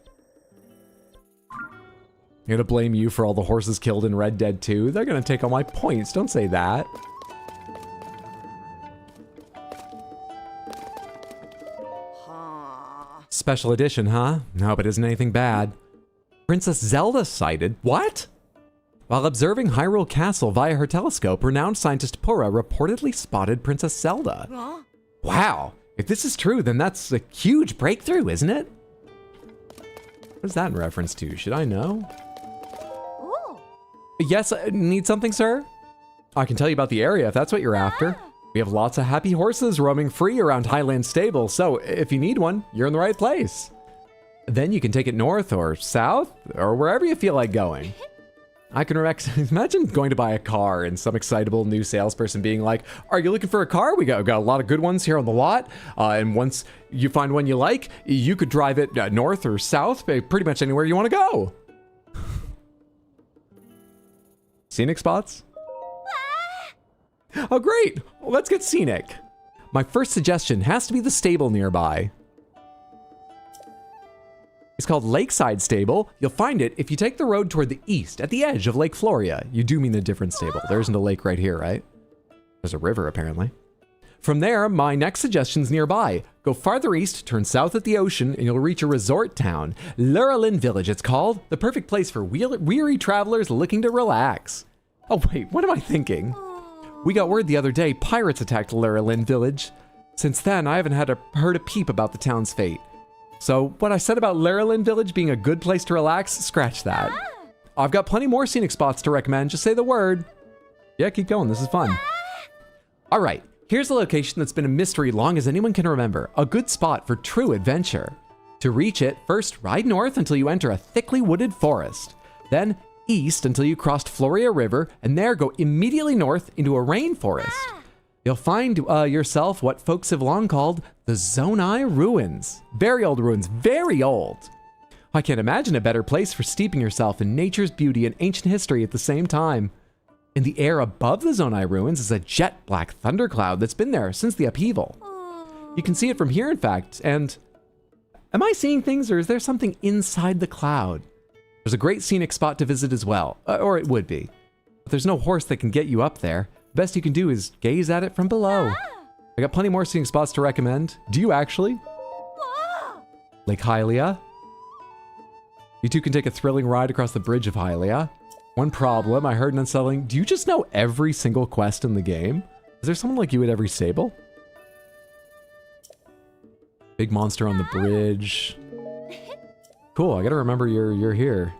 Speaker 1: I'm gonna blame you for all the horses killed in Red Dead 2. They're gonna take all my points. Don't say that. Special edition, huh? No, but isn't anything bad. Princess Zelda sighted. What? While observing Hyrule Castle via her telescope, renowned scientist Pura reportedly spotted Princess Zelda. Wow. If this is true, then that's a huge breakthrough, isn't it? What is that in reference to? Should I know? Yes, need something, sir? I can tell you about the area if that's what you're after. We have lots of happy horses roaming free around Highland Stable, so if you need one, you're in the right place. Then you can take it north or south or wherever you feel like going. I can imagine going to buy a car and some excitable new salesperson being like, are you looking for a car? We got a lot of good ones here on the lot. And once you find one you like, you could drive it north or south, pretty much anywhere you want to go. Scenic spots? Oh, great. Well, let's get scenic. My first suggestion has to be the stable nearby. It's called Lakeside Stable. You'll find it if you take the road toward the east, at the edge of Lake Floria. You do mean a different stable. There isn't a lake right here, right? There's a river, apparently. From there, my next suggestion's nearby. Go farther east, turn south at the ocean, and you'll reach a resort town. Lurelin Village, it's called. The perfect place for weary travelers looking to relax. Oh, wait, what am I thinking? We got word the other day pirates attacked Lurelin Village. Since then, I haven't heard a peep about the town's fate. So what I said about Lurelin Village being a good place to relax, scratch that. I've got plenty more scenic spots to recommend. Just say the word. Yeah, keep going. This is fun. All right. Here's a location that's been a mystery long as anyone can remember. A good spot for true adventure. To reach it, first ride north until you enter a thickly wooded forest. Then east until you crossed Floria River, and there go immediately north into a rainforest. You'll find yourself what folks have long called the Zonai Ruins. Very old ruins, very old. I can't imagine a better place for steeping yourself in nature's beauty and ancient history at the same time. In the air above the Zonai Ruins is a jet black thundercloud that's been there since the upheaval. You can see it from here, in fact, and am I seeing things, or is there something inside the cloud? There's a great scenic spot to visit as well, or it would be. But there's no horse that can get you up there. The best you can do is gaze at it from below. I got plenty more scenic spots to recommend. Do you actually? Lake Hylia. You two can take a thrilling ride across the bridge of Hylia. One problem, I heard an unsettling. Do you just know every single quest in the game? Is there someone like you at every stable? Big monster on the bridge. Cool, I gotta remember you're here.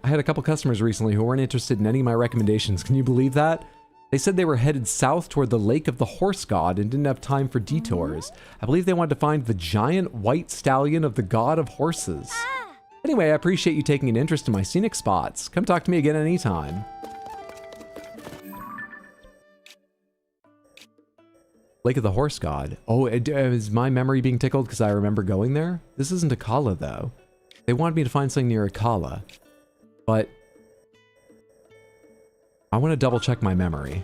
Speaker 1: I had a couple customers recently who weren't interested in any of my recommendations. Can you believe that? They said they were headed south toward the Lake of the Horse God and didn't have time for detours. I believe they wanted to find the giant white stallion of the god of horses. Anyway, I appreciate you taking an interest in my scenic spots. Come talk to me again anytime. Lake of the Horse God. Oh, is my memory being tickled because I remember going there? This isn't Akala, though. They wanted me to find something near Akala. But I want to double check my memory.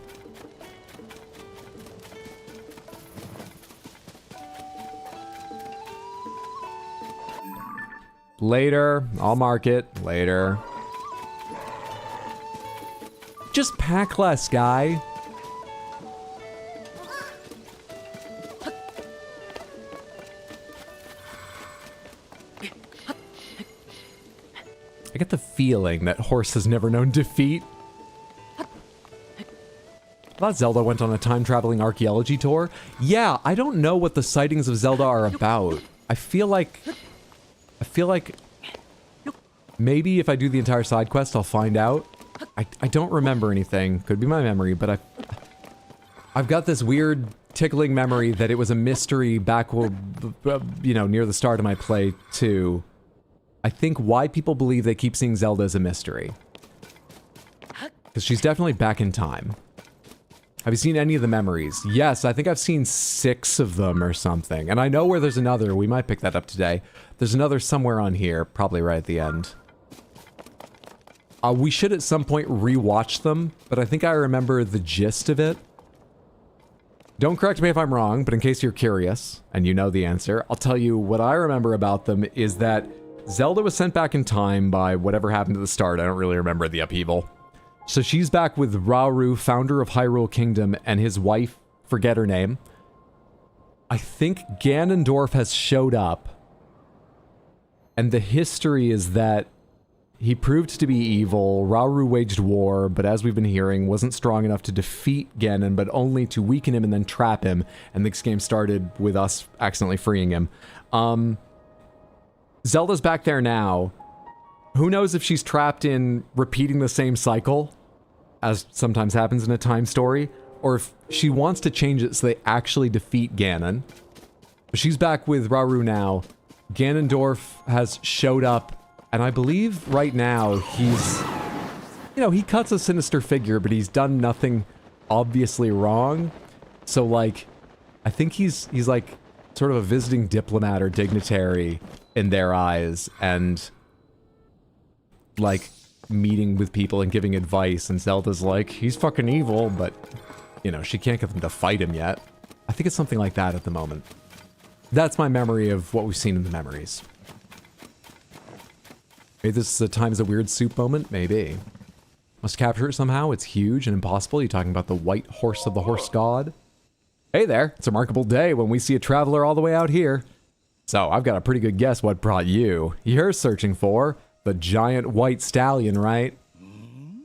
Speaker 1: Later. I'll mark it. Later. Just pack less, guy. I get the feeling that horse has never known defeat. I thought Zelda went on a time-traveling archaeology tour. Yeah, I don't know what the sightings of Zelda are about. I feel like maybe if I do the entire side quest, I'll find out. I don't remember anything. Could be my memory, but I've got this weird tickling memory that it was a mystery back, you know, near the start of my play too. I think why people believe they keep seeing Zelda is a mystery. Because she's definitely back in time. Have you seen any of the memories? Yes, I think I've seen 6 of them or something. And I know where there's another. We might pick that up today. There's another somewhere on here, probably right at the end. We should at some point rewatch them, but I think I remember the gist of it. Don't correct me if I'm wrong, but in case you're curious, and you know the answer, I'll tell you what I remember about them is that Zelda was sent back in time by whatever happened at the start. I don't really remember the upheaval. So she's back with Rauru, founder of Hyrule Kingdom, and his wife, forget her name. I think Ganondorf has showed up. And the history is that he proved to be evil, Rauru waged war, but as we've been hearing, wasn't strong enough to defeat Ganon, but only to weaken him and then trap him. And this game started with us accidentally freeing him. Zelda's back there now. Who knows if she's trapped in repeating the same cycle, as sometimes happens in a time story, or if she wants to change it so they actually defeat Ganon. But she's back with Rauru now. Ganondorf has showed up, and I believe right now he's... You know, he cuts a sinister figure, but he's done nothing obviously wrong. So, like, I think he's like sort of a visiting diplomat or dignitary in their eyes, and like meeting with people and giving advice, and Zelda's like, he's fucking evil, but you know, she can't get them to fight him yet. I think it's something like that at the moment. That's my memory of what we've seen in the memories. Maybe this is a Times a Weird Soup moment? Maybe. Must capture it somehow. It's huge and impossible. You talking about the white horse of the horse god? Hey there, it's a remarkable day when we see a traveler all the way out here. So, I've got a pretty good guess what brought you. You're searching for the giant white stallion, right?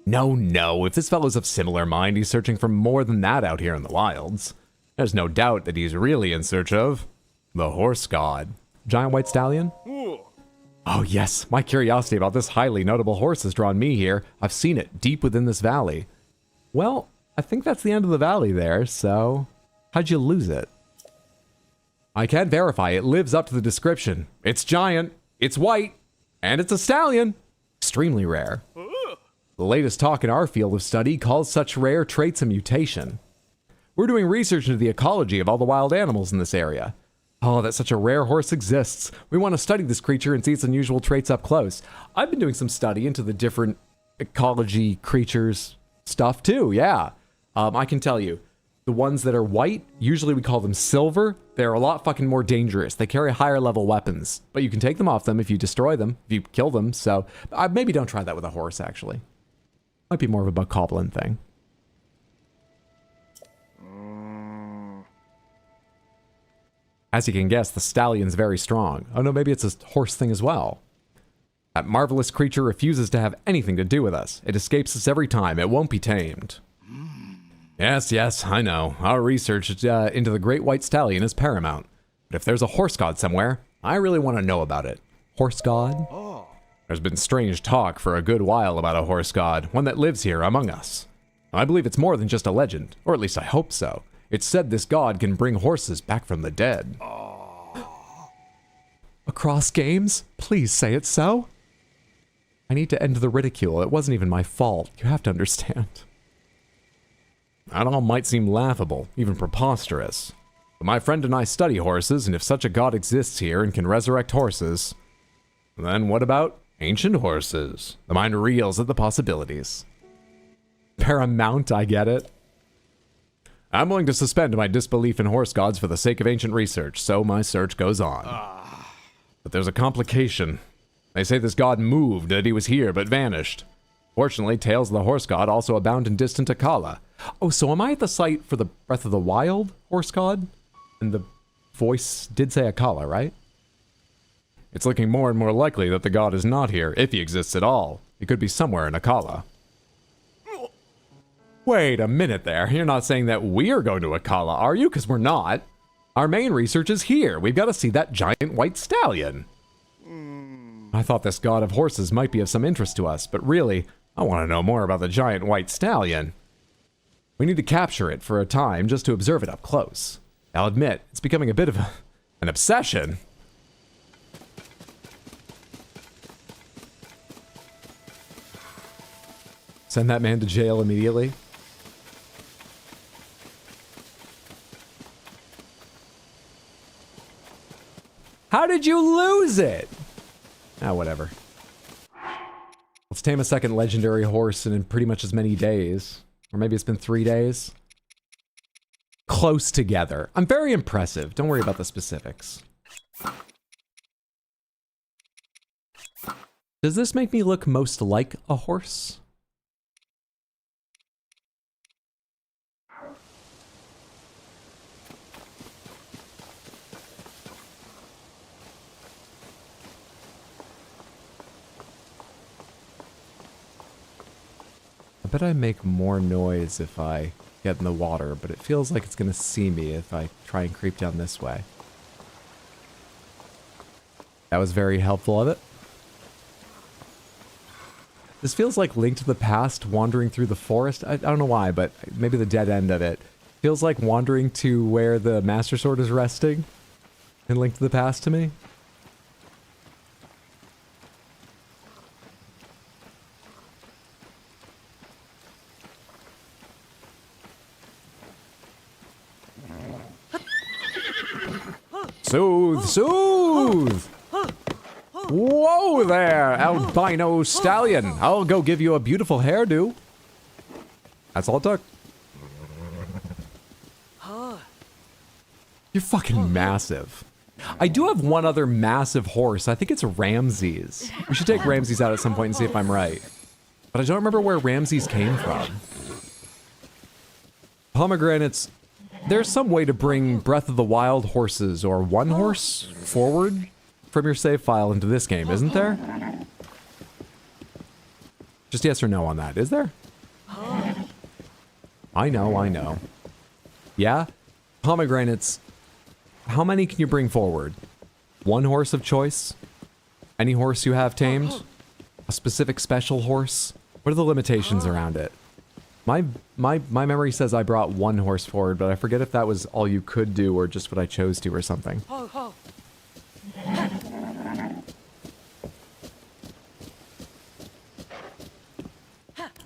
Speaker 1: No, if this fellow's of similar mind, he's searching for more than that out here in the wilds. There's no doubt that he's really in search of the horse god. Giant white stallion? Oh yes, my curiosity about this highly notable horse has drawn me here. I've seen it deep within this valley. Well, I think that's the end of the valley there, so how'd you lose it? I can verify it lives up to the description. It's giant, it's white, and it's a stallion. Extremely rare. The latest talk in our field of study calls such rare traits a mutation. We're doing research into the ecology of all the wild animals in this area. Oh, that such a rare horse exists. We want to study this creature and see its unusual traits up close. I've been doing some study into the different ecology creatures stuff too, yeah. I can tell you, the ones that are white, usually we call them silver. They're a lot fucking more dangerous. They carry higher level weapons, but you can take them off them if you destroy them, if you kill them. So maybe don't try that with a horse, actually. Might be more of a bokoblin thing. As you can guess, the stallion's very strong. Oh no, maybe it's a horse thing as well. That marvelous creature refuses to have anything to do with us. It escapes us every time. It won't be tamed. Yes, I know. Our research into the Great White Stallion is paramount. But if there's a horse god somewhere, I really want to know about it. Horse god? There's been strange talk for a good while about a horse god, one that lives here among us. I believe it's more than just a legend, or at least I hope so. It's said this god can bring horses back from the dead. Across games? Please say it's so. I need to end the ridicule. It wasn't even my fault. You have to understand. That all might seem laughable, even preposterous. But my friend and I study horses, and if such a god exists here and can resurrect horses, then what about ancient horses? The mind reels at the possibilities. Paramount, I get it. I'm willing to suspend my disbelief in horse gods for the sake of ancient research, so my search goes on. But there's a complication. They say this god moved, that he was here, but vanished. Fortunately, tales of the horse god also abound in distant Akala. Oh, so am I at the site for the Breath of the Wild horse god? And the voice did say Akala, right? It's looking more and more likely that the god is not here, if he exists at all. He could be somewhere in Akala. Wait a minute there. You're not saying that we're going to Akala, are you? Because we're not. Our main research is here. We've got to see that giant white stallion. I thought this god of horses might be of some interest to us, but really, I want to know more about the giant white stallion. We need to capture it for a time just to observe it up close. I'll admit, it's becoming a bit of an obsession. Send that man to jail immediately. How did you lose it? Ah, whatever. Let's tame a second legendary horse in pretty much as many days. Or maybe it's been 3 days. Close together. I'm very impressive. Don't worry about the specifics. Does this make me look most like a horse? I bet I make more noise if I get in the water, but it feels like it's going to see me if I try and creep down this way. That was very helpful of it. This feels like Link to the Past wandering through the forest. I don't know why, but maybe the dead end of it. Feels like wandering to where the Master Sword is resting in Link to the Past to me. Soothe, soothe! Whoa there, albino stallion! I'll go give you a beautiful hairdo. That's all it took. You're fucking massive. I do have one other massive horse. I think it's Ramses. We should take Ramses out at some point and see if I'm right. But I don't remember where Ramses came from. Pomegranates. There's some way to bring Breath of the Wild horses, or one horse, forward from your save file into this game, isn't there? Just yes or no on that, is there? I know. Yeah? Pomegranates. How many can you bring forward? One horse of choice? Any horse you have tamed? A specific special horse? What are the limitations around it? My memory says I brought one horse forward, but I forget if that was all you could do or just what I chose to or something. I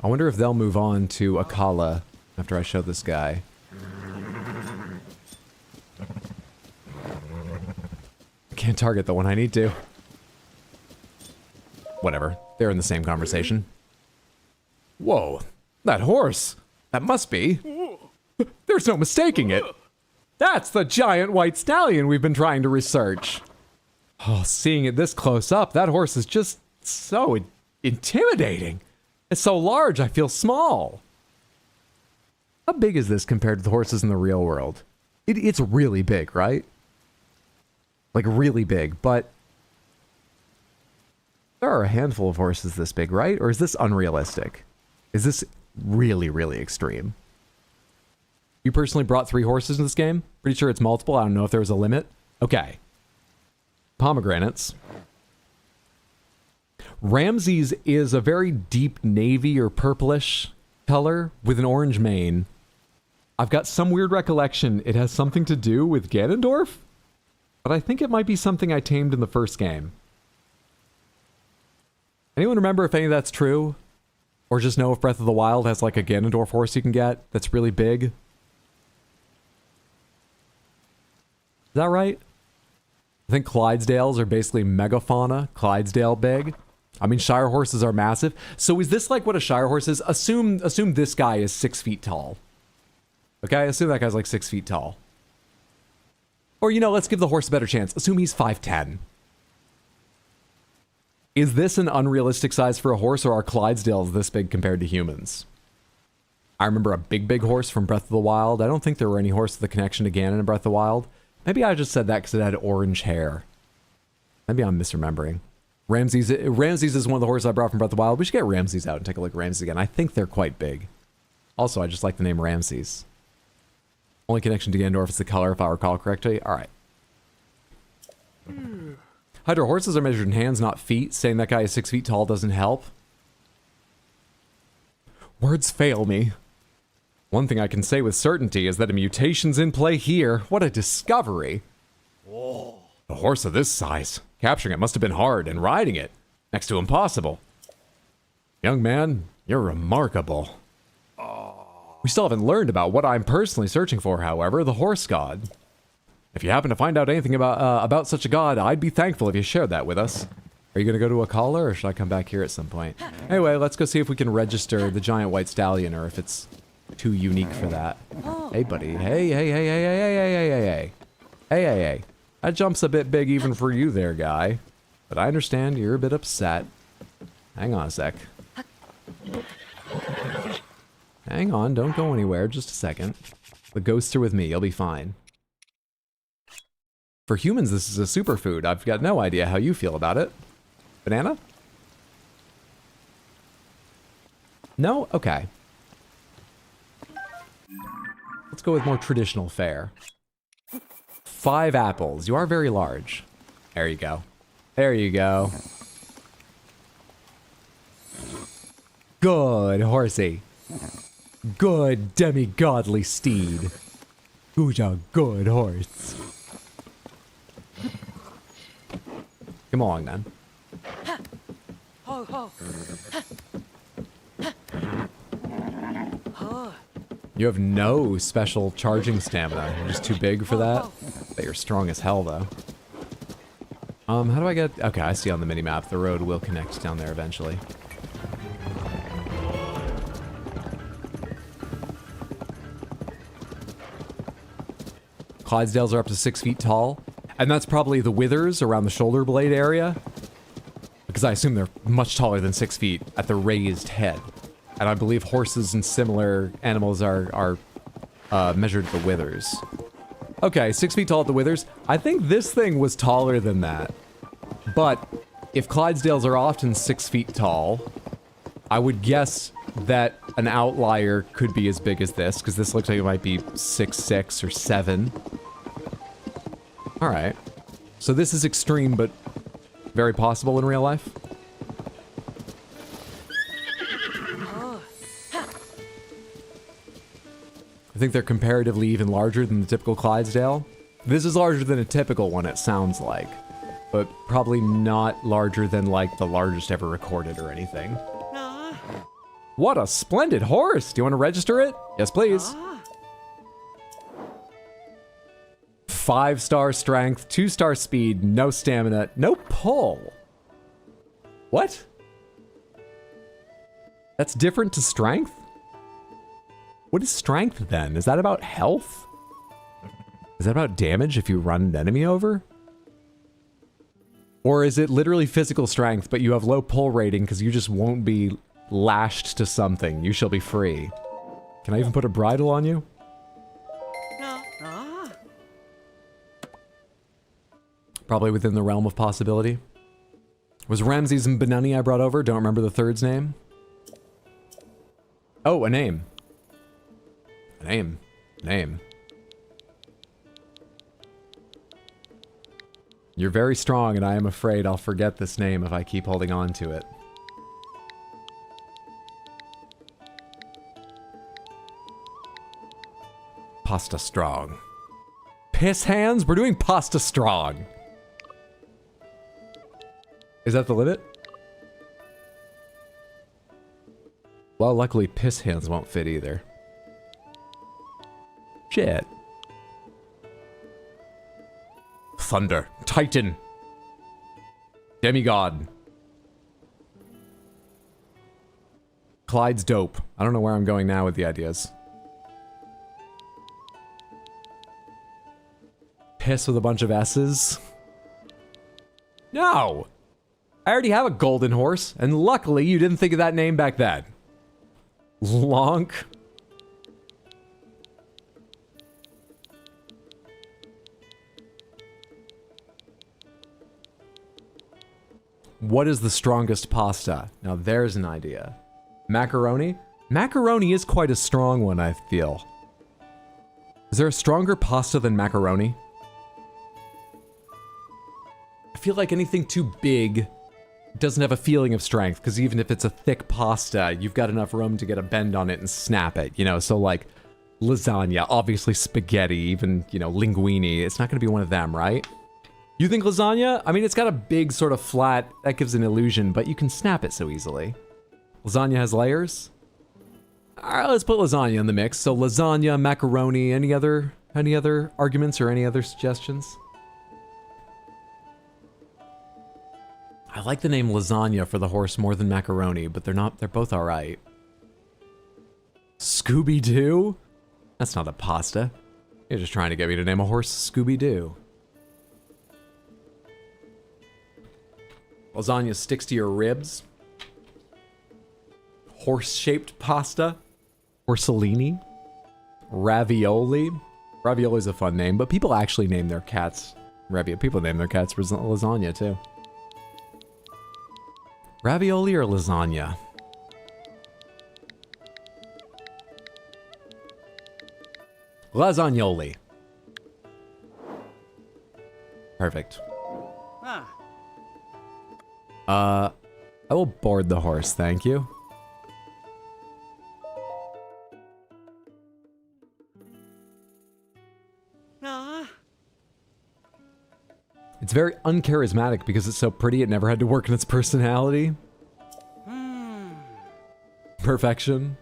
Speaker 1: wonder if they'll move on to Akala after I show this guy. I can't target the one I need to. Whatever. They're in the same conversation. Whoa. That horse. That must be. There's no mistaking it. That's the giant white stallion we've been trying to research. Oh, seeing it this close up, that horse is just so intimidating. It's so large, I feel small. How big is this compared to the horses in the real world? It's really big, right? Like really big, but there are a handful of horses this big, right? Or is this unrealistic? Is this really, really extreme? You personally brought 3 horses in this game? Pretty sure it's multiple. I don't know if there was a limit. Okay. Pomegranates. Ramses is a very deep navy or purplish color with an orange mane. I've got some weird recollection it has something to do with Ganondorf, but I think it might be something I tamed in the first game. Anyone remember if any of that's true? Or just know if Breath of the Wild has like a Ganondorf horse you can get that's really big? Is that right? I think Clydesdales are basically megafauna. Clydesdale big. I mean, Shire horses are massive. So is this like what a Shire horse is? Assume this guy is 6 feet tall. Okay, assume that guy's like 6 feet tall. Or, you know, let's give the horse a better chance. Assume he's 5'10". Is this an unrealistic size for a horse, or are Clydesdales this big compared to humans? I remember a big horse from Breath of the Wild. I don't think there were any horse with a connection to Ganon in Breath of the Wild. Maybe I just said that because it had orange hair. Maybe I'm misremembering. Ramses is one of the horses I brought from Breath of the Wild. We should get Ramses out and take a look at Ramses again. I think they're quite big. Also, I just like the name Ramses. Only connection to Ganondorf is the color, if I recall correctly. All right. Hydra horses are measured in hands, not feet. Saying that guy is 6 feet tall doesn't help. Words fail me. One thing I can say with certainty is that a mutation's in play here. What a discovery. Whoa. A horse of this size. Capturing it must have been hard, and riding it, next to impossible. Young man, you're remarkable. We still haven't learned about what I'm personally searching for, however, the horse god. If you happen to find out anything about such a god, I'd be thankful if you shared that with us. Are you going to go to a caller, or should I come back here at some point? Anyway, let's go see if we can register the giant white stallion, or if it's too unique for that. Hey, buddy. Hey. That jump's a bit big even for you there, guy. But I understand you're a bit upset. Hang on a sec. Hang on, don't go anywhere, just a second. The ghosts are with me, you'll be fine. For humans, this is a superfood. I've got no idea how you feel about it. Banana? No? Okay. Let's go with more traditional fare. 5 apples. You are very large. There you go. There you go. Good horsey. Good demi-godly steed. Who's a good horse? Come along, then. You have no special charging stamina. You're just too big for that. Bet you're strong as hell, though. How do I get... Okay, I see on the minimap. The road will connect down there eventually. Clydesdales are up to 6 feet tall. And that's probably the withers around the shoulder blade area. Because I assume they're much taller than 6 feet at the raised head. And I believe horses and similar animals are measured at the withers. Okay, 6 feet tall at the withers. I think this thing was taller than that. But if Clydesdales are often 6 feet tall, I would guess that an outlier could be as big as this, because this looks like it might be 6'6" or 7. Alright. So this is extreme, but Very possible in real life. I think they're comparatively even larger than the typical Clydesdale. This is larger than a typical one, it sounds like. But probably not larger than, like, the largest ever recorded or anything. What a splendid horse! Do you want to register it? Yes, please. 5-star strength, 2-star speed, no stamina, no pull. What? That's different to strength? What is strength then? Is that about health? Is that about damage if you run an enemy over? Or is it literally physical strength, but you have low pull rating because you just won't be lashed to something? You shall be free. Can I even put a bridle on you? Probably within the realm of possibility. Was Ramses and Benoni I brought over? Don't remember the third's name. Oh, a name. A name. Name. You're very strong, and I am afraid I'll forget this name if I keep holding on to it. Pasta strong. Piss hands? We're doing pasta strong. Is that the limit? Well, luckily piss hands won't fit either. Shit. Thunder. Titan. Demigod. Clyde's dope. I don't know where I'm going now with the ideas. Piss with a bunch of S's. No! I already have a golden horse, and luckily you didn't think of that name back then. Lonk. What is the strongest pasta? Now there's an idea. Macaroni? Macaroni is quite a strong one, I feel. Is there a stronger pasta than macaroni? I feel like anything too big doesn't have a feeling of strength, because even if it's a thick pasta, you've got enough room to get a bend on it and snap it, you know? So like lasagna, obviously spaghetti, even, you know, linguine, it's not going to be one of them, right? You think lasagna? I mean, it's got a big sort of flat, that gives an illusion, but you can snap it so easily. Lasagna has layers? Alright, let's put lasagna in the mix. So lasagna, macaroni, any other arguments or any other suggestions? I like the name lasagna for the horse more than macaroni, but they're both alright. Scooby-Doo? That's not a pasta. You're just trying to get me to name a horse Scooby-Doo. Lasagna sticks to your ribs. Horse-shaped pasta. Horsolini. Ravioli. Ravioli's a fun name, but people actually name their cats ravioli. People name their cats lasagna, too. Ravioli or lasagna? Lasagnoli. Perfect. I will board the horse, thank you. It's very uncharismatic because it's so pretty it never had to work in its personality. Perfection.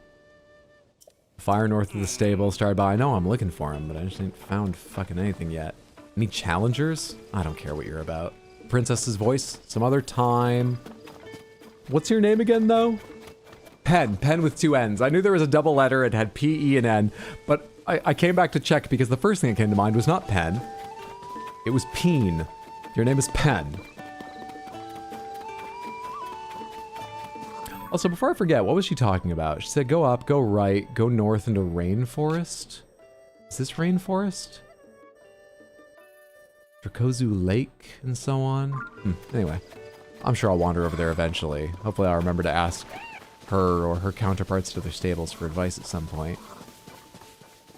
Speaker 1: Fire north of the stable, started by. I know I'm looking for him, but I just ain't found fucking anything yet. Any challengers? I don't care what you're about. Princess's voice? Some other time. What's your name again, though? Pen. Pen with 2 N's. I knew there was a double letter. It had P, E, and N, but I came back to check because the first thing that came to mind was not Pen. It was Peen. Your name is Pen. Also, before I forget, what was she talking about? She said go up, go right, go north into rainforest. Is this rainforest? Dracozu Lake and so on. Anyway, I'm sure I'll wander over there eventually. Hopefully I'll remember to ask her or her counterparts to their stables for advice at some point.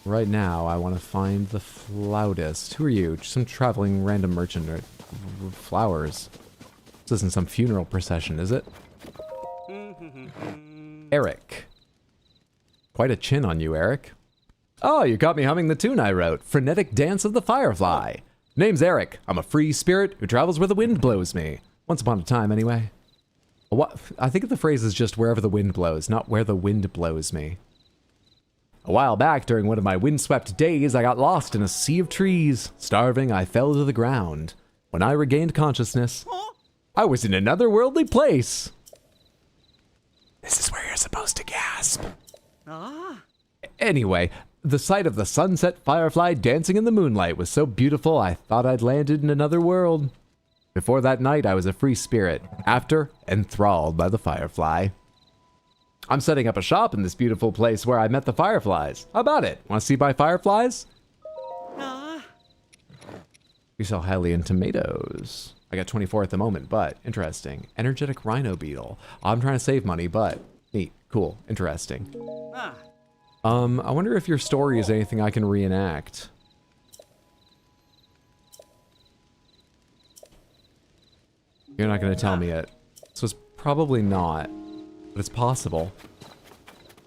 Speaker 1: Right now, I want to find the flautist. Who are you? Just some traveling random merchant or flowers. This isn't some funeral procession, is it? Eric. Quite a chin on you, Eric. Oh, you got me humming the tune I wrote, Frenetic Dance of the Firefly. Name's Eric. I'm a free spirit who travels where the wind blows me. Once upon a time, anyway. What? I think the phrase is just wherever the wind blows, not where the wind blows me. A while back, during one of my windswept days, I got lost in a sea of trees. Starving, I fell to the ground. When I regained consciousness, I was in another worldly place. This is where you're supposed to gasp. Anyway, the sight of the sunset firefly dancing in the moonlight was so beautiful I thought I'd landed in another world. Before that night, I was a free spirit. After, enthralled by the firefly. I'm setting up a shop in this beautiful place where I met the fireflies. How about it? Want to see my fireflies? We sell Hylian tomatoes. I got 24 at the moment, but interesting. Energetic rhino beetle. I'm trying to save money, but neat, cool, interesting. I wonder if your story is anything I can reenact. You're not going to tell me it. So it's probably not, but it's possible. I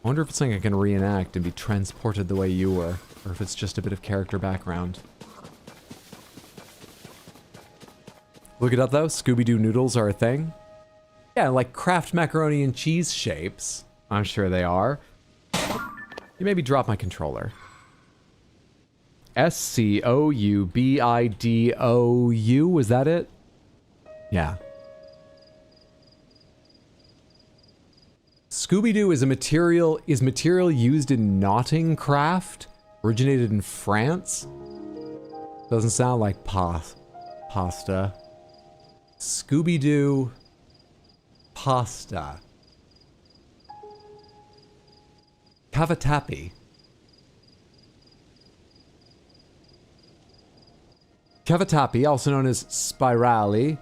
Speaker 1: wonder if it's something I can reenact and be transported the way you were, or if it's just a bit of character background. Look it up though, Scooby-Doo noodles are a thing. Yeah, like Kraft macaroni and cheese shapes. I'm sure they are. You maybe drop my controller. SCOUBIDOU, was that it? Yeah. Scooby-Doo is material used in knotting craft, originated in France. Doesn't sound like pasta. Scooby-Doo pasta. Cavatappi. Cavatappi, also known as spirali,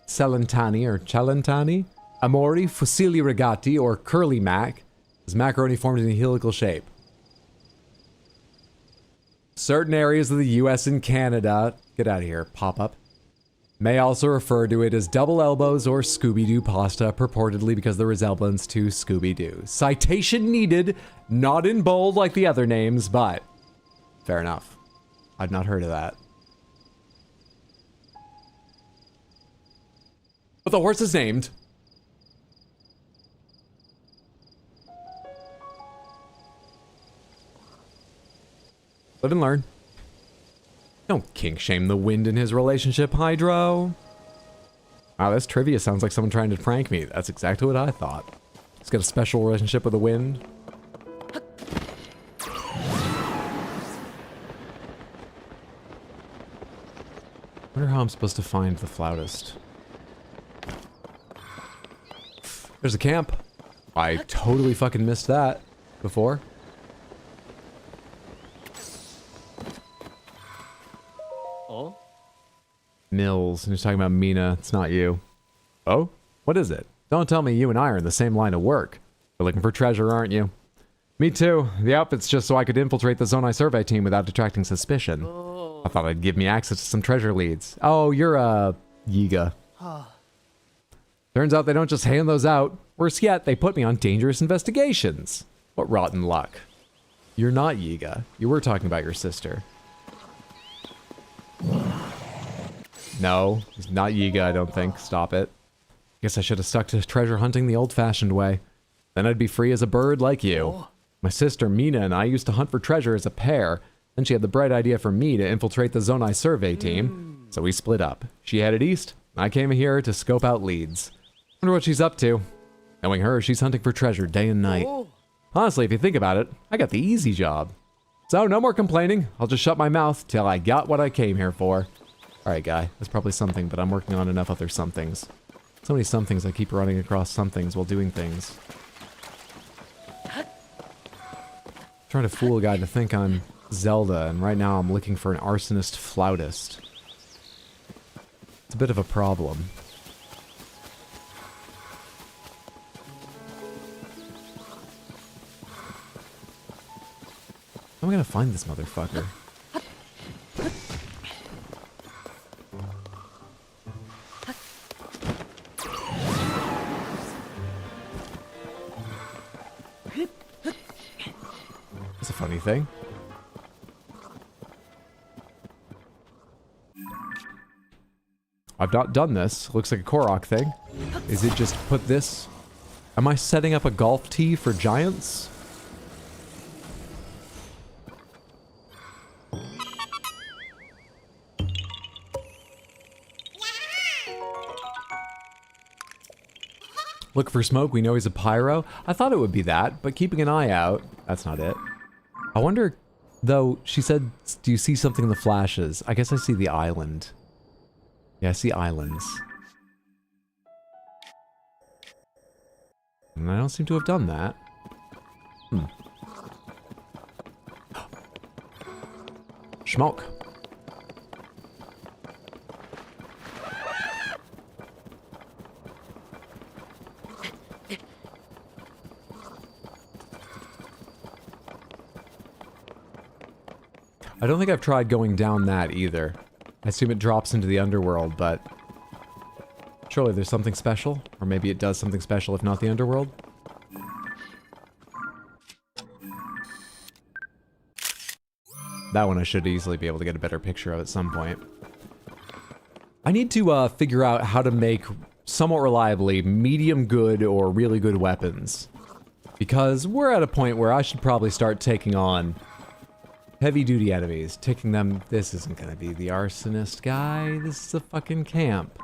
Speaker 1: celentani or celentani, amori, fusilli rigati, or curly mac, is macaroni formed in a helical shape. Certain areas of the US and Canada, get out of here, pop-up, may also refer to it as double elbows or Scooby-Doo pasta, purportedly because of the resemblance to Scooby-Doo. Citation needed, not in bold like the other names, but fair enough. I've not heard of that. But the horse is named. Live and learn. Don't kink shame the wind in his relationship, Hydro. Wow, this trivia sounds like someone trying to prank me. That's exactly what I thought. He's got a special relationship with the wind. I wonder how I'm supposed to find the flautist. There's a camp. I totally fucking missed that before. Mills, and he's talking about Mina. It's not you. Oh? What is it? Don't tell me you and I are in the same line of work. You're looking for treasure, aren't you? Me too. The outfit's just so I could infiltrate the Zonai survey team without attracting suspicion. I thought it'd give me access to some treasure leads. Oh, you're a Yiga. Turns out they don't just hand those out. Worse yet, they put me on dangerous investigations. What rotten luck. You're not Yiga. You were talking about your sister. No, he's not Yiga, I don't think. Stop it. Guess I should have stuck to treasure hunting the old-fashioned way. Then I'd be free as a bird like you. My sister Mina and I used to hunt for treasure as a pair. Then she had the bright idea for me to infiltrate the Zonai survey team. So we split up. She headed east. I came here to scope out leads. Wonder what she's up to. Knowing her, she's hunting for treasure day and night. Honestly, if you think about it, I got the easy job. So no more complaining. I'll just shut my mouth till I got what I came here for. Alright, guy. That's probably something, but I'm working on enough other somethings. So many somethings I keep running across somethings while doing things. Trying to fool a guy to think I'm Zelda, and right now I'm looking for an arsonist flautist. It's a bit of a problem. How am I gonna find this motherfucker? anything. I've not done this. Looks like a Korok thing. Is it just put this... Am I setting up a golf tee for giants? Look for smoke, we know he's a pyro. I thought it would be that, but keeping an eye out, that's not it. I wonder, though, she said, do you see something in the flashes? I guess I see the island. Yeah, I see islands. And I don't seem to have done that. Smoke. I don't think I've tried going down that either. I assume it drops into the underworld, but... Surely there's something special? Or maybe it does something special if not the underworld? That one I should easily be able to get a better picture of at some point. I need to figure out how to make, somewhat reliably, medium good or really good weapons. Because we're at a point where I should probably start taking on heavy-duty enemies, taking them... This isn't gonna be the arsonist guy. This is a fucking camp.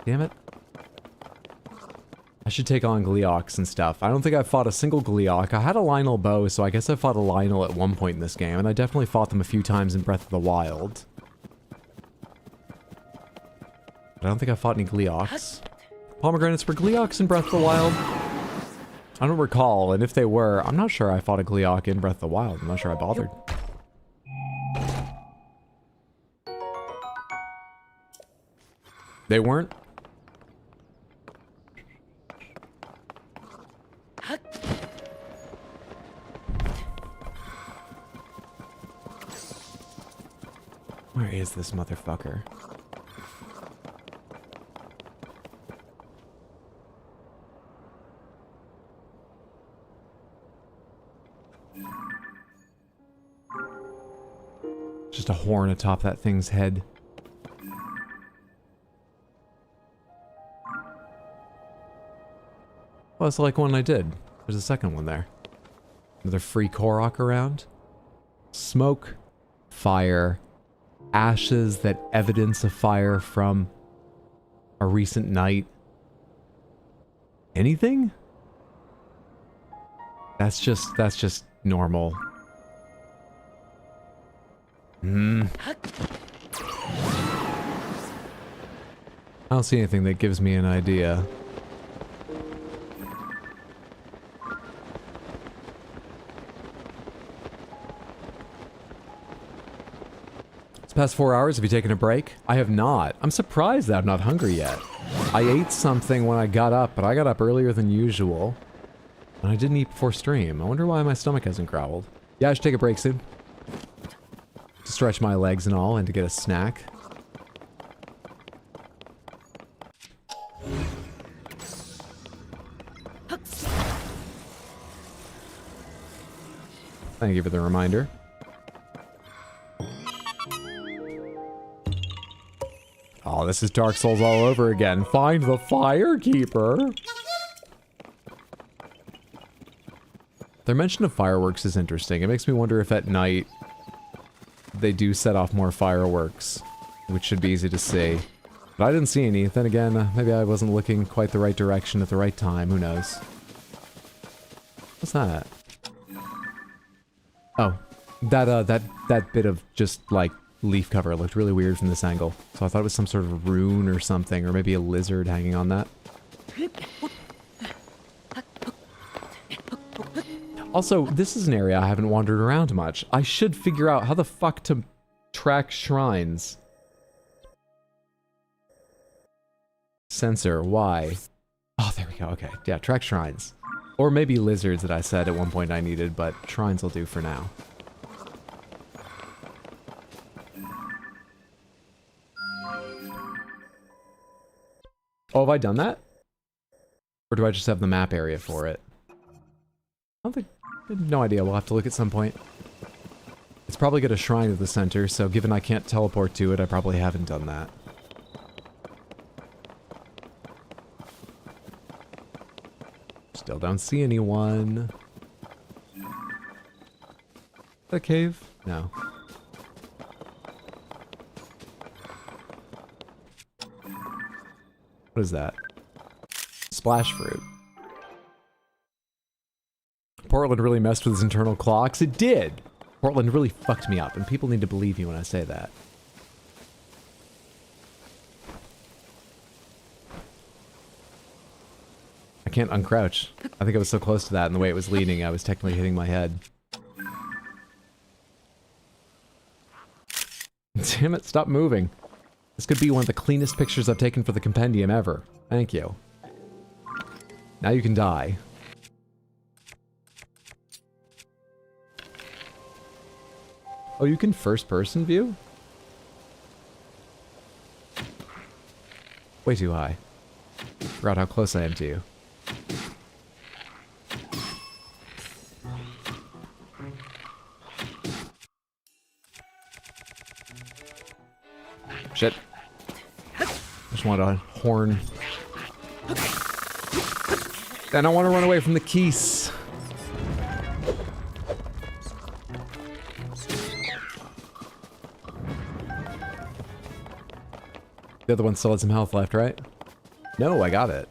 Speaker 1: Damn it. I should take on Gleeoks and stuff. I don't think I've fought a single Gleeok. I had a Lionel bow, so I guess I fought a Lionel at one point in this game, and I definitely fought them a few times in Breath of the Wild. But I don't think I fought any Gleeoks. Pomegranates were Gleeoks in Breath of the Wild? I don't recall, and if they were, I'm not sure I fought a Gleeok in Breath of the Wild. I'm not sure I bothered. They weren't? Where is this motherfucker? Just a horn atop that thing's head. Well, it's like one I did. There's a second one there. Another free Korok around. Smoke, fire, ashes that evidence a fire from a recent night. Anything? That's just normal. I don't see anything that gives me an idea. It's past 4 hours. Have you taken a break? I have not. I'm surprised that I'm not hungry yet. I ate something when I got up, but I got up earlier than usual. And I didn't eat before stream. I wonder why my stomach hasn't growled. Yeah, I should take a break soon. To stretch my legs and all, and to get a snack. Thank you for the reminder. Oh, this is Dark Souls all over again. Find the Firekeeper. Their mention of fireworks is interesting. It makes me wonder if at night they do set off more fireworks, which should be easy to see. But I didn't see any. Then again, maybe I wasn't looking quite the right direction at the right time. Who knows? What's that? Oh, that bit of just like leaf cover looked really weird from this angle. So I thought it was some sort of rune or something, or maybe a lizard hanging on that. Also, this is an area I haven't wandered around much. I should figure out how the fuck to track shrines. Sensor, why? Oh, there we go, okay. Yeah, track shrines. Or maybe lizards that I said at one point I needed, but shrines will do for now. Oh, have I done that? Or do I just have the map area for it? I don't think... No idea. We'll have to look at some point. It's probably got a shrine at the center, so given I can't teleport to it, I probably haven't done that. Still don't see anyone. A cave? No. What is that? Splash fruit. Portland really messed with his internal clocks. It did! Portland really fucked me up, and people need to believe me when I say that. I can't uncrouch. I think I was so close to that, and the way it was leaning, I was technically hitting my head. Damn it, stop moving. This could be one of the cleanest pictures I've taken for the compendium ever. Thank you. Now you can die. Oh, you can first-person view? Way too high. Forgot how close I am to you. Shit. Just want a horn. And I want to run away from the keys. The other one still had some health left, right? No, I got it.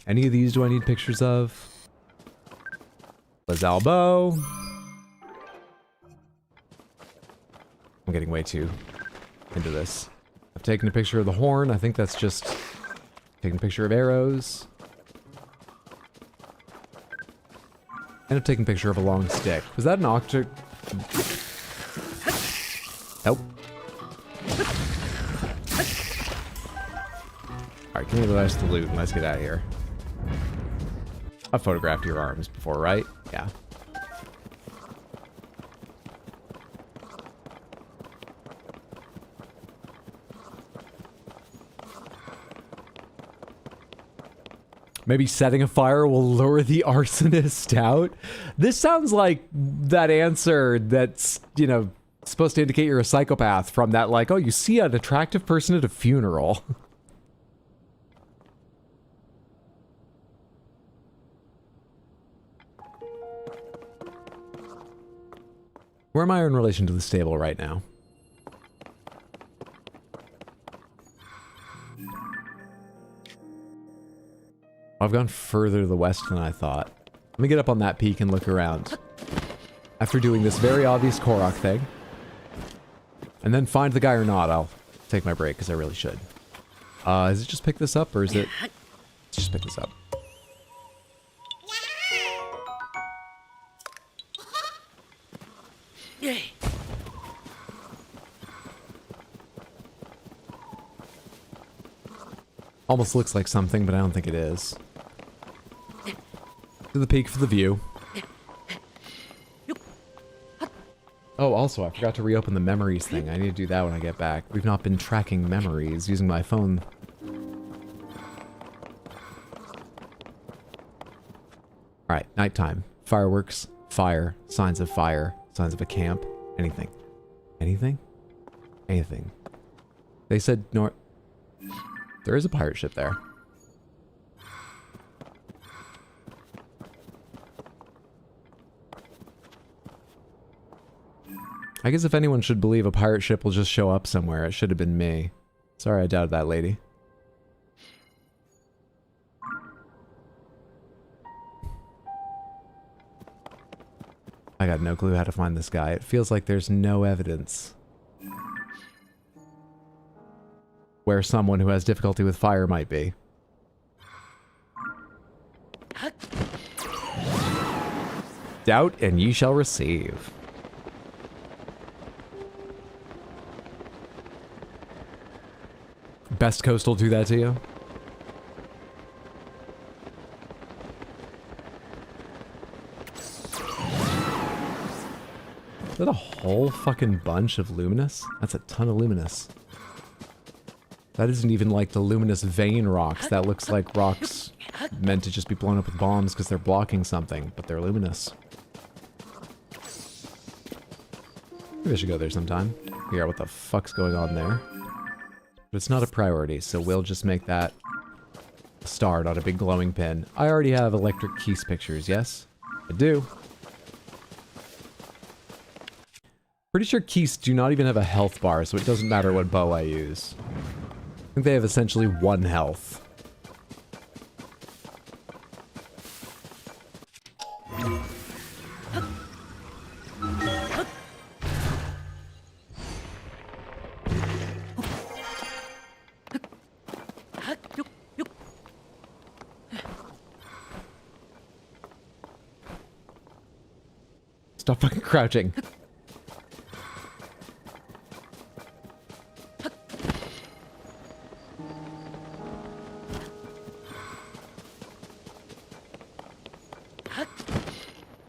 Speaker 1: Any of these do I need pictures of? Elbow. I'm getting way too into this. I've taken a picture of the horn. I think that's just taking a picture of arrows. And I've taken a picture of a long stick. Was that an octa? Nope. Alright, give me the rest of the loot and let's get out of here. I've photographed your arms before, right? Yeah. Maybe setting a fire will lure the arsonist out? This sounds like that answer that's, you know, supposed to indicate you're a psychopath from that, like, oh, you see an attractive person at a funeral. Where am I in relation to the stable right now? I've gone further to the west than I thought. Let me get up on that peak and look around. After doing this very obvious Korok thing. And then find the guy or not, I'll take my break, because I really should. Is it just pick this up, or is it... Let's just pick this up. Almost looks like something, but I don't think it is. To the peak for the view. Oh, also, I forgot to reopen the memories thing. I need to do that when I get back. We've not been tracking memories using my phone. Alright, nighttime. Fireworks, fire, signs of a camp, anything. Anything? Anything. They said north. There is a pirate ship there. I guess if anyone should believe a pirate ship will just show up somewhere, it should have been me. Sorry I doubted that lady. I got no clue how to find this guy. It feels like there's no evidence where someone who has difficulty with fire might be. Doubt and ye shall receive. Best Coast will do that to you. Is that a whole fucking bunch of luminous? That's a ton of luminous. That isn't even like the luminous vein rocks. That looks like rocks meant to just be blown up with bombs because they're blocking something, but they're luminous. Maybe I should go there sometime. Figure out what the fuck's going on there. But it's not a priority, so we'll just make that a star, not a big glowing pin. I already have electric keys pictures, yes? I do. Pretty sure keys do not even have a health bar, so it doesn't matter what bow I use. I think they have essentially 1 health. Stop fucking crouching.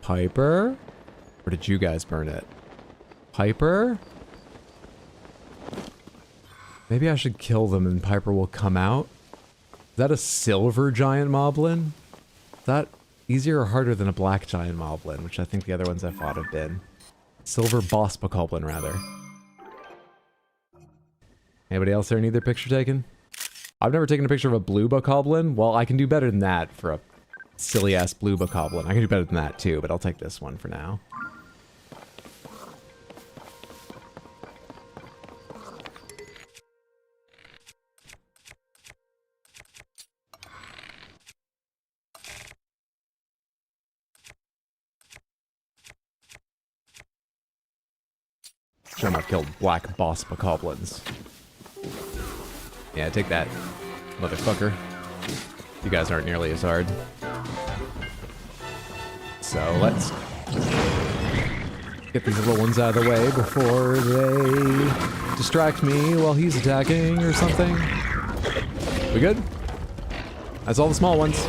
Speaker 1: Piper? Or did you guys burn it? Piper? Maybe I should kill them and Piper will come out? Is that a silver giant moblin? Is that easier or harder than a black giant moblin, which I think the other ones I fought have been? Silver boss bokoblin, rather. Anybody else there need their picture taken? I've never taken a picture of a blue bokoblin. Well, I can do better than that for a silly-ass blue bokoblin. I can do better than that, too, but I'll take this one for now. Sure, I've killed black boss bokoblins. Yeah, take that, motherfucker. You guys aren't nearly as hard. So let's get these little ones out of the way before they distract me while he's attacking or something. We good? That's all the small ones.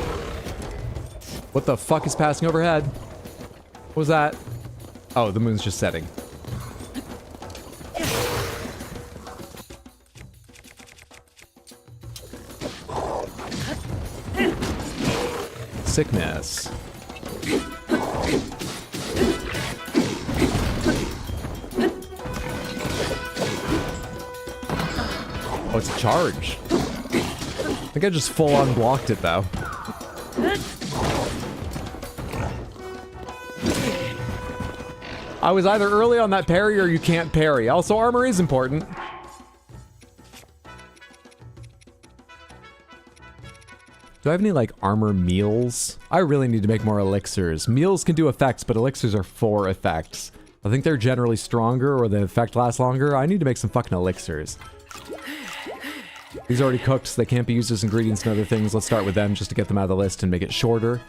Speaker 1: What the fuck is passing overhead? What was that? Oh, the moon's just setting. Sickness. Oh, it's a charge. I think I just full-on blocked it, though. I was either early on that parry or you can't parry. Also, armor is important. Do I have any, like, armor meals? I really need to make more elixirs. Meals can do effects, but elixirs are for effects. I think they're generally stronger or the effect lasts longer. I need to make some fucking elixirs. These are already cooked, so they can't be used as ingredients and other things. Let's start with them just to get them out of the list and make it shorter.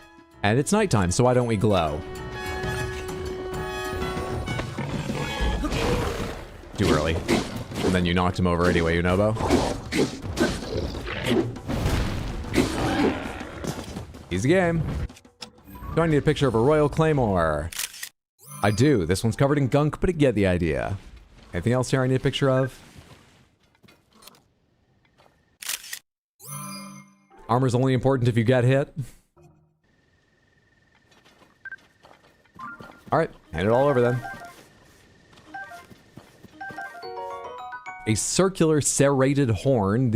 Speaker 1: And it's nighttime, so why don't we glow? Too early. And then you knocked him over anyway, Unobo. Easy game. Do I need a picture of a Royal Claymore? I do. This one's covered in gunk, but I get the idea. Anything else here I need a picture of? Armor's only important if you get hit. Alright, hand it all over then. A circular serrated horn.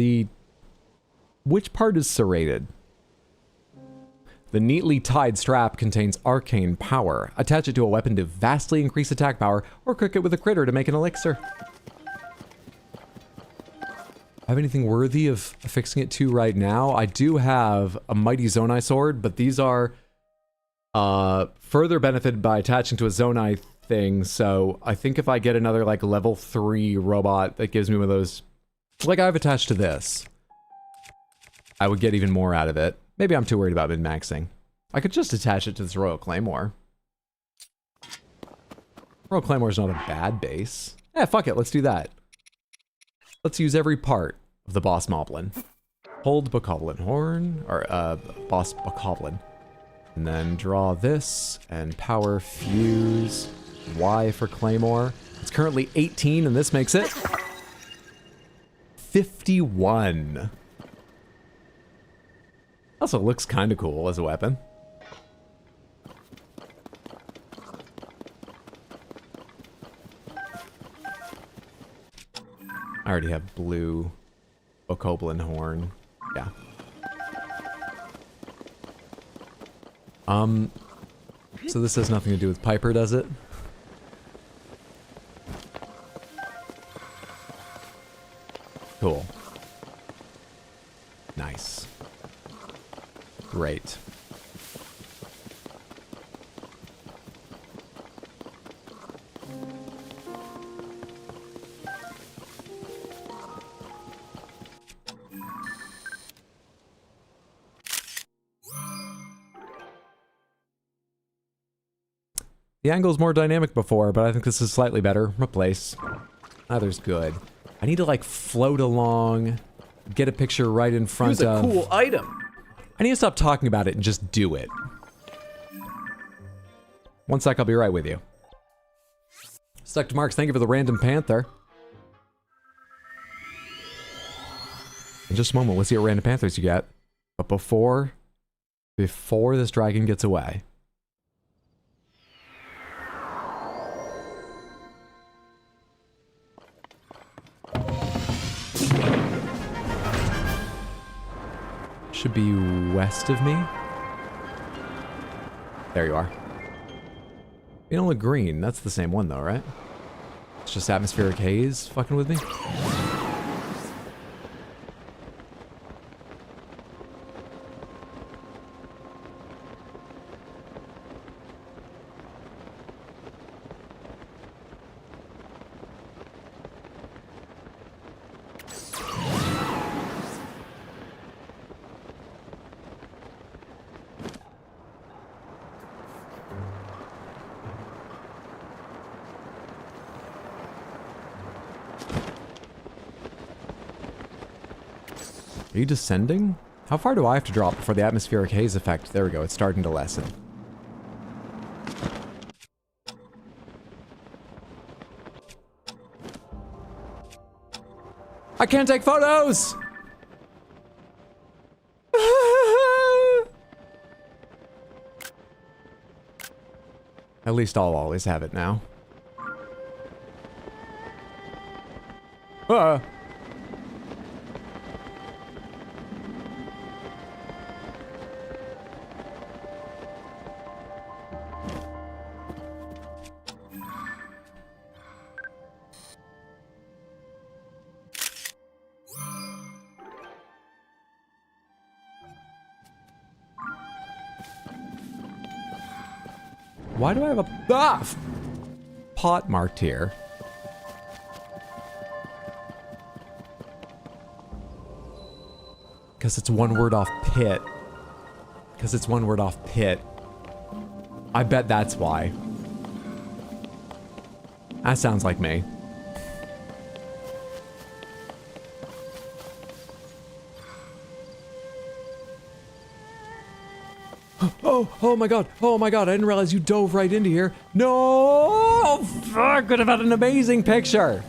Speaker 1: Which part is serrated? The neatly tied strap contains arcane power. Attach it to a weapon to vastly increase attack power, or cook it with a critter to make an elixir. Have anything worthy of fixing it to right now? I do have a mighty Zonai sword, but these are further benefited by attaching to a Zonai thing, so I think if I get another, like, level 3 robot that gives me one of those, like I've attached to this, I would get even more out of it. Maybe I'm too worried about min-maxing. I could just attach it to this Royal Claymore. Royal Claymore's not a bad base. Eh, fuck it, let's do that. Let's use every part of the boss moblin. Hold bokoblin horn, or boss bokoblin. And then draw this, and power fuse, Y for Claymore. It's currently 18, and this makes it 51. Also looks kind of cool as a weapon. I already have blue bokoblin horn. Yeah. So this has nothing to do with Piper, does it? Cool. Nice. Great. The angle's more dynamic before, but I think this is slightly better. Replace. Either's good. I need to like float along, get a picture right in front
Speaker 8: Here's
Speaker 1: of...
Speaker 8: a cool item.
Speaker 1: I need to stop talking about it and just do it. One sec, I'll be right with you. Stuck to Marks, thank you for the random panther. In just a moment, we'll see what random panthers you get. But before this dragon gets away. Should be west of me. There you are. You don't look green. That's the same one though, right? It's just atmospheric haze fucking with me. Are you descending? How far do I have to drop before the atmospheric haze effect? There we go, it's starting to lessen. I can't take photos! At least I'll always have it now. Why do I have a pot marked here? Because it's one word off pit. Because it's one word off pit. I bet that's why. That sounds like me. Oh my god, I didn't realize you dove right into here. No! Fuck, could have had an amazing picture.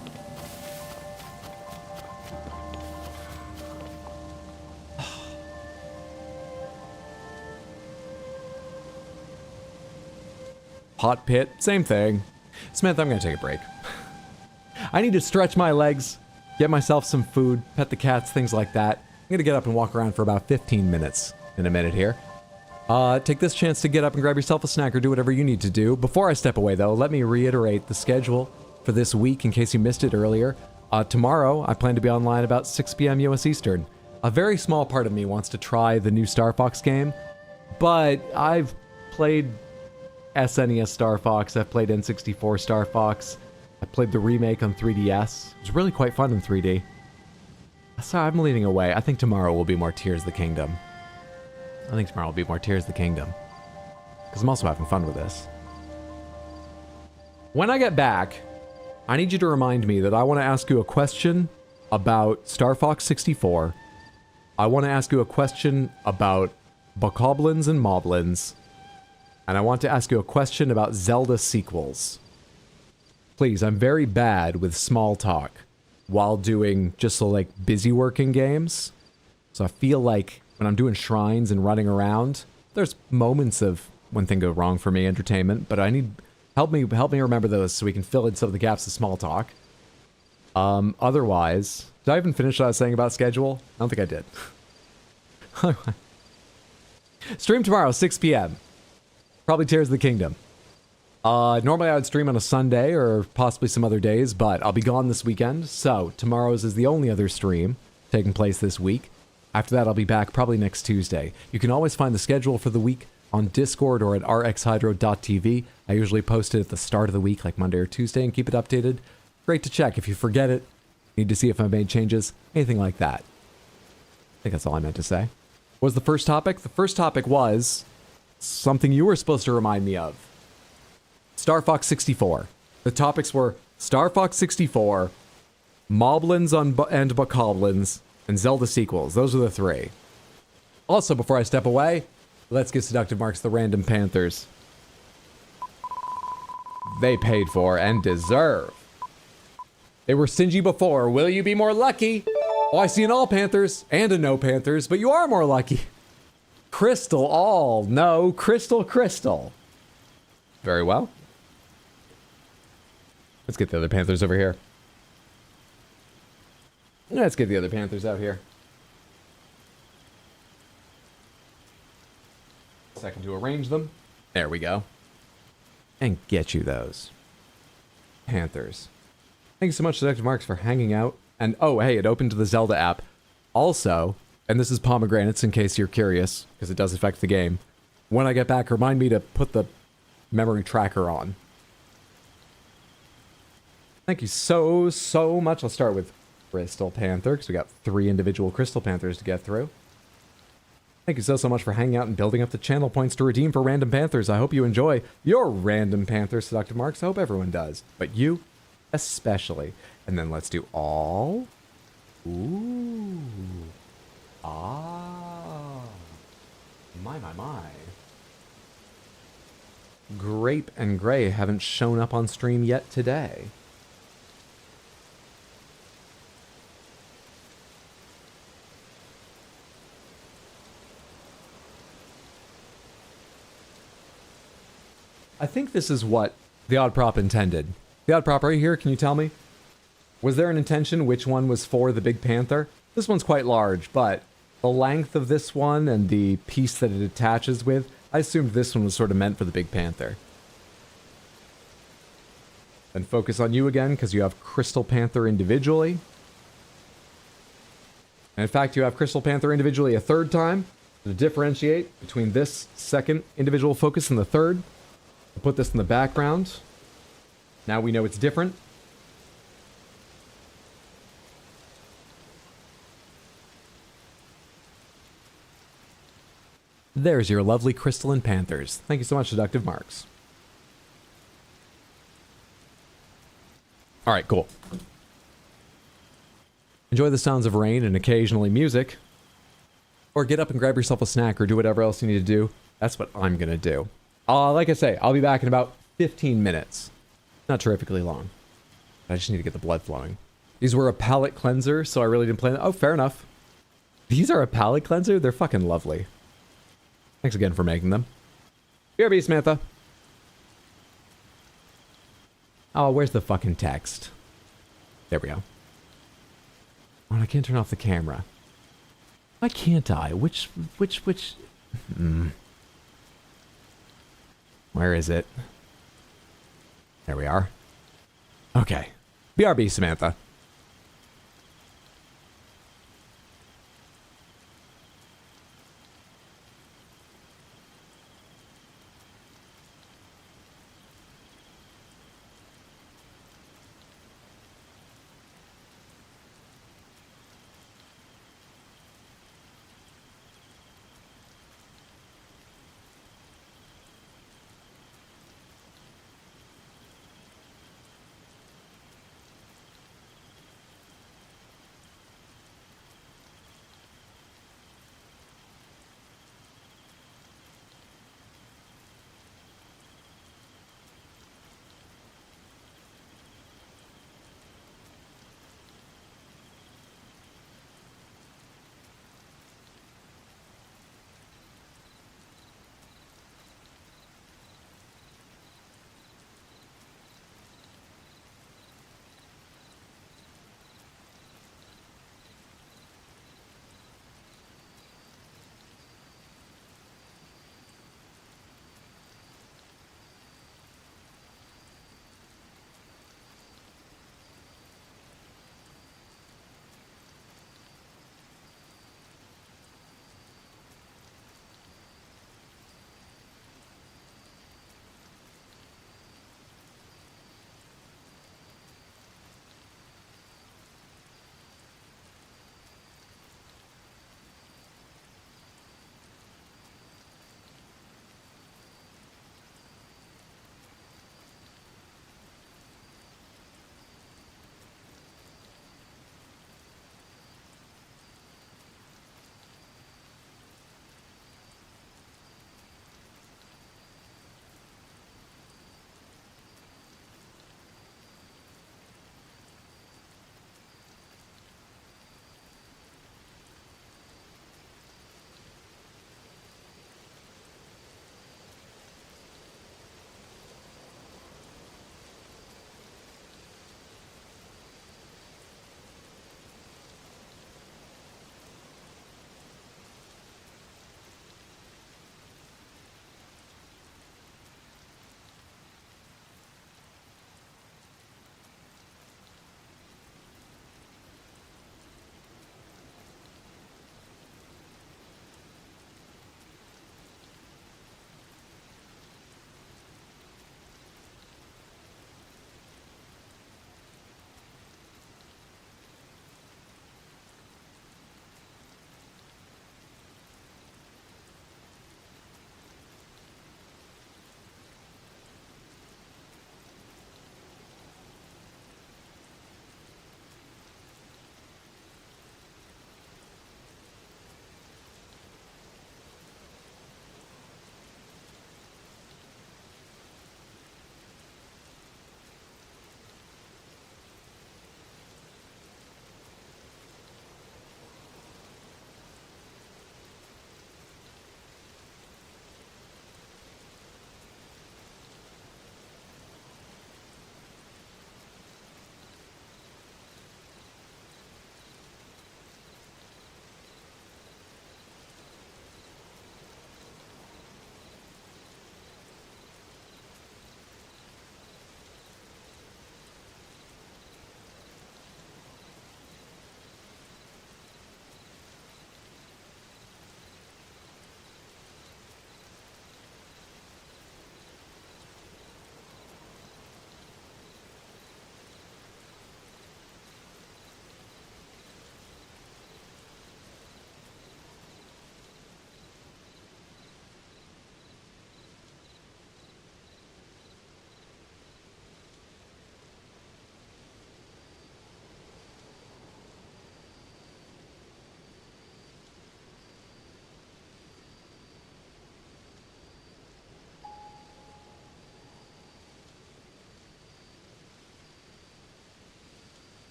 Speaker 1: Hot pit, same thing. Smith, I'm gonna take a break. I need to stretch my legs, get myself some food, pet the cats, things like that. I'm gonna get up and walk around for about 15 minutes in a minute here. Take this chance to get up and grab yourself a snack or do whatever you need to do. Before I step away, though, let me reiterate the schedule for this week in case you missed it earlier. Tomorrow, I plan to be online about 6 p.m. US Eastern. A very small part of me wants to try the new Star Fox game, but I've played SNES Star Fox, I've played N64 Star Fox, I played the remake on 3DS. It was really quite fun in 3D. So I'm leaning away. I think tomorrow will be more Tears of the Kingdom. Because I'm also having fun with this. When I get back, I need you to remind me that I want to ask you a question about Star Fox 64. I want to ask you a question about bokoblins and moblins. And I want to ask you a question about Zelda sequels. Please, I'm very bad with small talk while doing just like busy working games. So I feel like when I'm doing shrines and running around, there's moments of when things go wrong for me, entertainment, but I need help me remember those so we can fill in some of the gaps of small talk. Otherwise, did I even finish what I was saying about schedule? I don't think I did. Stream tomorrow, 6 p.m. Probably Tears of the Kingdom. Normally I would stream on a Sunday or possibly some other days, but I'll be gone this weekend, so tomorrow's is the only other stream taking place this week. After that, I'll be back probably next Tuesday. You can always find the schedule for the week on Discord or at rxhydro.tv. I usually post it at the start of the week, like Monday or Tuesday, and keep it updated. Great to check if you forget it, need to see if I made changes, anything like that. I think that's all I meant to say. What was the first topic? The first topic was something you were supposed to remind me of. Star Fox 64. The topics were Star Fox 64, Moblins and Bokoblins, and Zelda sequels. Those are the three. Also, before I step away, let's give Seductive Marks the Random Panthers. They paid for and deserve. They were stingy before. Will you be more lucky? Oh, I see an all Panthers and a no Panthers, but you are more lucky. Crystal all. No, Crystal Crystal. Very well. Let's get the other Panthers over here. Let's get the other Panthers out here. Second to arrange them. There we go. And get you those Panthers. Thank you so much, Seductive Marks, for hanging out. And oh, hey, it opened to the Zelda app. Also, and this is pomegranates in case you're curious, because it does affect the game. When I get back, remind me to put the memory tracker on. Thank you so much. I'll start with Crystal Panther, because we got 3 individual Crystal Panthers to get through. Thank you so much for hanging out and building up the channel points to redeem for Random Panthers. I hope you enjoy your Random Panther, Seductive Marks. I hope everyone does. But you, especially. And then let's do all. Ooh. Ah. My. Grape and Gray haven't shown up on stream yet today. I think this is what the odd prop intended. The odd prop right here, can you tell me? Was there an intention which one was for the big panther? This one's quite large, but the length of this one and the piece that it attaches with, I assumed this one was sort of meant for the big panther. Then focus on you again, because you have Crystal Panther individually. And in fact, you have Crystal Panther individually a third time to differentiate between this second individual focus and the third. I'll put this in the background. Now we know it's different. There's your lovely crystalline panthers. Thank you so much, Seductive Marks. All right, cool. Enjoy the sounds of rain and occasionally music. Or get up and grab yourself a snack or do whatever else you need to do. That's what I'm going to do. Like I say, I'll be back in about 15 minutes. Not terrifically long. I just need to get the blood flowing. These were a palate cleanser, so I really didn't plan. Oh, fair enough. These are a palate cleanser? They're fucking lovely. Thanks again for making them. BRB, Samantha. Oh, where's the fucking text? There we go. Oh, I can't turn off the camera. Why can't I? Which... Where is it? There we are. Okay. BRB, Samantha.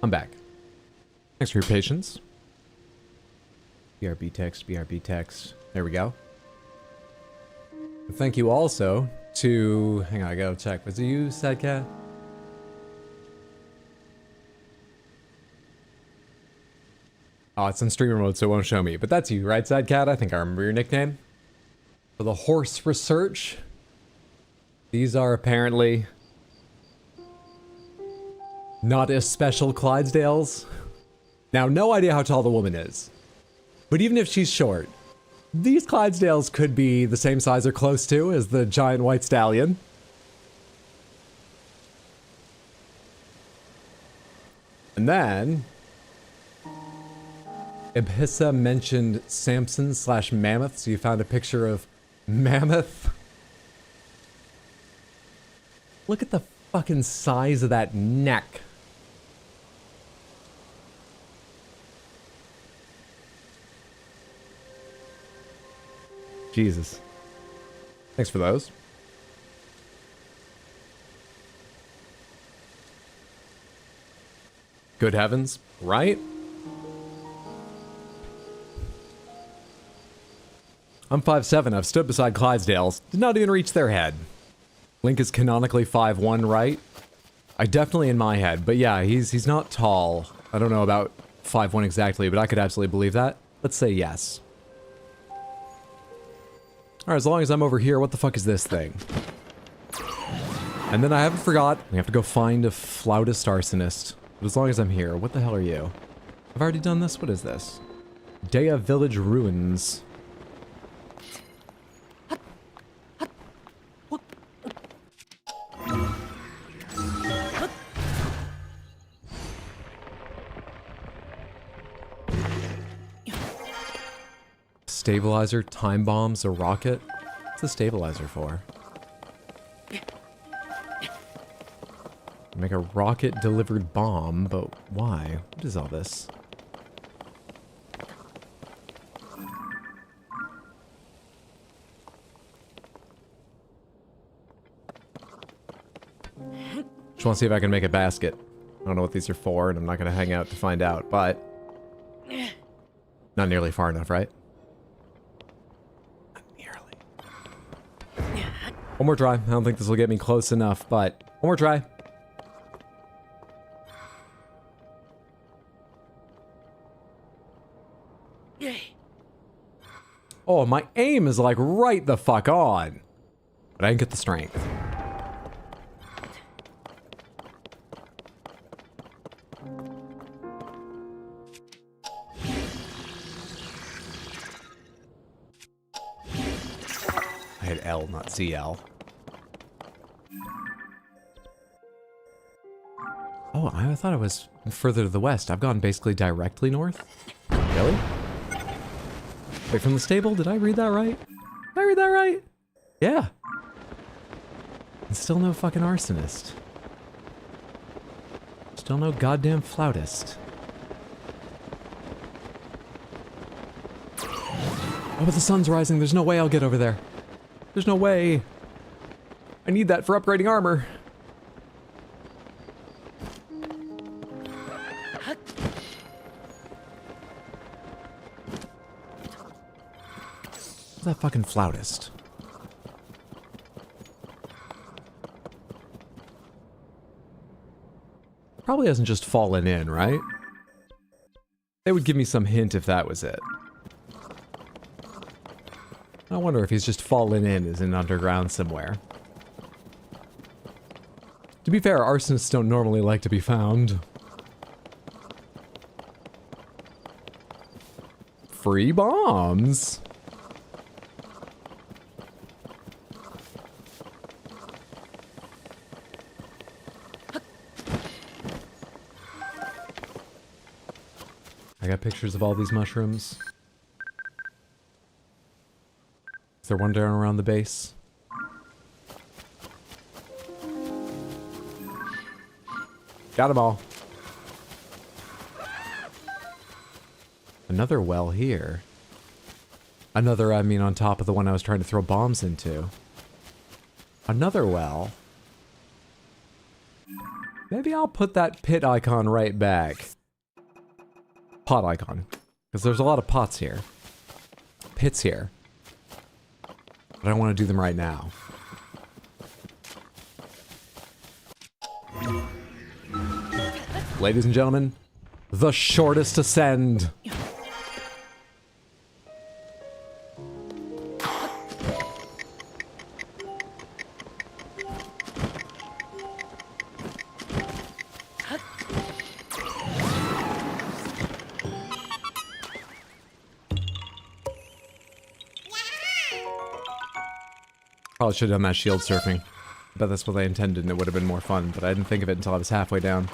Speaker 1: I'm back. Thanks for your patience. BRB text, BRB text. There we go. Thank you also to... Hang on, I gotta check. Was it you, Sad Cat? Oh, it's in streamer mode, so it won't show me. But that's you, right, Sad Cat? I think I remember your nickname. For the horse research. These are apparently... not as special Clydesdales. Now, no idea how tall the woman is. But even if she's short, these Clydesdales could be the same size or close to as the giant white stallion. And then... Ibissa mentioned Samson/Mammoth, so you found a picture of Mammoth. Look at the fucking size of that neck. Jesus. Thanks for those. Good heavens, right? I'm 5'7", I've stood beside Clydesdales, did not even reach their head. Link is canonically 5'1", right? I definitely in my head, but yeah, he's not tall. I don't know about 5'1" exactly, but I could absolutely believe that. Let's say yes. Alright, as long as I'm over here, what the fuck is this thing? And then I haven't forgot, we have to go find a flautist arsonist. But as long as I'm here, what the hell are you? I've already done this? What is this? Dea Village Ruins. Stabilizer, time bombs, a rocket? What's the stabilizer for? Make a rocket delivered bomb, but why? What is all this? Just want to see if I can make a basket. I don't know what these are for, and I'm not going to hang out to find out, but... Not nearly far enough, right? One more try. I don't think this will get me close enough, but one more try. Oh, my aim is like right the fuck on. But I didn't get the strength. I hit L, not CL. Oh, I thought I was further to the west. I've gone basically directly north. Really? Wait, from the stable? Did I read that right? Did I read that right? Yeah. And still no fucking arsonist. Still no goddamn flautist. Oh, but the sun's rising. There's no way I'll get over there. There's no way. I need that for upgrading armor. What's that fucking flautist? Probably hasn't just fallen in, right? They would give me some hint if that was it. I wonder if he's just fallen in as in underground somewhere. To be fair, arsonists don't normally like to be found. Free bombs? I got pictures of all these mushrooms. Is there one down around the base? Got them all. Another well here. Another, I mean, on top of the one I was trying to throw bombs into. Another well. Maybe I'll put that pit icon right back. Pot icon. Because there's a lot of pots here. Pits here. But I don't want to do them right now. Ladies and gentlemen, the shortest ascend. Probably should have done that shield surfing. I bet that's what they intended and it would have been more fun, but I didn't think of it until I was halfway down.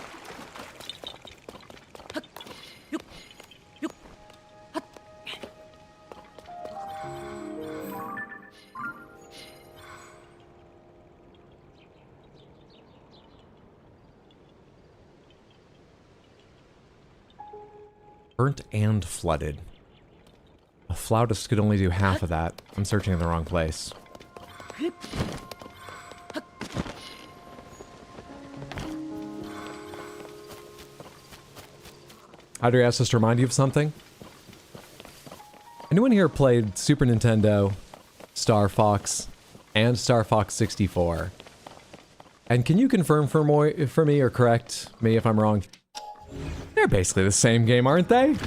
Speaker 1: Burnt and flooded. A flautist could only do half of that. I'm searching in the wrong place. Audrey asked us to remind you of something. Anyone here played Super Nintendo, Star Fox, and Star Fox 64? And can you confirm for me or correct me if I'm wrong? They're basically the same game, aren't they? Am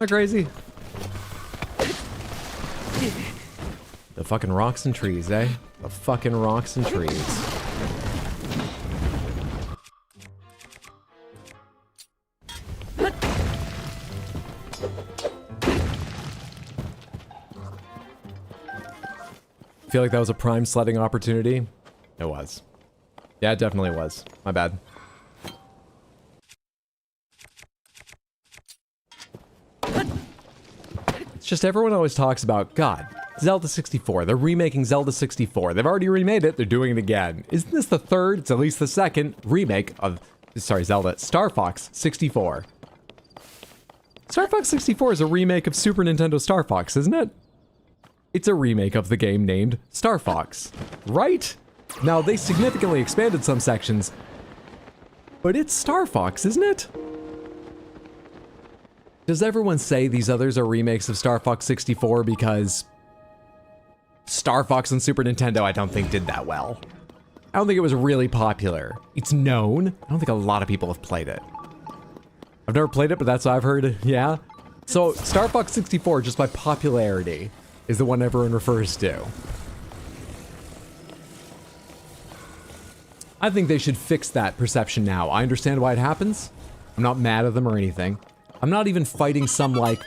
Speaker 1: I crazy? The fucking rocks and trees, eh? The fucking rocks and trees. Feel like that was a prime sledding opportunity? It was. Yeah, it definitely was. My bad. It's just everyone always talks about, God, Zelda 64. They're remaking Zelda 64. They've already remade it. They're doing it again. Isn't this the third? It's at least the second remake of, sorry, Zelda, Star Fox 64. Star Fox 64 is a remake of Super Nintendo Star Fox, isn't it? It's a remake of the game named Star Fox, right? Now, they significantly expanded some sections, but it's Star Fox, isn't it? Does everyone say these others are remakes of Star Fox 64 because Star Fox on Super Nintendo I don't think did that well? I don't think it was really popular. It's known. I don't think a lot of people have played it. I've never played it, but that's what I've heard, yeah? So, Star Fox 64, just by popularity, is the one everyone refers to. I think they should fix that perception now. I understand why it happens. I'm not mad at them or anything. I'm not even fighting some, like,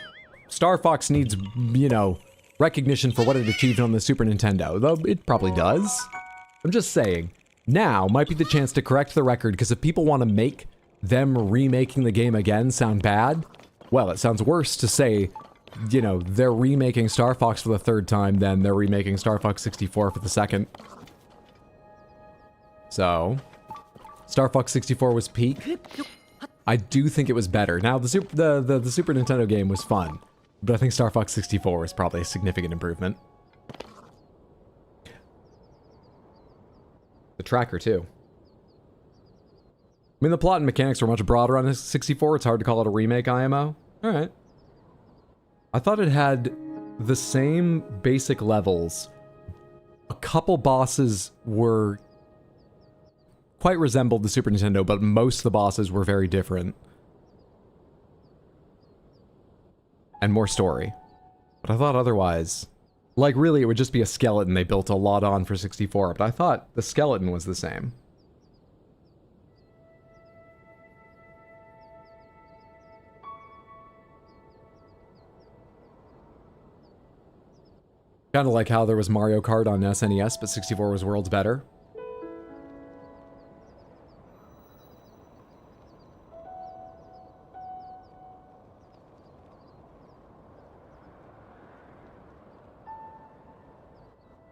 Speaker 1: Star Fox needs, you know, recognition for what it achieved on the Super Nintendo, though it probably does. I'm just saying, now might be the chance to correct the record, because if people want to make them remaking the game again sound bad, well, it sounds worse to say, you know, they're remaking Star Fox for the third time than they're remaking Star Fox 64 for the second. So, Star Fox 64 was peak. I do think it was better. Now, the Super Nintendo game was fun, but I think Star Fox 64 was probably a significant improvement. The tracker, too. I mean, the plot and mechanics were much broader on 64. It's hard to call it a remake IMO. Alright. I thought it had the same basic levels. A couple bosses were quite resembled the Super Nintendo, but most of the bosses were very different. And more story. But I thought otherwise, like really it would just be a skeleton they built a lot on for 64, but I thought the skeleton was the same. Kind of like how there was Mario Kart on SNES, but 64 was worlds better.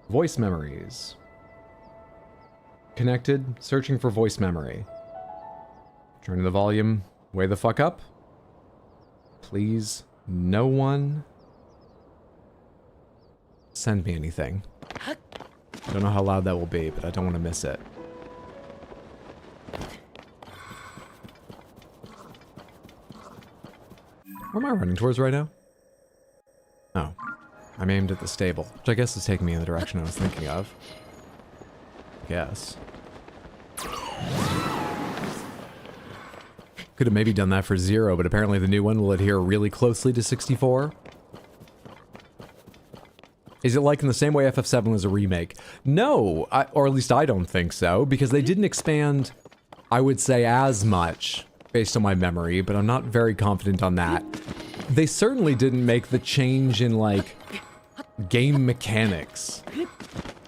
Speaker 1: Voice memories. Connected, searching for voice memory. Turning the volume way the fuck up. Please, no one send me anything. Don't know how loud that will be, but I don't want to miss it. Where am I running towards right now? Oh. I'm aimed at the stable, which I guess is taking me in the direction I was thinking of. I guess. Could have maybe done that for 0, but apparently the new one will adhere really closely to 64. Is it like in the same way FF7 was a remake? No, or at least I don't think so, because they didn't expand, I would say, as much, based on my memory, but I'm not very confident on that. They certainly didn't make the change in, like, game mechanics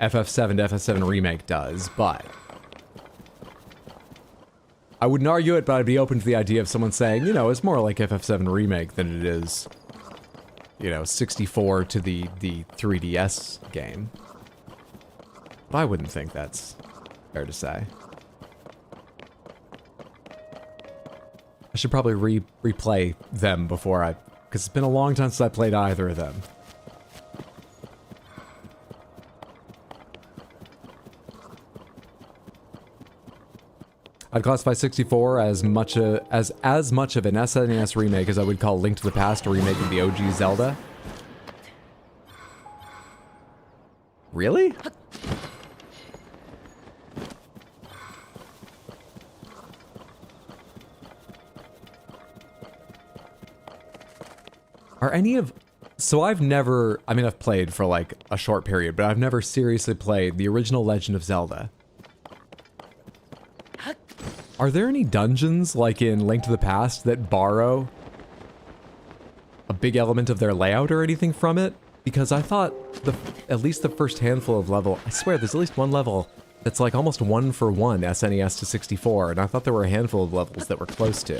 Speaker 1: FF7 to FF7 Remake does, but I wouldn't argue it, but I'd be open to the idea of someone saying, you know, it's more like FF7 Remake than it is, you know, 64 to the 3DS game. But I wouldn't think that's fair to say. I should probably replay them before because it's been a long time since I played either of them. I'd classify 64 as much of an SNES remake as I would call Link to the Past a remake of the OG Zelda. Really? Are any of... So I've never... I mean, I've played for like a short period, but I've never seriously played the original Legend of Zelda. Are there any dungeons, like in Link to the Past, that borrow a big element of their layout or anything from it? Because I thought at least the first handful of level... I swear, there's at least one level that's like almost 1-for-1 SNES to 64, and I thought there were a handful of levels that were close to.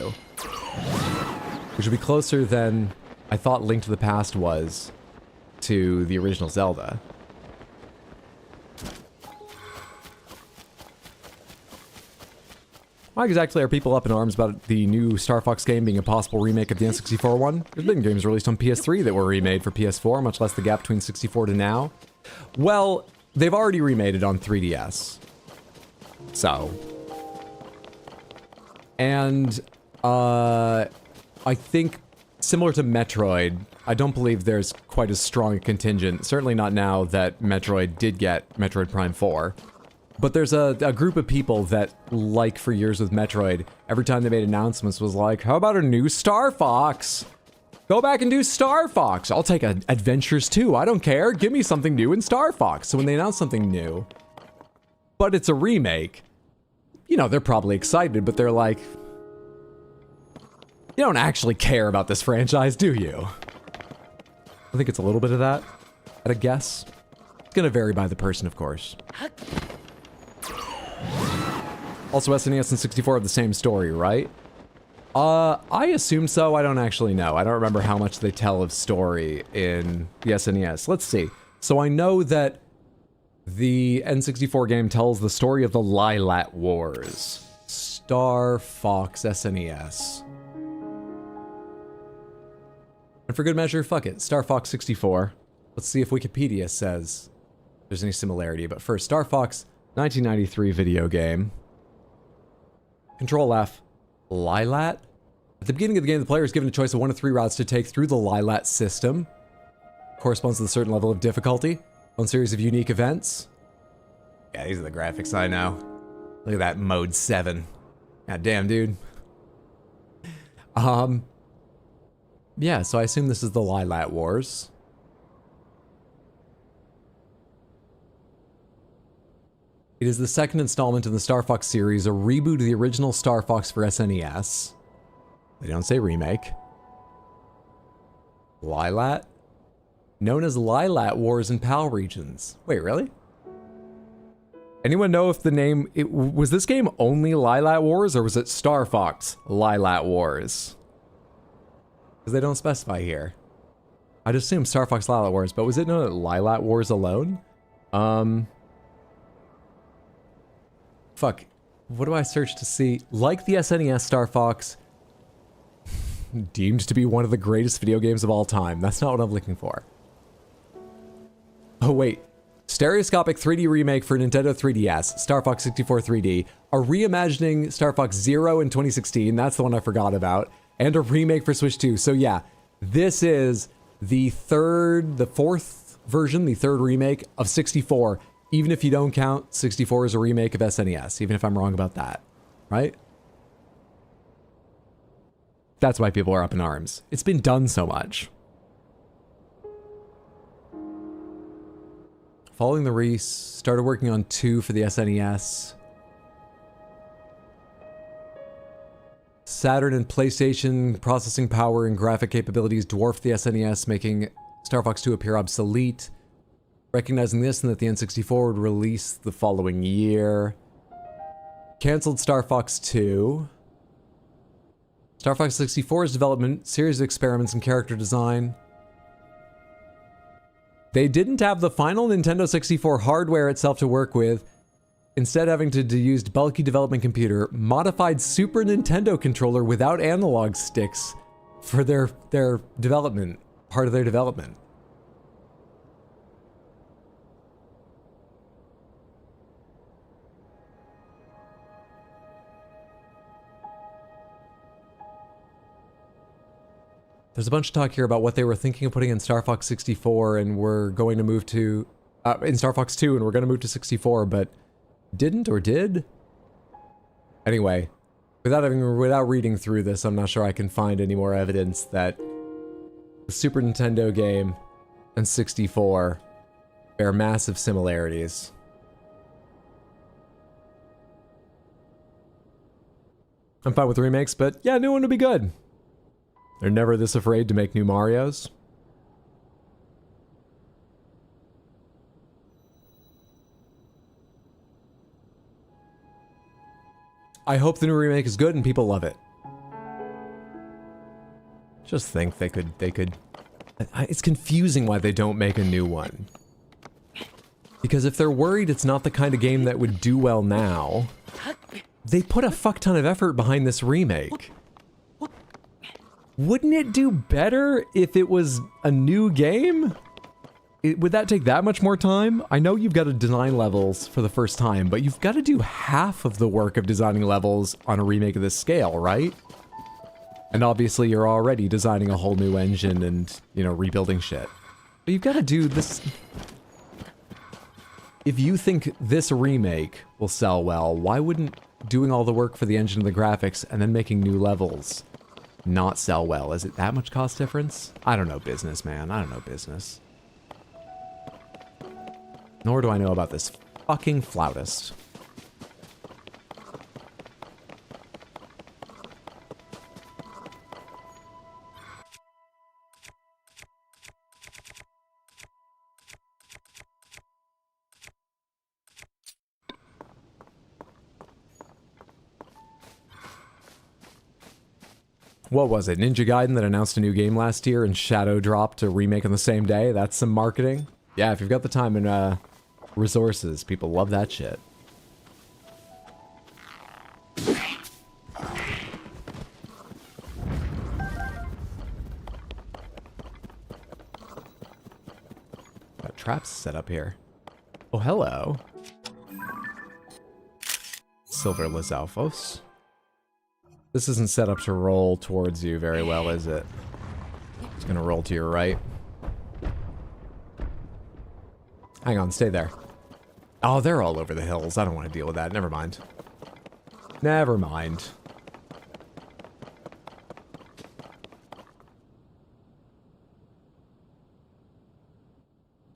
Speaker 1: Which would be closer than I thought Link to the Past was to the original Zelda. Why exactly are people up in arms about the new Star Fox game being a possible remake of the N64 one? There's been games released on PS3 that were remade for PS4, much less the gap between 64 to now. Well, they've already remade it on 3DS. So. And, I think, similar to Metroid, I don't believe there's quite as strong a contingent, certainly not now that Metroid did get Metroid Prime 4. But there's a group of people that, like for years with Metroid, every time they made announcements was like, how about a new Star Fox? Go back and do Star Fox. I'll take Adventures 2. I don't care. Give me something new in Star Fox. So when they announce something new, but it's a remake, you know, they're probably excited, but they're like, you don't actually care about this franchise, do you? I think it's a little bit of that, at a guess. It's gonna vary by the person, of course. Also, SNES and 64 have the same story, right? I assume so. I don't actually know. I don't remember how much they tell of story in the SNES. Let's see. So I know that the N64 game tells the story of the Lilat Wars. Star Fox SNES. And for good measure, fuck it. Star Fox 64. Let's see if Wikipedia says there's any similarity. But first, Star Fox 1993 video game. Control F. Lilat? At the beginning of the game, the player is given a choice of 1 of 3 routes to take through the Lilat system. Corresponds to a certain level of difficulty. One series of unique events. Yeah, these are the graphics I know. Look at that mode 7. God damn, dude. Yeah, so I assume this is the Lilat Wars. It is the second installment in the Star Fox series, a reboot of the original Star Fox for SNES. They don't say remake. Lilat? Known as Lilat Wars in PAL regions. Wait, really? Anyone know if the name... was this game only Lilat Wars, or was it Star Fox Lilat Wars? Because they don't specify here. I'd assume Star Fox Lilat Wars, but was it known as Lilat Wars alone? Fuck. What do I search to see? Like the SNES, Star Fox... deemed to be one of the greatest video games of all time. That's not what I'm looking for. Oh, wait. Stereoscopic 3D remake for Nintendo 3DS, Star Fox 64 3D, a reimagining Star Fox Zero in 2016, that's the one I forgot about, and a remake for Switch 2. So yeah, this is the fourth version, the third remake of 64, even if you don't count 64 as a remake of SNES, even if I'm wrong about that, right? That's why people are up in arms. It's been done so much. Following the Reese, started working on 2 for the SNES. Saturn and PlayStation processing power and graphic capabilities dwarfed the SNES, making Star Fox 2 appear obsolete. Recognizing this and that the N64 would release the following year. Cancelled Star Fox 2. Star Fox 64's development, series of experiments in character design. They didn't have the final Nintendo 64 hardware itself to work with, instead having to use bulky development computer, modified Super Nintendo controller without analog sticks for their development, part of their development. There's a bunch of talk here about what they were thinking of putting in Star Fox 64 and we're going to move to, in Star Fox 2 and we're going to move to 64, but didn't or did? Anyway, without reading through this, I'm not sure I can find any more evidence that the Super Nintendo game and 64 bear massive similarities. I'm fine with the remakes, but yeah, new one would be good. They're never this afraid to make new Marios. I hope the new remake is good and people love it. Just think they could... It's confusing why they don't make a new one. Because if they're worried it's not the kind of game that would do well now, they put a fuck ton of effort behind this remake. Wouldn't it do better if it was a new game? Would that take that much more time? I know you've got to design levels for the first time, but you've got to do half of the work of designing levels on a remake of this scale, right? And obviously you're already designing a whole new engine and, you know, rebuilding shit. But you've got to do this... If you think this remake will sell well, why wouldn't doing all the work for the engine and the graphics and then making new levels not sell well? Is it that much cost difference? I don't know business, man. I don't know business. Nor do I know about this fucking flautist. What was it? Ninja Gaiden that announced a new game last year and Shadow dropped a remake on the same day? That's some marketing? Yeah, if you've got the time and resources, people love that shit. Got traps set up here. Oh, hello. Silver Lizalfos. This isn't set up to roll towards you very well, is it? It's gonna roll to your right. Hang on, stay there. Oh, they're all over the hills. I don't want to deal with that. Never mind. Never mind.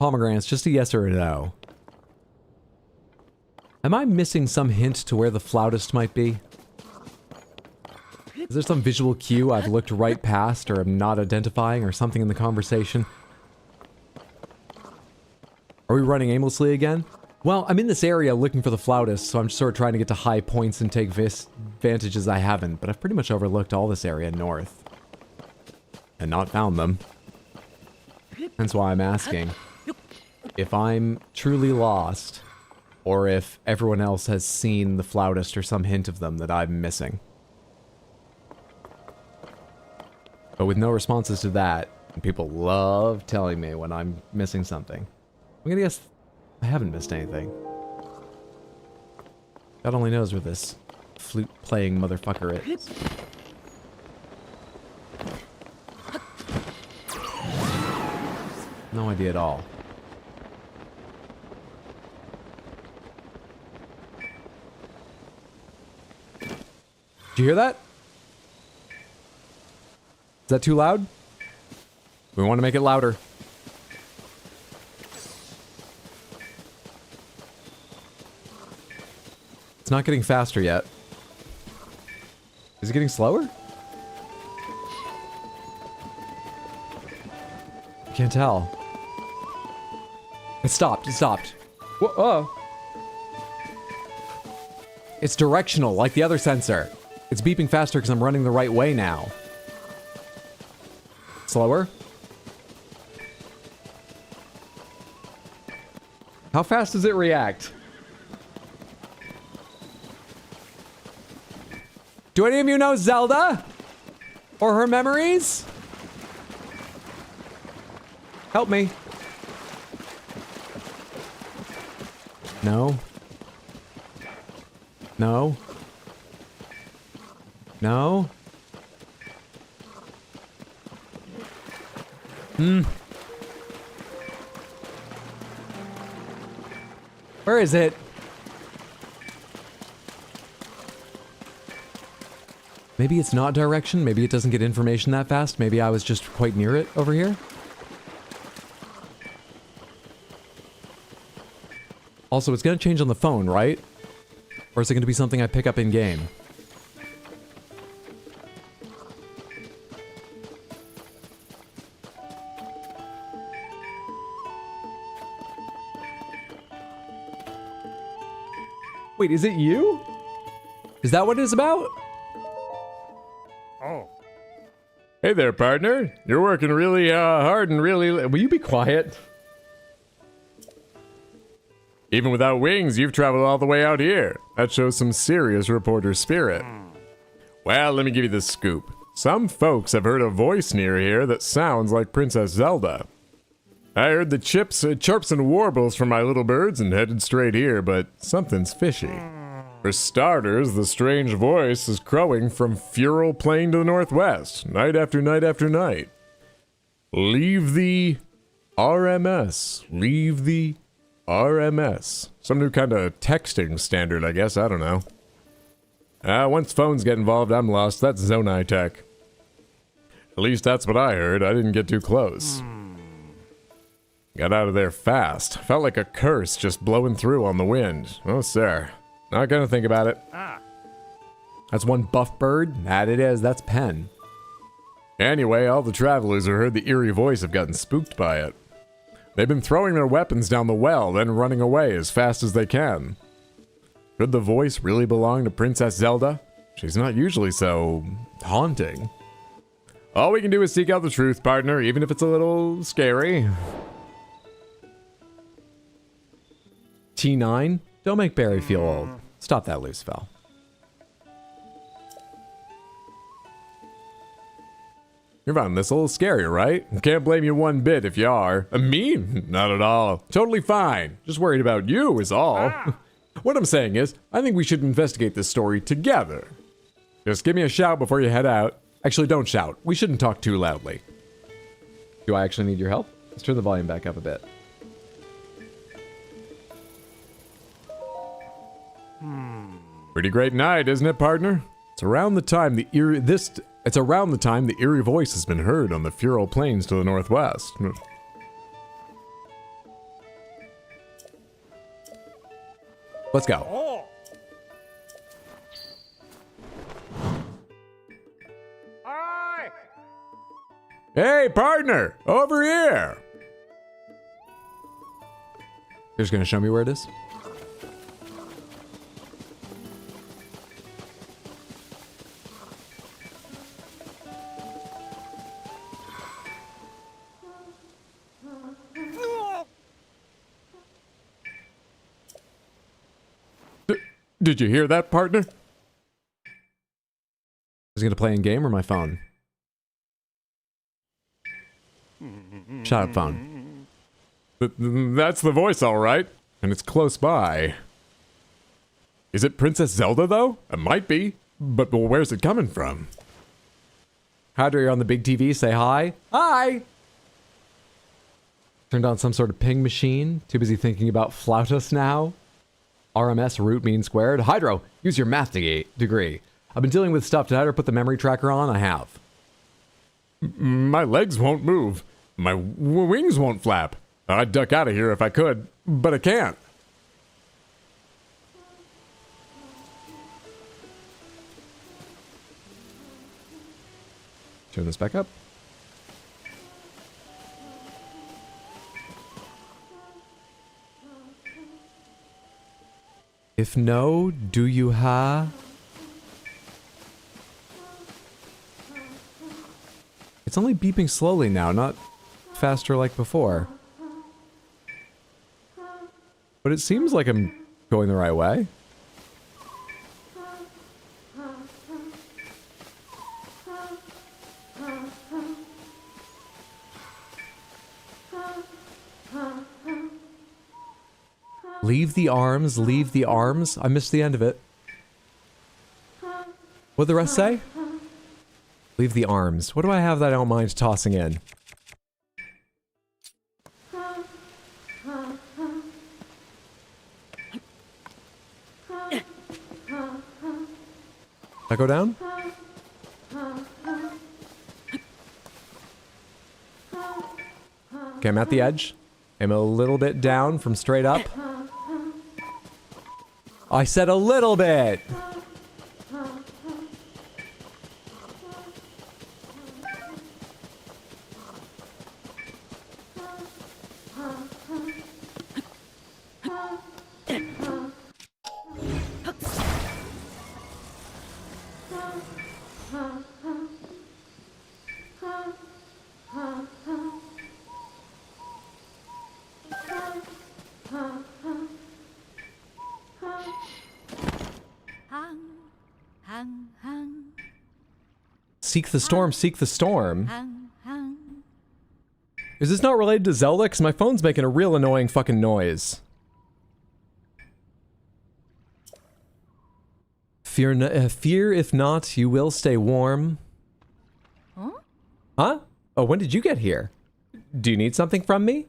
Speaker 1: Pomegranates, just a yes or a no. Am I missing some hint to where the flautist might be? Is there some visual cue I've looked right past or am not identifying or something in the conversation? Are we running aimlessly again? Well, I'm in this area looking for the flautist, so I'm just sort of trying to get to high points and take advantages I haven't, but I've pretty much overlooked all this area north. And not found them. That's why I'm asking if I'm truly lost, or if everyone else has seen the flautist or some hint of them that I'm missing. But with no responses to that, people love telling me when I'm missing something. I'm gonna guess... I haven't missed anything. God only knows where this flute-playing motherfucker is. No idea at all. Did you hear that? Is that too loud? We want to make it louder. It's not getting faster yet. Is it getting slower? I can't tell. It stopped. It stopped. Whoa. It's directional, like the other sensor. It's beeping faster because I'm running the right way now. Slower? How fast does it react? Do any of you know Zelda? Or her memories? Help me. No. No. No. Where is it? Maybe it's not direction. Maybe it doesn't get information that fast. Maybe I was just quite near it over here. Also, it's going to change on the phone, right? Or is it going to be something I pick up in game? Wait, is it you? Is that what it's about?
Speaker 4: Oh. Hey there, partner. You're working really hard and really...
Speaker 1: Will you be quiet?
Speaker 4: Even without wings, you've traveled all the way out here. That shows some serious reporter spirit. Well, let me give you the scoop. Some folks have heard a voice near here that sounds like Princess Zelda. I heard the chirps and warbles from my little birds and headed straight here, but something's fishy. For starters, the strange voice is crowing from Fural Plain to the northwest, night after night after night. Leave the RMS. Leave the RMS. Some new kind of texting standard, I guess. I don't know. Once phones get involved, I'm lost. That's Zonai tech. At least that's what I heard. I didn't get too close. Got out of there fast. Felt like a curse just blowing through on the wind. Oh, sir. Not gonna think about it.
Speaker 1: That's one buff bird? That it is. That's Pen.
Speaker 4: Anyway, all the travelers who heard the eerie voice have gotten spooked by it. They've been throwing their weapons down the well, then running away as fast as they can. Could the voice really belong to Princess Zelda? She's not usually so haunting. All we can do is seek out the truth, partner, even if it's a little scary.
Speaker 1: T9? Don't make Barry feel old. Stop that loose fell.
Speaker 4: You're finding this a little scary, right? Can't blame you one bit if you are. Me? Not at all. Totally fine. Just worried about you is all. What I'm saying is, I think we should investigate this story together. Just give me a shout before you head out. Actually, don't shout. We shouldn't talk too loudly.
Speaker 1: Do I actually need your help? Let's turn the volume back up a bit.
Speaker 4: Pretty great night, isn't it, partner? It's around the time the eerie voice has been heard on the Fural Plains to the northwest.
Speaker 1: Let's go.
Speaker 4: Hey, partner! Over here!
Speaker 1: You're just gonna show me where it is?
Speaker 4: Did you hear that, partner?
Speaker 1: Is he gonna play in game or my phone? Shut up, phone.
Speaker 4: That's the voice, all right.
Speaker 3: And it's close by. Is it Princess Zelda, though? It might be. But well, where's it coming from?
Speaker 1: Hydra, you're on the big TV. Say hi. Hi! Turned on some sort of ping machine. Too busy thinking about Flautus now. RMS root mean squared. Hydro, use your math degree. I've been dealing with stuff. Did Hydra put the memory tracker on? I have.
Speaker 3: My legs won't move. My wings won't flap. I'd duck out of here if I could, but I can't.
Speaker 1: Turn this back up. If no, do you ha? It's only beeping slowly now, not faster like before. But it seems like I'm going the right way. Leave the arms, leave the arms. I missed the end of it. What'd the rest say? Leave the arms. What do I have that I don't mind tossing in? I go down? Okay, I'm at the edge. I'm a little bit down from straight up. I said a little bit! Seek the storm, seek the storm. Is this not related to Zelda? Because my phone's making a real annoying fucking noise. Fear if not, you will stay warm. Huh? Oh, when did you get here? Do you need something from me?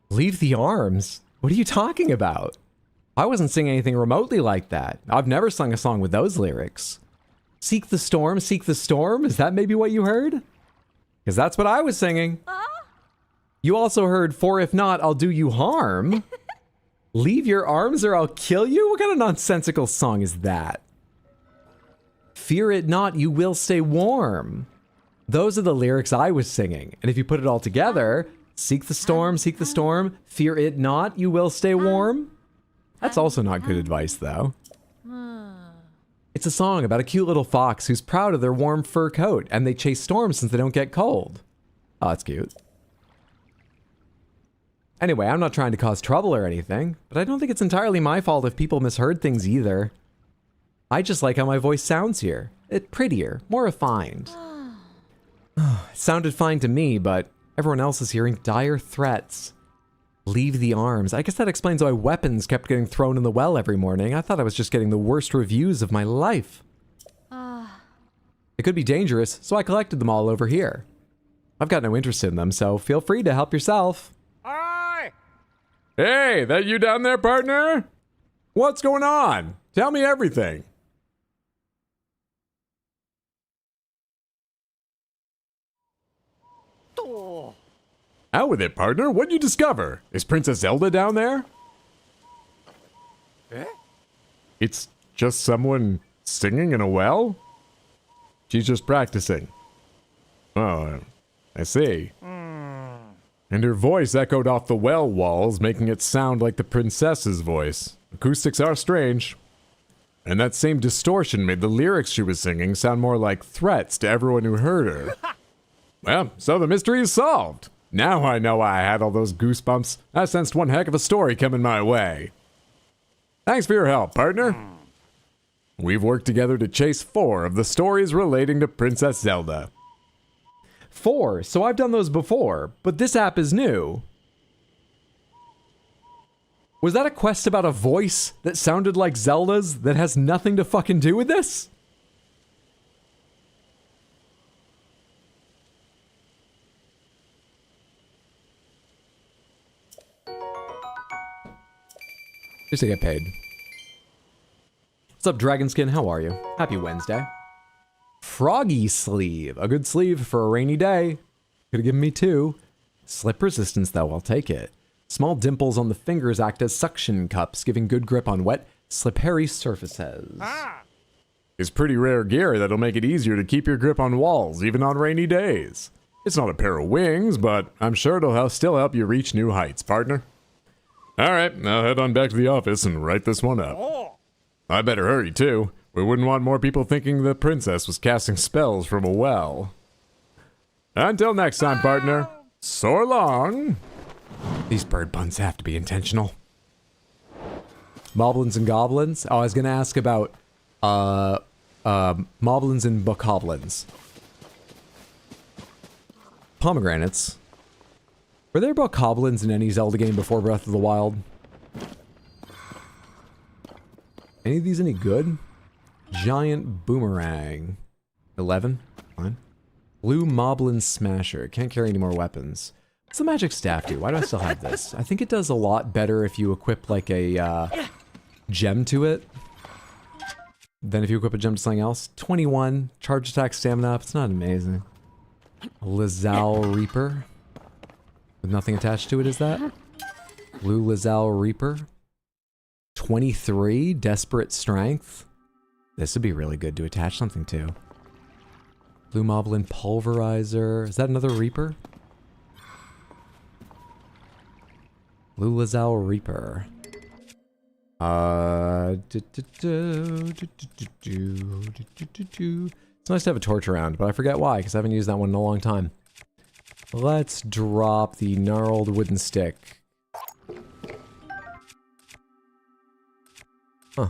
Speaker 1: Leave the arms? What are you talking about? I wasn't singing anything remotely like that. I've never sung a song with those lyrics. Seek the storm, seek the storm? Is that maybe what you heard? Because that's what I was singing. You also heard, for if not, I'll do you harm. Leave your arms or I'll kill you? What kind of nonsensical song is that? Fear it not, you will stay warm. Those are the lyrics I was singing. And if you put it all together, seek the storm, fear it not, you will stay warm. That's also not good advice, though. It's a song about a cute little fox who's proud of their warm fur coat, and they chase storms since they don't get cold. Oh, that's cute. Anyway, I'm not trying to cause trouble or anything, but I don't think it's entirely my fault if people misheard things either. I just like how my voice sounds here. It's prettier, more refined. It sounded fine to me, but everyone else is hearing dire threats. Leave the arms. I guess that explains why weapons kept getting thrown in the well every morning. I thought I was just getting the worst reviews of my life. It could be dangerous, so I collected them all over here. I've got no interest in them, so feel free to help yourself.
Speaker 3: Hi! Hey, that you down there, partner? What's going on? Tell me everything. Out with it, partner. What'd you discover? Is Princess Zelda down there? It's just someone singing in a well? She's just practicing. Oh, I see. And her voice echoed off the well walls, making it sound like the princess's voice. Acoustics are strange. And that same distortion made the lyrics she was singing sound more like threats to everyone who heard her. Well, so the mystery is solved. Now I know why I had all those goosebumps. I sensed one heck of a story coming my way. Thanks for your help, partner. We've worked together to chase 4 of the stories relating to Princess Zelda.
Speaker 1: 4. So I've done those before, but this app is new. Was that a quest about a voice that sounded like Zelda's that has nothing to fucking do with this? Just to get paid. What's up, Dragonskin? How are you? Happy Wednesday. Froggy sleeve. A good sleeve for a rainy day. Could have given me 2. Slip resistance, though. I'll take it. Small dimples on the fingers act as suction cups, giving good grip on wet, slippery surfaces.
Speaker 3: It's pretty rare gear that'll make it easier to keep your grip on walls, even on rainy days. It's not a pair of wings, but I'm sure it'll still help you reach new heights, partner. Alright, I'll head on back to the office and write this one up. I better hurry, too. We wouldn't want more people thinking the princess was casting spells from a well. Until next time, partner. So long.
Speaker 1: These bird puns have to be intentional. Moblins and goblins? Oh, I was gonna ask about, moblins and bokoblins. Pomegranates. Were there bokoblins in any Zelda game before Breath of the Wild? Any of these any good? Giant boomerang. 11? Fine. Blue moblin smasher. Can't carry any more weapons. What's the magic staff do? Why do I still have this? I think it does a lot better if you equip like a gem to it than if you equip a gem to something else. 21. Charge attack, stamina up. It's not amazing. Lizal Reaper. With nothing attached to it, is that? Blue Lizal Reaper. 23. Desperate Strength. This would be really good to attach something to. Blue Moblin Pulverizer. Is that another Reaper? Blue Lizal Reaper. It's nice to have a torch around, but I forget why, because I haven't used that one in a long time. Let's drop the gnarled wooden stick. Huh.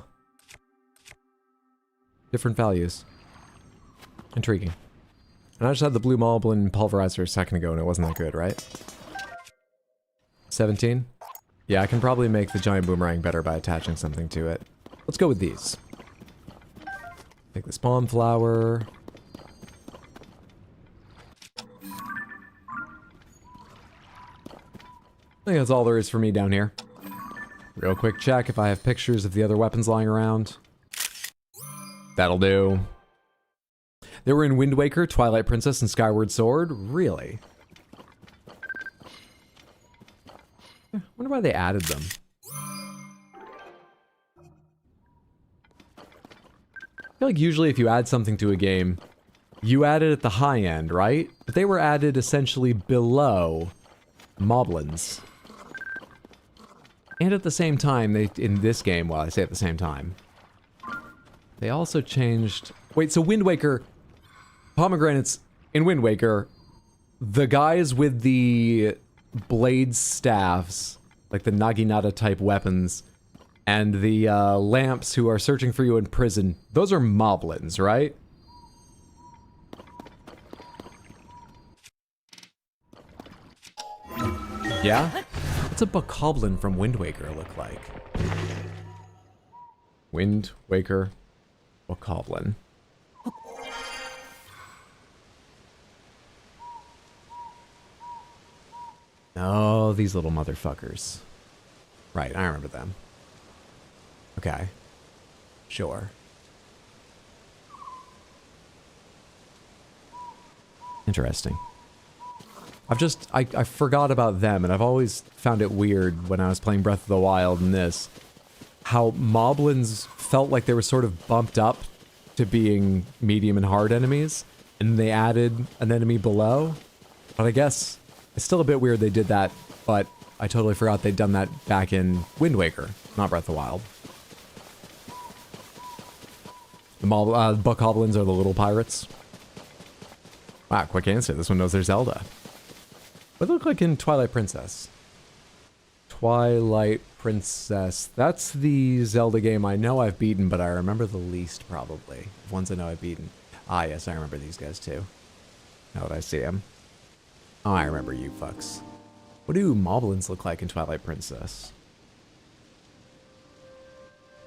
Speaker 1: Different values. Intriguing. And I just had the blue Moblin Pulverizer a second ago, and it wasn't that good, right? 17? Yeah, I can probably make the giant boomerang better by attaching something to it. Let's go with these. Take the spawn flower. I think that's all there is for me down here. Real quick check if I have pictures of the other weapons lying around. That'll do. They were in Wind Waker, Twilight Princess, and Skyward Sword? Really? I wonder why they added them. I feel like usually if you add something to a game, you add it at the high end, right? But they were added essentially below Moblins. And at the same time, in this game, well, I say at the same time, they also changed... Wait, so Wind Waker... Pomegranates in Wind Waker, the guys with the blade staffs, like the Naginata type weapons, and the lamps who are searching for you in prison, those are Moblins, right? Yeah? What's a bokoblin from Wind Waker look like? Wind Waker bokoblin. Oh, these little motherfuckers. Right, I remember them. Okay. Sure. Interesting. I forgot about them, and I've always found it weird when I was playing Breath of the Wild and this, how Moblins felt like they were sort of bumped up to being medium and hard enemies, and they added an enemy below. But I guess it's still a bit weird they did that, but I totally forgot they'd done that back in Wind Waker, not Breath of the Wild. The bokoblins are the little pirates. Wow, quick answer. This one knows there's Zelda. What do they look like in Twilight Princess? Twilight Princess. That's the Zelda game I know I've beaten, but I remember the least, probably. Ones I know I've beaten. Ah, yes, I remember these guys, too. Now that I see him. Oh, I remember you fucks. What do moblins look like in Twilight Princess?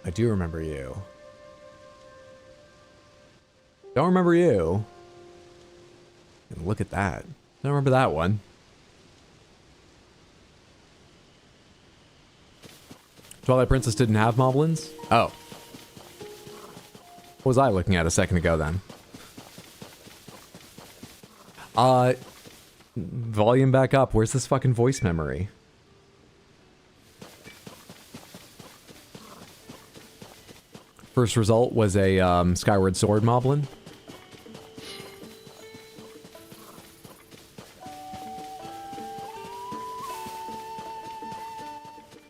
Speaker 1: I do remember you. Don't remember you. And look at that. Don't remember that one. Twilight Princess didn't have moblins? Oh. What was I looking at a second ago then? Volume back up. Where's this fucking voice memory? First result was a Skyward Sword moblin.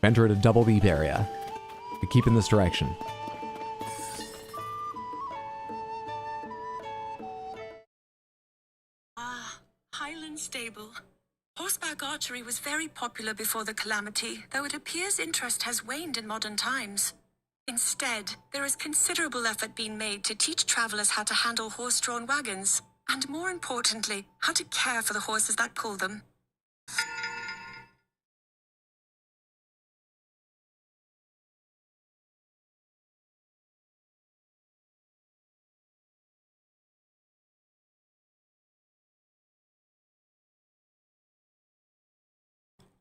Speaker 1: Enter at a double beep area. To keep in this direction.
Speaker 8: Highland Stable. Horseback archery was very popular before the calamity, though it appears interest has waned in modern times. Instead, there is considerable effort being made to teach travelers how to handle horse-drawn wagons, and more importantly, how to care for the horses that pull them.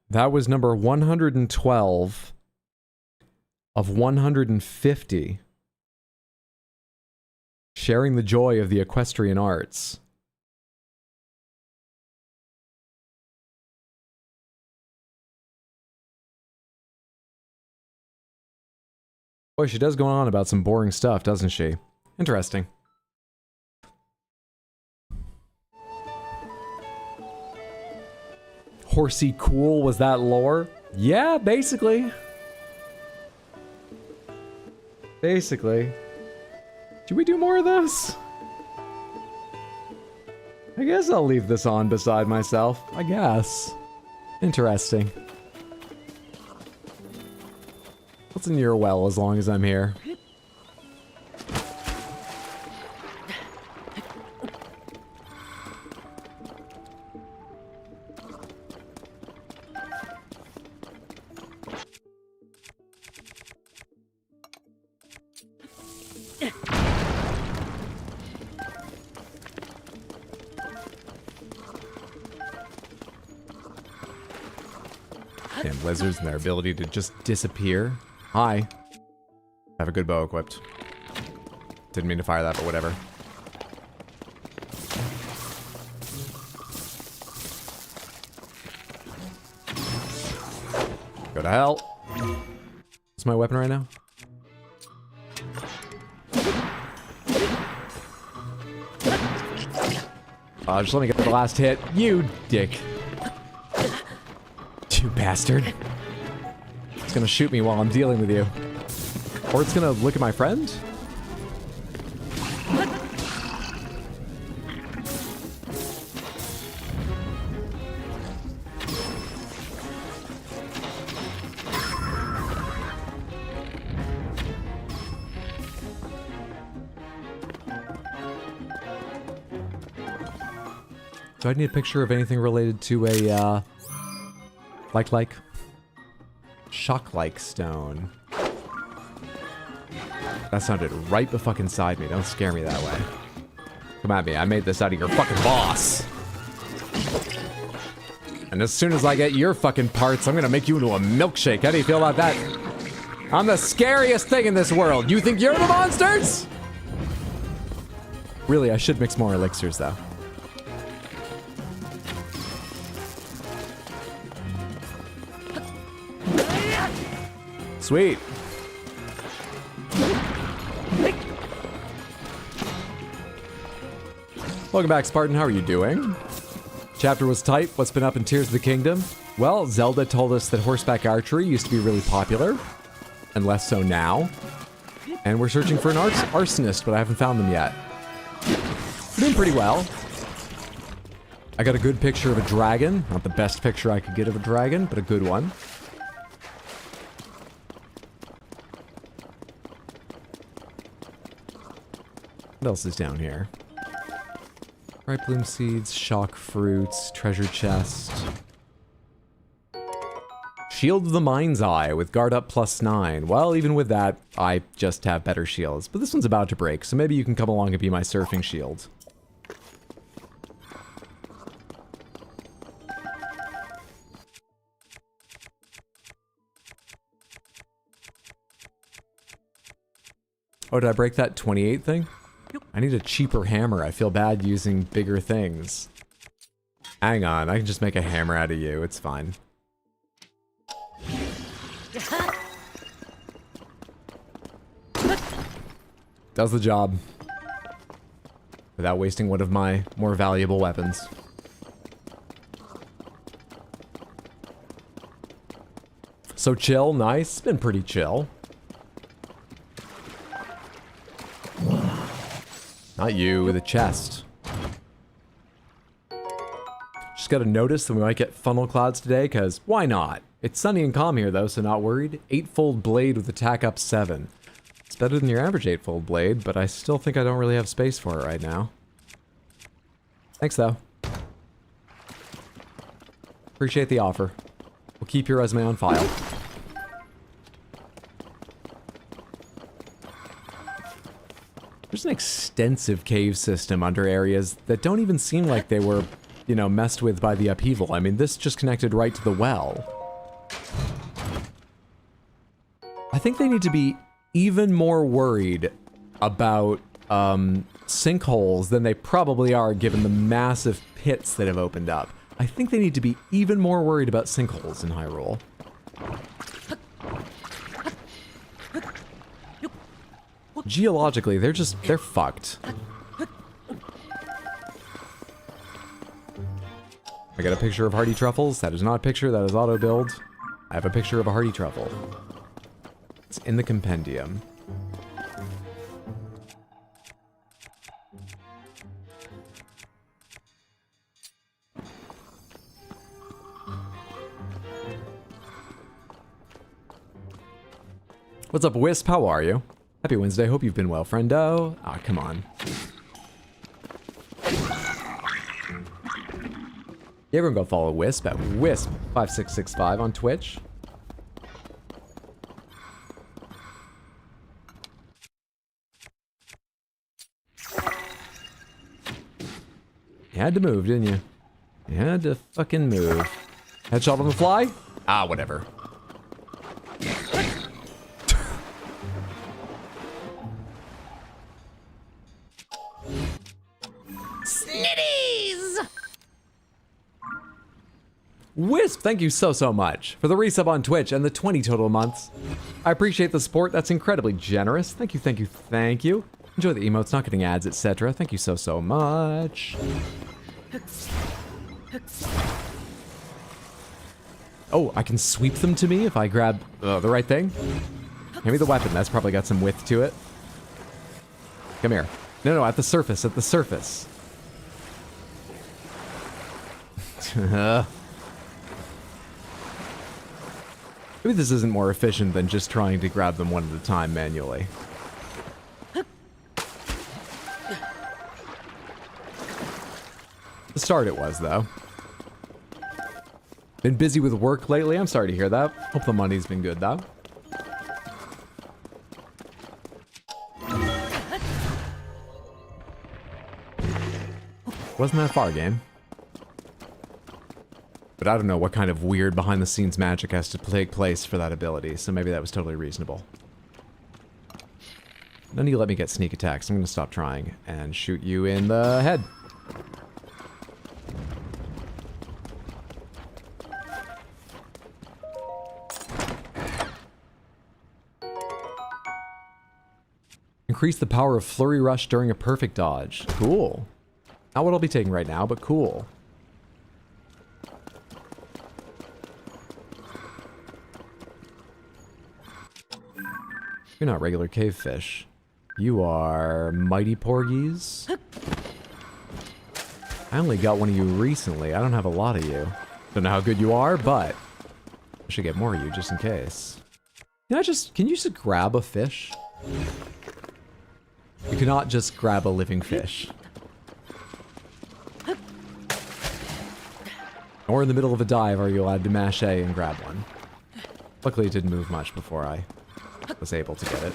Speaker 1: That was number 112 of 150. Sharing the joy of the equestrian arts. Boy, she does go on about some boring stuff, doesn't she? Interesting. Horsey cool, was that lore? Yeah, basically. Basically. Should we do more of this? I guess I'll leave this on beside myself. I guess. Interesting. What's in your well as long as I'm here? Damn lizards and their ability to just disappear. Hi. Have a good bow equipped. Didn't mean to fire that, but whatever. Go to hell. What's my weapon right now? Just let me get the last hit. You dick. You bastard. It's gonna shoot me while I'm dealing with you. Or it's gonna look at my friend? Do I need a picture of anything related to a, shock-like stone? That sounded right fucking inside me. Don't scare me that way. Come at me. I made this out of your fucking boss. And as soon as I get your fucking parts, I'm gonna make you into a milkshake. How do you feel about that? I'm the scariest thing in this world. You think you're the monsters? Really, I should mix more elixirs, though. Sweet. Welcome back, Spartan. How are you doing? Chapter was tight. What's been up in Tears of the Kingdom? Well, Zelda told us that horseback archery used to be really popular, and less so now. And we're searching for an arsonist, but I haven't found them yet. We're doing pretty well. I got a good picture of a dragon. Not the best picture I could get of a dragon, but a good one. What else is down here? Ripe bloom seeds, shock fruits, treasure chest. Shield of the Mind's Eye with guard up +9. Well, even with that, I just have better shields. But this one's about to break, so maybe you can come along and be my surfing shield. Oh, did I break that 28 thing? I need a cheaper hammer. I feel bad using bigger things. Hang on, I can just make a hammer out of you. It's fine. Does the job. Without wasting one of my more valuable weapons. So chill, nice. Been pretty chill. Not you, with a chest. Just gotta notice that we might get funnel clouds today, because why not? It's sunny and calm here though, so not worried. 8-fold blade with attack up 7. It's better than your average 8-fold blade, but I still think I don't really have space for it right now. Thanks though. Appreciate the offer. We'll keep your resume on file. There's an extensive cave system under areas that don't even seem like they were, you know, messed with by the upheaval. I mean, this just connected right to the well. I think they need to be even more worried about sinkholes than they probably are given the massive pits that have opened up. I think they need to be even more worried about sinkholes in Hyrule. Geologically, they're fucked. I got a picture of hardy truffles. That is not a picture, that is auto build. I have a picture of a hardy truffle. It's in the compendium. What's up, Wisp? How are you? Happy Wednesday. Hope you've been well, friendo. Ah, come on. Yeah, everyone go follow Wisp at Wisp5665 on Twitch. You had to move, didn't you? You had to fucking move. Headshot on the fly? Ah, whatever. Wisp, thank you so much for the resub on Twitch and the 20 total months. I appreciate the support. That's incredibly generous. Thank you. Enjoy the emotes, not getting ads, etc. Thank you so much. Oh, I can sweep them to me if I grab the right thing? Maybe the weapon. That's probably got some width to it. Come here. No, at the surface, Maybe this isn't more efficient than just trying to grab them one at a time manually. The start it was, though. Been busy with work lately. I'm sorry to hear that. Hope the money's been good, though. Wasn't that far, game. But I don't know what kind of weird behind-the-scenes magic has to take place for that ability, so maybe that was totally reasonable. None of you let me get sneak attacks. I'm gonna stop trying and shoot you in the head. Increase the power of Flurry Rush during a perfect dodge. Cool. Not what I'll be taking right now, but cool. You're not regular cave fish. You are mighty porgies. I only got one of you recently. I don't have a lot of you. Don't know how good you are, but I should get more of you just in case. Can you just grab a fish? You cannot just grab a living fish. Or in the middle of a dive, are you allowed to mash A and grab one? Luckily, it didn't move much before I was able to get it.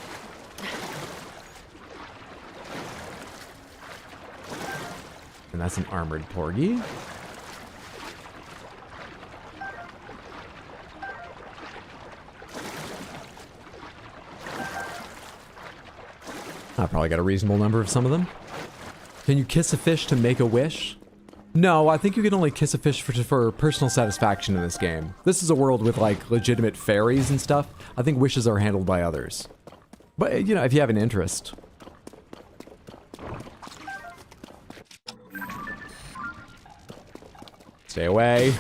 Speaker 1: And that's an armored porgy. I probably got a reasonable number of some of them. Can you kiss a fish to make a wish? No, I think you can only kiss a fish for personal satisfaction in this game. This is a world with, like, legitimate fairies and stuff. I think wishes are handled by others. But, you know, if you have an interest. Stay away.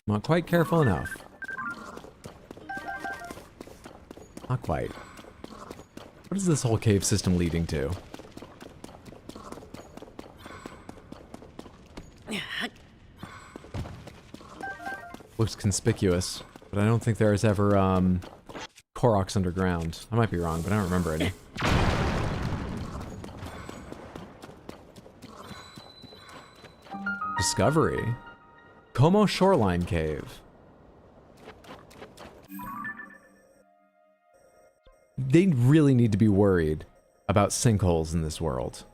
Speaker 1: Not quite careful enough. Not quite. What is this whole cave system leading to? Looks conspicuous, but I don't think there is ever, Koroks underground. I might be wrong, but I don't remember any. Discovery. Como Shoreline Cave. They really need to be worried about sinkholes in this world.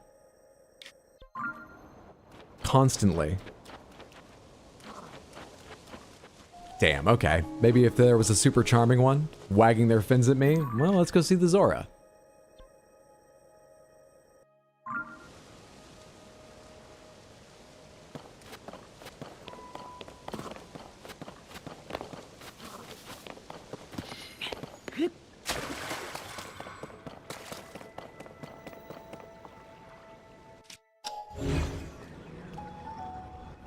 Speaker 1: Constantly. Damn, okay. Maybe if there was a super charming one, wagging their fins at me, well, let's go see the Zora.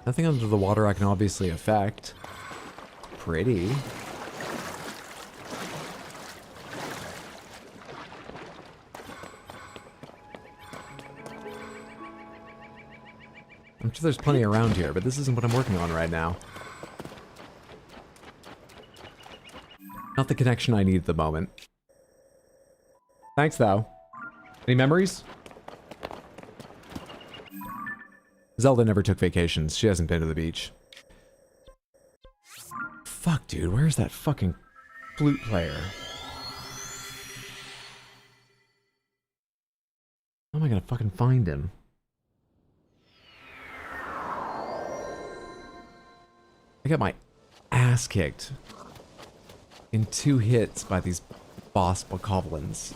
Speaker 1: Nothing under the water I can obviously affect. Pretty. I'm sure there's plenty around here, but this isn't what I'm working on right now. Not the connection I need at the moment. Thanks, though. Any memories? Zelda never took vacations. She hasn't been to the beach. Fuck, dude. Where's that fucking flute player? How am I gonna fucking find him? I got my ass kicked in 2 hits by these boss bokoblins.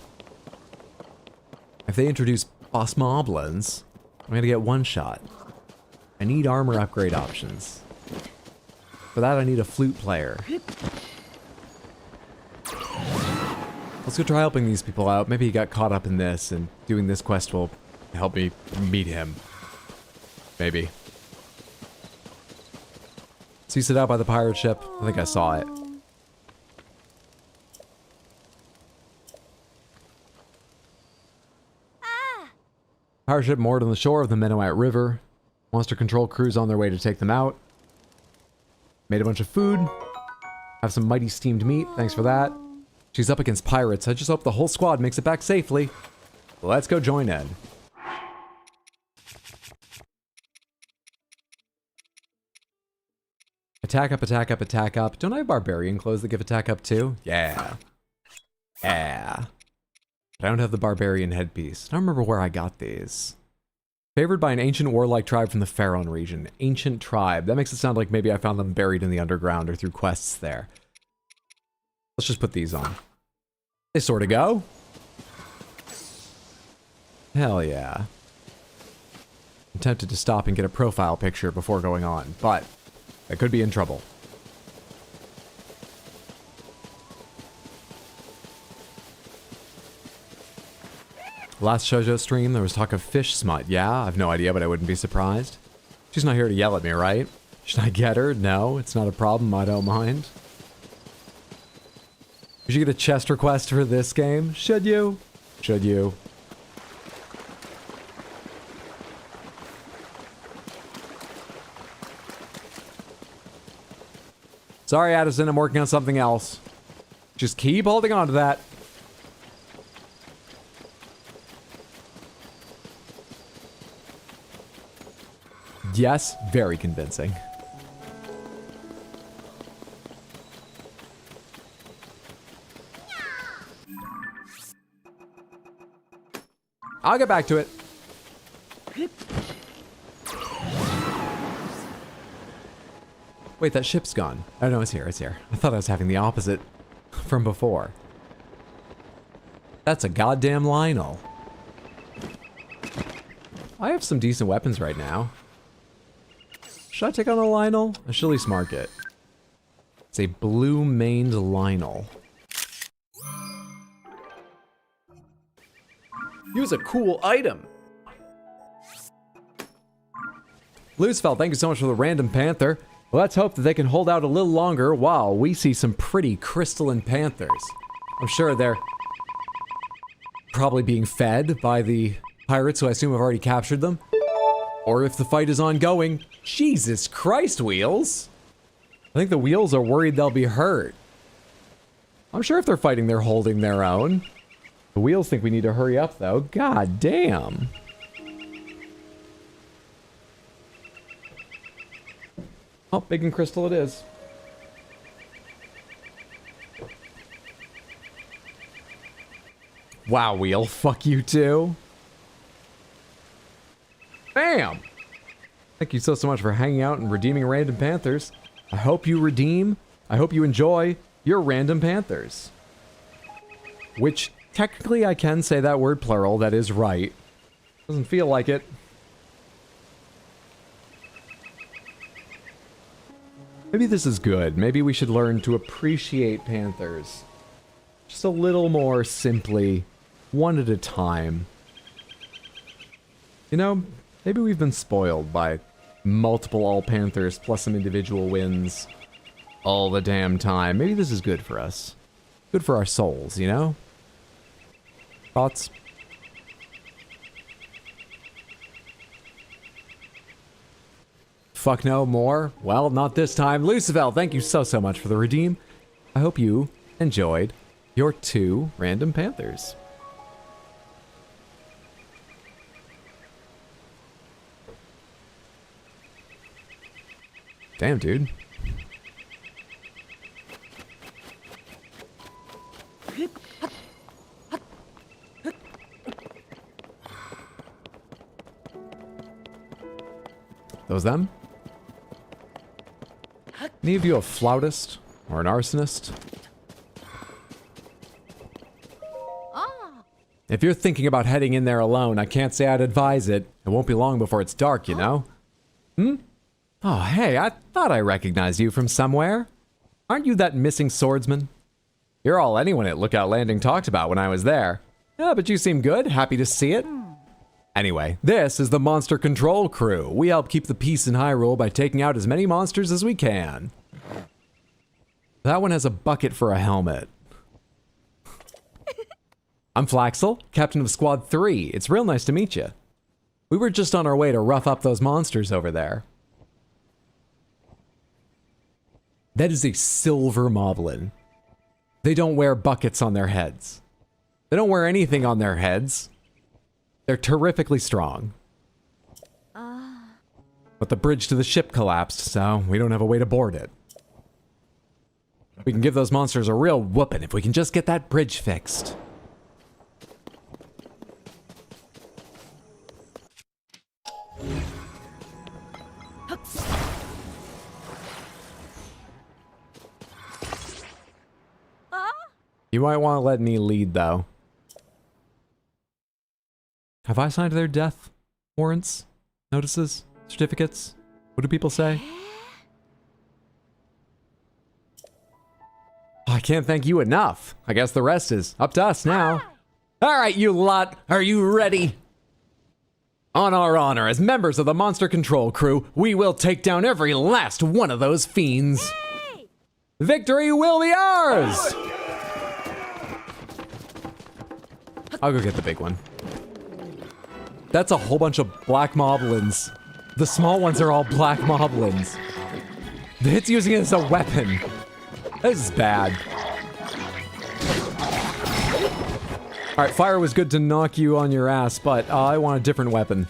Speaker 1: If they introduce boss moblins, I'm gonna get one shot. I need armor upgrade options. For that, I need a flute player. Let's go try helping these people out. Maybe he got caught up in this, and doing this quest will help me meet him. Maybe. So you sit out by the pirate ship? I think I saw it. Pirate ship moored on the shore of the Menoat River. Monster control crews on their way to take them out. Made a bunch of food. Have some mighty steamed meat. Thanks for that. She's up against pirates. I just hope the whole squad makes it back safely. Let's go join Ed. Attack up, attack up, attack up. Don't I have barbarian clothes that give attack up too? Yeah. Yeah. But I don't have the barbarian headpiece. I don't remember where I got these. Favored by an ancient warlike tribe from the Pharaon region. Ancient tribe. That makes it sound like maybe I found them buried in the underground or through quests there. Let's just put these on. They sort of go. Hell yeah. I'm tempted to stop and get a profile picture before going on, but I could be in trouble. Last shoujo stream, there was talk of fish smut. Yeah, I've no idea, but I wouldn't be surprised. She's not here to yell at me, right? Should I get her? No, it's not a problem. I don't mind. Should you get a chest request for this game? Should you? Should you? Sorry, Addison, I'm working on something else. Just keep holding on to that. Yes, very convincing. I'll get back to it. Wait, that ship's gone. Oh no, it's here, it's here. I thought I was having the opposite from before. That's a goddamn Lionel. I have some decent weapons right now. Should I take on a Lionel? I should at least mark it. It's a blue-maned Lionel. Use a cool item. Loosefeld, thank you so much for the random panther. Let's hope that they can hold out a little longer while we see some pretty crystalline panthers. I'm sure they're probably being fed by the pirates who I assume have already captured them. Or if the fight is ongoing, Jesus Christ, Wheels. I think the Wheels are worried they'll be hurt. I'm sure if they're fighting, they're holding their own. The Wheels think we need to hurry up, though. God damn. Oh, big and crystal it is. Wow, Wheel. Fuck you, too. Bam! Thank you so much for hanging out and redeeming random panthers. I hope you redeem, I hope you enjoy your random panthers. Which, technically I can say that word plural, that is right. Doesn't feel like it. Maybe this is good. Maybe we should learn to appreciate panthers. Just a little more simply, one at a time. You know, maybe we've been spoiled by multiple all panthers plus some individual wins all the damn time. Maybe this is good for us. Good for our souls, you know? Thoughts? Fuck no, more? Well, not this time. Lucifer, thank you so much for the redeem. I hope you enjoyed your 2 random panthers. Damn, dude. Those them? Any of you a flautist or an arsonist? If you're thinking about heading in there alone, I can't say I'd advise it. It won't be long before it's dark, you know? Oh, hey, I thought I recognized you from somewhere. Aren't you that missing swordsman? You're all anyone at Lookout Landing talked about when I was there. Yeah, but you seem good. Happy to see it. Anyway, this is the Monster Control Crew. We help keep the peace in Hyrule by taking out as many monsters as we can. That one has a bucket for a helmet. I'm Flaxel, captain of Squad 3. It's real nice to meet you. We were just on our way to rough up those monsters over there. That is a silver moblin. They don't wear buckets on their heads. They don't wear anything on their heads. They're terrifically strong. But the bridge to the ship collapsed, so we don't have a way to board it. We can give those monsters a real whooping if we can just get that bridge fixed. You might want to let me lead, though. Have I signed their death warrants? Notices? Certificates? What do people say? I can't thank you enough. I guess the rest is up to us now. Alright, you lot, are you ready? On our honor as members of the Monster Control Crew, we will take down every last one of those fiends. Yay! Victory will be ours! I'll go get the big one. That's a whole bunch of black moblins. The small ones are all black moblins. The hit's using it as a weapon. This is bad. Alright, fire was good to knock you on your ass, but I want a different weapon.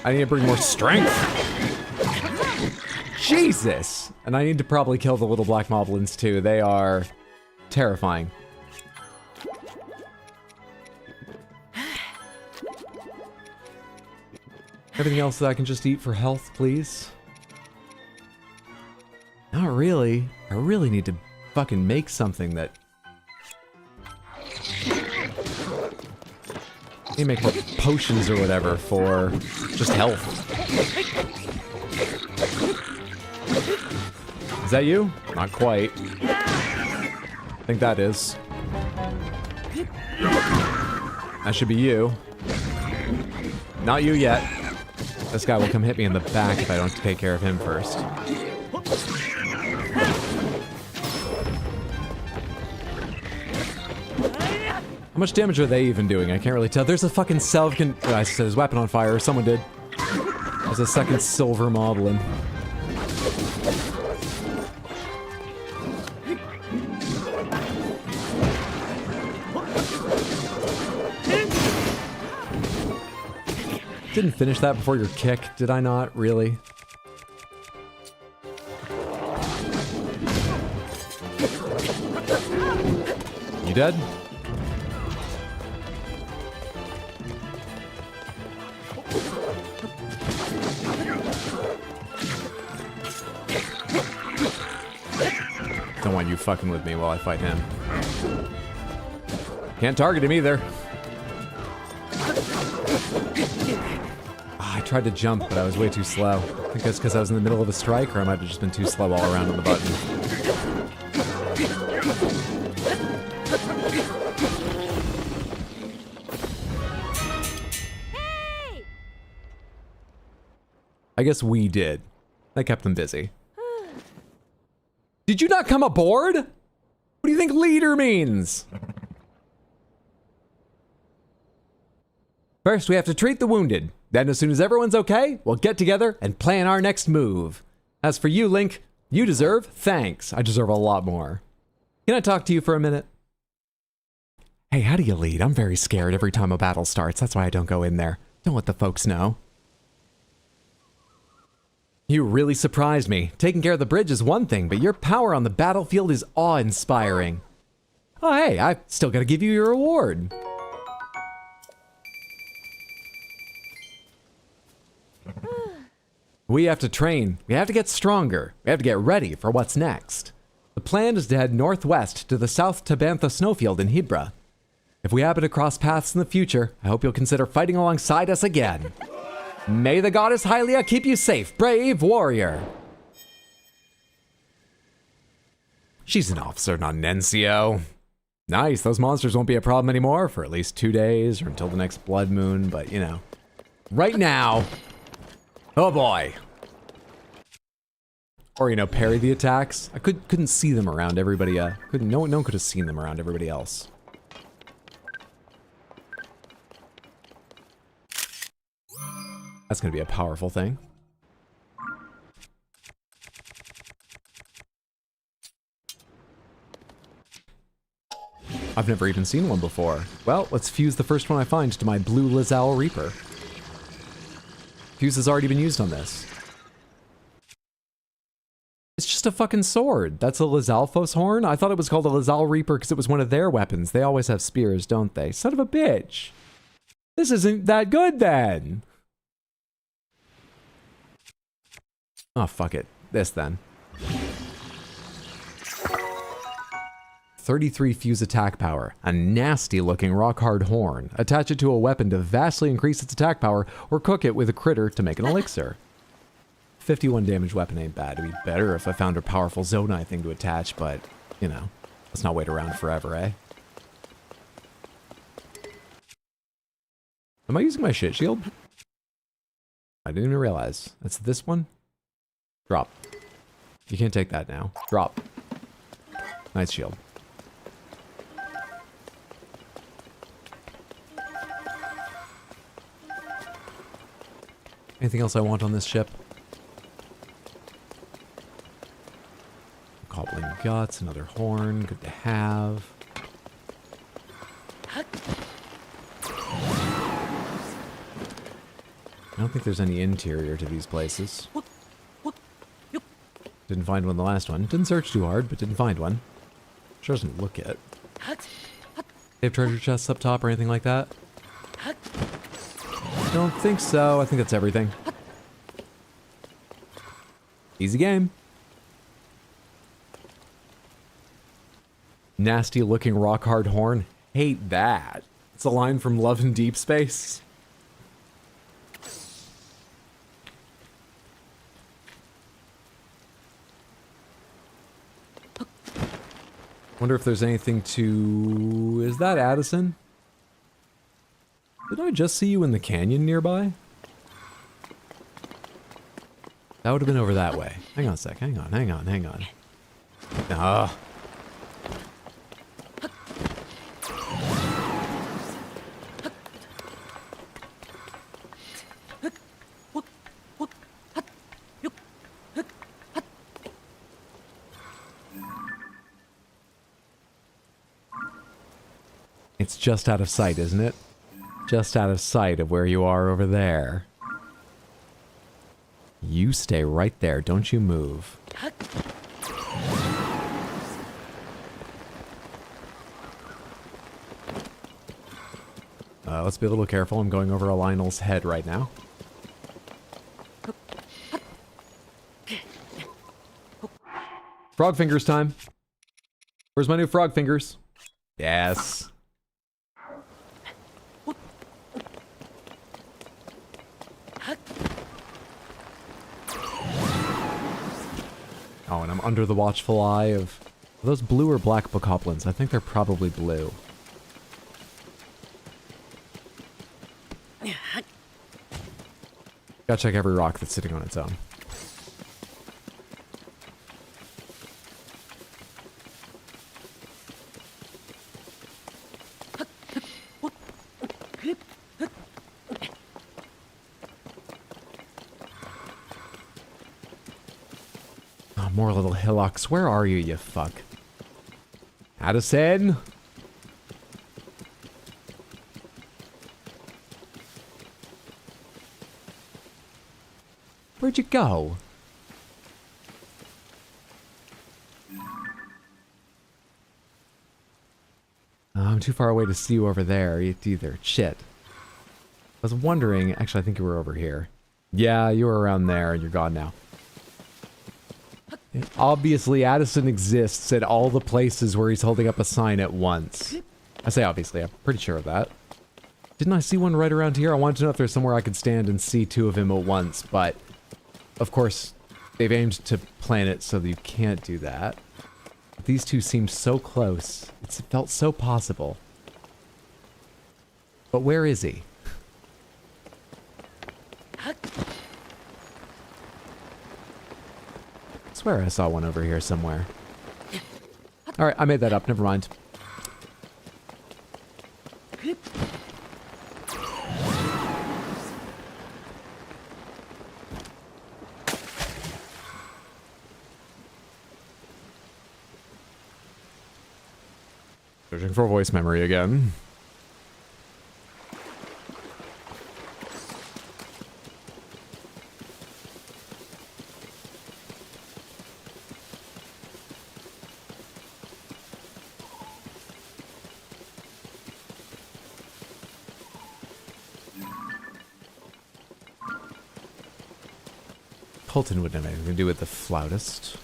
Speaker 1: I need to bring more strength. Jesus! And I need to probably kill the little black moblins too. They are terrifying. Everything else that I can just eat for health, please? Not really. I really need to fucking make something that... I need to make more potions or whatever for just health. Is that you? Not quite. I think that is. That should be you. Not you yet. This guy will come hit me in the back if I don't take care of him first. How much damage are they even doing? I can't really tell. There's a fucking I set his weapon on fire. Someone did. There's a second silver moblin. Didn't finish that before your kick, did I not? Really? You dead? Don't want you fucking with me while I fight him. Can't target him either. I tried to jump, but I was way too slow. I think that's because I was in the middle of a strike, or I might have just been too slow all around on the button.
Speaker 5: Hey!
Speaker 1: I guess we did. That kept them busy. Did you not come aboard? What do you think leader means? First, we have to treat the wounded. Then, as soon as everyone's okay, we'll get together and plan our next move. As for you, Link, you deserve thanks. I deserve a lot more. Can I talk to you for a minute? Hey, how do you lead? I'm very scared every time a battle starts. That's why I don't go in there. Don't let the folks know. You really surprised me. Taking care of the bridge is one thing, but your power on the battlefield is awe-inspiring. Oh, hey, I still gotta give you your reward. We have to train. We have to get stronger. We have to get ready for what's next. The plan is to head northwest to the South Tabantha snowfield in Hebra. If we happen to cross paths in the future, I hope you'll consider fighting alongside us again. May the goddess Hylia keep you safe, brave warrior. She's an officer, not an NCO. Nice, those monsters won't be a problem anymore for at least 2 days or until the next blood moon, but you know. Right now... Oh boy. Or, you know, parry the attacks. I couldn't see them around everybody, no one could have seen them around everybody else. That's gonna be a powerful thing. I've never even seen one before. Well, let's fuse the first one I find to my blue Lizal Reaper. Fuse has already been used on this. It's just a fucking sword. That's a Lizalfos horn? I thought it was called a Lizal Reaper because it was one of their weapons. They always have spears, don't they? Son of a bitch. This isn't that good then. Oh, fuck it. This then. 33 fuse attack power, a nasty looking rock hard horn. Attach it to a weapon to vastly increase its attack power or cook it with a critter to make an elixir. 51 damage weapon ain't bad. It'd be better if I found a powerful Zonai thing to attach, but, you know, let's not wait around forever, eh? Am I using my shit shield? I didn't even realize. That's this one? Drop. You can't take that now. Drop. Nice shield. Anything else I want on this ship? Goblin guts, another horn, good to have. don't think there's any interior to these places. Didn't find one the last one. Didn't search too hard, but didn't find one. Sure doesn't look it. They have treasure chests up top or anything like that? Don't think so. I think that's everything. Easy game. Nasty looking rock hard horn. Hate that. It's a line from Love in Deep Space. Wonder if there's anything to... Is that Addison? Did I just see you in the canyon nearby? That would have been over that way. Hang on a sec. Hang on. Ah. It's just out of sight, isn't it? Just out of sight of where you are over there. You stay right there, don't you move. Let's be a little careful. I'm going over a Lionel's head right now. Frog fingers time. Where's my new frog fingers? Yes. Oh, and I'm under the watchful eye of... Are those blue or black bokoblins? I think they're probably blue. Gotta check every rock that's sitting on its own. More little hillocks. Where are you, you fuck? Addison? Where'd you go? I'm too far away to see you over there either. Shit. I was wondering... Actually, I think you were over here. Yeah, you were around there and you're gone now. Obviously, Addison exists at all the places where he's holding up a sign at once. I say obviously, I'm pretty sure of that. Didn't I see one right around here? I wanted to know if there's somewhere I could stand and see two of him at once, but... Of course, they've aimed to plan it so that you can't do that. But these two seemed so close. It felt so possible. But where is he? I swear I saw one over here somewhere. Alright, I made that up. Never mind. Searching for voice memory again. Colton wouldn't have anything to do with the flautist.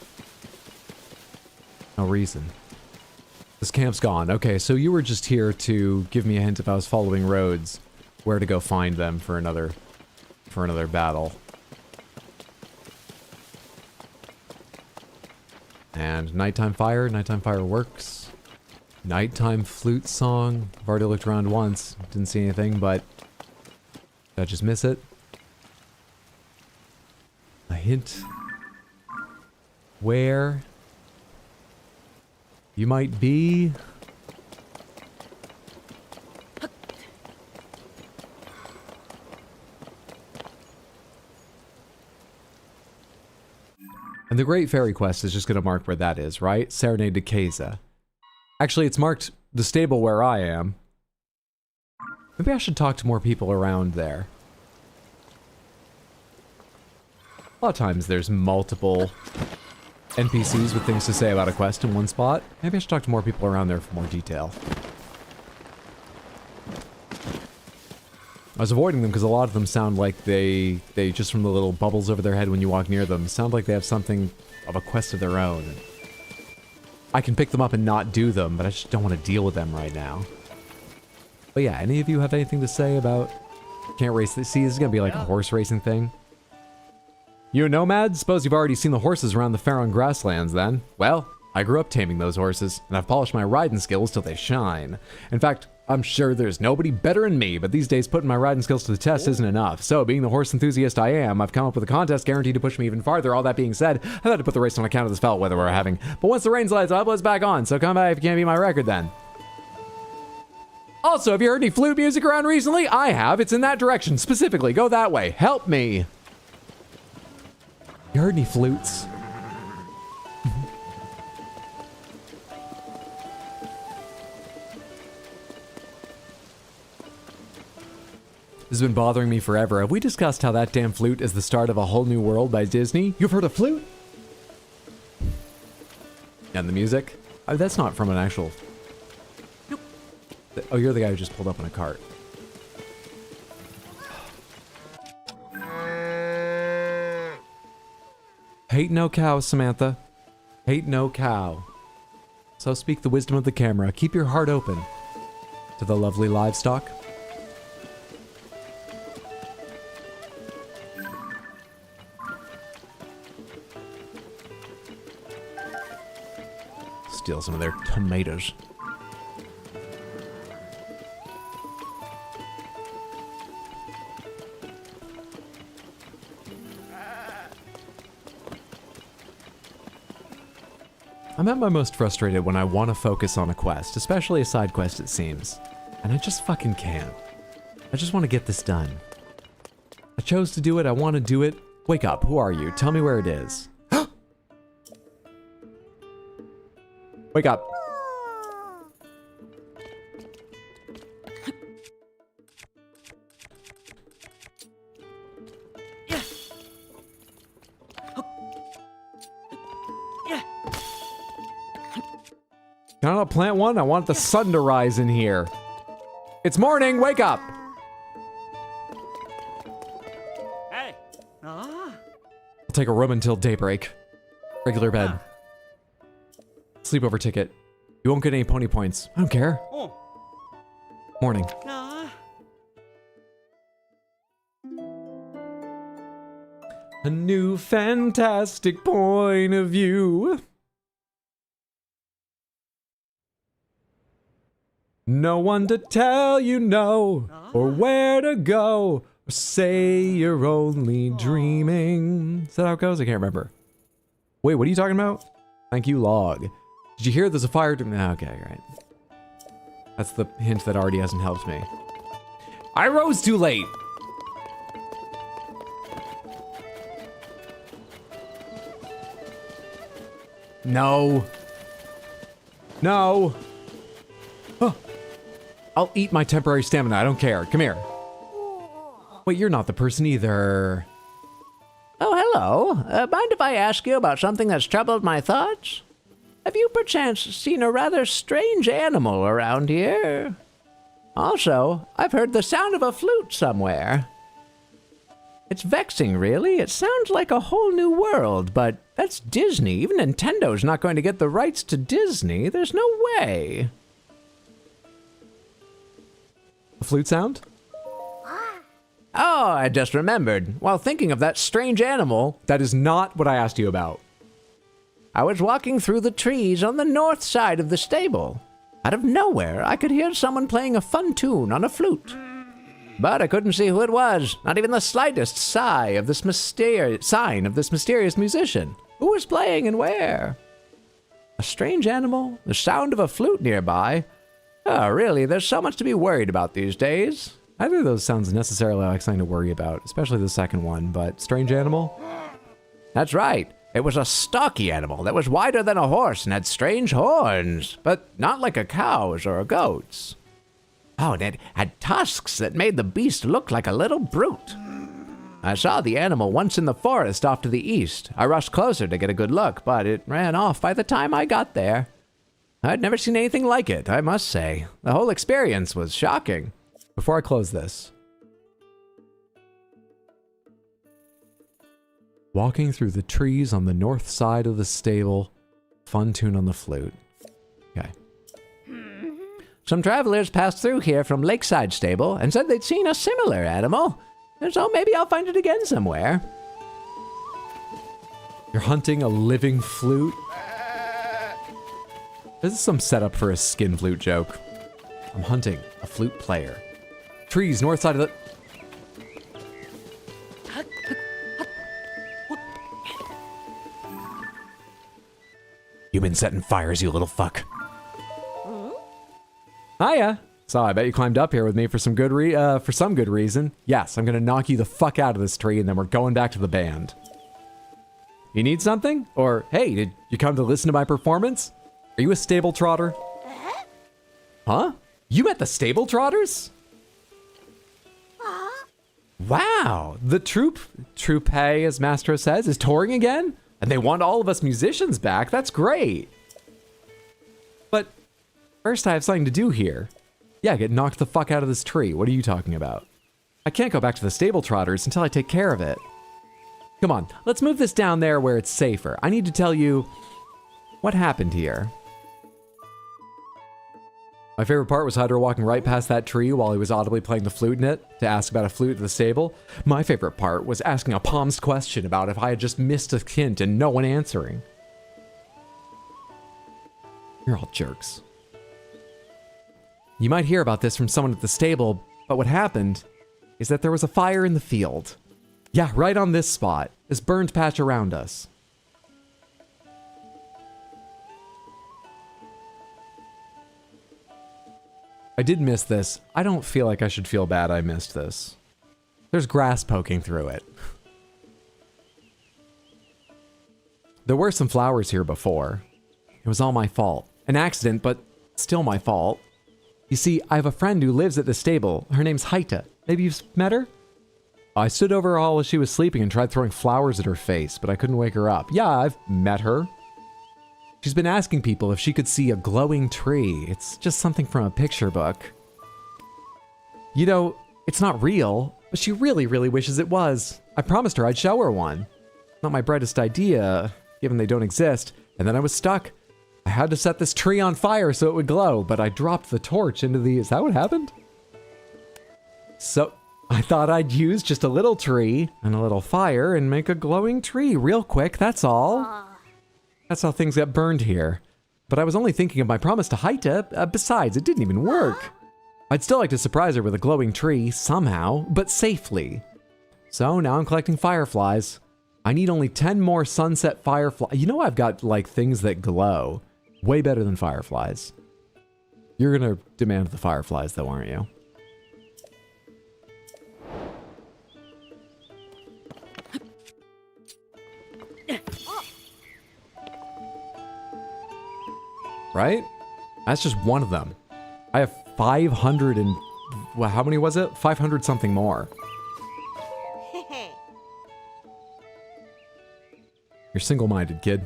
Speaker 1: No reason. This camp's gone. Okay, so you were just here to give me a hint if I was following roads, where to go find them for another battle. And nighttime fire works. Nighttime flute song. I've already looked around once, didn't see anything, but did I just miss it? A hint where you might be. And the Great Fairy Quest is just going to mark where that is, right? Serenade to Keza. Actually, it's marked the stable where I am. Maybe I should talk to more people around there. A lot of times there's multiple NPCs with things to say about a quest in one spot. Maybe I should talk to more people around there for more detail. I was avoiding them because a lot of them sound like they just from the little bubbles over their head when you walk near them, sound like they have something of a quest of their own. I can pick them up and not do them, but I just don't want to deal with them right now. But yeah, any of you have anything to say about... Can't race this? See, this is going to be like a horse racing thing. You a nomad? Suppose you've already seen the horses around the Faron grasslands then. Well, I grew up taming those horses, and I've polished my riding skills till they shine. In fact, I'm sure there's nobody better than me, but these days putting my riding skills to the test isn't enough. So, being the horse enthusiast I am, I've come up with a contest guaranteed to push me even farther. All that being said, I've had to put the race on account of this foul weather we're having. But once the rain slides up, it's back on, so come by if you can't beat my record then. Also, have you heard any flute music around recently? I have. It's in that direction. Specifically, go that way. Help me. You heard any flutes? This has been bothering me forever. Have we discussed how that damn flute is the start of a whole new world by Disney? You've heard of flute? And the music? Oh, that's not from an actual... Nope. Oh, you're the guy who just pulled up in a cart. Hate no cow, Samantha. Hate no cow. So speak the wisdom of the camera. Keep your heart open to the lovely livestock. Steal some of their tomatoes. I'm at my most frustrated when I want to focus on a quest, especially a side quest it seems. And I just fucking can't. I just want to get this done. I chose to do it, I want to do it. Wake up, who are you? Tell me where it is. Wake up. Can I not plant one? I want the sun to rise in here. It's morning, wake up!
Speaker 6: Hey.
Speaker 1: I'll take a room until daybreak. Regular bed. Sleepover ticket. You won't get any pony points. I don't care.
Speaker 6: Oh.
Speaker 1: Morning. A new fantastic point of view. No one to tell you no, or where to go, or say you're only dreaming. Is that how it goes? I can't remember. Wait, what are you talking about? Thank you, log. Did you hear there's a fire? Okay, right. That's the hint that already hasn't helped me. I rose too late. No. No. Huh. I'll eat my temporary stamina. I don't care. Come here. Wait, you're not the person either.
Speaker 9: Oh, hello. Mind if I ask you about something that's troubled my thoughts? Have you perchance seen a rather strange animal around here? Also, I've heard the sound of a flute somewhere. It's vexing, really. It sounds like a whole new world, but that's Disney. Even Nintendo's not going to get the rights to Disney. There's no way.
Speaker 1: A flute sound?
Speaker 9: Oh, I just remembered. While thinking of that strange animal,
Speaker 1: That is not what I asked you about.
Speaker 9: I was walking through the trees on the north side of the stable. Out of nowhere, I could hear someone playing a fun tune on a flute. But I couldn't see who it was, not even the slightest sign of this mysterious musician. Who was playing and where? A strange animal? The sound of a flute nearby? Oh, really, there's so much to be worried about these days.
Speaker 1: Neither of those sounds necessarily like something to worry about, especially the second one, but strange animal?
Speaker 9: That's right. It was a stocky animal that was wider than a horse and had strange horns, but not like a cow's or a goat's. Oh, and it had tusks that made the beast look like a little brute. I saw the animal once in the forest off to the east. I rushed closer to get a good look, but it ran off by the time I got there. I'd never seen anything like it, I must say. The whole experience was shocking.
Speaker 1: Before I close this, walking through the trees on the north side of the stable, fun tune on the flute. Okay.
Speaker 9: Some travelers passed through here from Lakeside Stable and said they'd seen a similar animal. And so maybe I'll find it again somewhere.
Speaker 1: You're hunting a living flute? This is some setup for a skin flute joke. I'm hunting a flute player. Trees, north side of the...
Speaker 9: You've been setting fires, you little fuck.
Speaker 1: Hiya. So I bet you climbed up here with me for some good reason. Yes, I'm gonna knock you the fuck out of this tree and then we're going back to the band. You need something? Or, hey, did you come to listen to my performance? Are you a stable trotter? Huh? You met the stable trotters? Wow, the troupe, as Mastro says, is touring again? And they want all of us musicians back. That's great. But first I have something to do here. Yeah, get knocked the fuck out of this tree. What are you talking about? I can't go back to the stable trotters until I take care of it. Come on, let's move this down there where it's safer. I need to tell you what happened here. My favorite part was Hydra walking right past that tree while he was audibly playing the flute in it to ask about a flute at the stable. My favorite part was asking a Palm's question about if I had just missed a hint and no one answering. You're all jerks. You might hear about this from someone at the stable, but what happened is that there was a fire in the field. Yeah, right on this spot, this burned patch around us. I did miss this. I don't feel like I should feel bad I missed this. There's grass poking through it. There were some flowers here before. It was all my fault. An accident, but still my fault. You see, I have a friend who lives at the stable. Her name's Haita. Maybe you've met her? I stood over her while she was sleeping and tried throwing flowers at her face, but I couldn't wake her up. Yeah, I've met her. She's been asking people if she could see a glowing tree. It's just something from a picture book. You know, it's not real, but she really, really wishes it was. I promised her I'd show her one. Not my brightest idea, given they don't exist, and then I was stuck. I had to set this tree on fire so it would glow, but I dropped the torch into the... Is that what happened? So, I thought I'd use just a little tree and a little fire and make a glowing tree real quick, that's all. That's how things got burned here. But I was only thinking of my promise to Haita. Besides, it didn't even work. I'd still like to surprise her with a glowing tree, somehow, but safely. So now I'm collecting fireflies. I need only 10 more sunset fireflies. You know I've got, like, things that glow. Way better than fireflies. You're gonna demand the fireflies, though, aren't you? Right? That's just one of them. I have 500 and... Well, how many was it? 500 something more. You're single-minded, kid.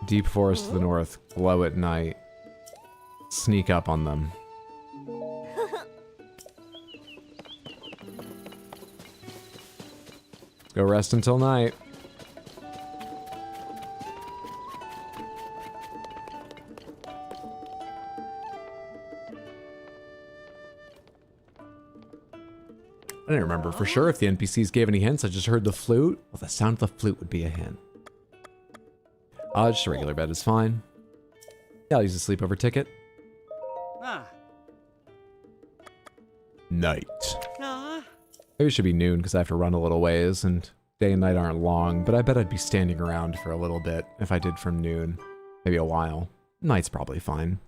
Speaker 1: Deep forest to the north. Glow at night. Sneak up on them. Go rest until night. I didn't remember for sure if the NPCs gave any hints. I just heard the flute. Well, the sound of the flute would be a hint. Just a regular bed is fine. Yeah, I'll use a sleepover ticket. Night. Maybe it should be noon because I have to run a little ways and day and night aren't long, but I bet I'd be standing around for a little bit if I did from noon. Maybe a while. Night's probably fine.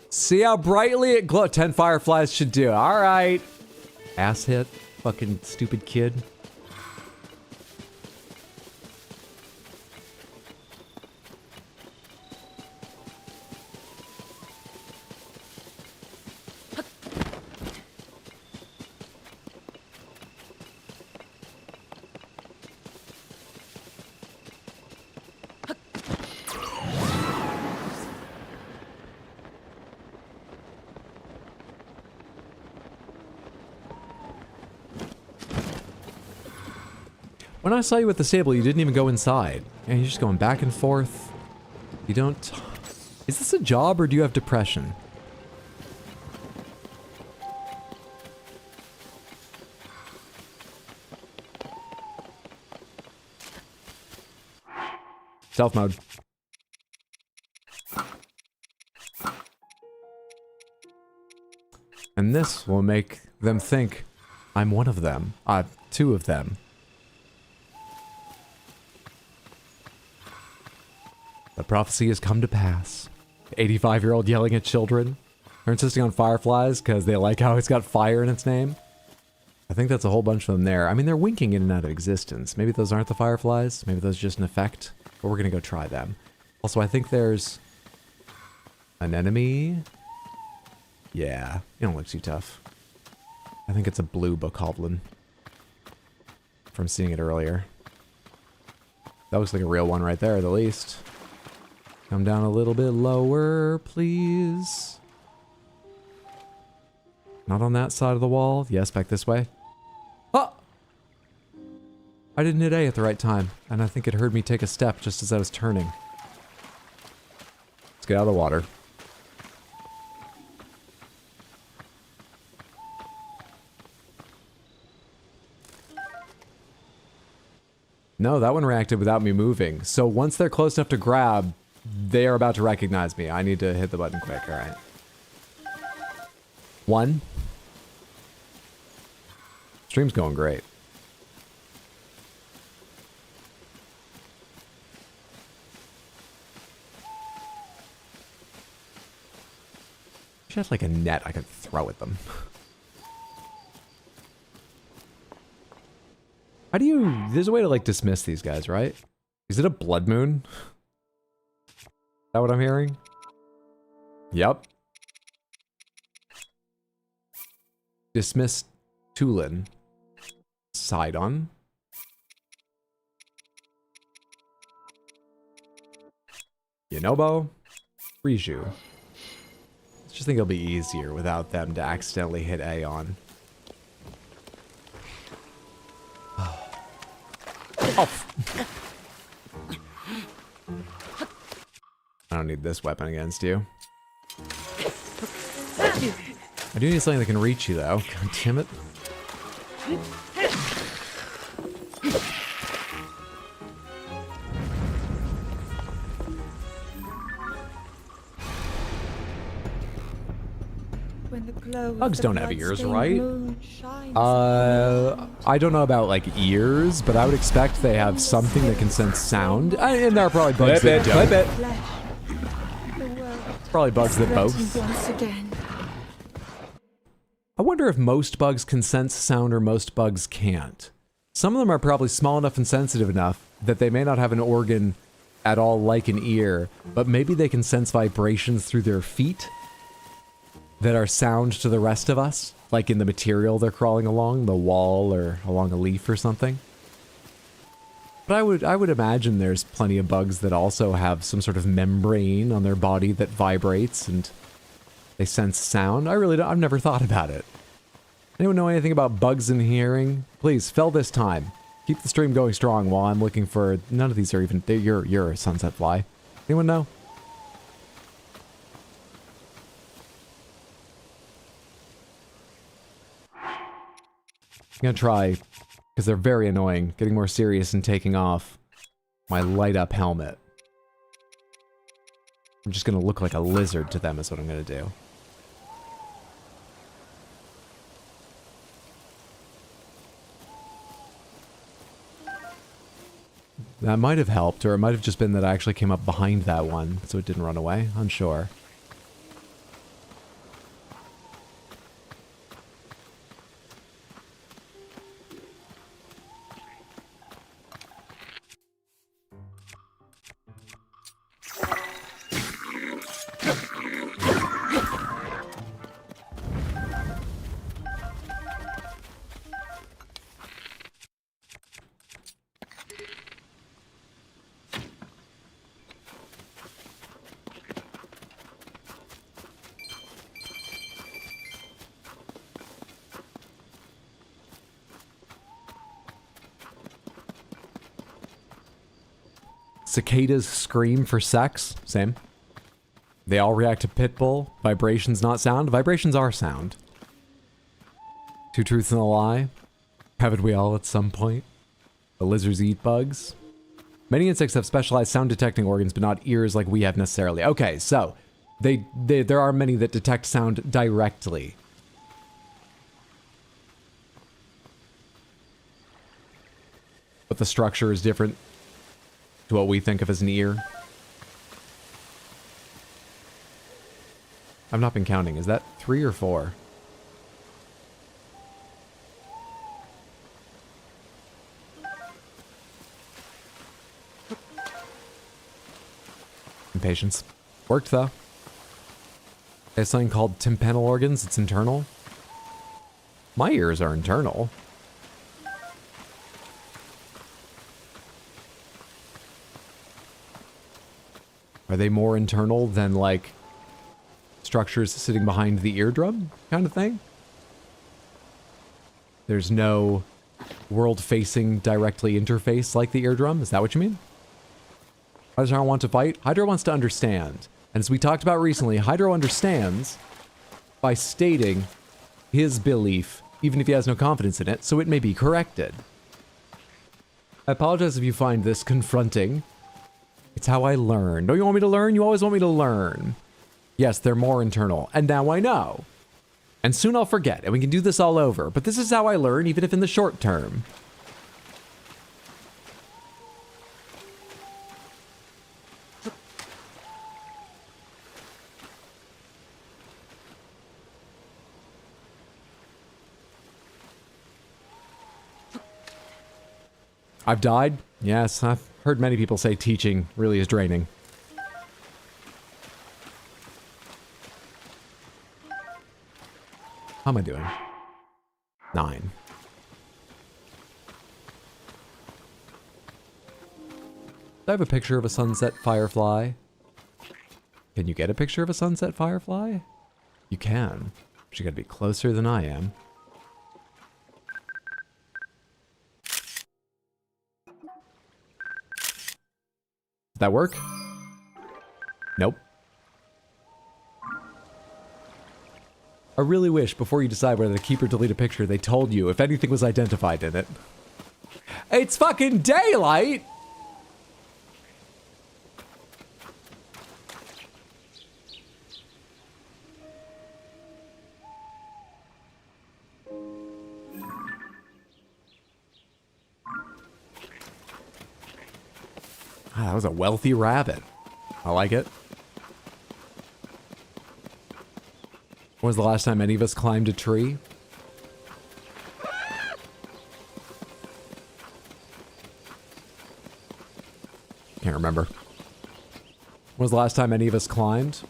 Speaker 1: See how brightly it glows. 10 fireflies should do. All right. Ass hit. Fucking stupid kid. When I saw you at the stable, you didn't even go inside. Yeah, you're just going back and forth. You don't... Is this a job or do you have depression? Stealth mode. And this will make them think I'm one of them. Two of them. The prophecy has come to pass. 85-year-old yelling at children. They're insisting on fireflies because they like how it's got fire in its name. I think that's a whole bunch of them there. I mean, they're winking in and out of existence. Maybe those aren't the fireflies. Maybe those are just an effect. But we're going to go try them. Also, I think there's an enemy. Yeah, you don't look too tough. I think it's a blue bokoblin from seeing it earlier. That looks like a real one right there, at the least. Come down a little bit lower, please. Not on that side of the wall. Yes, back this way. Oh! I didn't hit A at the right time, and I think it heard me take a step just as I was turning. Let's get out of the water. No, that one reacted without me moving. So once they're close enough to grab, they are about to recognize me. I need to hit the button quick, alright. 1. Stream's going great. I should have like a net I could throw at them. How do you... There's a way to like dismiss these guys, right? Is it a blood moon? Is that what I'm hearing? Yep. Dismiss Tulin. Sidon. Yonobo. Riju. I just think it'll be easier without them to accidentally hit A on. Oh. I don't need this weapon against you. I do need something that can reach you, though. God damn it.
Speaker 5: When the glow
Speaker 1: Bugs
Speaker 5: of the
Speaker 1: don't have ears,
Speaker 5: blood-stained
Speaker 1: right?
Speaker 5: moon shines
Speaker 1: I don't know about, like, ears, but I would expect they have something that can sense sound. And there are probably bugs that don't.
Speaker 5: flesh, the world
Speaker 1: Probably bugs that
Speaker 5: threatened
Speaker 1: both.
Speaker 5: once again.
Speaker 1: I wonder if most bugs can sense sound or most bugs can't. Some of them are probably small enough and sensitive enough that they may not have an organ at all like an ear, but maybe they can sense vibrations through their feet that are sound to the rest of us, like in the material they're crawling along, the wall or along a leaf or something. But I would imagine there's plenty of bugs that also have some sort of membrane on their body that vibrates and they sense sound. I've never thought about it. Anyone know anything about bugs in hearing? Please, fill this time. Keep the stream going strong while I'm looking for... None of these are even... You're a sunset fly. Anyone know? I'm gonna try, because they're very annoying, getting more serious and taking off my light up helmet. I'm just gonna look like a lizard to them is what I'm gonna do. That might have helped, or it might have just been that I actually came up behind that one, so it didn't run away. Unsure. Cicadas scream for sex. Same. They all react to pitbull. Vibrations not sound. Vibrations are sound. Two truths and a lie. Haven't we all at some point? The lizards eat bugs. Many insects have specialized sound detecting organs, but not ears like we have necessarily. Okay, so there are many that detect sound directly. But the structure is different to what we think of as an ear. I've not been counting. Is that 3 or 4? Impatience. Worked though. There's something called tympanal organs. It's internal. My ears are internal. Are they more internal than like structures sitting behind the eardrum kind of thing? There's no world-facing directly interface like the eardrum? Is that what you mean? Why does Hydra want to fight? Hydra wants to understand. And as we talked about recently, Hydra understands by stating his belief, even if he has no confidence in it, so it may be corrected. I apologize if you find this confronting. It's how I learn. Don't you want me to learn? You always want me to learn. Yes, they're more internal. And now I know. And soon I'll forget, and we can do this all over. But this is how I learn, even if in the short term. I've died? Yes, I've heard many people say teaching really is draining. How am I doing? 9. Do I have a picture of a sunset firefly? Can you get a picture of a sunset firefly? You can. But you gotta be closer than I am. Did that work? Nope. I really wish before you decide whether to keep or delete a picture, they told you if anything was identified in it. It's fucking daylight! Ah, that was a wealthy rabbit. I like it. When was the last time any of us climbed a tree? Can't remember. When was the last time any of us climbed?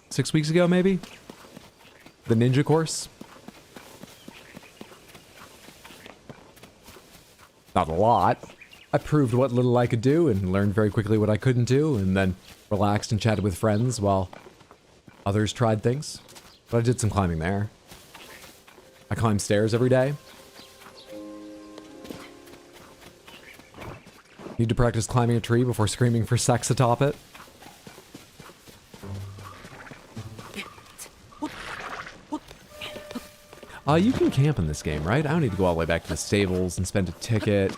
Speaker 1: Six weeks ago, maybe? The ninja course? Not a lot. I proved what little I could do and learned very quickly what I couldn't do, and then relaxed and chatted with friends while others tried things. But I did some climbing there. I climb stairs every day. Need to practice climbing a tree before screaming for sex atop it. You can camp in this game, right? I don't need to go all the way back to the stables and spend a ticket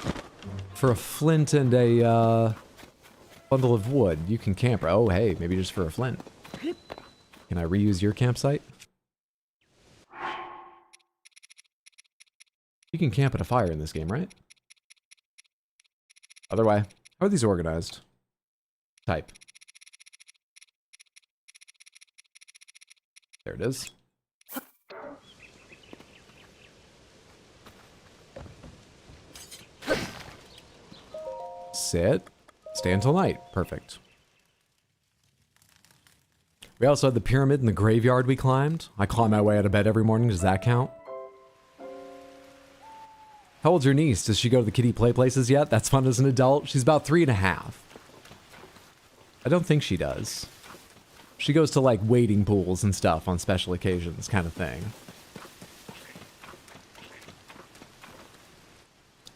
Speaker 1: for a flint and a bundle of wood. You can camp. Oh, hey, maybe just for a flint. Can I reuse your campsite? You can camp at a fire in this game, right? Other way. How are these organized? Type. There it is. Sit. Stay until night. Perfect. We also had the pyramid in the graveyard we climbed. I climb my way out of bed every morning. Does that count? How old's your niece? Does she go to the kiddie play places yet? That's fun as an adult. She's about 3.5. I don't think she does. She goes to like wading pools and stuff on special occasions kind of thing.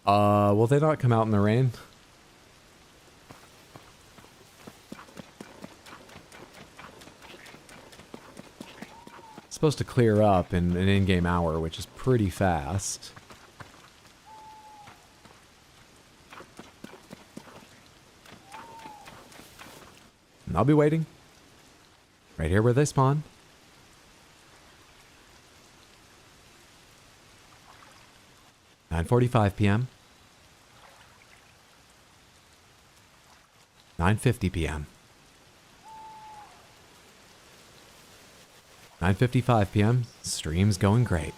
Speaker 1: Will they not come out in the rain? It's supposed to clear up in an in-game hour, which is pretty fast. And I'll be waiting. Right here where they spawn. (9:45 p.m.) 9:50 p.m. 9:55 p.m. Stream's going great.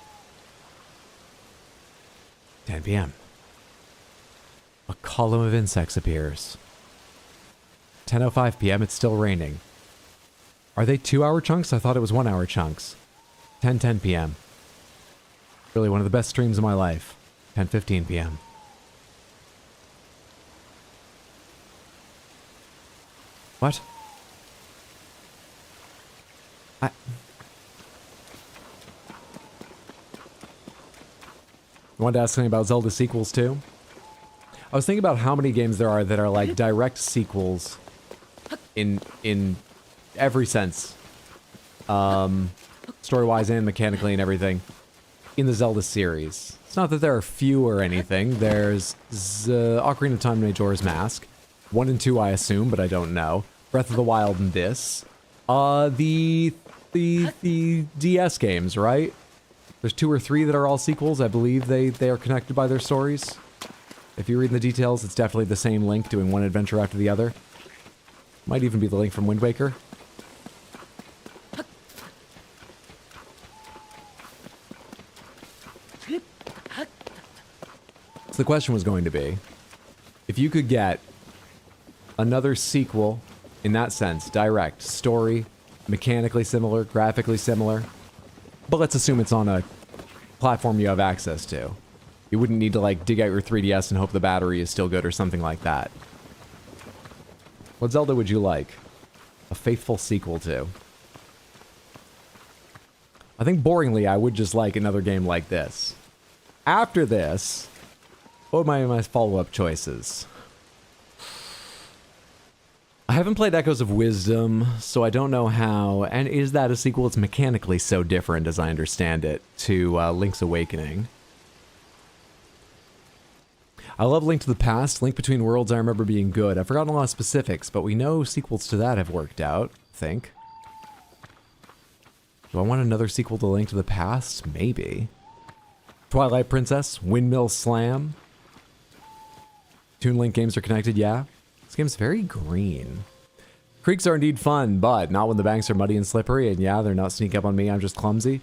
Speaker 1: 10 p.m. A column of insects appears. 10:05 p.m. It's still raining. Are they 2-hour chunks? I thought it was 1-hour chunks. 10:10 p.m. Really one of the best streams of my life. 10:15 p.m. What? You wanted to ask something about Zelda sequels too? I was thinking about how many games there are that are like direct sequels in every sense. Story-wise and mechanically and everything in the Zelda series. It's not that there are few or anything. There's Ocarina of Time, Majora's Mask. 1 and 2 I assume, but I don't know. Breath of the Wild and this. The DS games, right? There's 2 or 3 that are all sequels. I believe they are connected by their stories. If you read the details, it's definitely the same Link doing one adventure after the other. Might even be the Link from Wind Waker. So the question was going to be, if you could get another sequel in that sense, direct, story, mechanically similar, graphically similar, but let's assume it's on a platform you have access to. You wouldn't need to like dig out your 3DS and hope the battery is still good or something like that. What Zelda would you like a faithful sequel to? I think boringly I would just like another game like this. After this, what are my follow-up choices? I haven't played Echoes of Wisdom, so I don't know how, and is that a sequel? It's mechanically so different, as I understand it, to Link's Awakening. I love Link to the Past. Link Between Worlds I remember being good. I've forgotten a lot of specifics, but we know sequels to that have worked out, I think. Do I want another sequel to Link to the Past? Maybe. Twilight Princess, Windmill Slam. Toon Link games are connected, yeah. This game's very green. Creeks are indeed fun, but not when the banks are muddy and slippery, and yeah, they're not sneaking up on me, I'm just clumsy.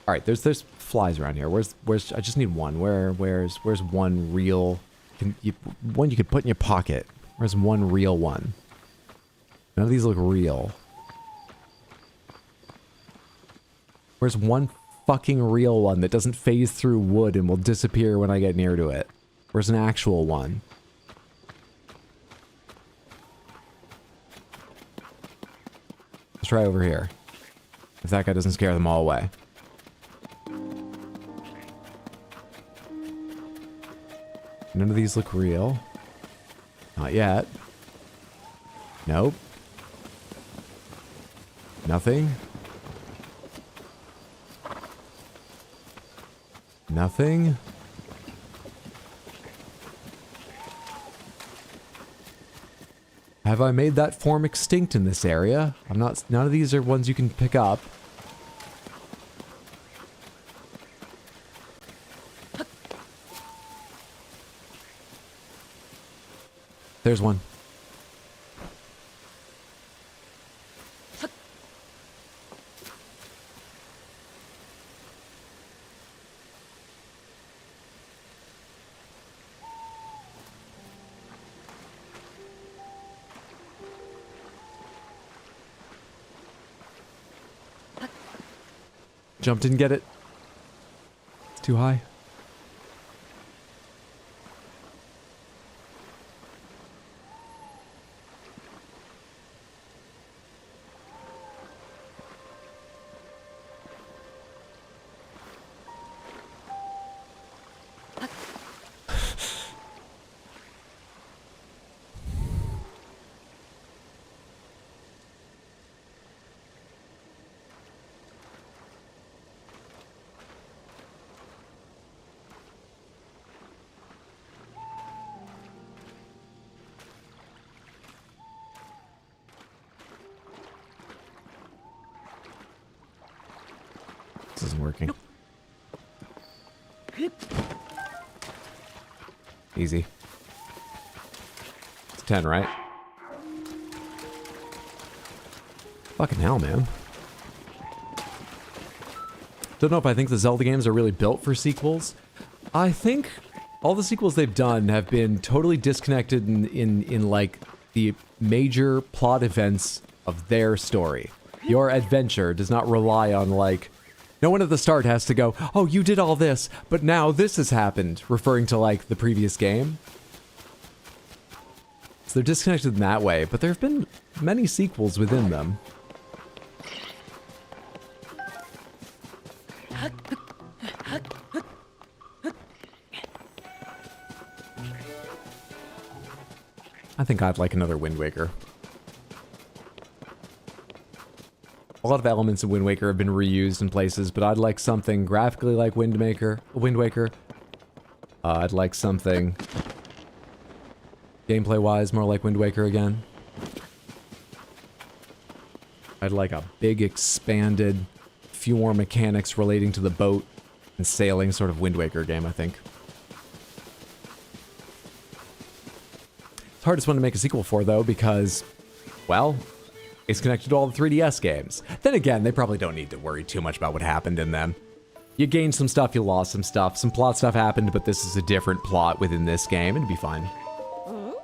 Speaker 1: Alright, there's flies around here. Where's I just need one. Where's one real one you could put in your pocket? Where's one real one? None of these look real. Where's one fucking real one that doesn't phase through wood and will disappear when I get near to it? Where's an actual one? Let's try over here. If that guy doesn't scare them all away. None of these look real. Not yet. Nope. Nothing. Nothing. Have I made that form extinct in this area? None of these are ones you can pick up. There's one. Jump, didn't get it. It's too high. This isn't working. Easy. It's 10, right? Fucking hell, man. Don't know if I think the Zelda games are really built for sequels. I think all the sequels they've done have been totally disconnected in like the major plot events of their story. Your adventure does not rely on like, no one at the start has to go, oh, you did all this, but now this has happened, referring to like the previous game. So they're disconnected in that way, but there have been many sequels within them. I think I'd like another Wind Waker. A lot of elements of Wind Waker have been reused in places, but I'd like something graphically like Wind Waker. I'd like something gameplay-wise more like Wind Waker again. I'd like a big, expanded, few more mechanics relating to the boat and sailing sort of Wind Waker game, I think. It's hardest one to make a sequel for, though, because, well, it's connected to all the 3DS games. Then again, they probably don't need to worry too much about what happened in them. You gained some stuff, you lost some stuff. Some plot stuff happened, but this is a different plot within this game. It'd be fine. Do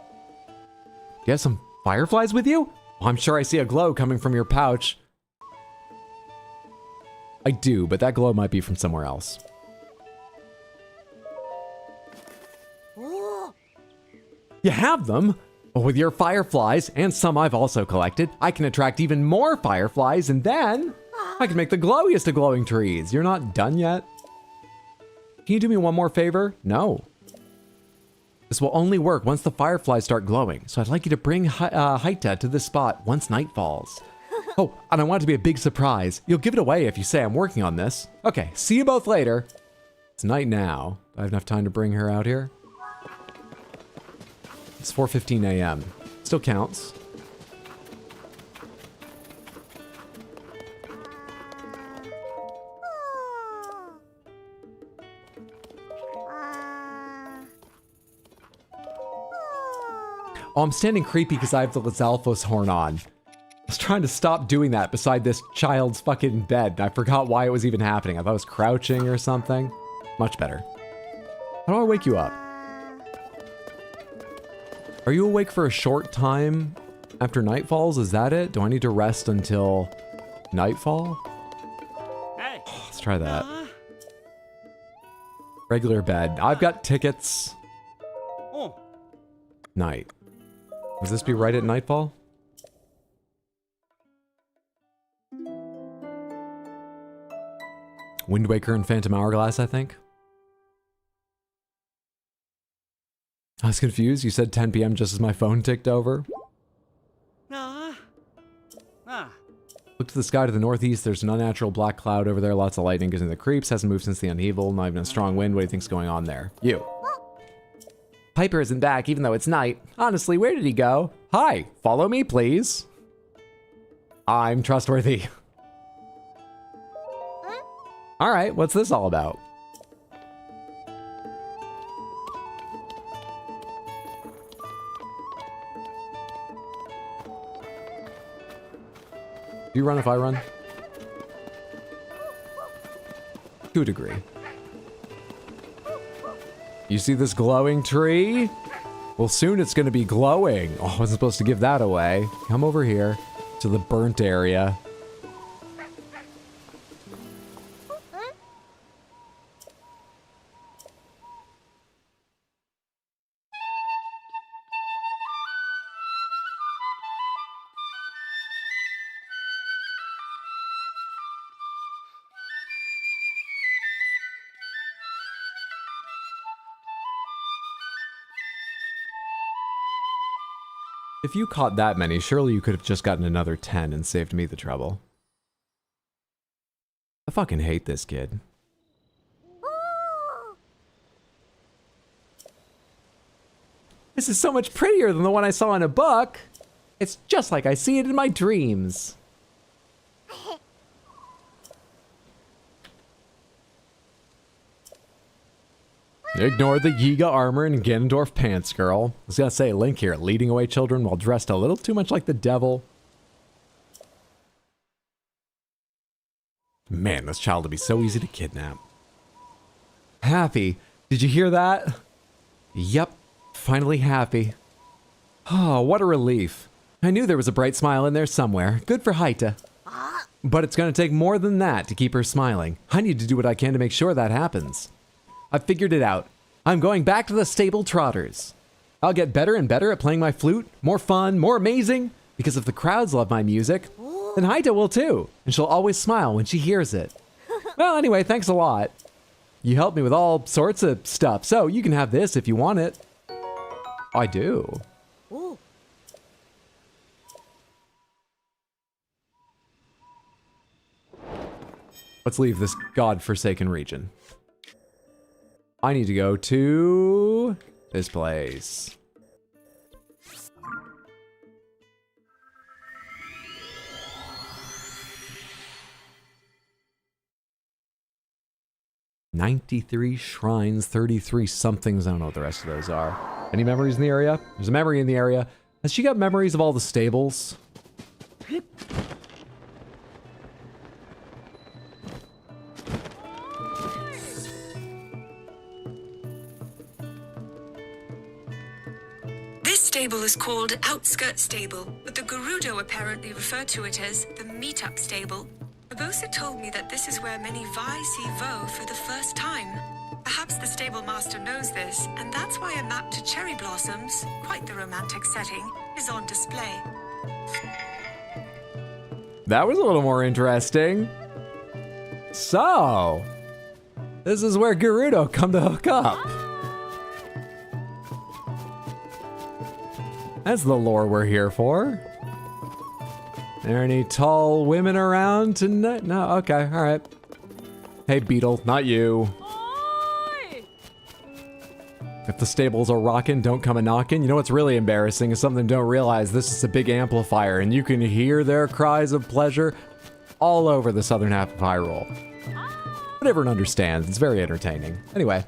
Speaker 1: you have some fireflies with you? Well, I'm sure I see a glow coming from your pouch. I do, but that glow might be from somewhere else. You have them? Well, with your fireflies, and some I've also collected, I can attract even more fireflies, and then I can make the glowiest of glowing trees. You're not done yet? Can you do me one more favor? No. This will only work once the fireflies start glowing, so I'd like you to bring Haita to this spot once night falls. Oh, and I want it to be a big surprise. You'll give it away if you say I'm working on this. Okay, see you both later. It's night now. Do I have enough time to bring her out here? It's 4:15 a.m. Still counts. Oh, I'm standing creepy because I have the Lizalfos horn on. I was trying to stop doing that beside this child's fucking bed, and I forgot why it was even happening. I thought I was crouching or something. Much better. How do I wake you up? Are you awake for a short time after night falls? Is that it? Do I need to rest until nightfall?
Speaker 6: Hey.
Speaker 1: Oh, let's try that. Regular bed. I've got tickets.
Speaker 6: Oh.
Speaker 1: Night. Does this be right at nightfall? Wind Waker and Phantom Hourglass, I think. I was confused. You said 10 p.m. just as my phone ticked over. Look to the sky to the northeast. There's an unnatural black cloud over there. Lots of lightning gives me the creeps. Hasn't moved since the upheaval. Not even a strong wind. What do you think's going on there? You. Piper isn't back, even though it's night. Honestly, where did he go? Hi, follow me, please. I'm trustworthy. All right, what's this all about? Do you run if I run? To a degree. You see this glowing tree? Well, soon it's gonna be glowing. Oh, I wasn't supposed to give that away. Come over here to the burnt area. If you caught that many, surely you could have just gotten another 10 and saved me the trouble. I fucking hate this kid. This is so much prettier than the one I saw in a book. It's just like I see it in my dreams. Ignore the Yiga armor and Ganondorf pants, girl. I was gonna say, Link here, leading away children while dressed a little too much like the devil. Man, this child would be so easy to kidnap. Happy. Did you hear that? Yep, finally happy. Oh, what a relief. I knew there was a bright smile in there somewhere. Good for Haita. But it's gonna take more than that to keep her smiling. I need to do what I can to make sure that happens. I figured it out. I'm going back to the stable trotters. I'll get better and better at playing my flute, more fun, more amazing, because if the crowds love my music, then Haita will too, and she'll always smile when she hears it. Well, anyway, thanks a lot. You helped me with all sorts of stuff, so you can have this if you want it. I do. Let's leave this godforsaken region. I need to go to this place. "93 shrines, 33 somethings." I don't know what the rest of those are. Any memories in the area? There's a memory in the area. Has she got memories of all the stables?
Speaker 8: This stable is called Outskirt Stable, but the Gerudo apparently refer to it as the Meetup Stable. Barbosa told me that this is where many Vi see Vo for the first time. Perhaps the stable master knows this, and that's why a map to cherry blossoms, quite the romantic setting, is on display.
Speaker 1: That was a little more interesting. So, this is where Gerudo come to hook up. That's the lore we're here for. There any tall women around tonight? No? Okay, alright. Hey, Beetle, not you. If the stables are rocking, don't come a knocking. You know what's really embarrassing is something don't realize. This is a big amplifier, and you can hear their cries of pleasure all over the southern half of Hyrule. But everyone understands. It's very entertaining. Anyway.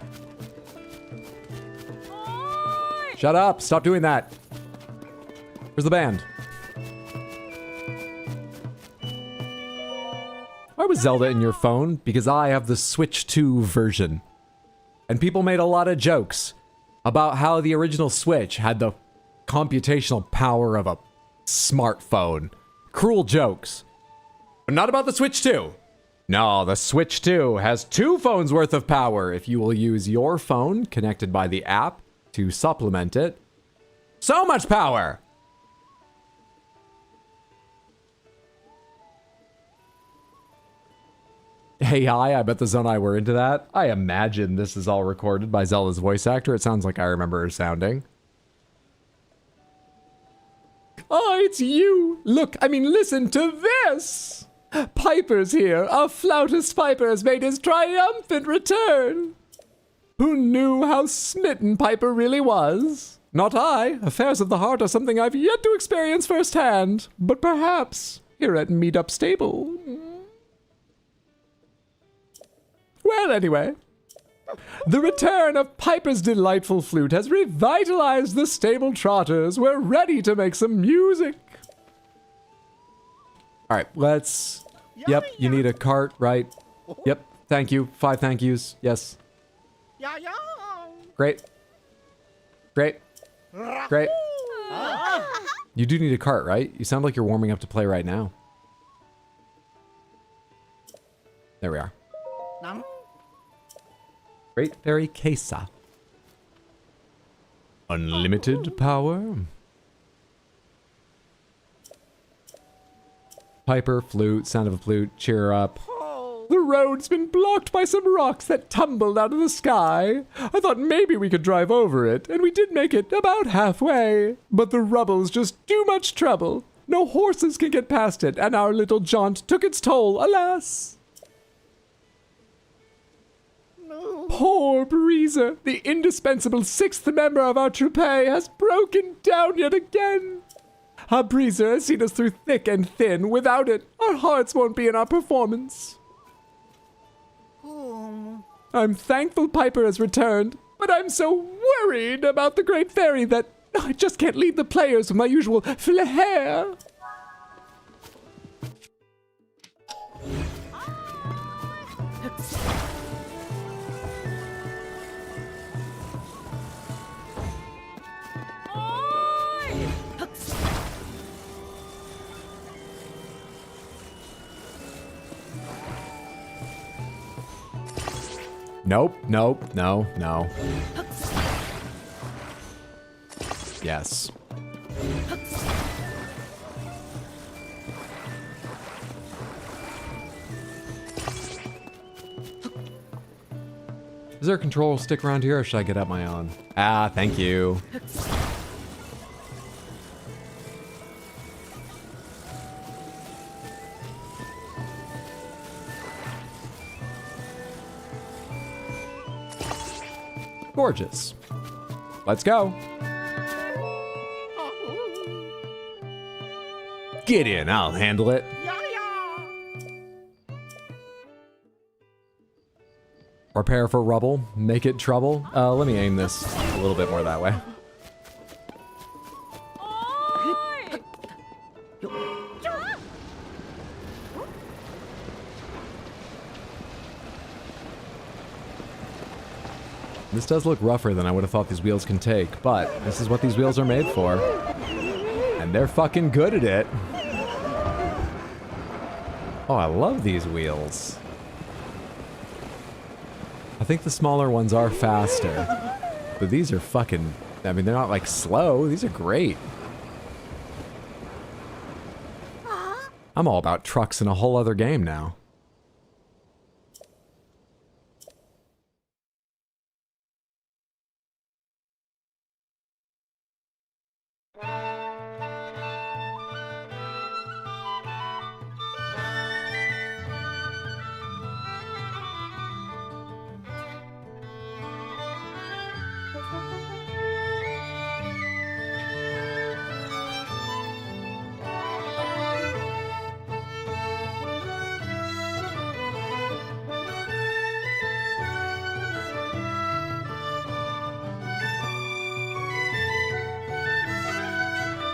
Speaker 1: Shut up! Stop doing that! Where's the band? Why was Zelda in your phone? Because I have the Switch 2 version. And people made a lot of jokes about how the original Switch had the computational power of a smartphone. Cruel jokes. But not about the Switch 2. No, the Switch 2 has 2 phones worth of power if you will use your phone connected by the app to supplement it. So much power! Hey, hi, I bet the Zonai were into that. I imagine this is all recorded by Zelda's voice actor. It sounds like I remember her sounding. Oh, it's you! Look, I mean, listen to this! Piper's here. Our flautist Piper has made his triumphant return. Who knew how smitten Piper really was? Not I. Affairs of the heart are something I've yet to experience firsthand. But perhaps here at Meetup Stable. Well, anyway, the return of Piper's delightful flute has revitalized the stable trotters. We're ready to make some music. All right, let's... Yep, you need a cart, right? Yep, thank you. 5 thank yous. Yes. Great. Great. Great. You do need a cart, right? You sound like you're warming up to play right now. There we are. Great Fairy Kesa. Unlimited power. Piper, flute, sound of a flute, cheer her up. The road's been blocked by some rocks that tumbled out of the sky. I thought maybe we could drive over it, and we did make it about halfway. But the rubble's just too much trouble. No horses can get past it, and our little jaunt took its toll, alas. Poor Breezer, the indispensable 6th member of our troupe, has broken down yet again. Our Breezer has seen us through thick and thin. Without it, our hearts won't be in our performance. I'm thankful Piper has returned,
Speaker 4: But I'm so worried about the Great Fairy that I just can't lead the players with my usual flair.
Speaker 1: Nope, nope, no, no. Yes. Is there a control stick around here or should I get up my own? Ah, thank you. Gorgeous. Let's go. Get in, I'll handle it. Prepare for rubble, make it trouble. Let me aim this a little bit more that way. This does look rougher than I would have thought these wheels can take, but this is what these wheels are made for. And they're fucking good at it. Oh, I love these wheels. I think the smaller ones are faster, but these are fucking, I mean, they're not like slow. These are great. I'm all about trucks in a whole other game now.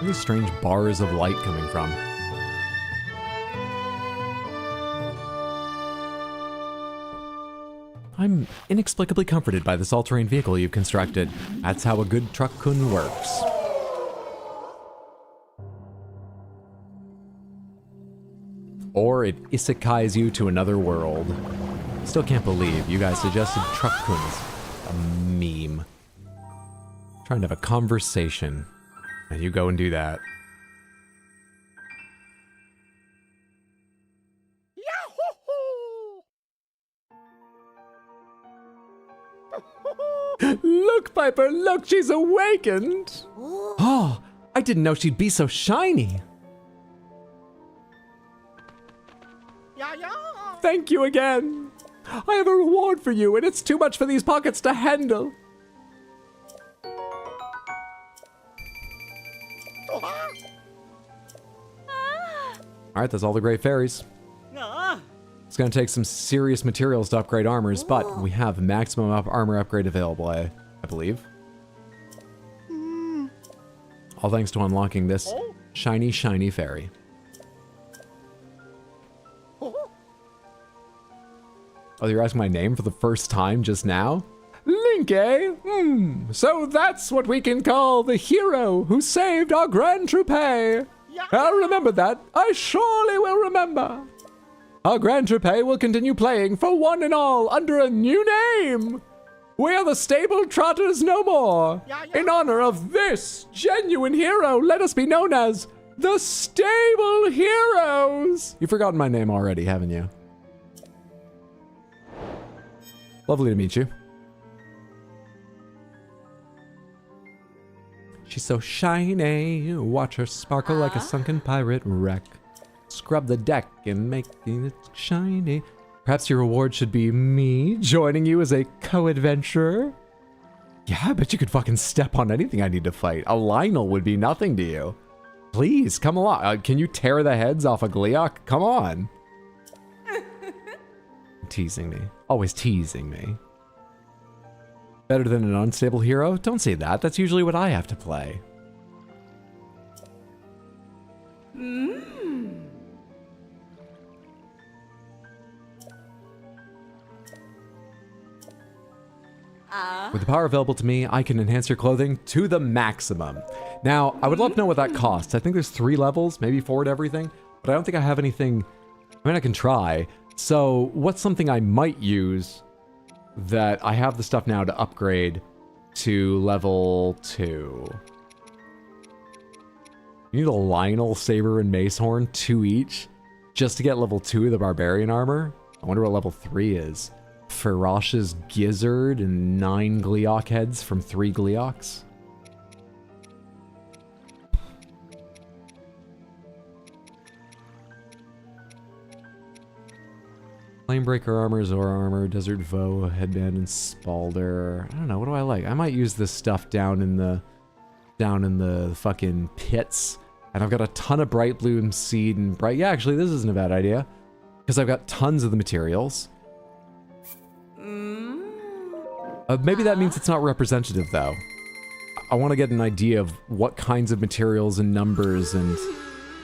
Speaker 1: Where are these strange bars of light coming from? I'm inexplicably comforted by this all-terrain vehicle you've constructed. That's how a good truck-kun works. Or it isekais you to another world. Still can't believe you guys suggested truck-kun as a meme. Trying to have a conversation. And you go and do that.
Speaker 4: Look, Piper, look, she's awakened.
Speaker 1: Oh, I didn't know she'd be so shiny.
Speaker 4: Thank you again. I have a reward for you, and it's too much for these pockets to handle.
Speaker 1: Alright, that's all the great fairies. It's gonna take some serious materials to upgrade armors, but we have maximum armor upgrade available, I believe. All thanks to unlocking this shiny, shiny fairy. Oh, you're asking my name for the first time just now?
Speaker 4: Link, eh? So that's what we can call the hero who saved our Grand Troupe. I'll remember that. I surely will remember. Our Grand Troupe will continue playing for one and all under a new name. We are the Stable Trotters no more. In honor of this genuine hero, let us be known as the Stable Heroes.
Speaker 1: You've forgotten my name already, haven't you? Lovely to meet you. She's so shiny, watch her sparkle like a sunken pirate wreck. Scrub the deck and make it shiny. Perhaps your reward should be me joining you as a co-adventurer? Yeah, I bet you could fucking step on anything I need to fight. A Lionel would be nothing to you. Please, come along. Can you tear the heads off a Gleok? Come on. Teasing me. Always teasing me. Better than an unstable hero? Don't say that. That's usually what I have to play. With the power available to me, I can enhance your clothing to the maximum. Now, I would love to know what that costs. I think there's 3 levels, maybe 4 at everything, but I don't think I have anything. I mean, I can try. So, what's something I might use that I have the stuff now to upgrade to level 2? You need a Lionel, Saber, and Macehorn, 2 each, just to get level 2 of the Barbarian armor? I wonder what level 3 is. Ferocious Gizzard and 9 Gleeok heads from 3 Gleeoks. Flamebreaker armor, Zora armor, Desert Voe, headband, and Spalder. I don't know, what do I like? I might use this stuff down in the fucking pits. And I've got a ton of Bright Bloom seed and bright. Yeah, actually, this isn't a bad idea. Because I've got tons of the materials. Maybe that means it's not representative, though. I want to get an idea of what kinds of materials and numbers and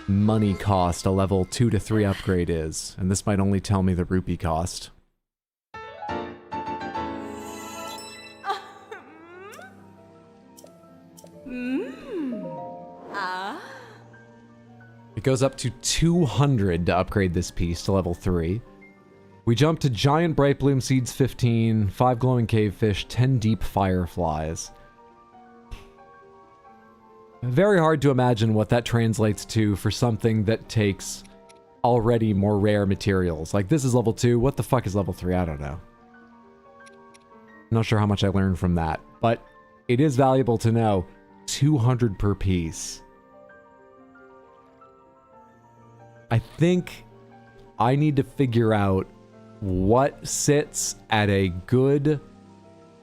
Speaker 1: money cost a level 2 to 3 upgrade is. And this might only tell me the rupee cost. It goes up to 200 to upgrade this piece to level 3. We jump to Giant Bright Bloom Seeds 15, 5 Glowing Cavefish, 10 Deep Fireflies. Very hard to imagine what that translates to for something that takes already more rare materials. Like, this is level 2, what the fuck is level 3? I don't know. Not sure how much I learned from that, but it is valuable to know. 200 per piece. I think I need to figure out what sits at a good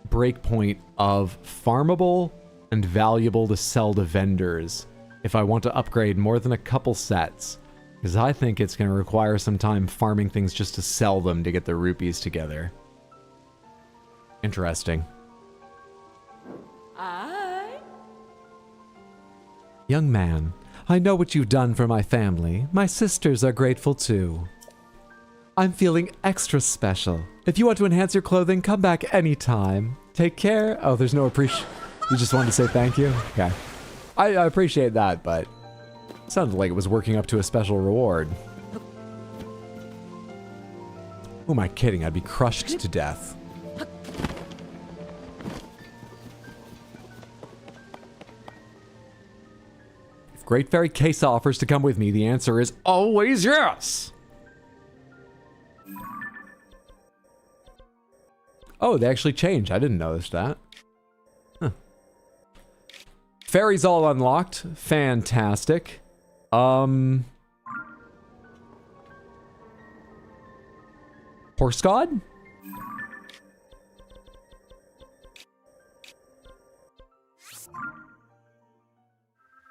Speaker 1: breakpoint of farmable and valuable to sell to vendors if I want to upgrade more than a couple sets, because I think it's going to require some time farming things just to sell them to get the rupees together. Interesting. Young man, I know what you've done for my family. My sisters are grateful too. I'm feeling extra special. If you want to enhance your clothing, come back anytime. Take care. Oh, there's no appreciation. You just wanted to say thank you? Okay. I appreciate that, but it sounded like it was working up to a special reward. Who am I kidding? I'd be crushed to death. If Great Fairy Case offers to come with me, the answer is always yes! Oh, they actually changed. I didn't notice that. Huh. Fairies all unlocked. Fantastic. Horse God?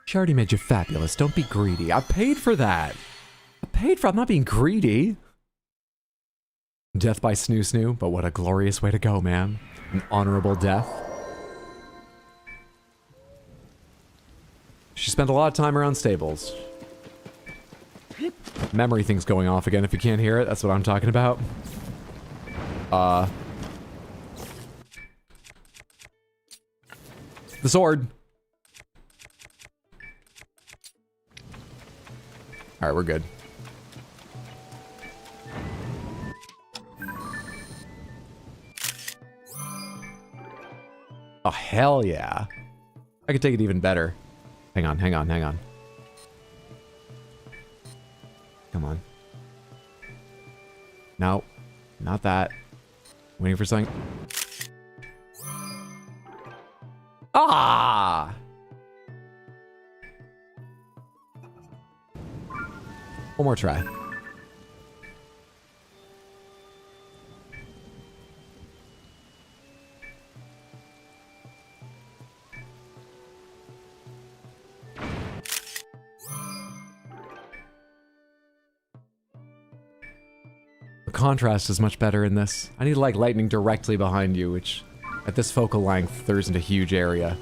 Speaker 1: She already made you fabulous. Don't be greedy. I paid for that. I'm not being greedy. Death by Snoo Snoo, but what a glorious way to go, man. An honorable death. She spent a lot of time around stables. Memory thing's going off again if you can't hear it. That's what I'm talking about. The sword. Alright, we're good. Oh, hell yeah. I could take it even better. Hang on. Come on. No, not that. Waiting for something. Ah! One more try. The contrast is much better in this. I need like lightning directly behind you, which At this focal length, there's a huge area.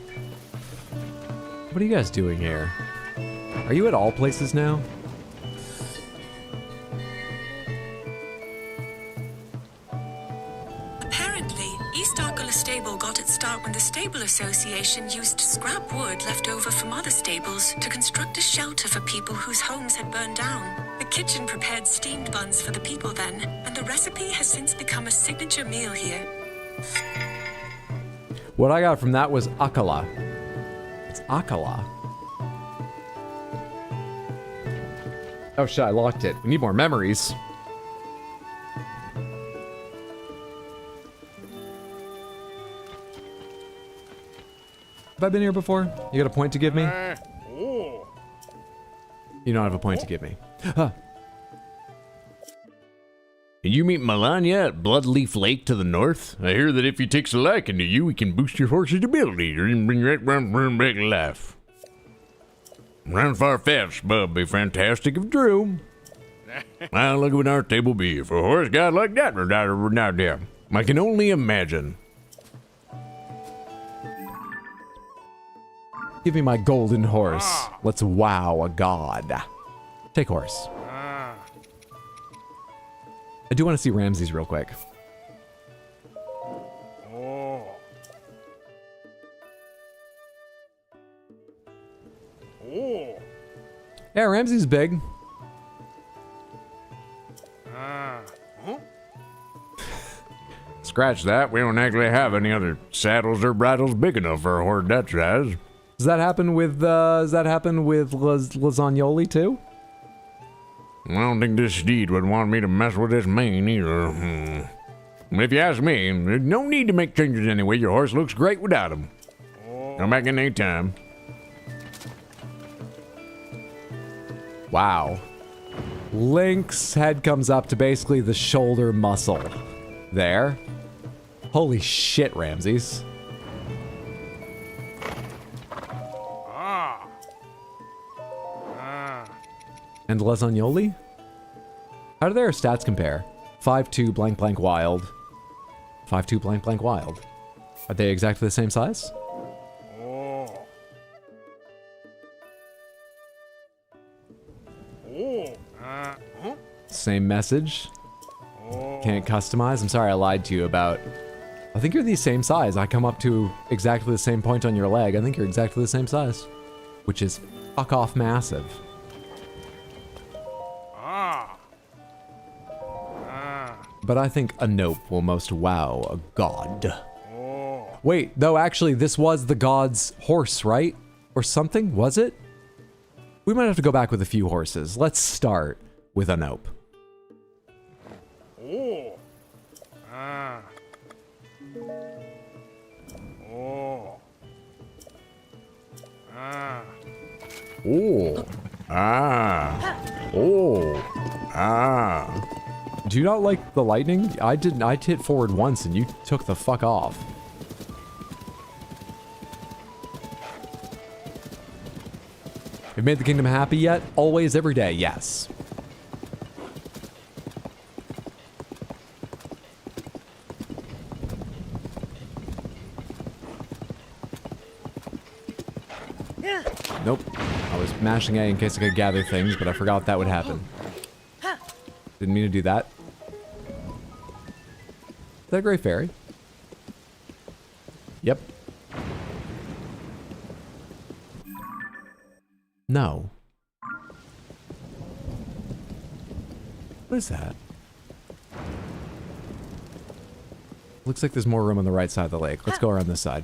Speaker 1: What are you guys doing here? Are you at all places now?
Speaker 8: Apparently, East Arkle Stable got its start when the Stable Association used scrap wood left over from other stables to construct a shelter for people whose homes had burned down. The kitchen prepared steamed buns for the people then, and the recipe has since become a signature meal here.
Speaker 1: What I got from that was Akala. It's Akala. Oh shit, I locked it. We need more memories. Have I been here before? You got a point to give me? You don't have a point to give me. Huh.
Speaker 3: Can you meet Melania at Bloodleaf Lake to the north? I hear that if he takes a liking to you, he can boost your horse's ability and bring right round back to life. Round far-fetched, but be fantastic if true. Well, look what our table be for a horse god like that. I can only imagine.
Speaker 1: Give me my golden horse. Let's wow a god. Take horse. I do want to see Ramses real quick. Yeah, Ramses big.
Speaker 3: Scratch that. We don't actually have any other saddles or bridles big enough for a horse that size.
Speaker 1: Does that happen with Lasagnoli too?
Speaker 3: I don't think this steed would want me to mess with his mane either. If you ask me, there's no need to make changes anyway. Your horse looks great without him. Come back in any time.
Speaker 1: Wow. Link's head comes up to basically the shoulder muscle. There. Holy shit, Ramses. And Lasagnoli? How do their stats compare? 5-2 blank blank wild. 5-2 blank blank wild. Are they exactly the same size? Same message. Can't customize. I'm sorry I lied to you about... I think you're the same size. I come up to exactly the same point on your leg. I think you're exactly the same size. Which is fuck off massive. But I think a nope will most wow a god. Wait, though actually this was the god's horse, right? Or something, was it? We might have to go back with a few horses. Let's start with a nope.
Speaker 3: Oh. Ah. Oh. Ah.
Speaker 1: Do you not like the lightning? I didn't. I hit forward once and you took the fuck off. Have you made the kingdom happy yet? Always, every day, yes. Nope. I was mashing A in case I could gather things, but I forgot that would happen. Didn't mean to do that. Is that a gray fairy? Yep. No. What is that? Looks like there's more room on the right side of the lake. Let's go around this side.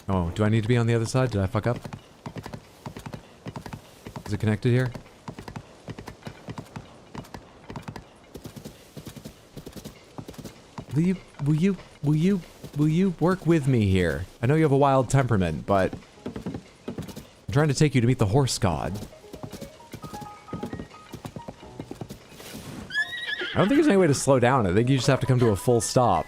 Speaker 1: Oh, do I need to be on the other side? Did I fuck up? Is it connected here? Will you work with me here? I know you have a wild temperament, but I'm trying to take you to meet the horse god. I don't think there's any way to slow down. I think you just have to come to a full stop.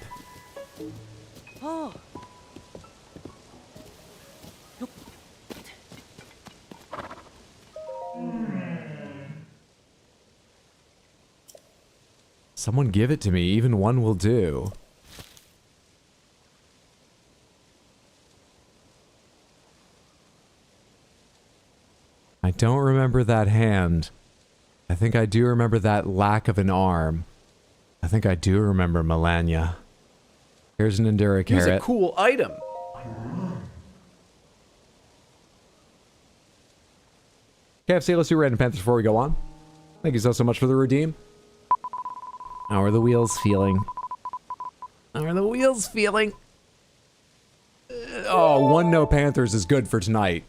Speaker 1: Someone give it to me. Even one will do. I don't remember that hand. I think I do remember that lack of an arm. I think I do remember Melania. Here's an Endura
Speaker 10: Here's
Speaker 1: carrot.
Speaker 10: a cool item.
Speaker 1: KFC, let's do Random Panthers before we go on. Thank you so much for the redeem. How are the wheels feeling? How are the wheels feeling? Oh, 1 no Panthers is good for tonight.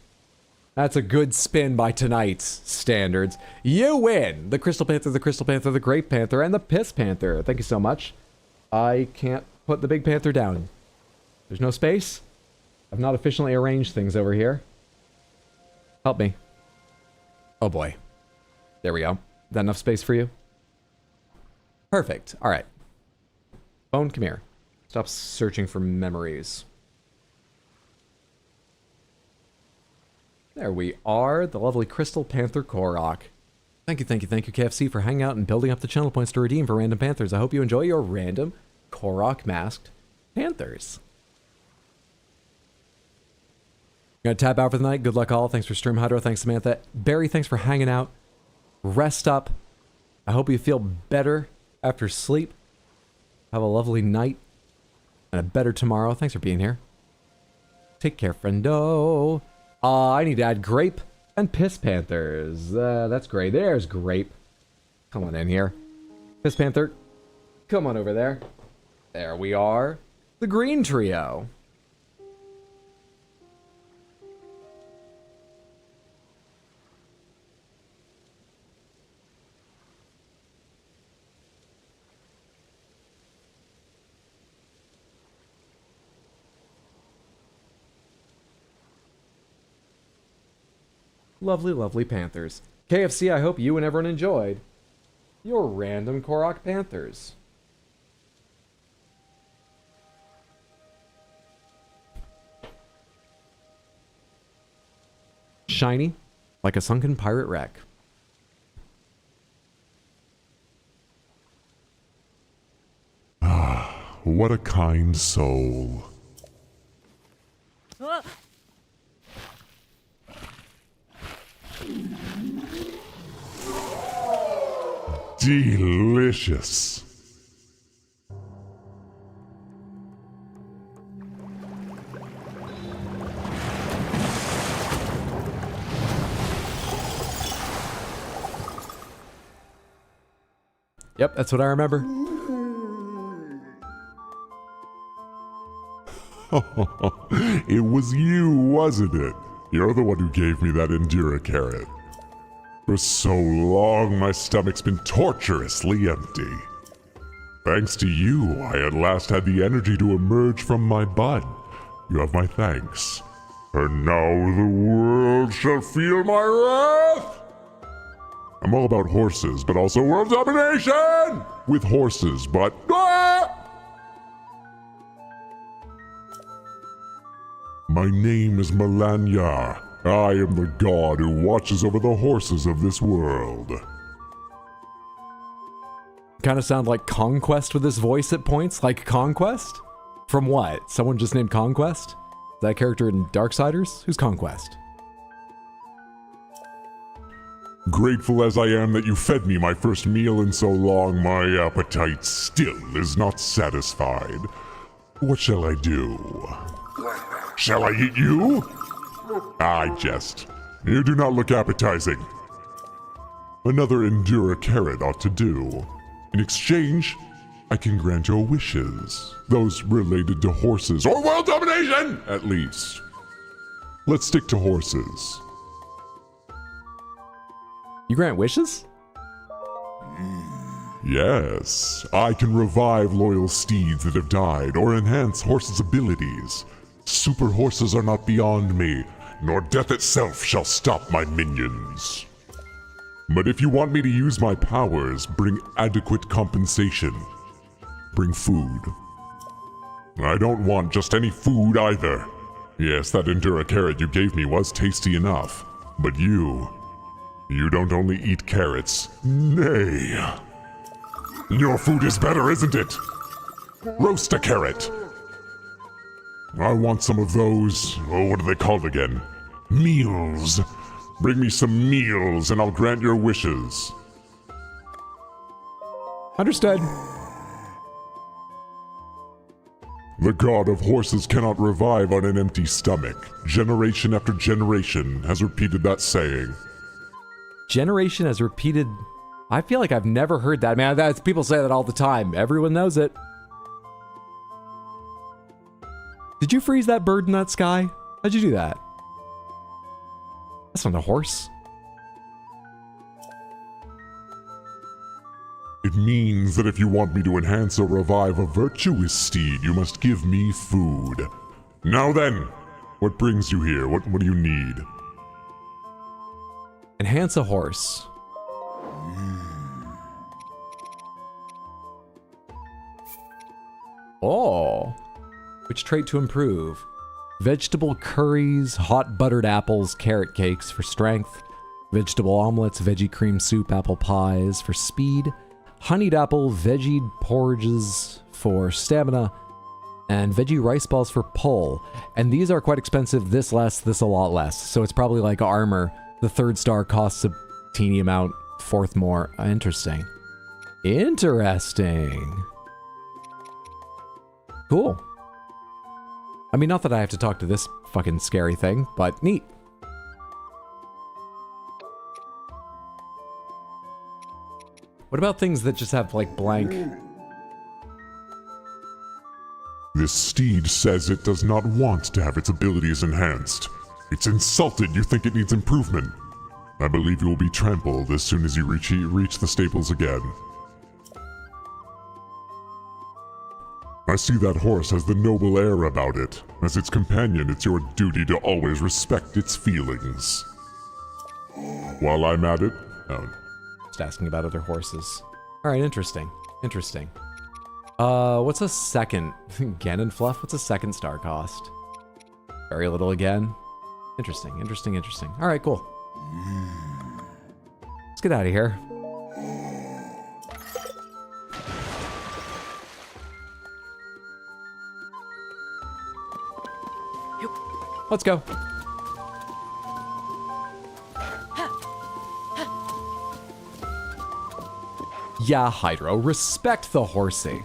Speaker 1: That's a good spin by tonight's standards. You win! The Crystal Panther, the Crystal Panther, the Grape Panther, and the Piss Panther. Thank you so much. I can't put the Big Panther down. There's no space? I've not officially arranged things over here. Help me. Oh boy. There we go. Is that enough space for you? Perfect. Alright. Bone, come here. Stop searching for memories. There we are, the lovely Crystal Panther Korok. Thank you, KFC, for hanging out and building up the channel points to redeem for Random Panthers. I hope you enjoy your random Korok masked Panthers. Gonna tap out for the night. Good luck all. Thanks for stream Hydro. Thanks Samantha. Barry, thanks for hanging out. Rest up. I hope you feel better after sleep. Have a lovely night and a better tomorrow. Thanks for being here. Take care, friendo. I need to add Grape and Piss Panthers. That's great. There's Grape. Come on in here. Piss Panther, come on over there. There we are. The Green Trio. Lovely, lovely Panthers. KFC, I hope you and everyone enjoyed your random Korok Panthers. Shiny, like a sunken pirate wreck.
Speaker 7: Ah, what a kind soul. Delicious.
Speaker 1: Yep, that's what I remember.
Speaker 7: It was you, wasn't it? You're the one who gave me that Endura carrot. For so long, my stomach's been torturously empty. Thanks to you, I at last had the energy to emerge from my bud. You have my thanks. And now the world shall feel my wrath! I'm all about horses, but also world domination! With horses, but... Ah! My name is Melania. I am the god who watches over the horses of this world.
Speaker 1: Kind of sound like Conquest with his voice at points. Like Conquest? From what? Someone just named Conquest? Is that character in Darksiders? Who's Conquest?
Speaker 7: Grateful as I am that you fed me my first meal in so long, my appetite still is not satisfied. What shall I do? Shall I eat you? I jest. You do not look appetizing. Another Endura carrot ought to do. In exchange, I can grant your wishes. Those related to horses, or world domination, at least. Let's stick to horses.
Speaker 1: You grant wishes?
Speaker 7: Yes, I can revive loyal steeds that have died, or enhance horses' abilities. Super horses are not beyond me, nor death itself shall stop my minions. But if you want me to use my powers, bring adequate compensation. Bring food. I don't want just any food either. Yes, that Endura carrot you gave me was tasty enough, but you don't only eat carrots, nay. Your food is better, isn't it? Roast a carrot. I want some of those, oh, what are they called again? Meals. Bring me some meals and I'll grant your wishes.
Speaker 1: Understood.
Speaker 7: The god of horses cannot revive on an empty stomach. Generation after generation has repeated that saying.
Speaker 1: Generation has repeated... I feel like I've never heard that. Man, that's, people say that all the time. Everyone knows it. Did you freeze that bird in that sky? How'd you do that? That's not a horse.
Speaker 7: It means that if you want me to enhance or revive a virtuous steed, you must give me food. Now then, what brings you here? What do you need?
Speaker 1: Enhance a horse. Oh. Which trait to improve? Vegetable curries, hot buttered apples, carrot cakes for strength. Vegetable omelets, veggie cream soup, apple pies for speed. Honeyed apple, veggie porridges for stamina. And veggie rice balls for pull. And these are quite expensive, this less, this a lot less. So it's probably like armor. The 3rd star costs a teeny amount, 4th more. Interesting. Interesting. Cool. I mean, not that I have to talk to this fucking scary thing, but neat. What about things that just have, like, blank...
Speaker 7: This steed says it does not want to have its abilities enhanced. It's insulted you think it needs improvement. I believe you will be trampled as soon as you reach the stables again. I see that horse has the noble air about it. As its companion, it's your duty to always respect its feelings. While I'm at it... Oh.
Speaker 1: Just asking about other horses. Alright, interesting. Interesting. What's a second? Ganon fluff? What's a 2nd star cost? Very little again. Interesting, interesting, interesting. Alright, cool. Let's get out of here. Let's go. Yeah, Hydro, respect the horsey.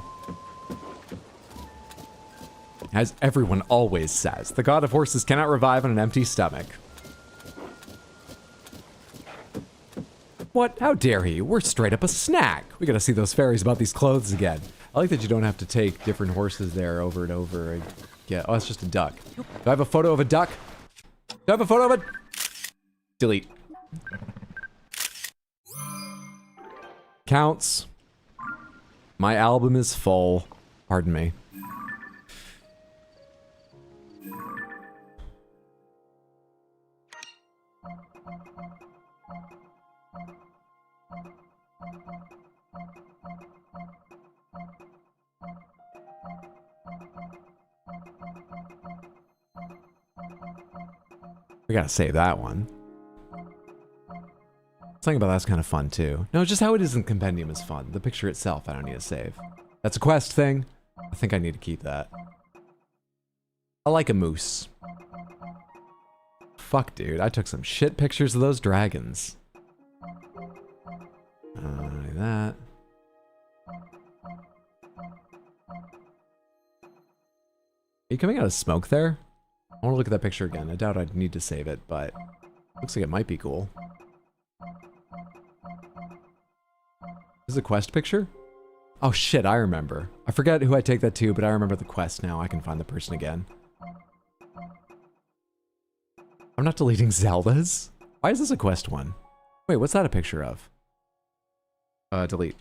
Speaker 1: As everyone always says, the god of horses cannot revive on an empty stomach. What? How dare he? We're straight up a snack. We gotta see those fairies about these clothes again. I like that you don't have to take different horses there over and over again. Oh, it's just a duck. Do I have a photo of a duck? Do I have a photo of it? Delete. Counts. My album is full. Pardon me. We gotta save that one. Something about that's kind of fun too. No, just how it is in Compendium is fun. The picture itself, I don't need to save. That's a quest thing. I think I need to keep that. I like a moose. Fuck, dude. I took some shit pictures of those dragons. Like that. Are you coming out of smoke there? I want to look at that picture again. I doubt I'd need to save it, but looks like it might be cool. This is a quest picture? Oh shit, I remember. I forget who I take that to, but I remember the quest now. I can find the person again. I'm not deleting Zeldas. Why is this a quest one? Wait, what's that a picture of? Delete.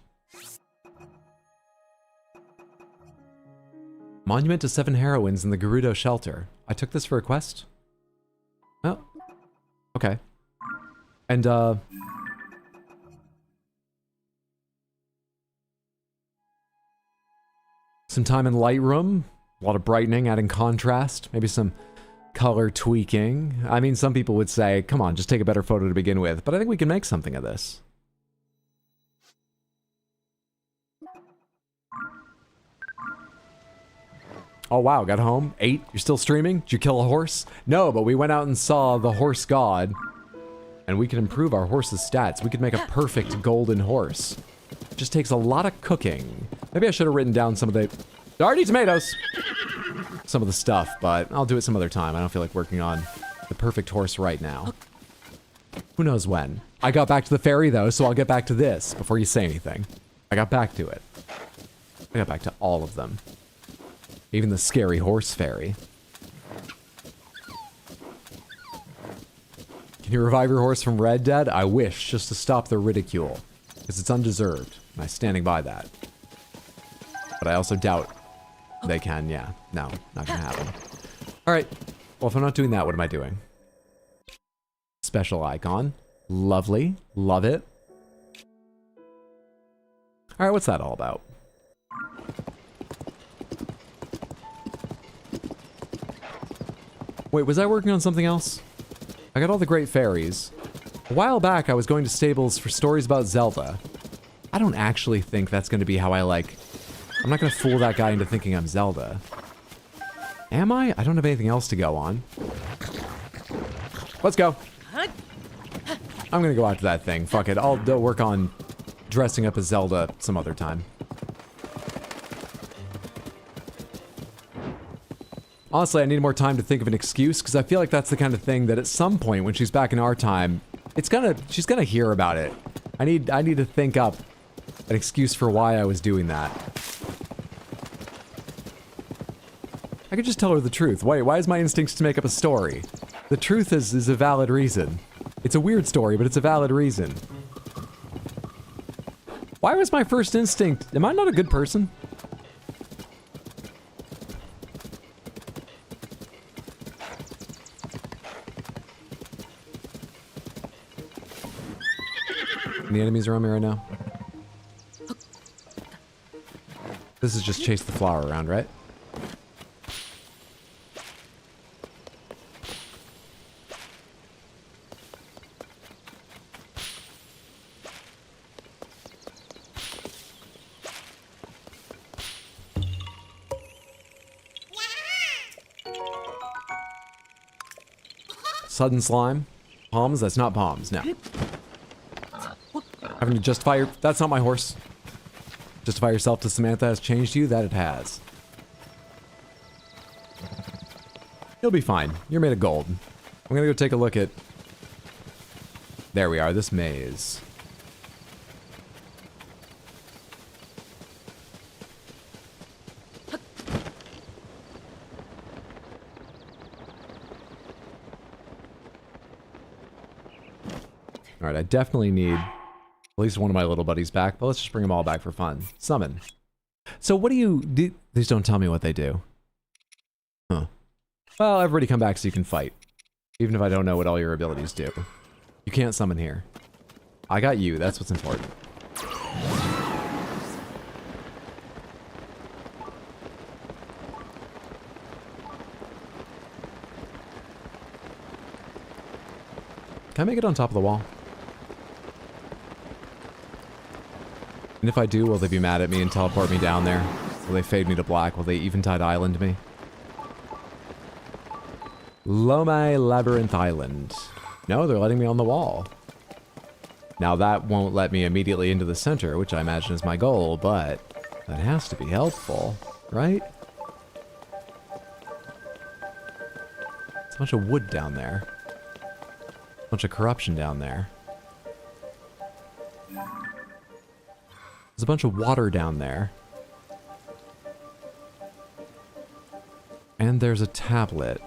Speaker 1: Monument to 7 heroines in the Gerudo shelter. I took this for a quest? Oh. Okay. And, some time in Lightroom. A lot of brightening, adding contrast. Maybe some color tweaking. I mean, some people would say, come on, just take a better photo to begin with. But I think we can make something of this. Oh, wow, got home. 8. You're still streaming? Did you kill a horse? No, but we went out and saw the horse god. And we can improve our horse's stats. We could make a perfect golden horse. It just takes a lot of cooking. Maybe I should have written down some of the... Already tomatoes! Some of the stuff, but I'll do it some other time. I don't feel like working on the perfect horse right now. Who knows when? I got back to the ferry, though, so I'll get back to this before you say anything. I got back to it. I got back to all of them. Even the scary horse fairy. Can you revive your horse from Red Dead? I wish, just to stop the ridicule. Because it's undeserved, and I'm standing by that. But I also doubt they can, yeah. No, not gonna happen. Alright, well if I'm not doing that, what am I doing? Special icon. Lovely. Love it. Alright, what's that all about? Wait, was I working on something else? I got all the great fairies. A while back, I was going to stables for stories about Zelda. I don't actually think that's going to be how I like... I'm not going to fool that guy into thinking I'm Zelda. Am I? I don't have anything else to go on. Let's go. I'm going to go after that thing. Fuck it. I'll work on dressing up as Zelda some other time. Honestly, I need more time to think of an excuse, because I feel like that's the kind of thing that at some point when she's back in our time, she's gonna hear about it. I need to think up an excuse for why I was doing that. I could just tell her the truth. Why is my instinct to make up a story? The truth is a valid reason. It's a weird story, but it's a valid reason. Why was my first instinct? Am I not a good person? Any enemies around me right now? This is just chase the flower around, right? Sudden slime? Palms? That's not palms, no. Having to justify your... That's not my horse. Justify yourself to Samantha has changed you? That it has. You'll be fine. You're made of gold. I'm gonna go take a look at... There we are, this maze. Alright, I definitely need... at least one of my little buddies back, but let's just bring them all back for fun. Summon. So what do you do? Please don't tell me what they do. Huh. Well, everybody come back so you can fight. Even if I don't know what all your abilities do. You can't summon here. I got you, that's what's important. Can I make it on top of the wall? And if I do, will they be mad at me and teleport me down there? Will they fade me to black? Will they Eventide Island me? Lomai Labyrinth Island. No, they're letting me on the wall. Now that won't let me immediately into the center, which I imagine is my goal, but that has to be helpful, right? It's a bunch of wood down there. A bunch of corruption down there. There's a bunch of water down there. And there's a tablet.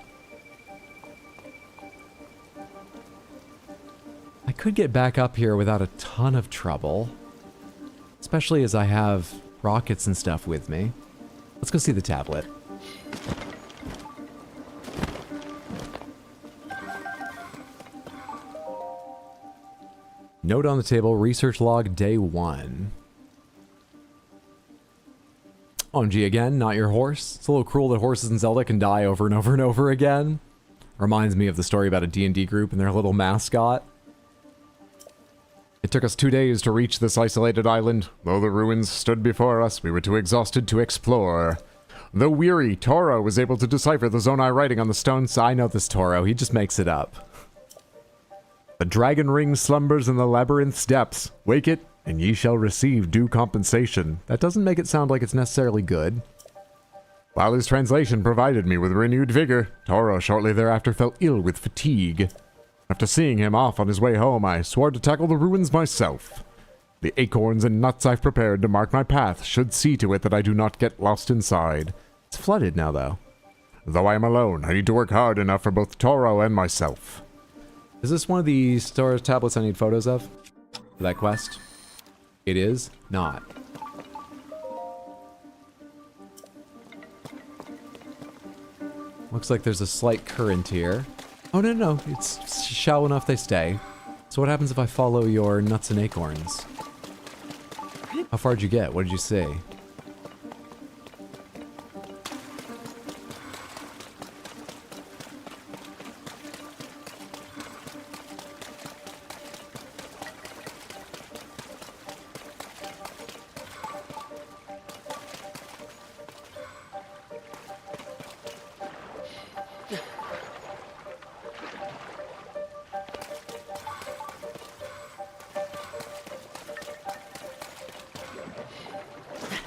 Speaker 1: I could get back up here without a ton of trouble. Especially as I have rockets and stuff with me. Let's go see the tablet. Note on the table, research log day 1. OMG again, not your horse. It's a little cruel that horses in Zelda can die over and over and over again. Reminds me of the story about a D&D group and their little mascot. It took us 2 days to reach this isolated island. Though the ruins stood before us, we were too exhausted to explore.
Speaker 3: The weary Toro was able to decipher the Zonai writing on the stones.
Speaker 1: I know this Toro, he just makes it up.
Speaker 3: The dragon ring slumbers in the labyrinth's depths. Wake it, and ye shall receive due compensation.
Speaker 1: That doesn't make it sound like it's necessarily good.
Speaker 3: While his translation provided me with renewed vigor, Toro shortly thereafter fell ill with fatigue. After seeing him off on his way home, I swore to tackle the ruins myself. The acorns and nuts I've prepared to mark my path should see to it that I do not get lost inside.
Speaker 1: It's flooded now, though.
Speaker 3: Though I am alone, I need to work hard enough for both Toro and myself.
Speaker 1: Is this one of the storage tablets I need photos of? For that quest? It is not. Looks like there's a slight current here. Oh, no, it's shallow enough they stay. So what happens if I follow your nuts and acorns? How far did you get? What did you see?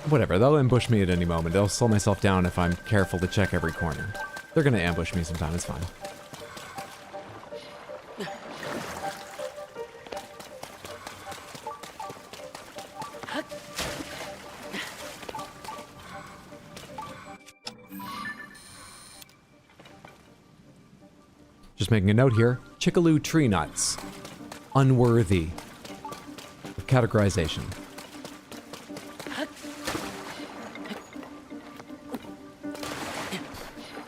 Speaker 1: Whatever, they'll ambush me at any moment. They'll slow myself down if I'm careful to check every corner. They're gonna ambush me sometime, it's fine. Just making a note here. Chickaloo tree nuts. Unworthy of categorization.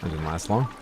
Speaker 1: That didn't last long.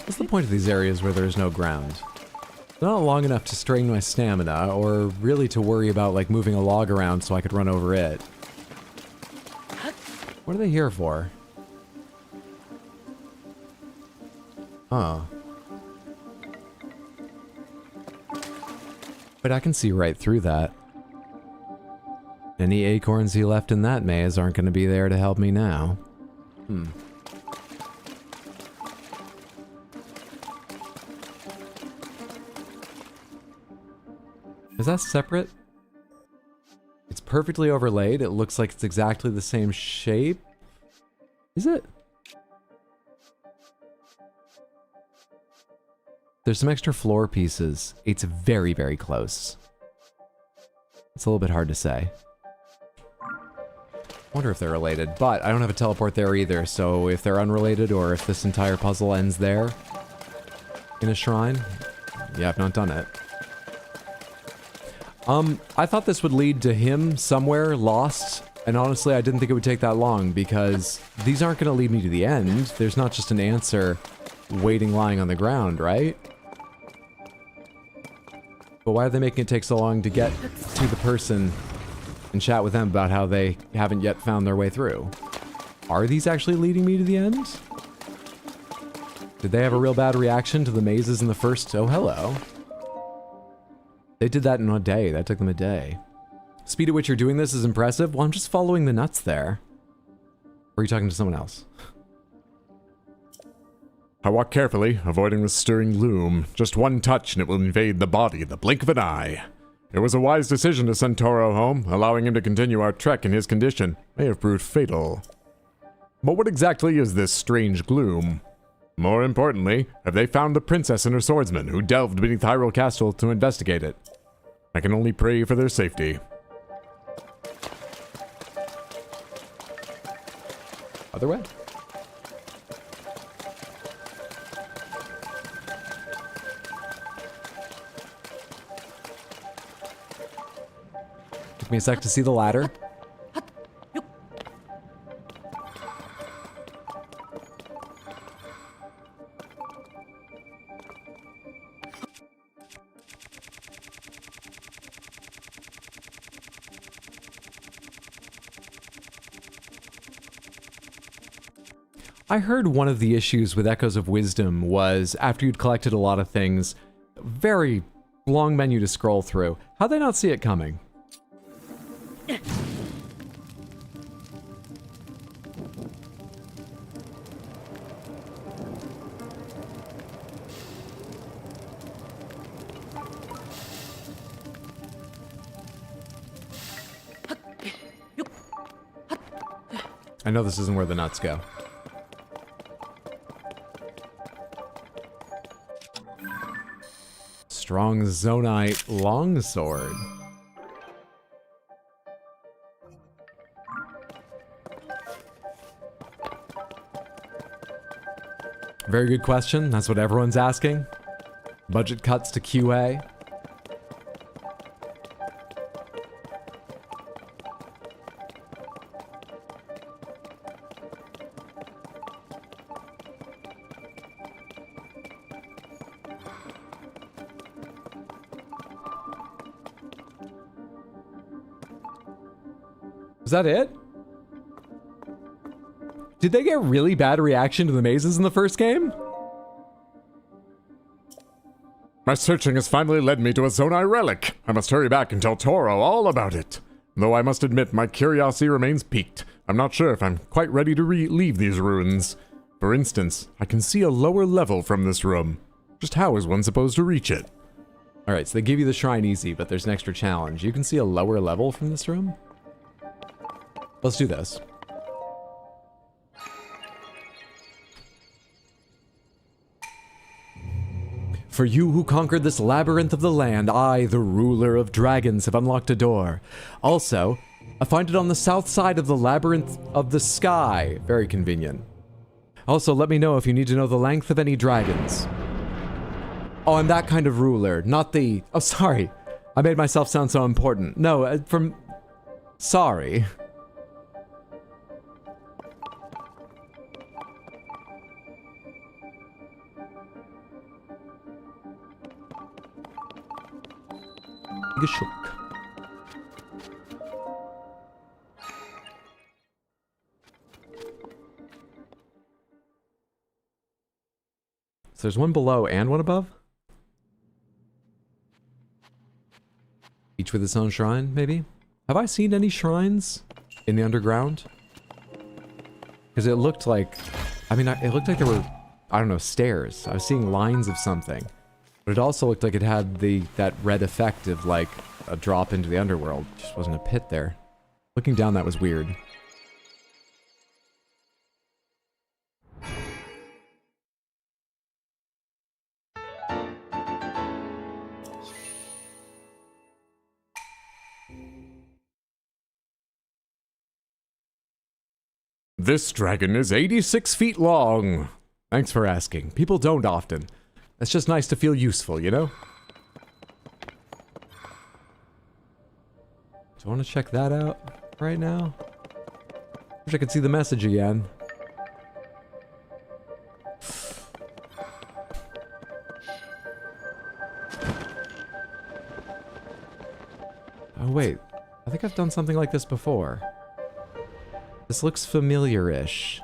Speaker 1: What's the point of these areas where there's no ground? They're not long enough to strain my stamina, or really to worry about, like, moving a log around so I could run over it. What are they here for? Oh. But I can see right through that. Any acorns he left in that maze aren't going to be there to help me now. Is that separate? It's perfectly overlaid. It looks like it's exactly the same shape. Is it? There's some extra floor pieces. It's very, very close. It's a little bit hard to say. Wonder if they're related, but I don't have a teleport there either, so if they're unrelated or if this entire puzzle ends there in a shrine, yeah, I've not done it. I thought this would lead to him somewhere lost, and honestly I didn't think it would take that long because these aren't going to lead me to the end. There's not just an answer waiting lying on the ground, right? But why are they making it take so long to get to the person and chat with them about how they haven't yet found their way through? Are these actually leading me to the end? Did they have a real bad reaction to the mazes in the first? Oh, hello. They did that in a day. That took them a day. Speed at which you're doing this is impressive. Well, I'm just following the nuts there. Or are you talking to someone else?
Speaker 3: I walk carefully, avoiding the stirring loom. Just one touch and it will invade the body in the blink of an eye. It was a wise decision to send Toro home. Allowing him to continue our trek in his condition may have proved fatal. But what exactly is this strange gloom? More importantly, have they found the princess and her swordsman who delved beneath Hyrule Castle to investigate it? I can only pray for their safety.
Speaker 1: Other way? Took me a sec to see the ladder. I heard one of the issues with Echoes of Wisdom was after you'd collected a lot of things, very long menu to scroll through. How'd they not see it coming? I know this isn't where the nuts go. Strong Zonite longsword. Very good question. That's what everyone's asking. Budget cuts to QA. Is that it? Did they get really bad reaction to the mazes in the first game?
Speaker 3: My searching has finally led me to a Zonai relic. I must hurry back and tell Toro all about it. Though I must admit my curiosity remains piqued. I'm not sure if I'm quite ready to leave these ruins. For instance, I can see a lower level from this room. Just how is one supposed to reach it?
Speaker 1: Alright, so they give you the shrine easy, but there's an extra challenge. You can see a lower level from this room? Let's do this. For you who conquered this labyrinth of the land, I, the ruler of dragons, have unlocked a door. Also, I find it on the south side of the labyrinth of the sky. Very convenient. Also, let me know if you need to know the length of any dragons. Oh, I'm that kind of ruler, not the... Oh, sorry. I made myself sound so important. No, Sorry. Geschuck. So there's one below and one above? Each with its own shrine, maybe? Have I seen any shrines in the underground? Because it looked like... I mean, it looked like there were, I don't know, stairs. I was seeing lines of something. But it also looked like it had that red effect of, like, a drop into the underworld. Just wasn't a pit there. Looking down, that was weird.
Speaker 3: This dragon is 86 feet long.
Speaker 1: Thanks for asking. People don't often. It's just nice to feel useful, you know? Do I want to check that out right now? Wish I could see the message again. Oh wait, I think I've done something like this before. This looks familiar-ish.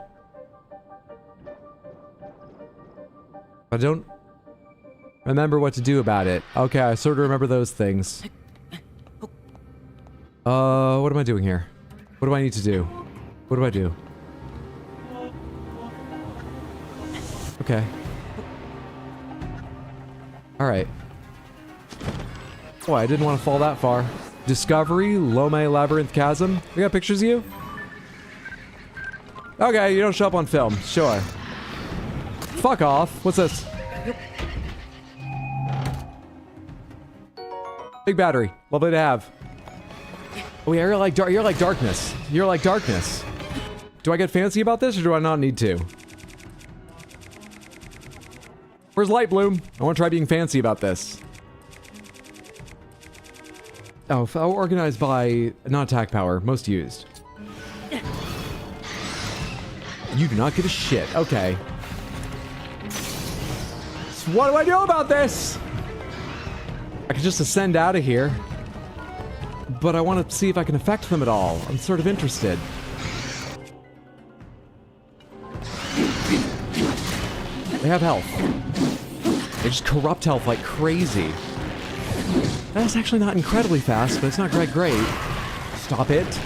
Speaker 1: I don't remember what to do about it. Okay, I sort of remember those things. What am I doing here? What do I need to do? What do I do? Okay. Alright. Boy, I didn't want to fall that far. Discovery, Lome Labyrinth Chasm. We got pictures of you? Okay, you don't show up on film. Sure. Fuck off. What's this? Big battery. Lovely to have. Oh yeah, you're like darkness. You're like darkness. Do I get fancy about this or do I not need to? Where's Light Bloom? I want to try being fancy about this. Oh, organized by non-attack power. Most used. You do not give a shit. Okay. So what do I do about this? I could just ascend out of here. But I want to see if I can affect them at all. I'm sort of interested. They have health. They just corrupt health like crazy. That's actually not incredibly fast, but it's not quite great. Stop it.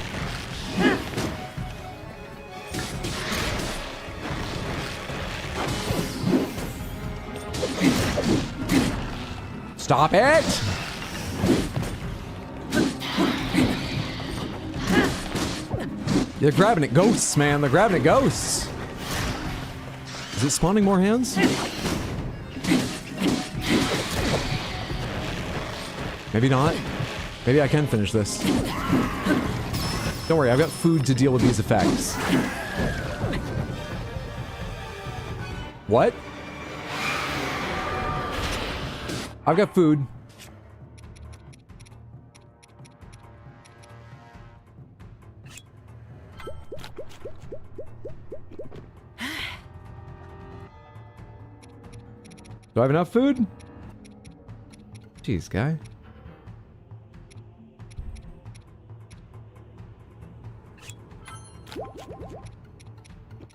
Speaker 1: Stop it! They're grabbing at ghosts, man. They're grabbing at ghosts. Is it spawning more hands? Maybe not. Maybe I can finish this. Don't worry, I've got food to deal with these effects. What? I've got food. Do I have enough food? Jeez, guy.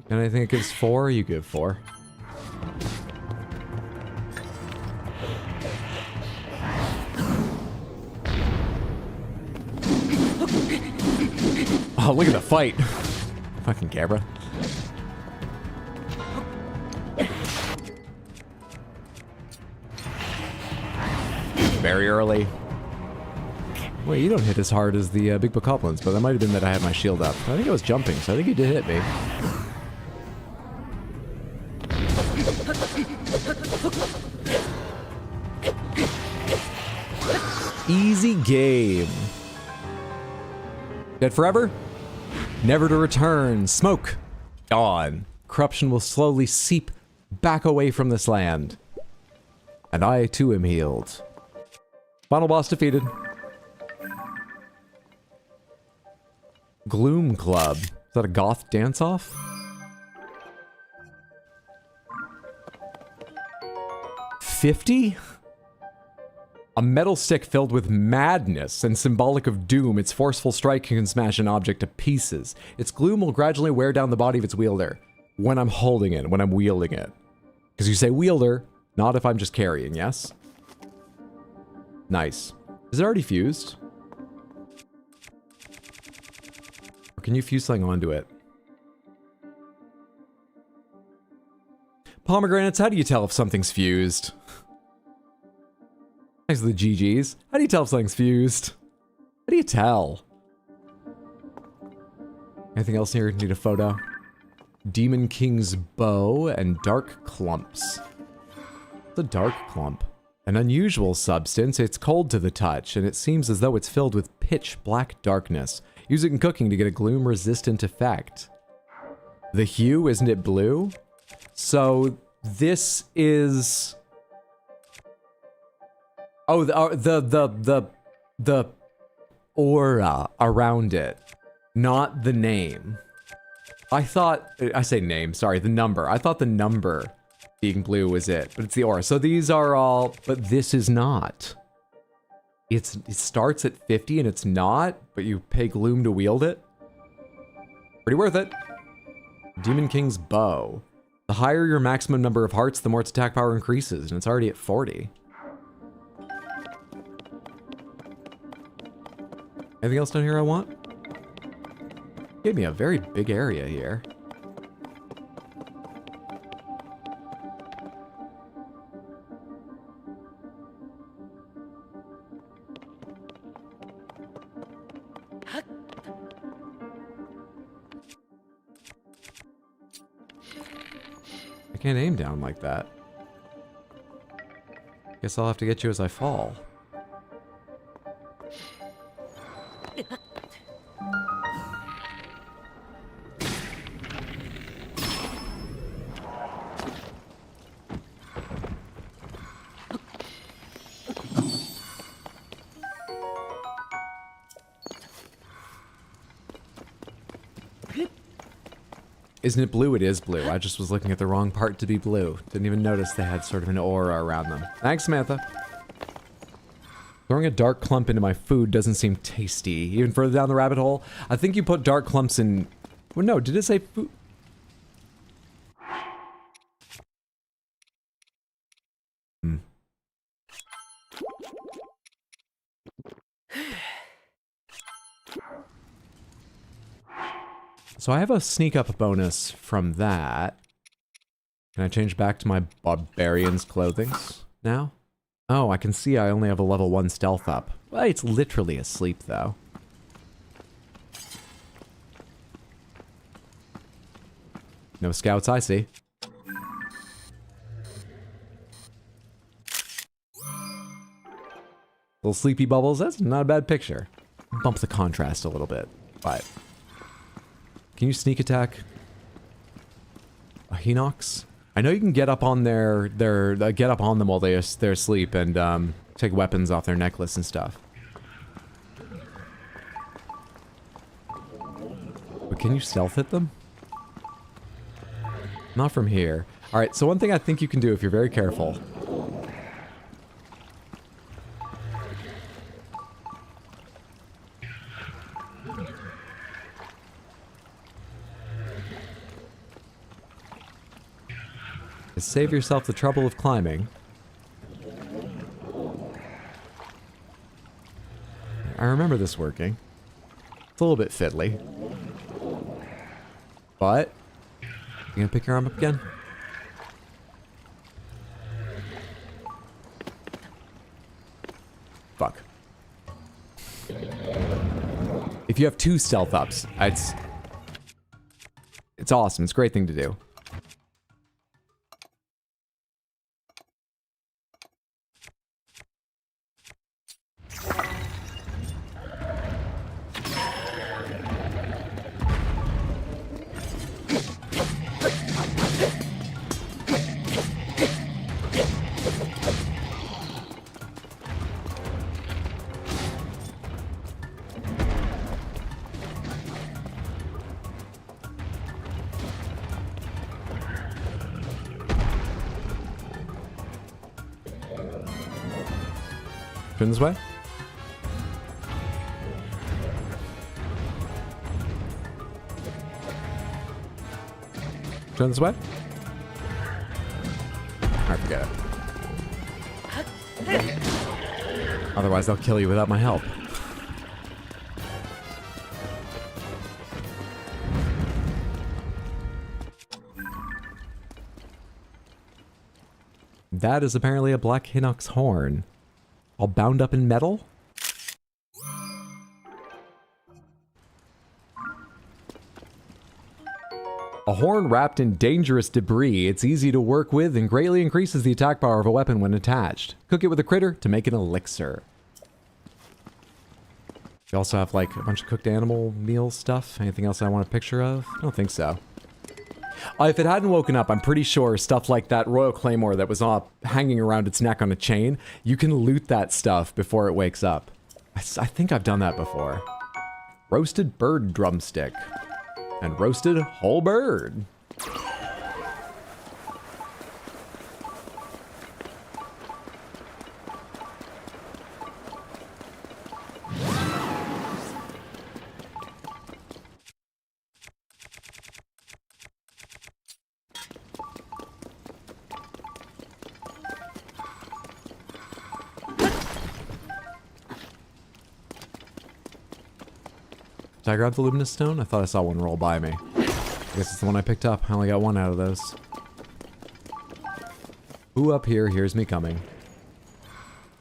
Speaker 1: And I think it gives 4, you give 4. Oh, look at the fight. Fucking camera. Very early. Wait, you don't hit as hard as the big bokoblins, but that might have been that I had my shield up. I think I was jumping, so I think you did hit me. Easy game. Dead forever? Never to return. Smoke. Gone. Corruption will slowly seep back away from this land. And I too am healed. Final boss defeated. Gloom Club. Is that a goth dance-off? $50? A metal stick filled with madness and symbolic of doom. Its forceful strike can smash an object to pieces. Its gloom will gradually wear down the body of its wielder. When I'm holding it, when I'm wielding it. Because you say wielder, not if I'm just carrying, yes? Nice. Is it already fused? Or can you fuse something onto it? Pomegranates, how do you tell if something's fused? Thanks to the GGs. How do you tell if something's fused? How do you tell? Anything else here? Need a photo? Demon King's Bow and Dark Clumps. It's a dark clump. An unusual substance, it's cold to the touch, and it seems as though it's filled with pitch black darkness. Use it in cooking to get a gloom-resistant effect. The hue, isn't it blue? So, this is... Oh, the aura around it, not the name. I thought, I say name, sorry, the number. I thought the number being blue was it, but it's the aura. So these are all, but this is not. It starts at 50 and it's not, but you pay Gloom to wield it. Pretty worth it. Demon King's Bow. The higher your maximum number of hearts, the more its attack power increases, and it's already at 40. Anything else down here I want? Gave me a very big area here. I can't aim down like that. Guess I'll have to get you as I fall. Isn't it blue? It is blue. I just was looking at the wrong part to be blue. Didn't even notice they had sort of an aura around them. Thanks, Samantha. Throwing a dark clump into my food doesn't seem tasty. Even further down the rabbit hole, I think you put dark clumps in... Well, no, did it say food? So I have a sneak up bonus from that. Can I change back to my barbarian's clothing now? Oh, I can see I only have a level 1 stealth up. Well, it's literally asleep though. No scouts I see. Little sleepy bubbles, that's not a bad picture. Bump the contrast a little bit, but... Can you sneak attack a Hinox? I know you can get up on get up on them while they're asleep and take weapons off their necklace and stuff. But can you stealth hit them? Not from here. All right, so one thing I think you can do if you're very careful. Save yourself the trouble of climbing. I remember this working. It's a little bit fiddly. But, you gonna pick your arm up again? Fuck. If you have 2 stealth ups, it's awesome. It's a great thing to do. Turn this way. Turn this way. Alright, forget it. Otherwise, they'll kill you without my help. That is apparently a black Hinox horn. All bound up in metal? A horn wrapped in dangerous debris. It's easy to work with and greatly increases the attack power of a weapon when attached. Cook it with a critter to make an elixir. You also have like a bunch of cooked animal meal stuff. Anything else I want a picture of? I don't think so. If it hadn't woken up, I'm pretty sure stuff like that Royal Claymore that was hanging around its neck on a chain, you can loot that stuff before it wakes up. I think I've done that before. Roasted bird drumstick. And roasted whole bird. Did I grab the luminous stone? I thought I saw one roll by me. I guess it's the one I picked up. I only got one out of those. Who up here hears me coming?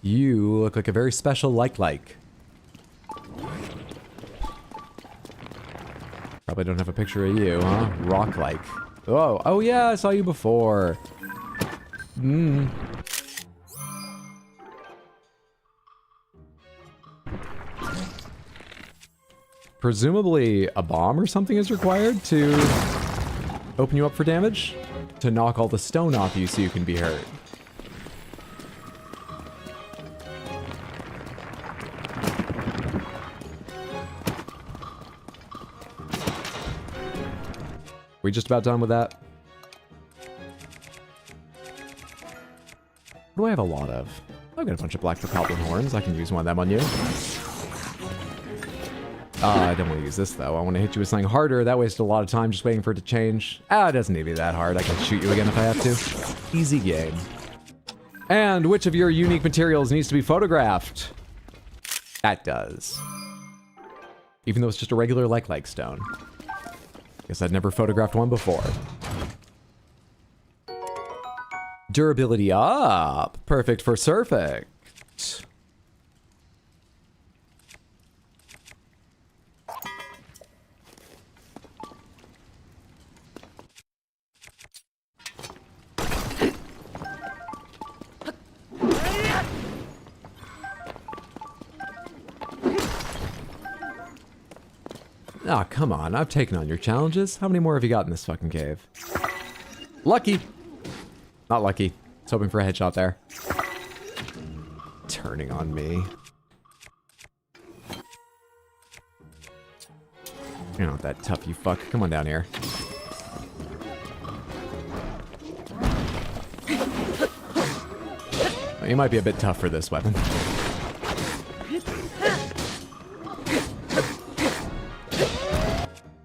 Speaker 1: You look like a very special like. Probably don't have a picture of you, huh? Rock-like. Oh yeah, I saw you before. Presumably a bomb or something is required to open you up for damage, to knock all the stone off you so you can be hurt. We just about done with that? What do I have a lot of? I've got a bunch of black goblin horns. I can use one of them on you. I don't want to use this, though. I want to hit you with something harder. That wastes a lot of time just waiting for it to change. It doesn't need to be that hard. I can shoot you again if I have to. Easy game. And which of your unique materials needs to be photographed? That does. Even though it's just a regular like stone. Guess I'd never photographed one before. Durability up. Perfect for Surfect. Ah, oh, come on. I've taken on your challenges. How many more have you got in this fucking cave? Lucky. Not lucky. I was hoping for a headshot there. Turning on me. You're not that tough, you fuck. Come on down here. Well, you might be a bit tough for this weapon.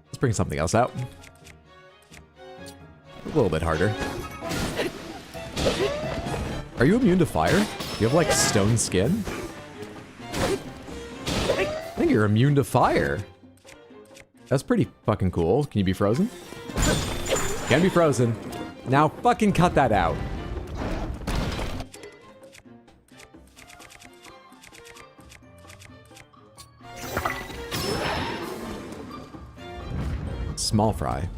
Speaker 1: Let's bring something else out. A little bit harder. Are you immune to fire? Do you have, like, stone skin? I think you're immune to fire. That's pretty fucking cool. Can you be frozen? Can be frozen. Now fucking cut that out. Small fry.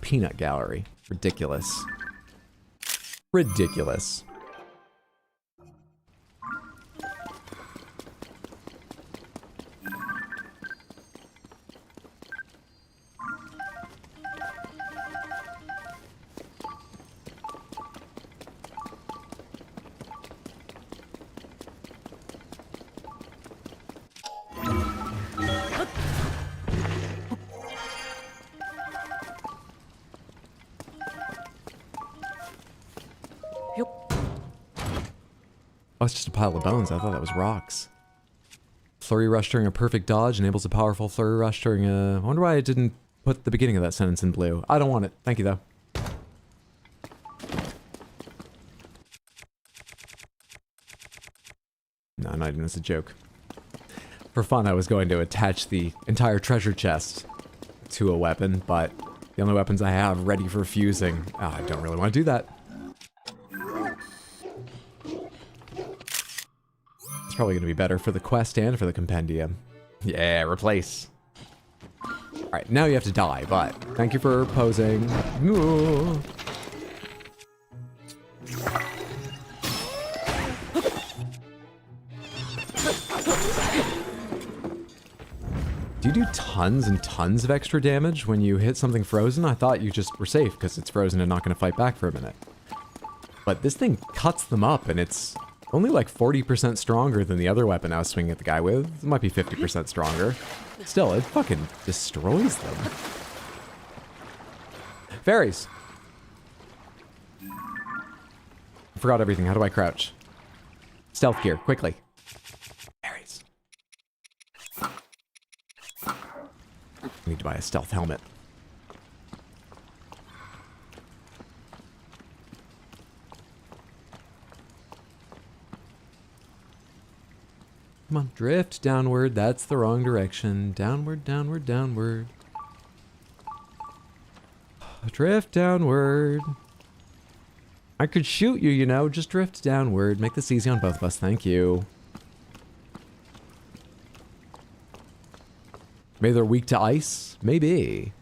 Speaker 1: Peanut gallery. Ridiculous. Ridiculous. Oh, it's just a pile of bones. I thought that was rocks. Flurry rush during a perfect dodge enables a powerful flurry rush during a... I wonder why I didn't put the beginning of that sentence in blue. I don't want it. Thank you, though. No, not even as a joke. For fun, I was going to attach the entire treasure chest to a weapon, but the only weapons I have ready for fusing... Oh, I don't really want to do that. It's probably going to be better for the quest and for the compendium. Yeah, replace. Alright, now you have to die, but thank you for posing. Ooh. Do you do tons and tons of extra damage when you hit something frozen? I thought you just were safe because it's frozen and not going to fight back for a minute. But this thing cuts them up and it's only like 40% stronger than the other weapon I was swinging at the guy with. It might be 50% stronger. Still, it fucking destroys them. Fairies. I forgot everything. How do I crouch? Stealth gear, quickly. Fairies. I need to buy a stealth helmet. Come on, drift downward. That's the wrong direction. Downward, downward, downward. Drift downward. I could shoot you, you know. Just drift downward. Make this easy on both of us. Thank you. Maybe they're weak to ice? Maybe.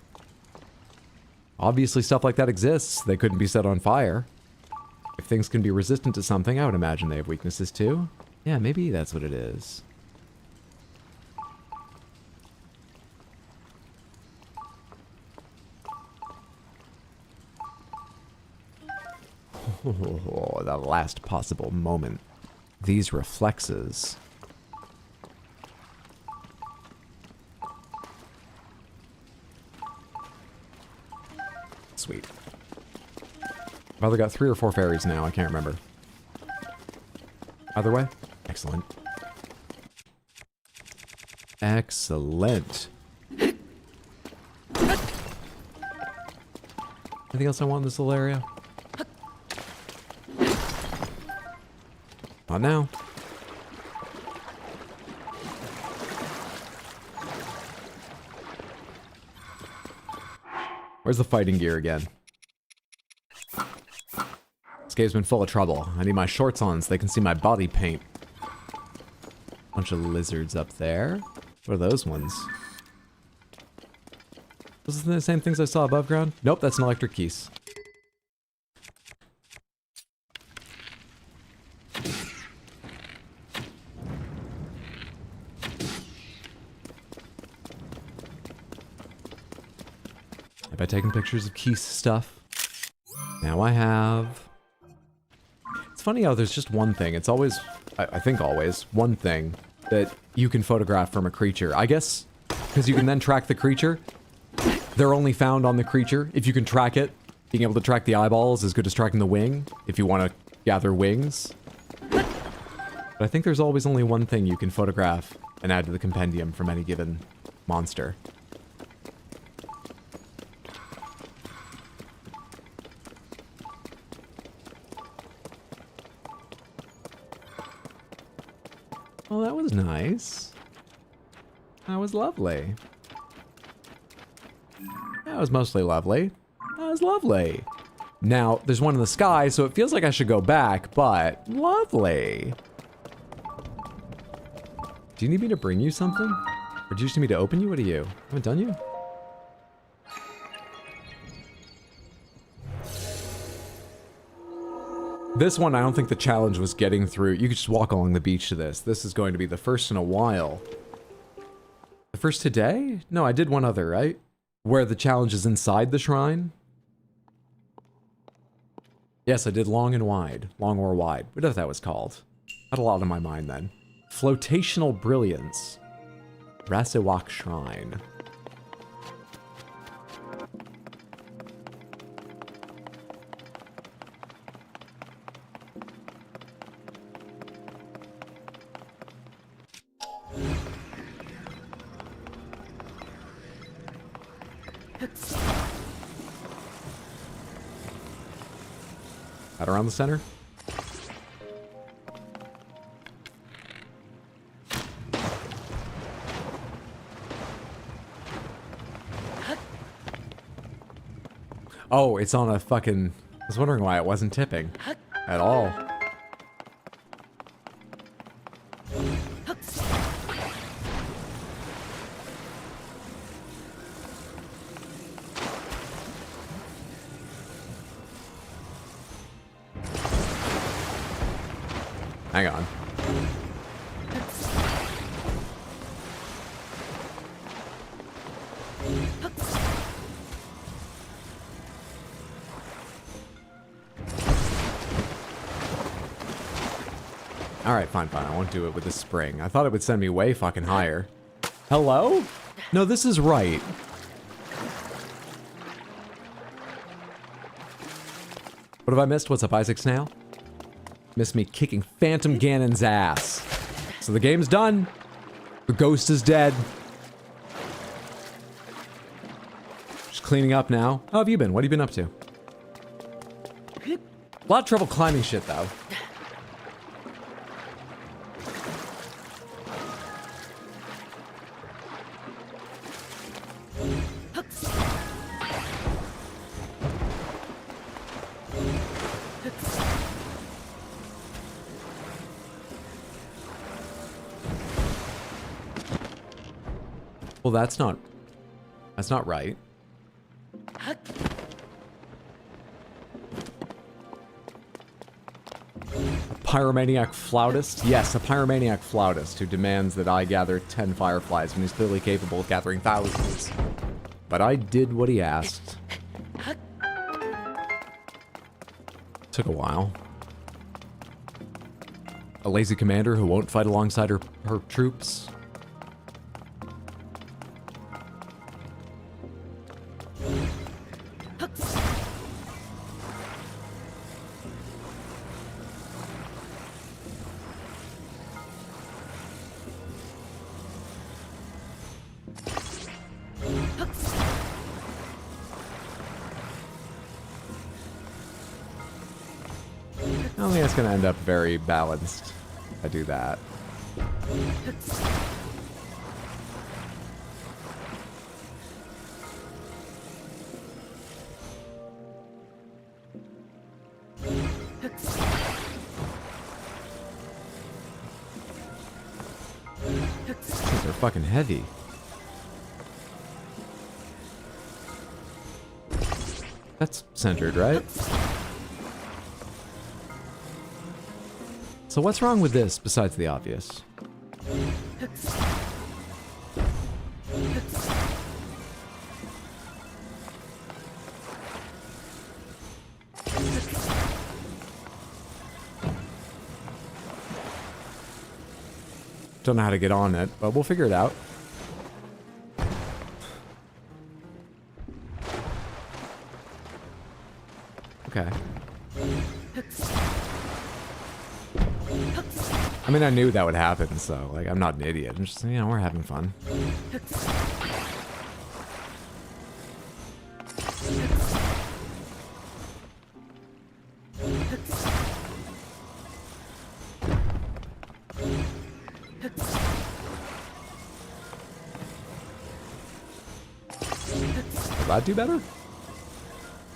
Speaker 1: Obviously stuff like that exists. They couldn't be set on fire. If things can be resistant to something, I would imagine they have weaknesses too. Yeah, maybe that's what it is. Oh, the last possible moment. These reflexes. Sweet. I've either got 3 or 4 fairies now, I can't remember. Either way? Excellent. Excellent. Anything else I want in this little area? Not now. Where's the fighting gear again? This game's been full of trouble. I need my shorts on so they can see my body paint. Bunch of lizards up there. What are those ones? Those are the same things I saw above ground? Nope, that's an electric keys. Have I taken pictures of Keith's stuff? Now I have. It's funny how there's just one thing. It's always, I think always, one thing that you can photograph from a creature. I guess because you can then track the creature. They're only found on the creature. If you can track it, being able to track the eyeballs is as good as tracking the wing, if you want to gather wings. But I think there's always only one thing you can photograph and add to the compendium from any given monster. Well, that was nice. That was lovely. That was mostly lovely. That was lovely. Now, there's one in the sky, so it feels like I should go back, but lovely. Do you need me to bring you something? Or do you just need me to open you? What are you? I haven't done you? This one, I don't think the challenge was getting through. You could just walk along the beach to this. This is going to be the first in a while. The first today? No, I did one other, right? Where the challenge is inside the shrine? Yes, I did long and wide. Long or wide. Whatever that was called. Had a lot in my mind then. Flotational Brilliance. Rasewak Shrine. That around the center? Oh, it's on a fucking... I was wondering why it wasn't tipping. At all. Hang on. Alright, fine, I won't do it with the spring. I thought it would send me way fucking higher. Hello? No, this is right. What have I missed? What's up, Isaac Snail? Missed me kicking Phantom Ganon's ass. So the game's done. The ghost is dead. Just cleaning up now. How have you been? What have you been up to? A lot of trouble climbing shit, though. Well, that's not right. A pyromaniac flautist? Yes, a pyromaniac flautist who demands that I gather 10 fireflies when he's clearly capable of gathering thousands. But I did what he asked. Took a while. A lazy commander who won't fight alongside her troops. I don't think it's gonna end up very balanced if I do that. These are fucking heavy. That's centered, right? So what's wrong with this besides the obvious? Don't know how to get on it, but we'll figure it out. Okay. I mean, I knew that would happen, so, like, I'm not an idiot. I'm just, you know, we're having fun. Will that do better?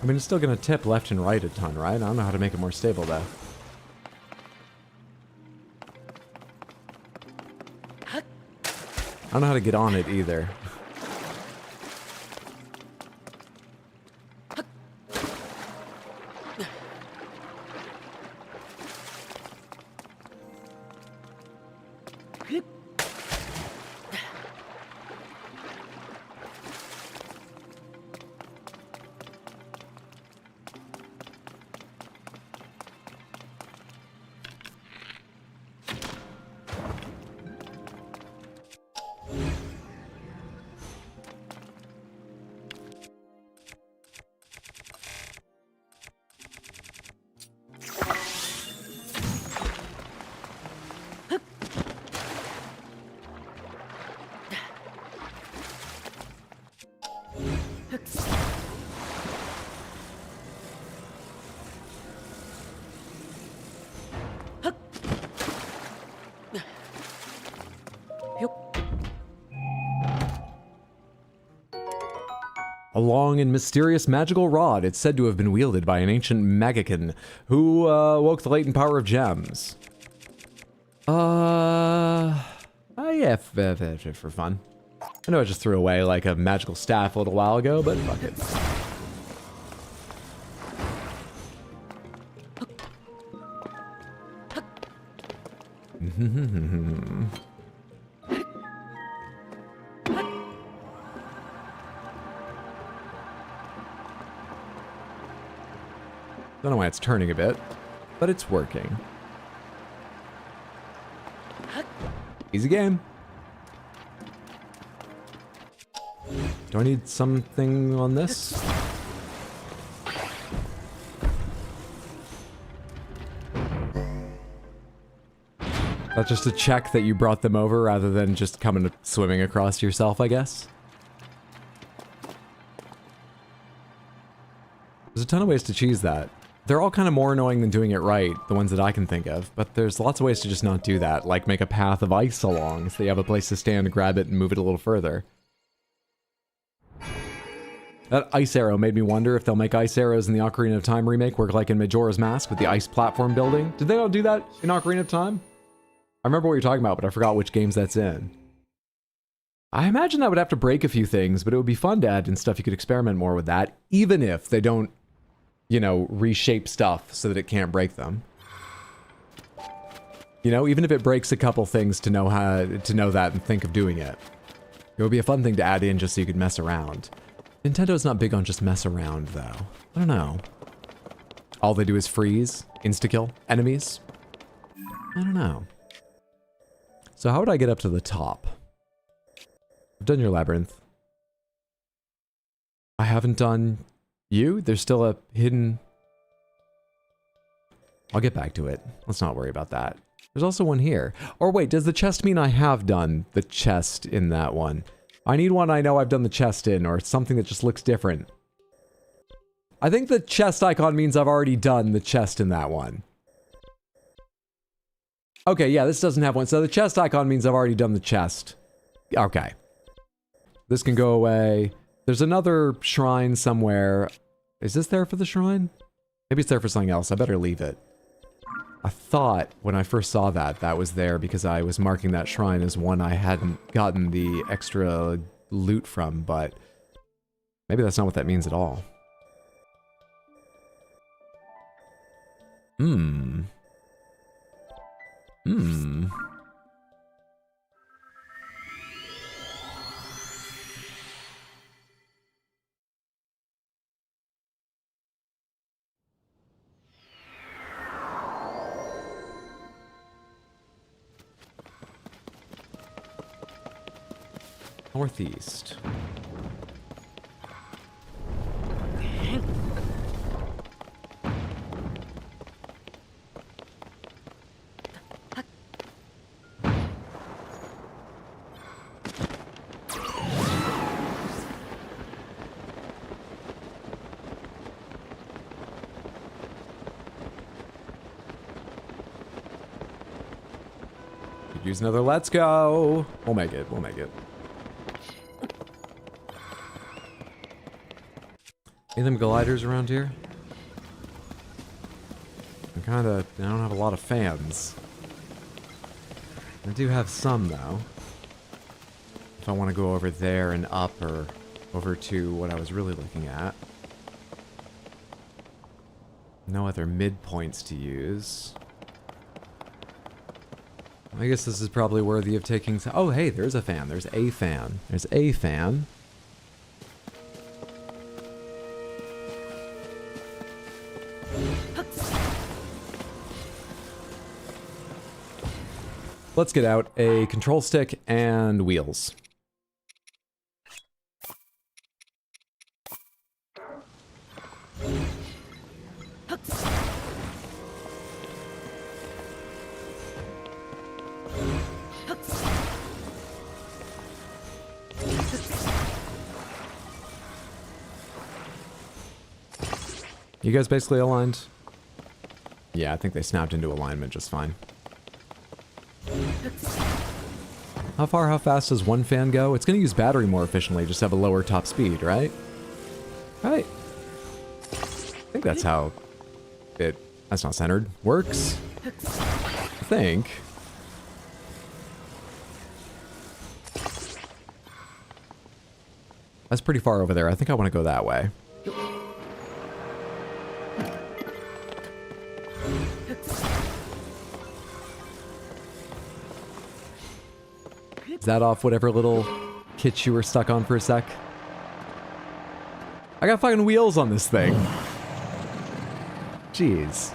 Speaker 1: I mean, it's still gonna tip left and right a ton, right? I don't know how to make it more stable, though. I don't know how to get on it either. A long and mysterious magical rod. It's said to have been wielded by an ancient Magican who woke the latent power of gems. Yeah, for fun. I know I just threw away like a magical staff a little while ago, but fuck it. Don't know why it's turning a bit, but it's working. Easy game. Do I need something on this? That's just a check that you brought them over rather than just coming swimming across yourself, I guess. There's a ton of ways to cheese that. They're all kind of more annoying than doing it right, the ones that I can think of, but there's lots of ways to just not do that, like make a path of ice along so you have a place to stand, grab it, and move it a little further. That ice arrow made me wonder if they'll make ice arrows in the Ocarina of Time remake work like in Majora's Mask with the ice platform building. Did they all do that in Ocarina of Time? I remember what you're talking about, but I forgot which games that's in. I imagine that would have to break a few things, but it would be fun to add in stuff you could experiment more with that, even if they don't, you know, reshape stuff so that it can't break them. You know, even if it breaks a couple things to know that and think of doing it. It would be a fun thing to add in just so you could mess around. Nintendo's not big on just mess around, though. I don't know. All they do is freeze, insta-kill enemies? I don't know. So how would I get up to the top? I've done your labyrinth. I haven't done you? There's still a hidden... I'll get back to it. Let's not worry about that. There's also one here. Or wait, does the chest mean I have done the chest in that one? I need one I know I've done the chest in, or something that just looks different. I think the chest icon means I've already done the chest in that one. Okay, yeah, this doesn't have one. So the chest icon means I've already done the chest. Okay. This can go away. There's another shrine somewhere. Is this there for the shrine? Maybe it's there for something else. I better leave it. I thought when I first saw that, that was there because I was marking that shrine as one I hadn't gotten the extra loot from, but maybe that's not what that means at all. Hmm. Northeast. Could use another let's go. We'll make it. We'll make it. Any of them gliders around here? I don't have a lot of fans. I do have some, though. If I want to go over there and up, or over to what I was really looking at. No other midpoints to use. I guess this is probably worthy of taking... Oh, hey, there's a fan. There's a fan. There's a fan. Let's get out a control stick and wheels. You guys basically aligned? Yeah, I think they snapped into alignment just fine. How far, how fast does one fan go? It's going to use battery more efficiently, just have a lower top speed, right? Right. I think that's how it... That's not centered. Works. I think. That's pretty far over there. I think I want to go that way. Is that off whatever little kit you were stuck on for a sec? I got fucking wheels on this thing. Jeez.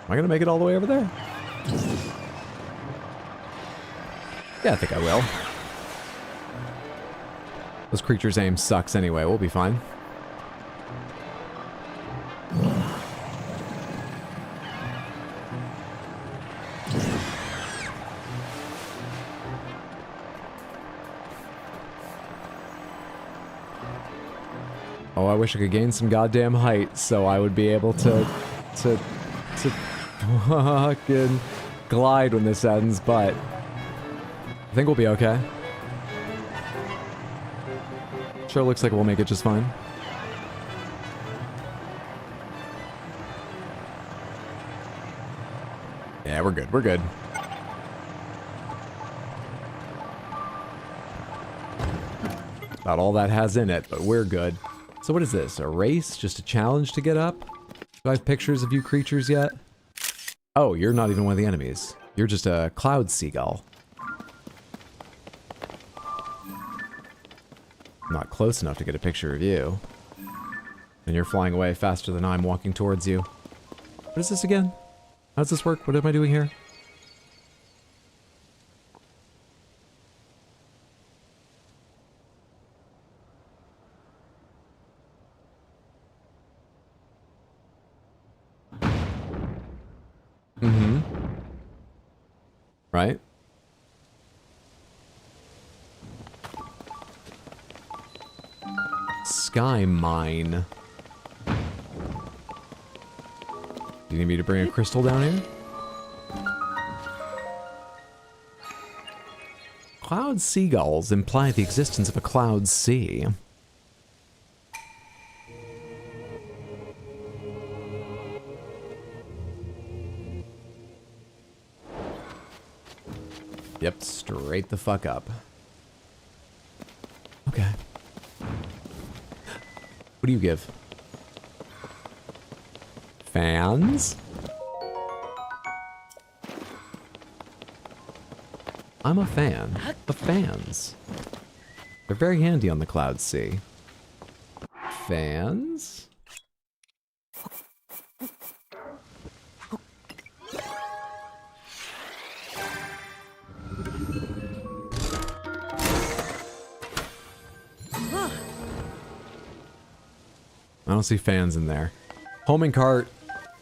Speaker 1: Am I gonna make it all the way over there? Yeah, I think I will. Those creatures' aim sucks anyway, we'll be fine. Oh, I wish I could gain some goddamn height so I would be able to fucking glide when this ends, but I think we'll be okay. Sure looks like we'll make it just fine. Yeah, we're good, we're good. About all that has in it, but we're good. So what is this? A race? Just a challenge to get up? Do I have pictures of you creatures yet? Oh, you're not even one of the enemies. You're just a cloud seagull. not close enough to get a picture of you. And you're flying away faster than I'm walking towards you. What is this again? How does this work? What am I doing here? Mm-hmm. Right? Sky mine. Do you need me to bring a crystal down here? Cloud seagulls imply the existence of a cloud sea. Yep, straight the fuck up. Okay. What do you give? Fans? I'm a fan of fans. They're very handy on the Cloud Sea. Fans? I don't see fans in there. Homing cart,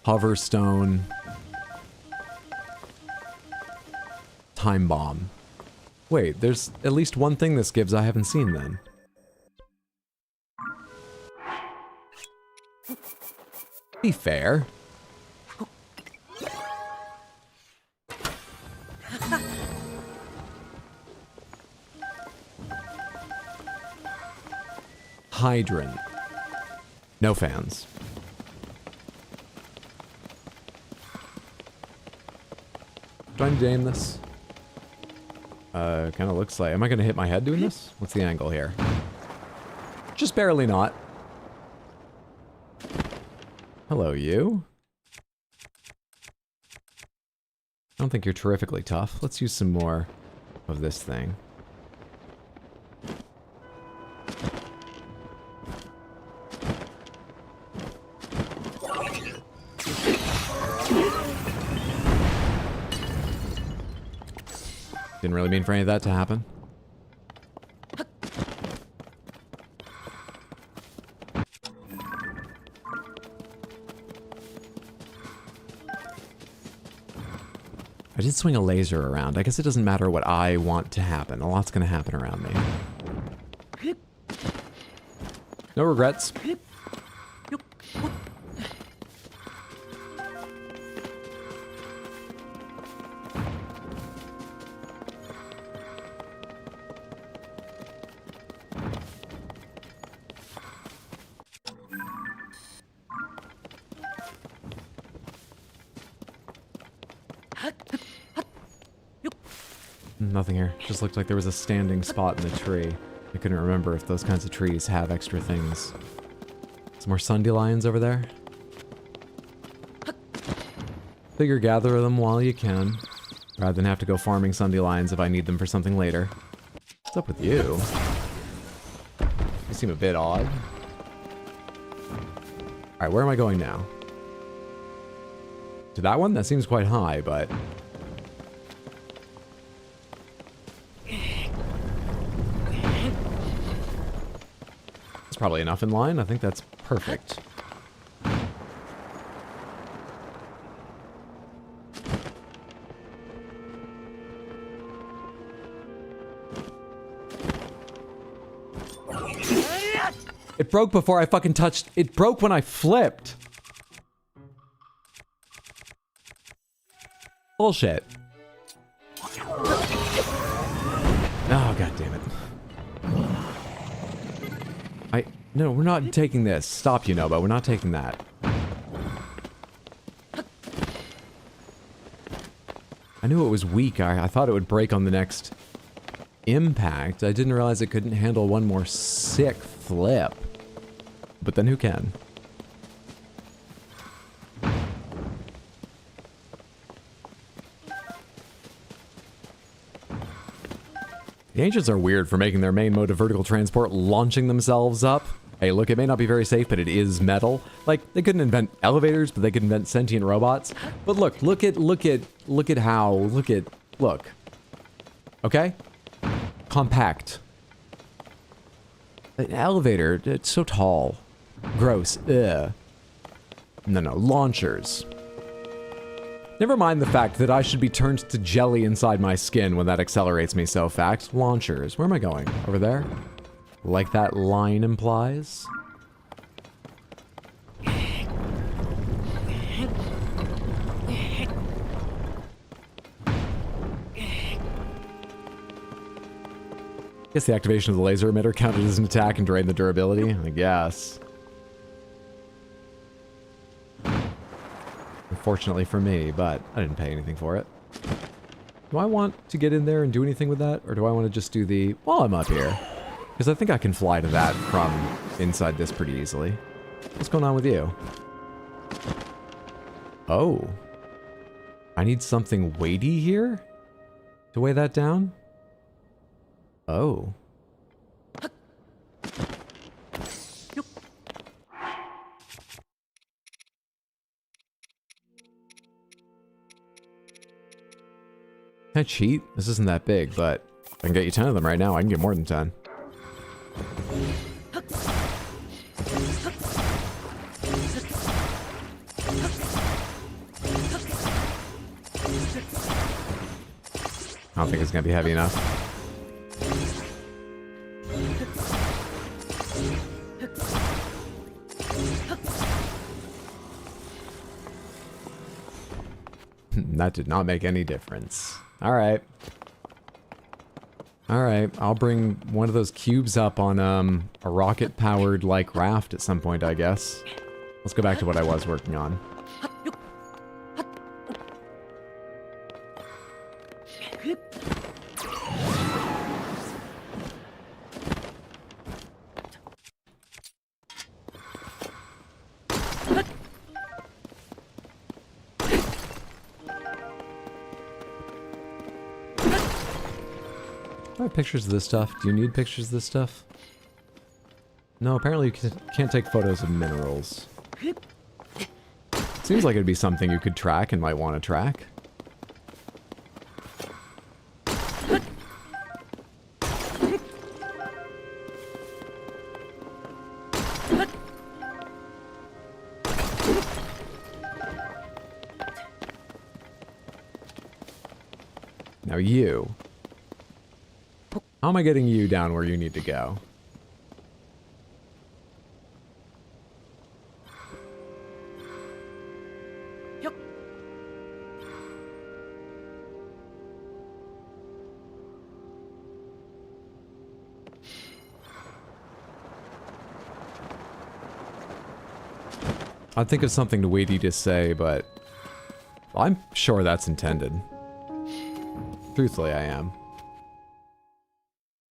Speaker 1: hover stone, time bomb. Wait, there's at least one thing this gives I haven't seen then. Be fair. Hydrant. No fans. Do I need to aim this? Kind of looks like... Am I going to hit my head doing this? What's the angle here? Just barely not. Hello, you. I don't think you're terrifically tough. Let's use some more of this thing. Didn't really mean for any of that to happen. I did swing a laser around. I guess it doesn't matter what I want to happen. A lot's gonna happen around me. No regrets. Nothing here. Just looked like there was a standing spot in the tree. I couldn't remember if those kinds of trees have extra things. Some more sundelions over there. Figure gather them while you can, rather than have to go farming sundelions if I need them for something later. What's up with you? You seem a bit odd. Alright, where am I going now? To that one? That seems quite high, but... That's probably enough in line. I think that's perfect. It broke before I fucking touched... It broke when I flipped. Bullshit. Oh, god damn it. No, we're not taking this. Stop, Yunoba. We're not taking that. I knew it was weak. I thought it would break on the next impact. I didn't realize it couldn't handle one more sick flip. But then who can? The ancients are weird for making their main mode of vertical transport launching themselves up. Hey, look, it may not be very safe, but it is metal. Like, they couldn't invent elevators, but they could invent sentient robots. But look how, look. Okay? Compact. An elevator, it's so tall. Gross, ugh. No, launchers. Never mind the fact that I should be turned to jelly inside my skin when that accelerates me so fast. Launchers. Where am I going? Over there? Like that line implies? Guess the activation of the laser emitter counted as an attack and drained the durability? I guess. Unfortunately for me, but I didn't pay anything for it. Do I want to get in there and do anything with that? Or do I want to just do the... while I'm up here? Because I think I can fly to that from inside this pretty easily. What's going on with you? Oh. I need something weighty here? To weigh that down? Oh. Can I cheat? This isn't that big, but if I can get you 10 of them right now, I can get more than 10. I don't think it's gonna be heavy enough. That did not make any difference. Alright. Alright, I'll bring one of those cubes up on a rocket-powered, like, raft at some point, I guess. Let's go back to what I was working on. Do I have pictures of this stuff? Do you need pictures of this stuff? No, apparently you can't take photos of minerals. Seems like it'd be something you could track and might want to track. Now you. How am I getting you down where you need to go?
Speaker 5: Yep.
Speaker 1: I'd think of something weighty to say, but I'm sure that's intended. Truthfully, I am.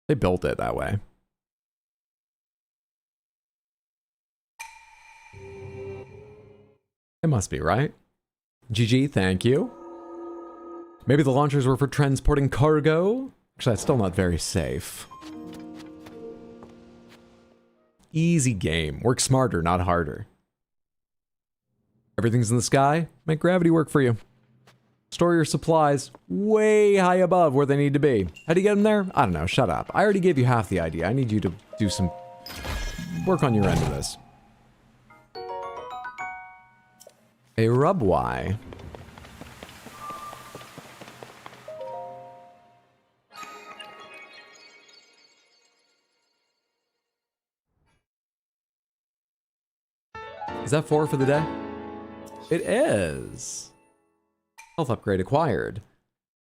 Speaker 1: They built it that way. It must be, right? GG, thank you. Maybe the launchers were for transporting cargo? Actually, that's still not very safe. Easy game. Work smarter, not harder. Everything's in the sky. Make gravity work for you. Store your supplies way high above where they need to be. How do you get them there? I don't know. Shut up. I already gave you half the idea. I need you to do some work on your end of this. A rubwai. Is that 4 for the day? It is. Health upgrade acquired.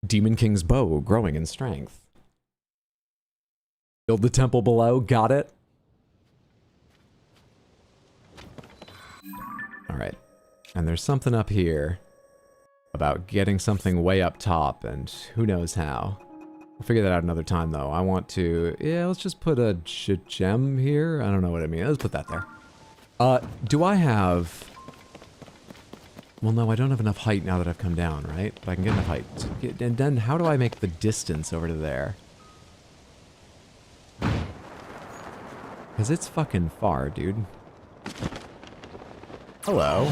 Speaker 1: Demon King's bow growing in strength. Build the temple below. Got it. Alright. And there's something up here about getting something way up top, and who knows how. We'll figure that out another time, though. I want to... yeah, let's just put a gem here. I don't know what I mean. Let's put that there. Do I have... well, no, I don't have enough height now that I've come down, right? But I can get enough height. And then how do I make the distance over to there? Because it's fucking far, dude. Hello.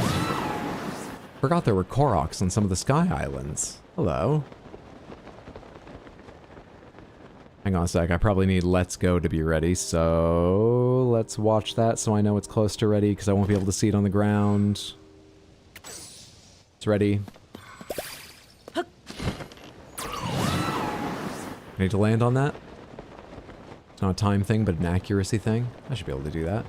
Speaker 1: Forgot there were Koroks on some of the Sky Islands. Hello. Hang on a sec, I probably need Let's Go to be ready, so let's watch that so I know it's close to ready, because I won't be able to see it on the ground. It's ready. I need to land on that. It's not a time thing, but an accuracy thing. I should be able to do that.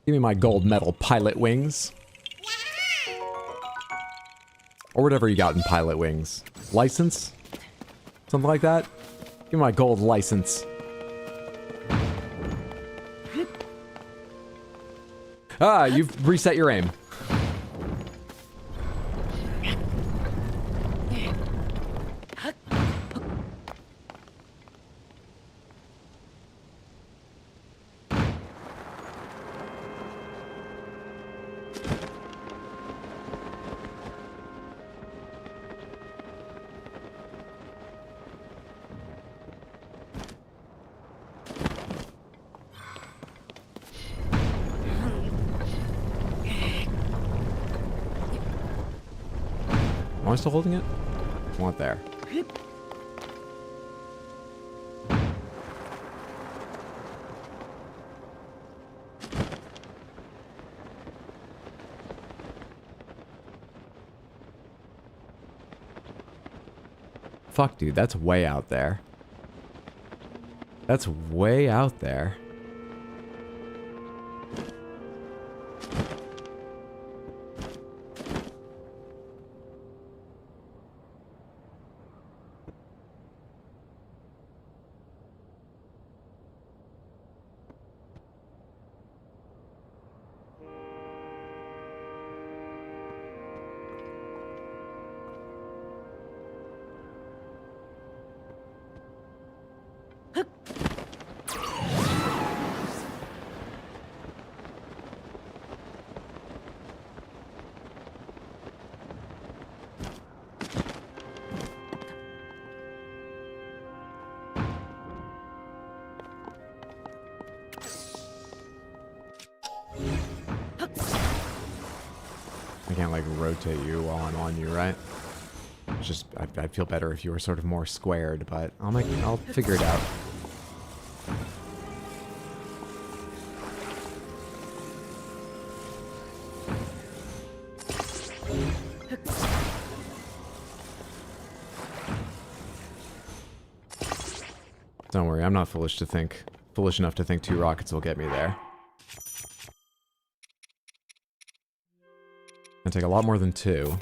Speaker 1: Give me my gold medal pilot wings. Or whatever you got in pilot wings. License? Something like that? Give me my gold license. Ah, you've reset your aim. Am I still holding it? I want there. Fuck, dude, that's way out there. That's way out there. I can't, like, rotate you while I'm on you, right? It's just, I'd feel better if you were sort of more squared, but I'll figure it out. Don't worry, I'm not foolish enough to think 2 rockets will get me there. It'll take a lot more than 2.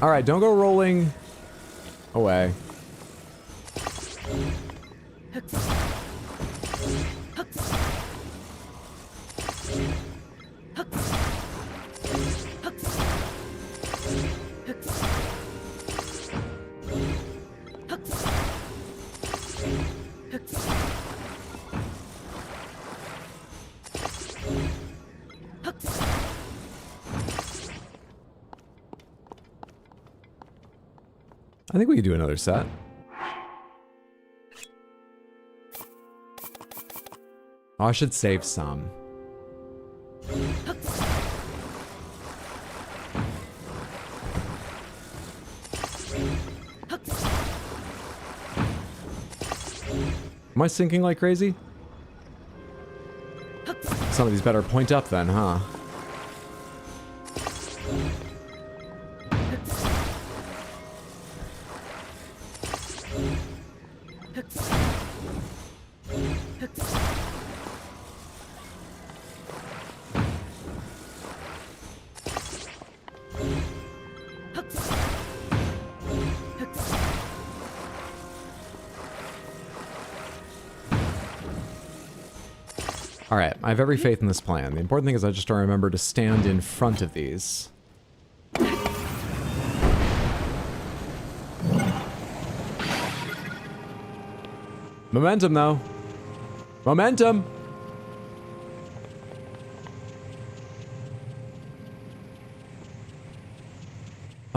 Speaker 1: Alright, don't go rolling away. I think we could do another set. Oh, I should save some. Am I sinking like crazy? Some of these better point up then, huh? Alright, I have every faith in this plan. The important thing is I just don't remember to stand in front of these. Momentum, though. Momentum!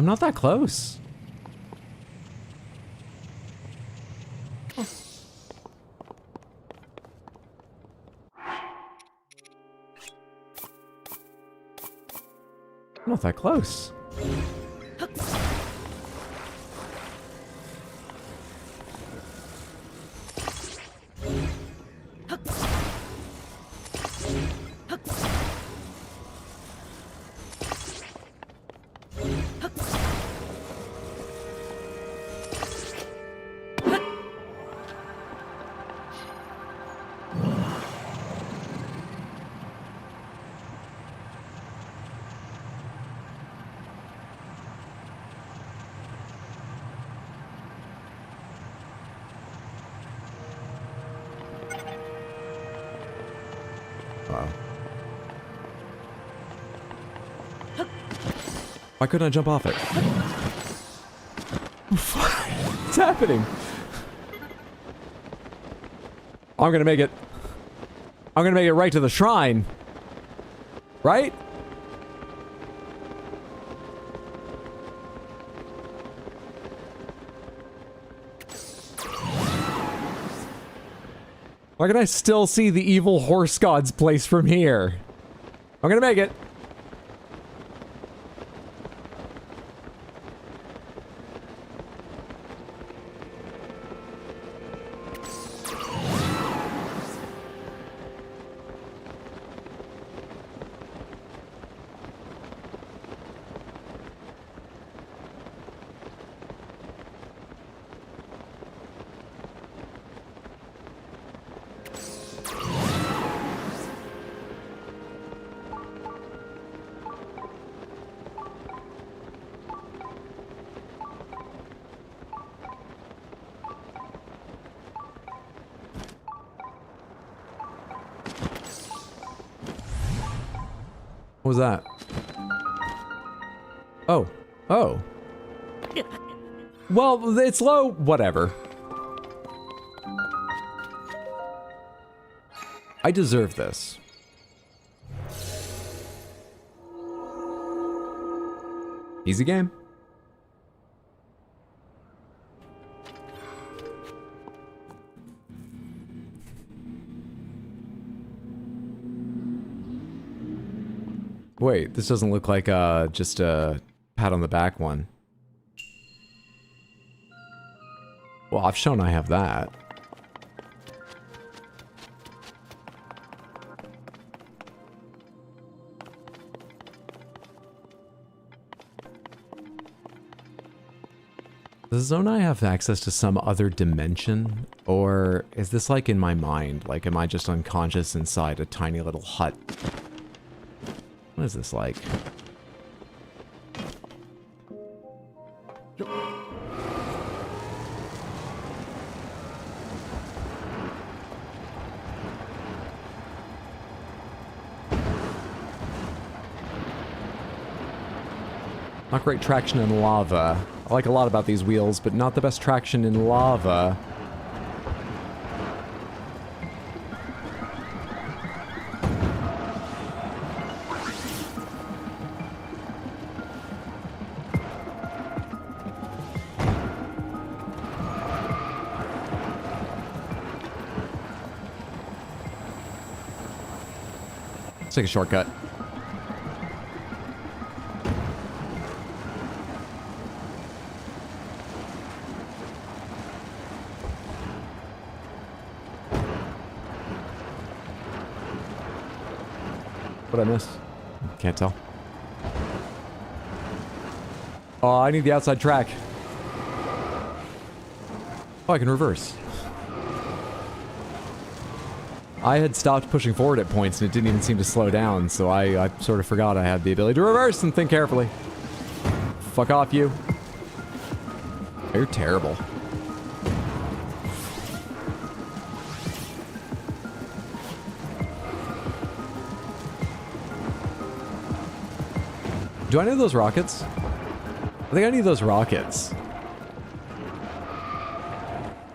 Speaker 1: I'm not that close. I'm not that close. Why couldn't I jump off it? What's happening? I'm gonna make it. I'm gonna make it right to the shrine. Right? Why can I still see the evil horse god's place from here? I'm gonna make it. What was that? Oh. Oh. Well, it's low. Whatever. I deserve this. Easy game. Wait, this doesn't look like just a pat on the back one. Well, I've shown I have that. Does Zonai have access to some other dimension? Or is this like in my mind? Like, am I just unconscious inside a tiny little hut? What is this like? Not great traction in lava. I like a lot about these wheels, but not the best traction in lava. Let's take a shortcut. What'd I miss? Can't tell. Oh, I need the outside track. Oh, I can reverse. I had stopped pushing forward at points and it didn't even seem to slow down, so I sort of forgot I had the ability to reverse and think carefully. Fuck off, you. You're terrible. Do I need those rockets? I think I need those rockets.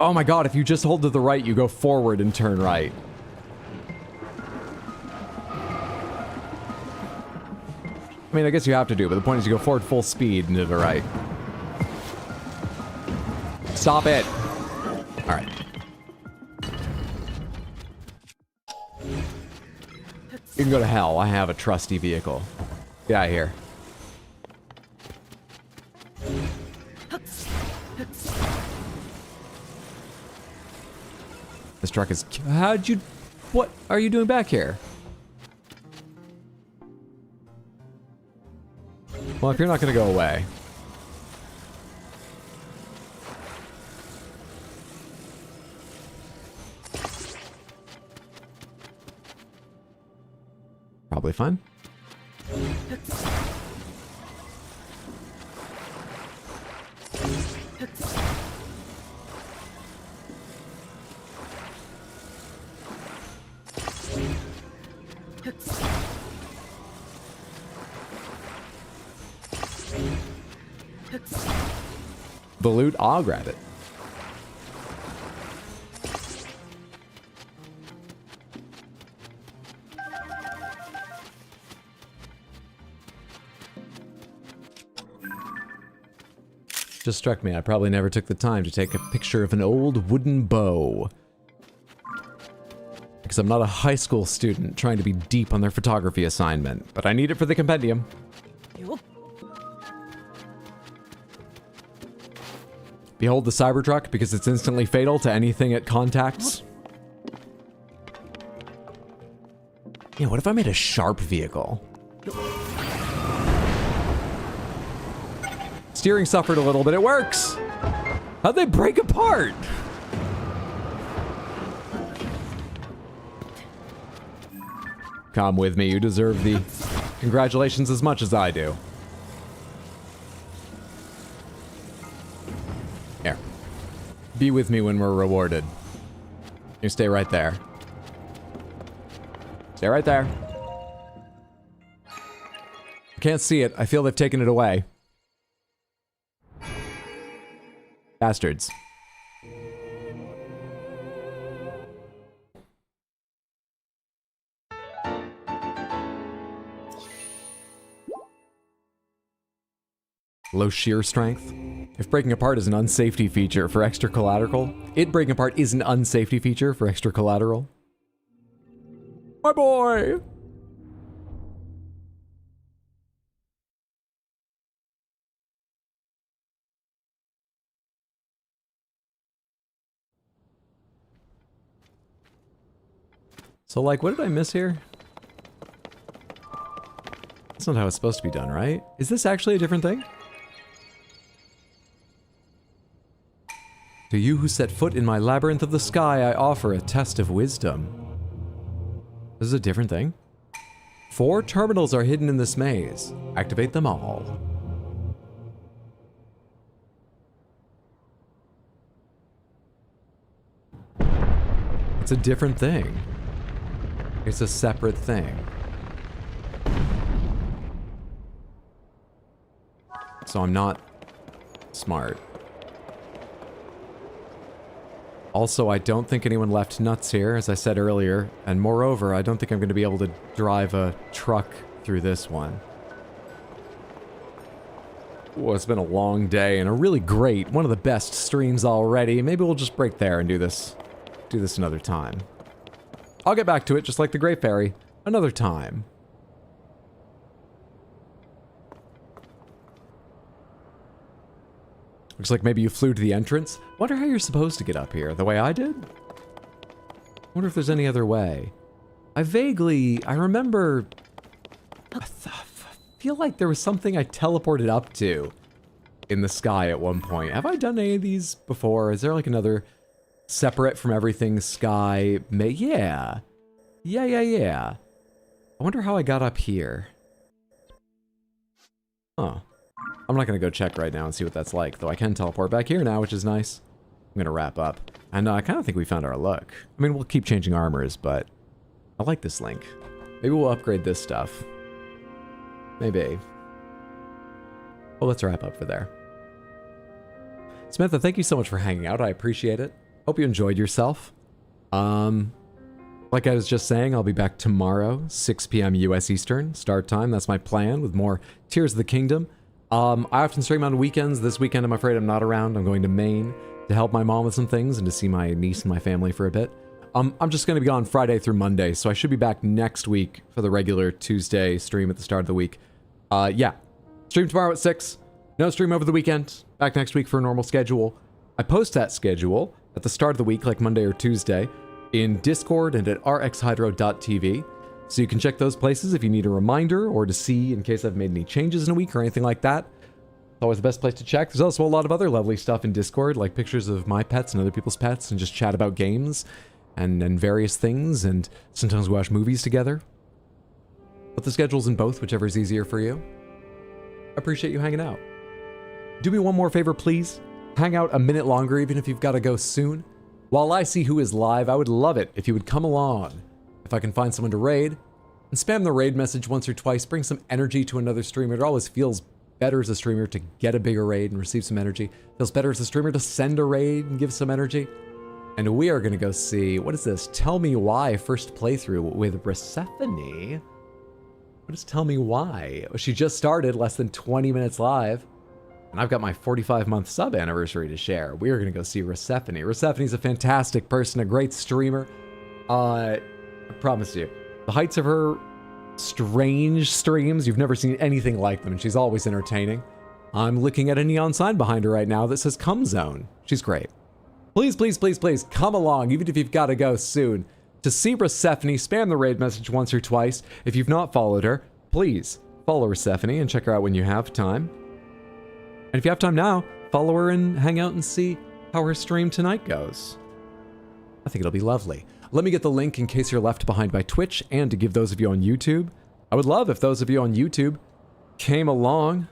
Speaker 1: Oh my god, if you just hold to the right, you go forward and turn right. I I mean, I guess you have to do, but the point is you go forward full speed and to the right. Stop it. All right. You can go to hell. I have a trusty vehicle. Get out of here. This truck is... How'd you... What are you doing back here? Well, if you're not going to go away... Probably fine. The loot, I'll grab it. Just struck me, I probably never took the time to take a picture of an old wooden bow. Because I'm not a high school student trying to be deep on their photography assignment, but I need it for the compendium. Behold the Cybertruck, because it's instantly fatal to anything it contacts. Yeah, what if I made a sharp vehicle? Steering suffered a little, but it works! How'd they break apart? Come with me, you deserve the congratulations as much as I do. Here. Be with me when we're rewarded. You stay right there. Stay right there. I can't see it. I feel they've taken it away. Bastards. Low shear strength. If breaking apart is an unsafety feature for extra collateral, it breaking apart is an unsafety feature for extra collateral. My boy! So, like, what did I miss here? That's not how it's supposed to be done, right? Is this actually a different thing? To you who set foot in my labyrinth of the sky, I offer a test of wisdom. This is a different thing. 4 terminals are hidden in this maze. Activate them all. It's a different thing. It's a separate thing. So I'm not smart. Also, I don't think anyone left nuts here, as I said earlier, and moreover, I don't think I'm going to be able to drive a truck through this one. Well, it's been a long day and a really great, one of the best streams already. Maybe we'll just break there and do this another time. I'll get back to it, just like the Great Fairy, another time. Looks like maybe you flew to the entrance. Wonder how you're supposed to get up here, the way I did? Wonder if there's any other way. I remember... I feel like there was something I teleported up to in the sky at one point. Have I done any of these before? Is there like another separate from everything sky? Yeah. Yeah. I wonder how I got up here. Huh. I'm not gonna go check right now and see what that's like, though I can teleport back here now, which is nice. I'm gonna wrap up. And I kind of think we found our look. I mean, we'll keep changing armors, but I like this link. Maybe we'll upgrade this stuff. Maybe. Well, let's wrap up for there. Samantha, thank you so much for hanging out. I appreciate it. Hope you enjoyed yourself. Like Like I was just saying, I'll be back tomorrow, 6 p.m. US Eastern start time. That's my plan with more Tears of the Kingdom. I often stream on weekends. This weekend, I'm afraid I'm not around. I'm going to Maine to help my mom with some things and to see my niece and my family for a bit. I'm just going to be gone Friday through Monday, so I should be back next week for the regular Tuesday stream at the start of the week. Yeah, stream tomorrow at 6. No stream over the weekend. Back next week for a normal schedule. I post that schedule at the start of the week, like Monday or Tuesday, in Discord and at rxhydro.tv. So you can check those places if you need a reminder or to see in case I've made any changes in a week or anything like that. It's always the best place to check. There's also a lot of other lovely stuff in Discord, like pictures of my pets and other people's pets, and just chat about games and various things, and sometimes we watch movies together. But the schedule's in both, whichever is easier for you. I appreciate you hanging out. Do me one more favor, please. Hang out a minute longer, even if you've got to go soon. While I see who is live, I would love it if you would come along. If I can find someone to raid, and spam the raid message once or twice, bring some energy to another streamer. It always feels better as a streamer to get a bigger raid and receive some energy. It feels better as a streamer to send a raid and give some energy. And we are going to go see, what is this? Tell Me Why first playthrough with Persephone. What is Tell Me Why? She just started less than 20 minutes live. And I've got my 45-month sub anniversary to share. We are going to go see Persephone. Persephone's a fantastic person, a great streamer. I promise you. The heights of her strange streams, you've never seen anything like them, and she's always entertaining. I'm looking at a neon sign behind her right now that says Come Zone. She's great. Please, please, please, please come along, even if you've got to go soon. To see Persephone, spam the raid message once or twice. If you've not followed her, please follow Persephone and check her out when you have time. And if you have time now, follow her and hang out and see how her stream tonight goes. I think it'll be lovely. Let me get the link in case you're left behind by Twitch, and to give those of you on YouTube. I would love if those of you on YouTube came along,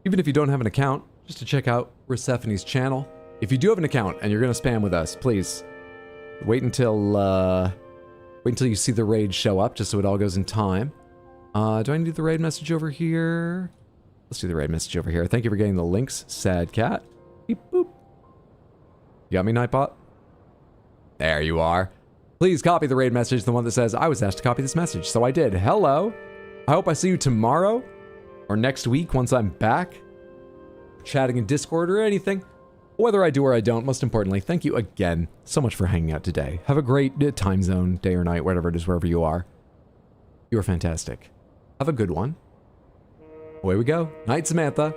Speaker 1: even if you don't have an account, just to check out Persephone's channel. If you do have an account and you're going to spam with us, please wait until you see the raid show up, just so it all goes in time. Do I need to do the raid message over here? Let's do the raid message over here. Thank you for getting the links, Sad Cat. Beep boop. You got me, Nightbot? There you are. Please copy the raid message, the one that says, I was asked to copy this message, so I did. Hello. I hope I see you tomorrow or next week once I'm back. Chatting in Discord or anything. Whether I do or I don't, most importantly, thank you again so much for hanging out today. Have a great time zone, day or night, whatever it is, wherever you are. You are fantastic. Have a good one. Away we go. Night, Samantha.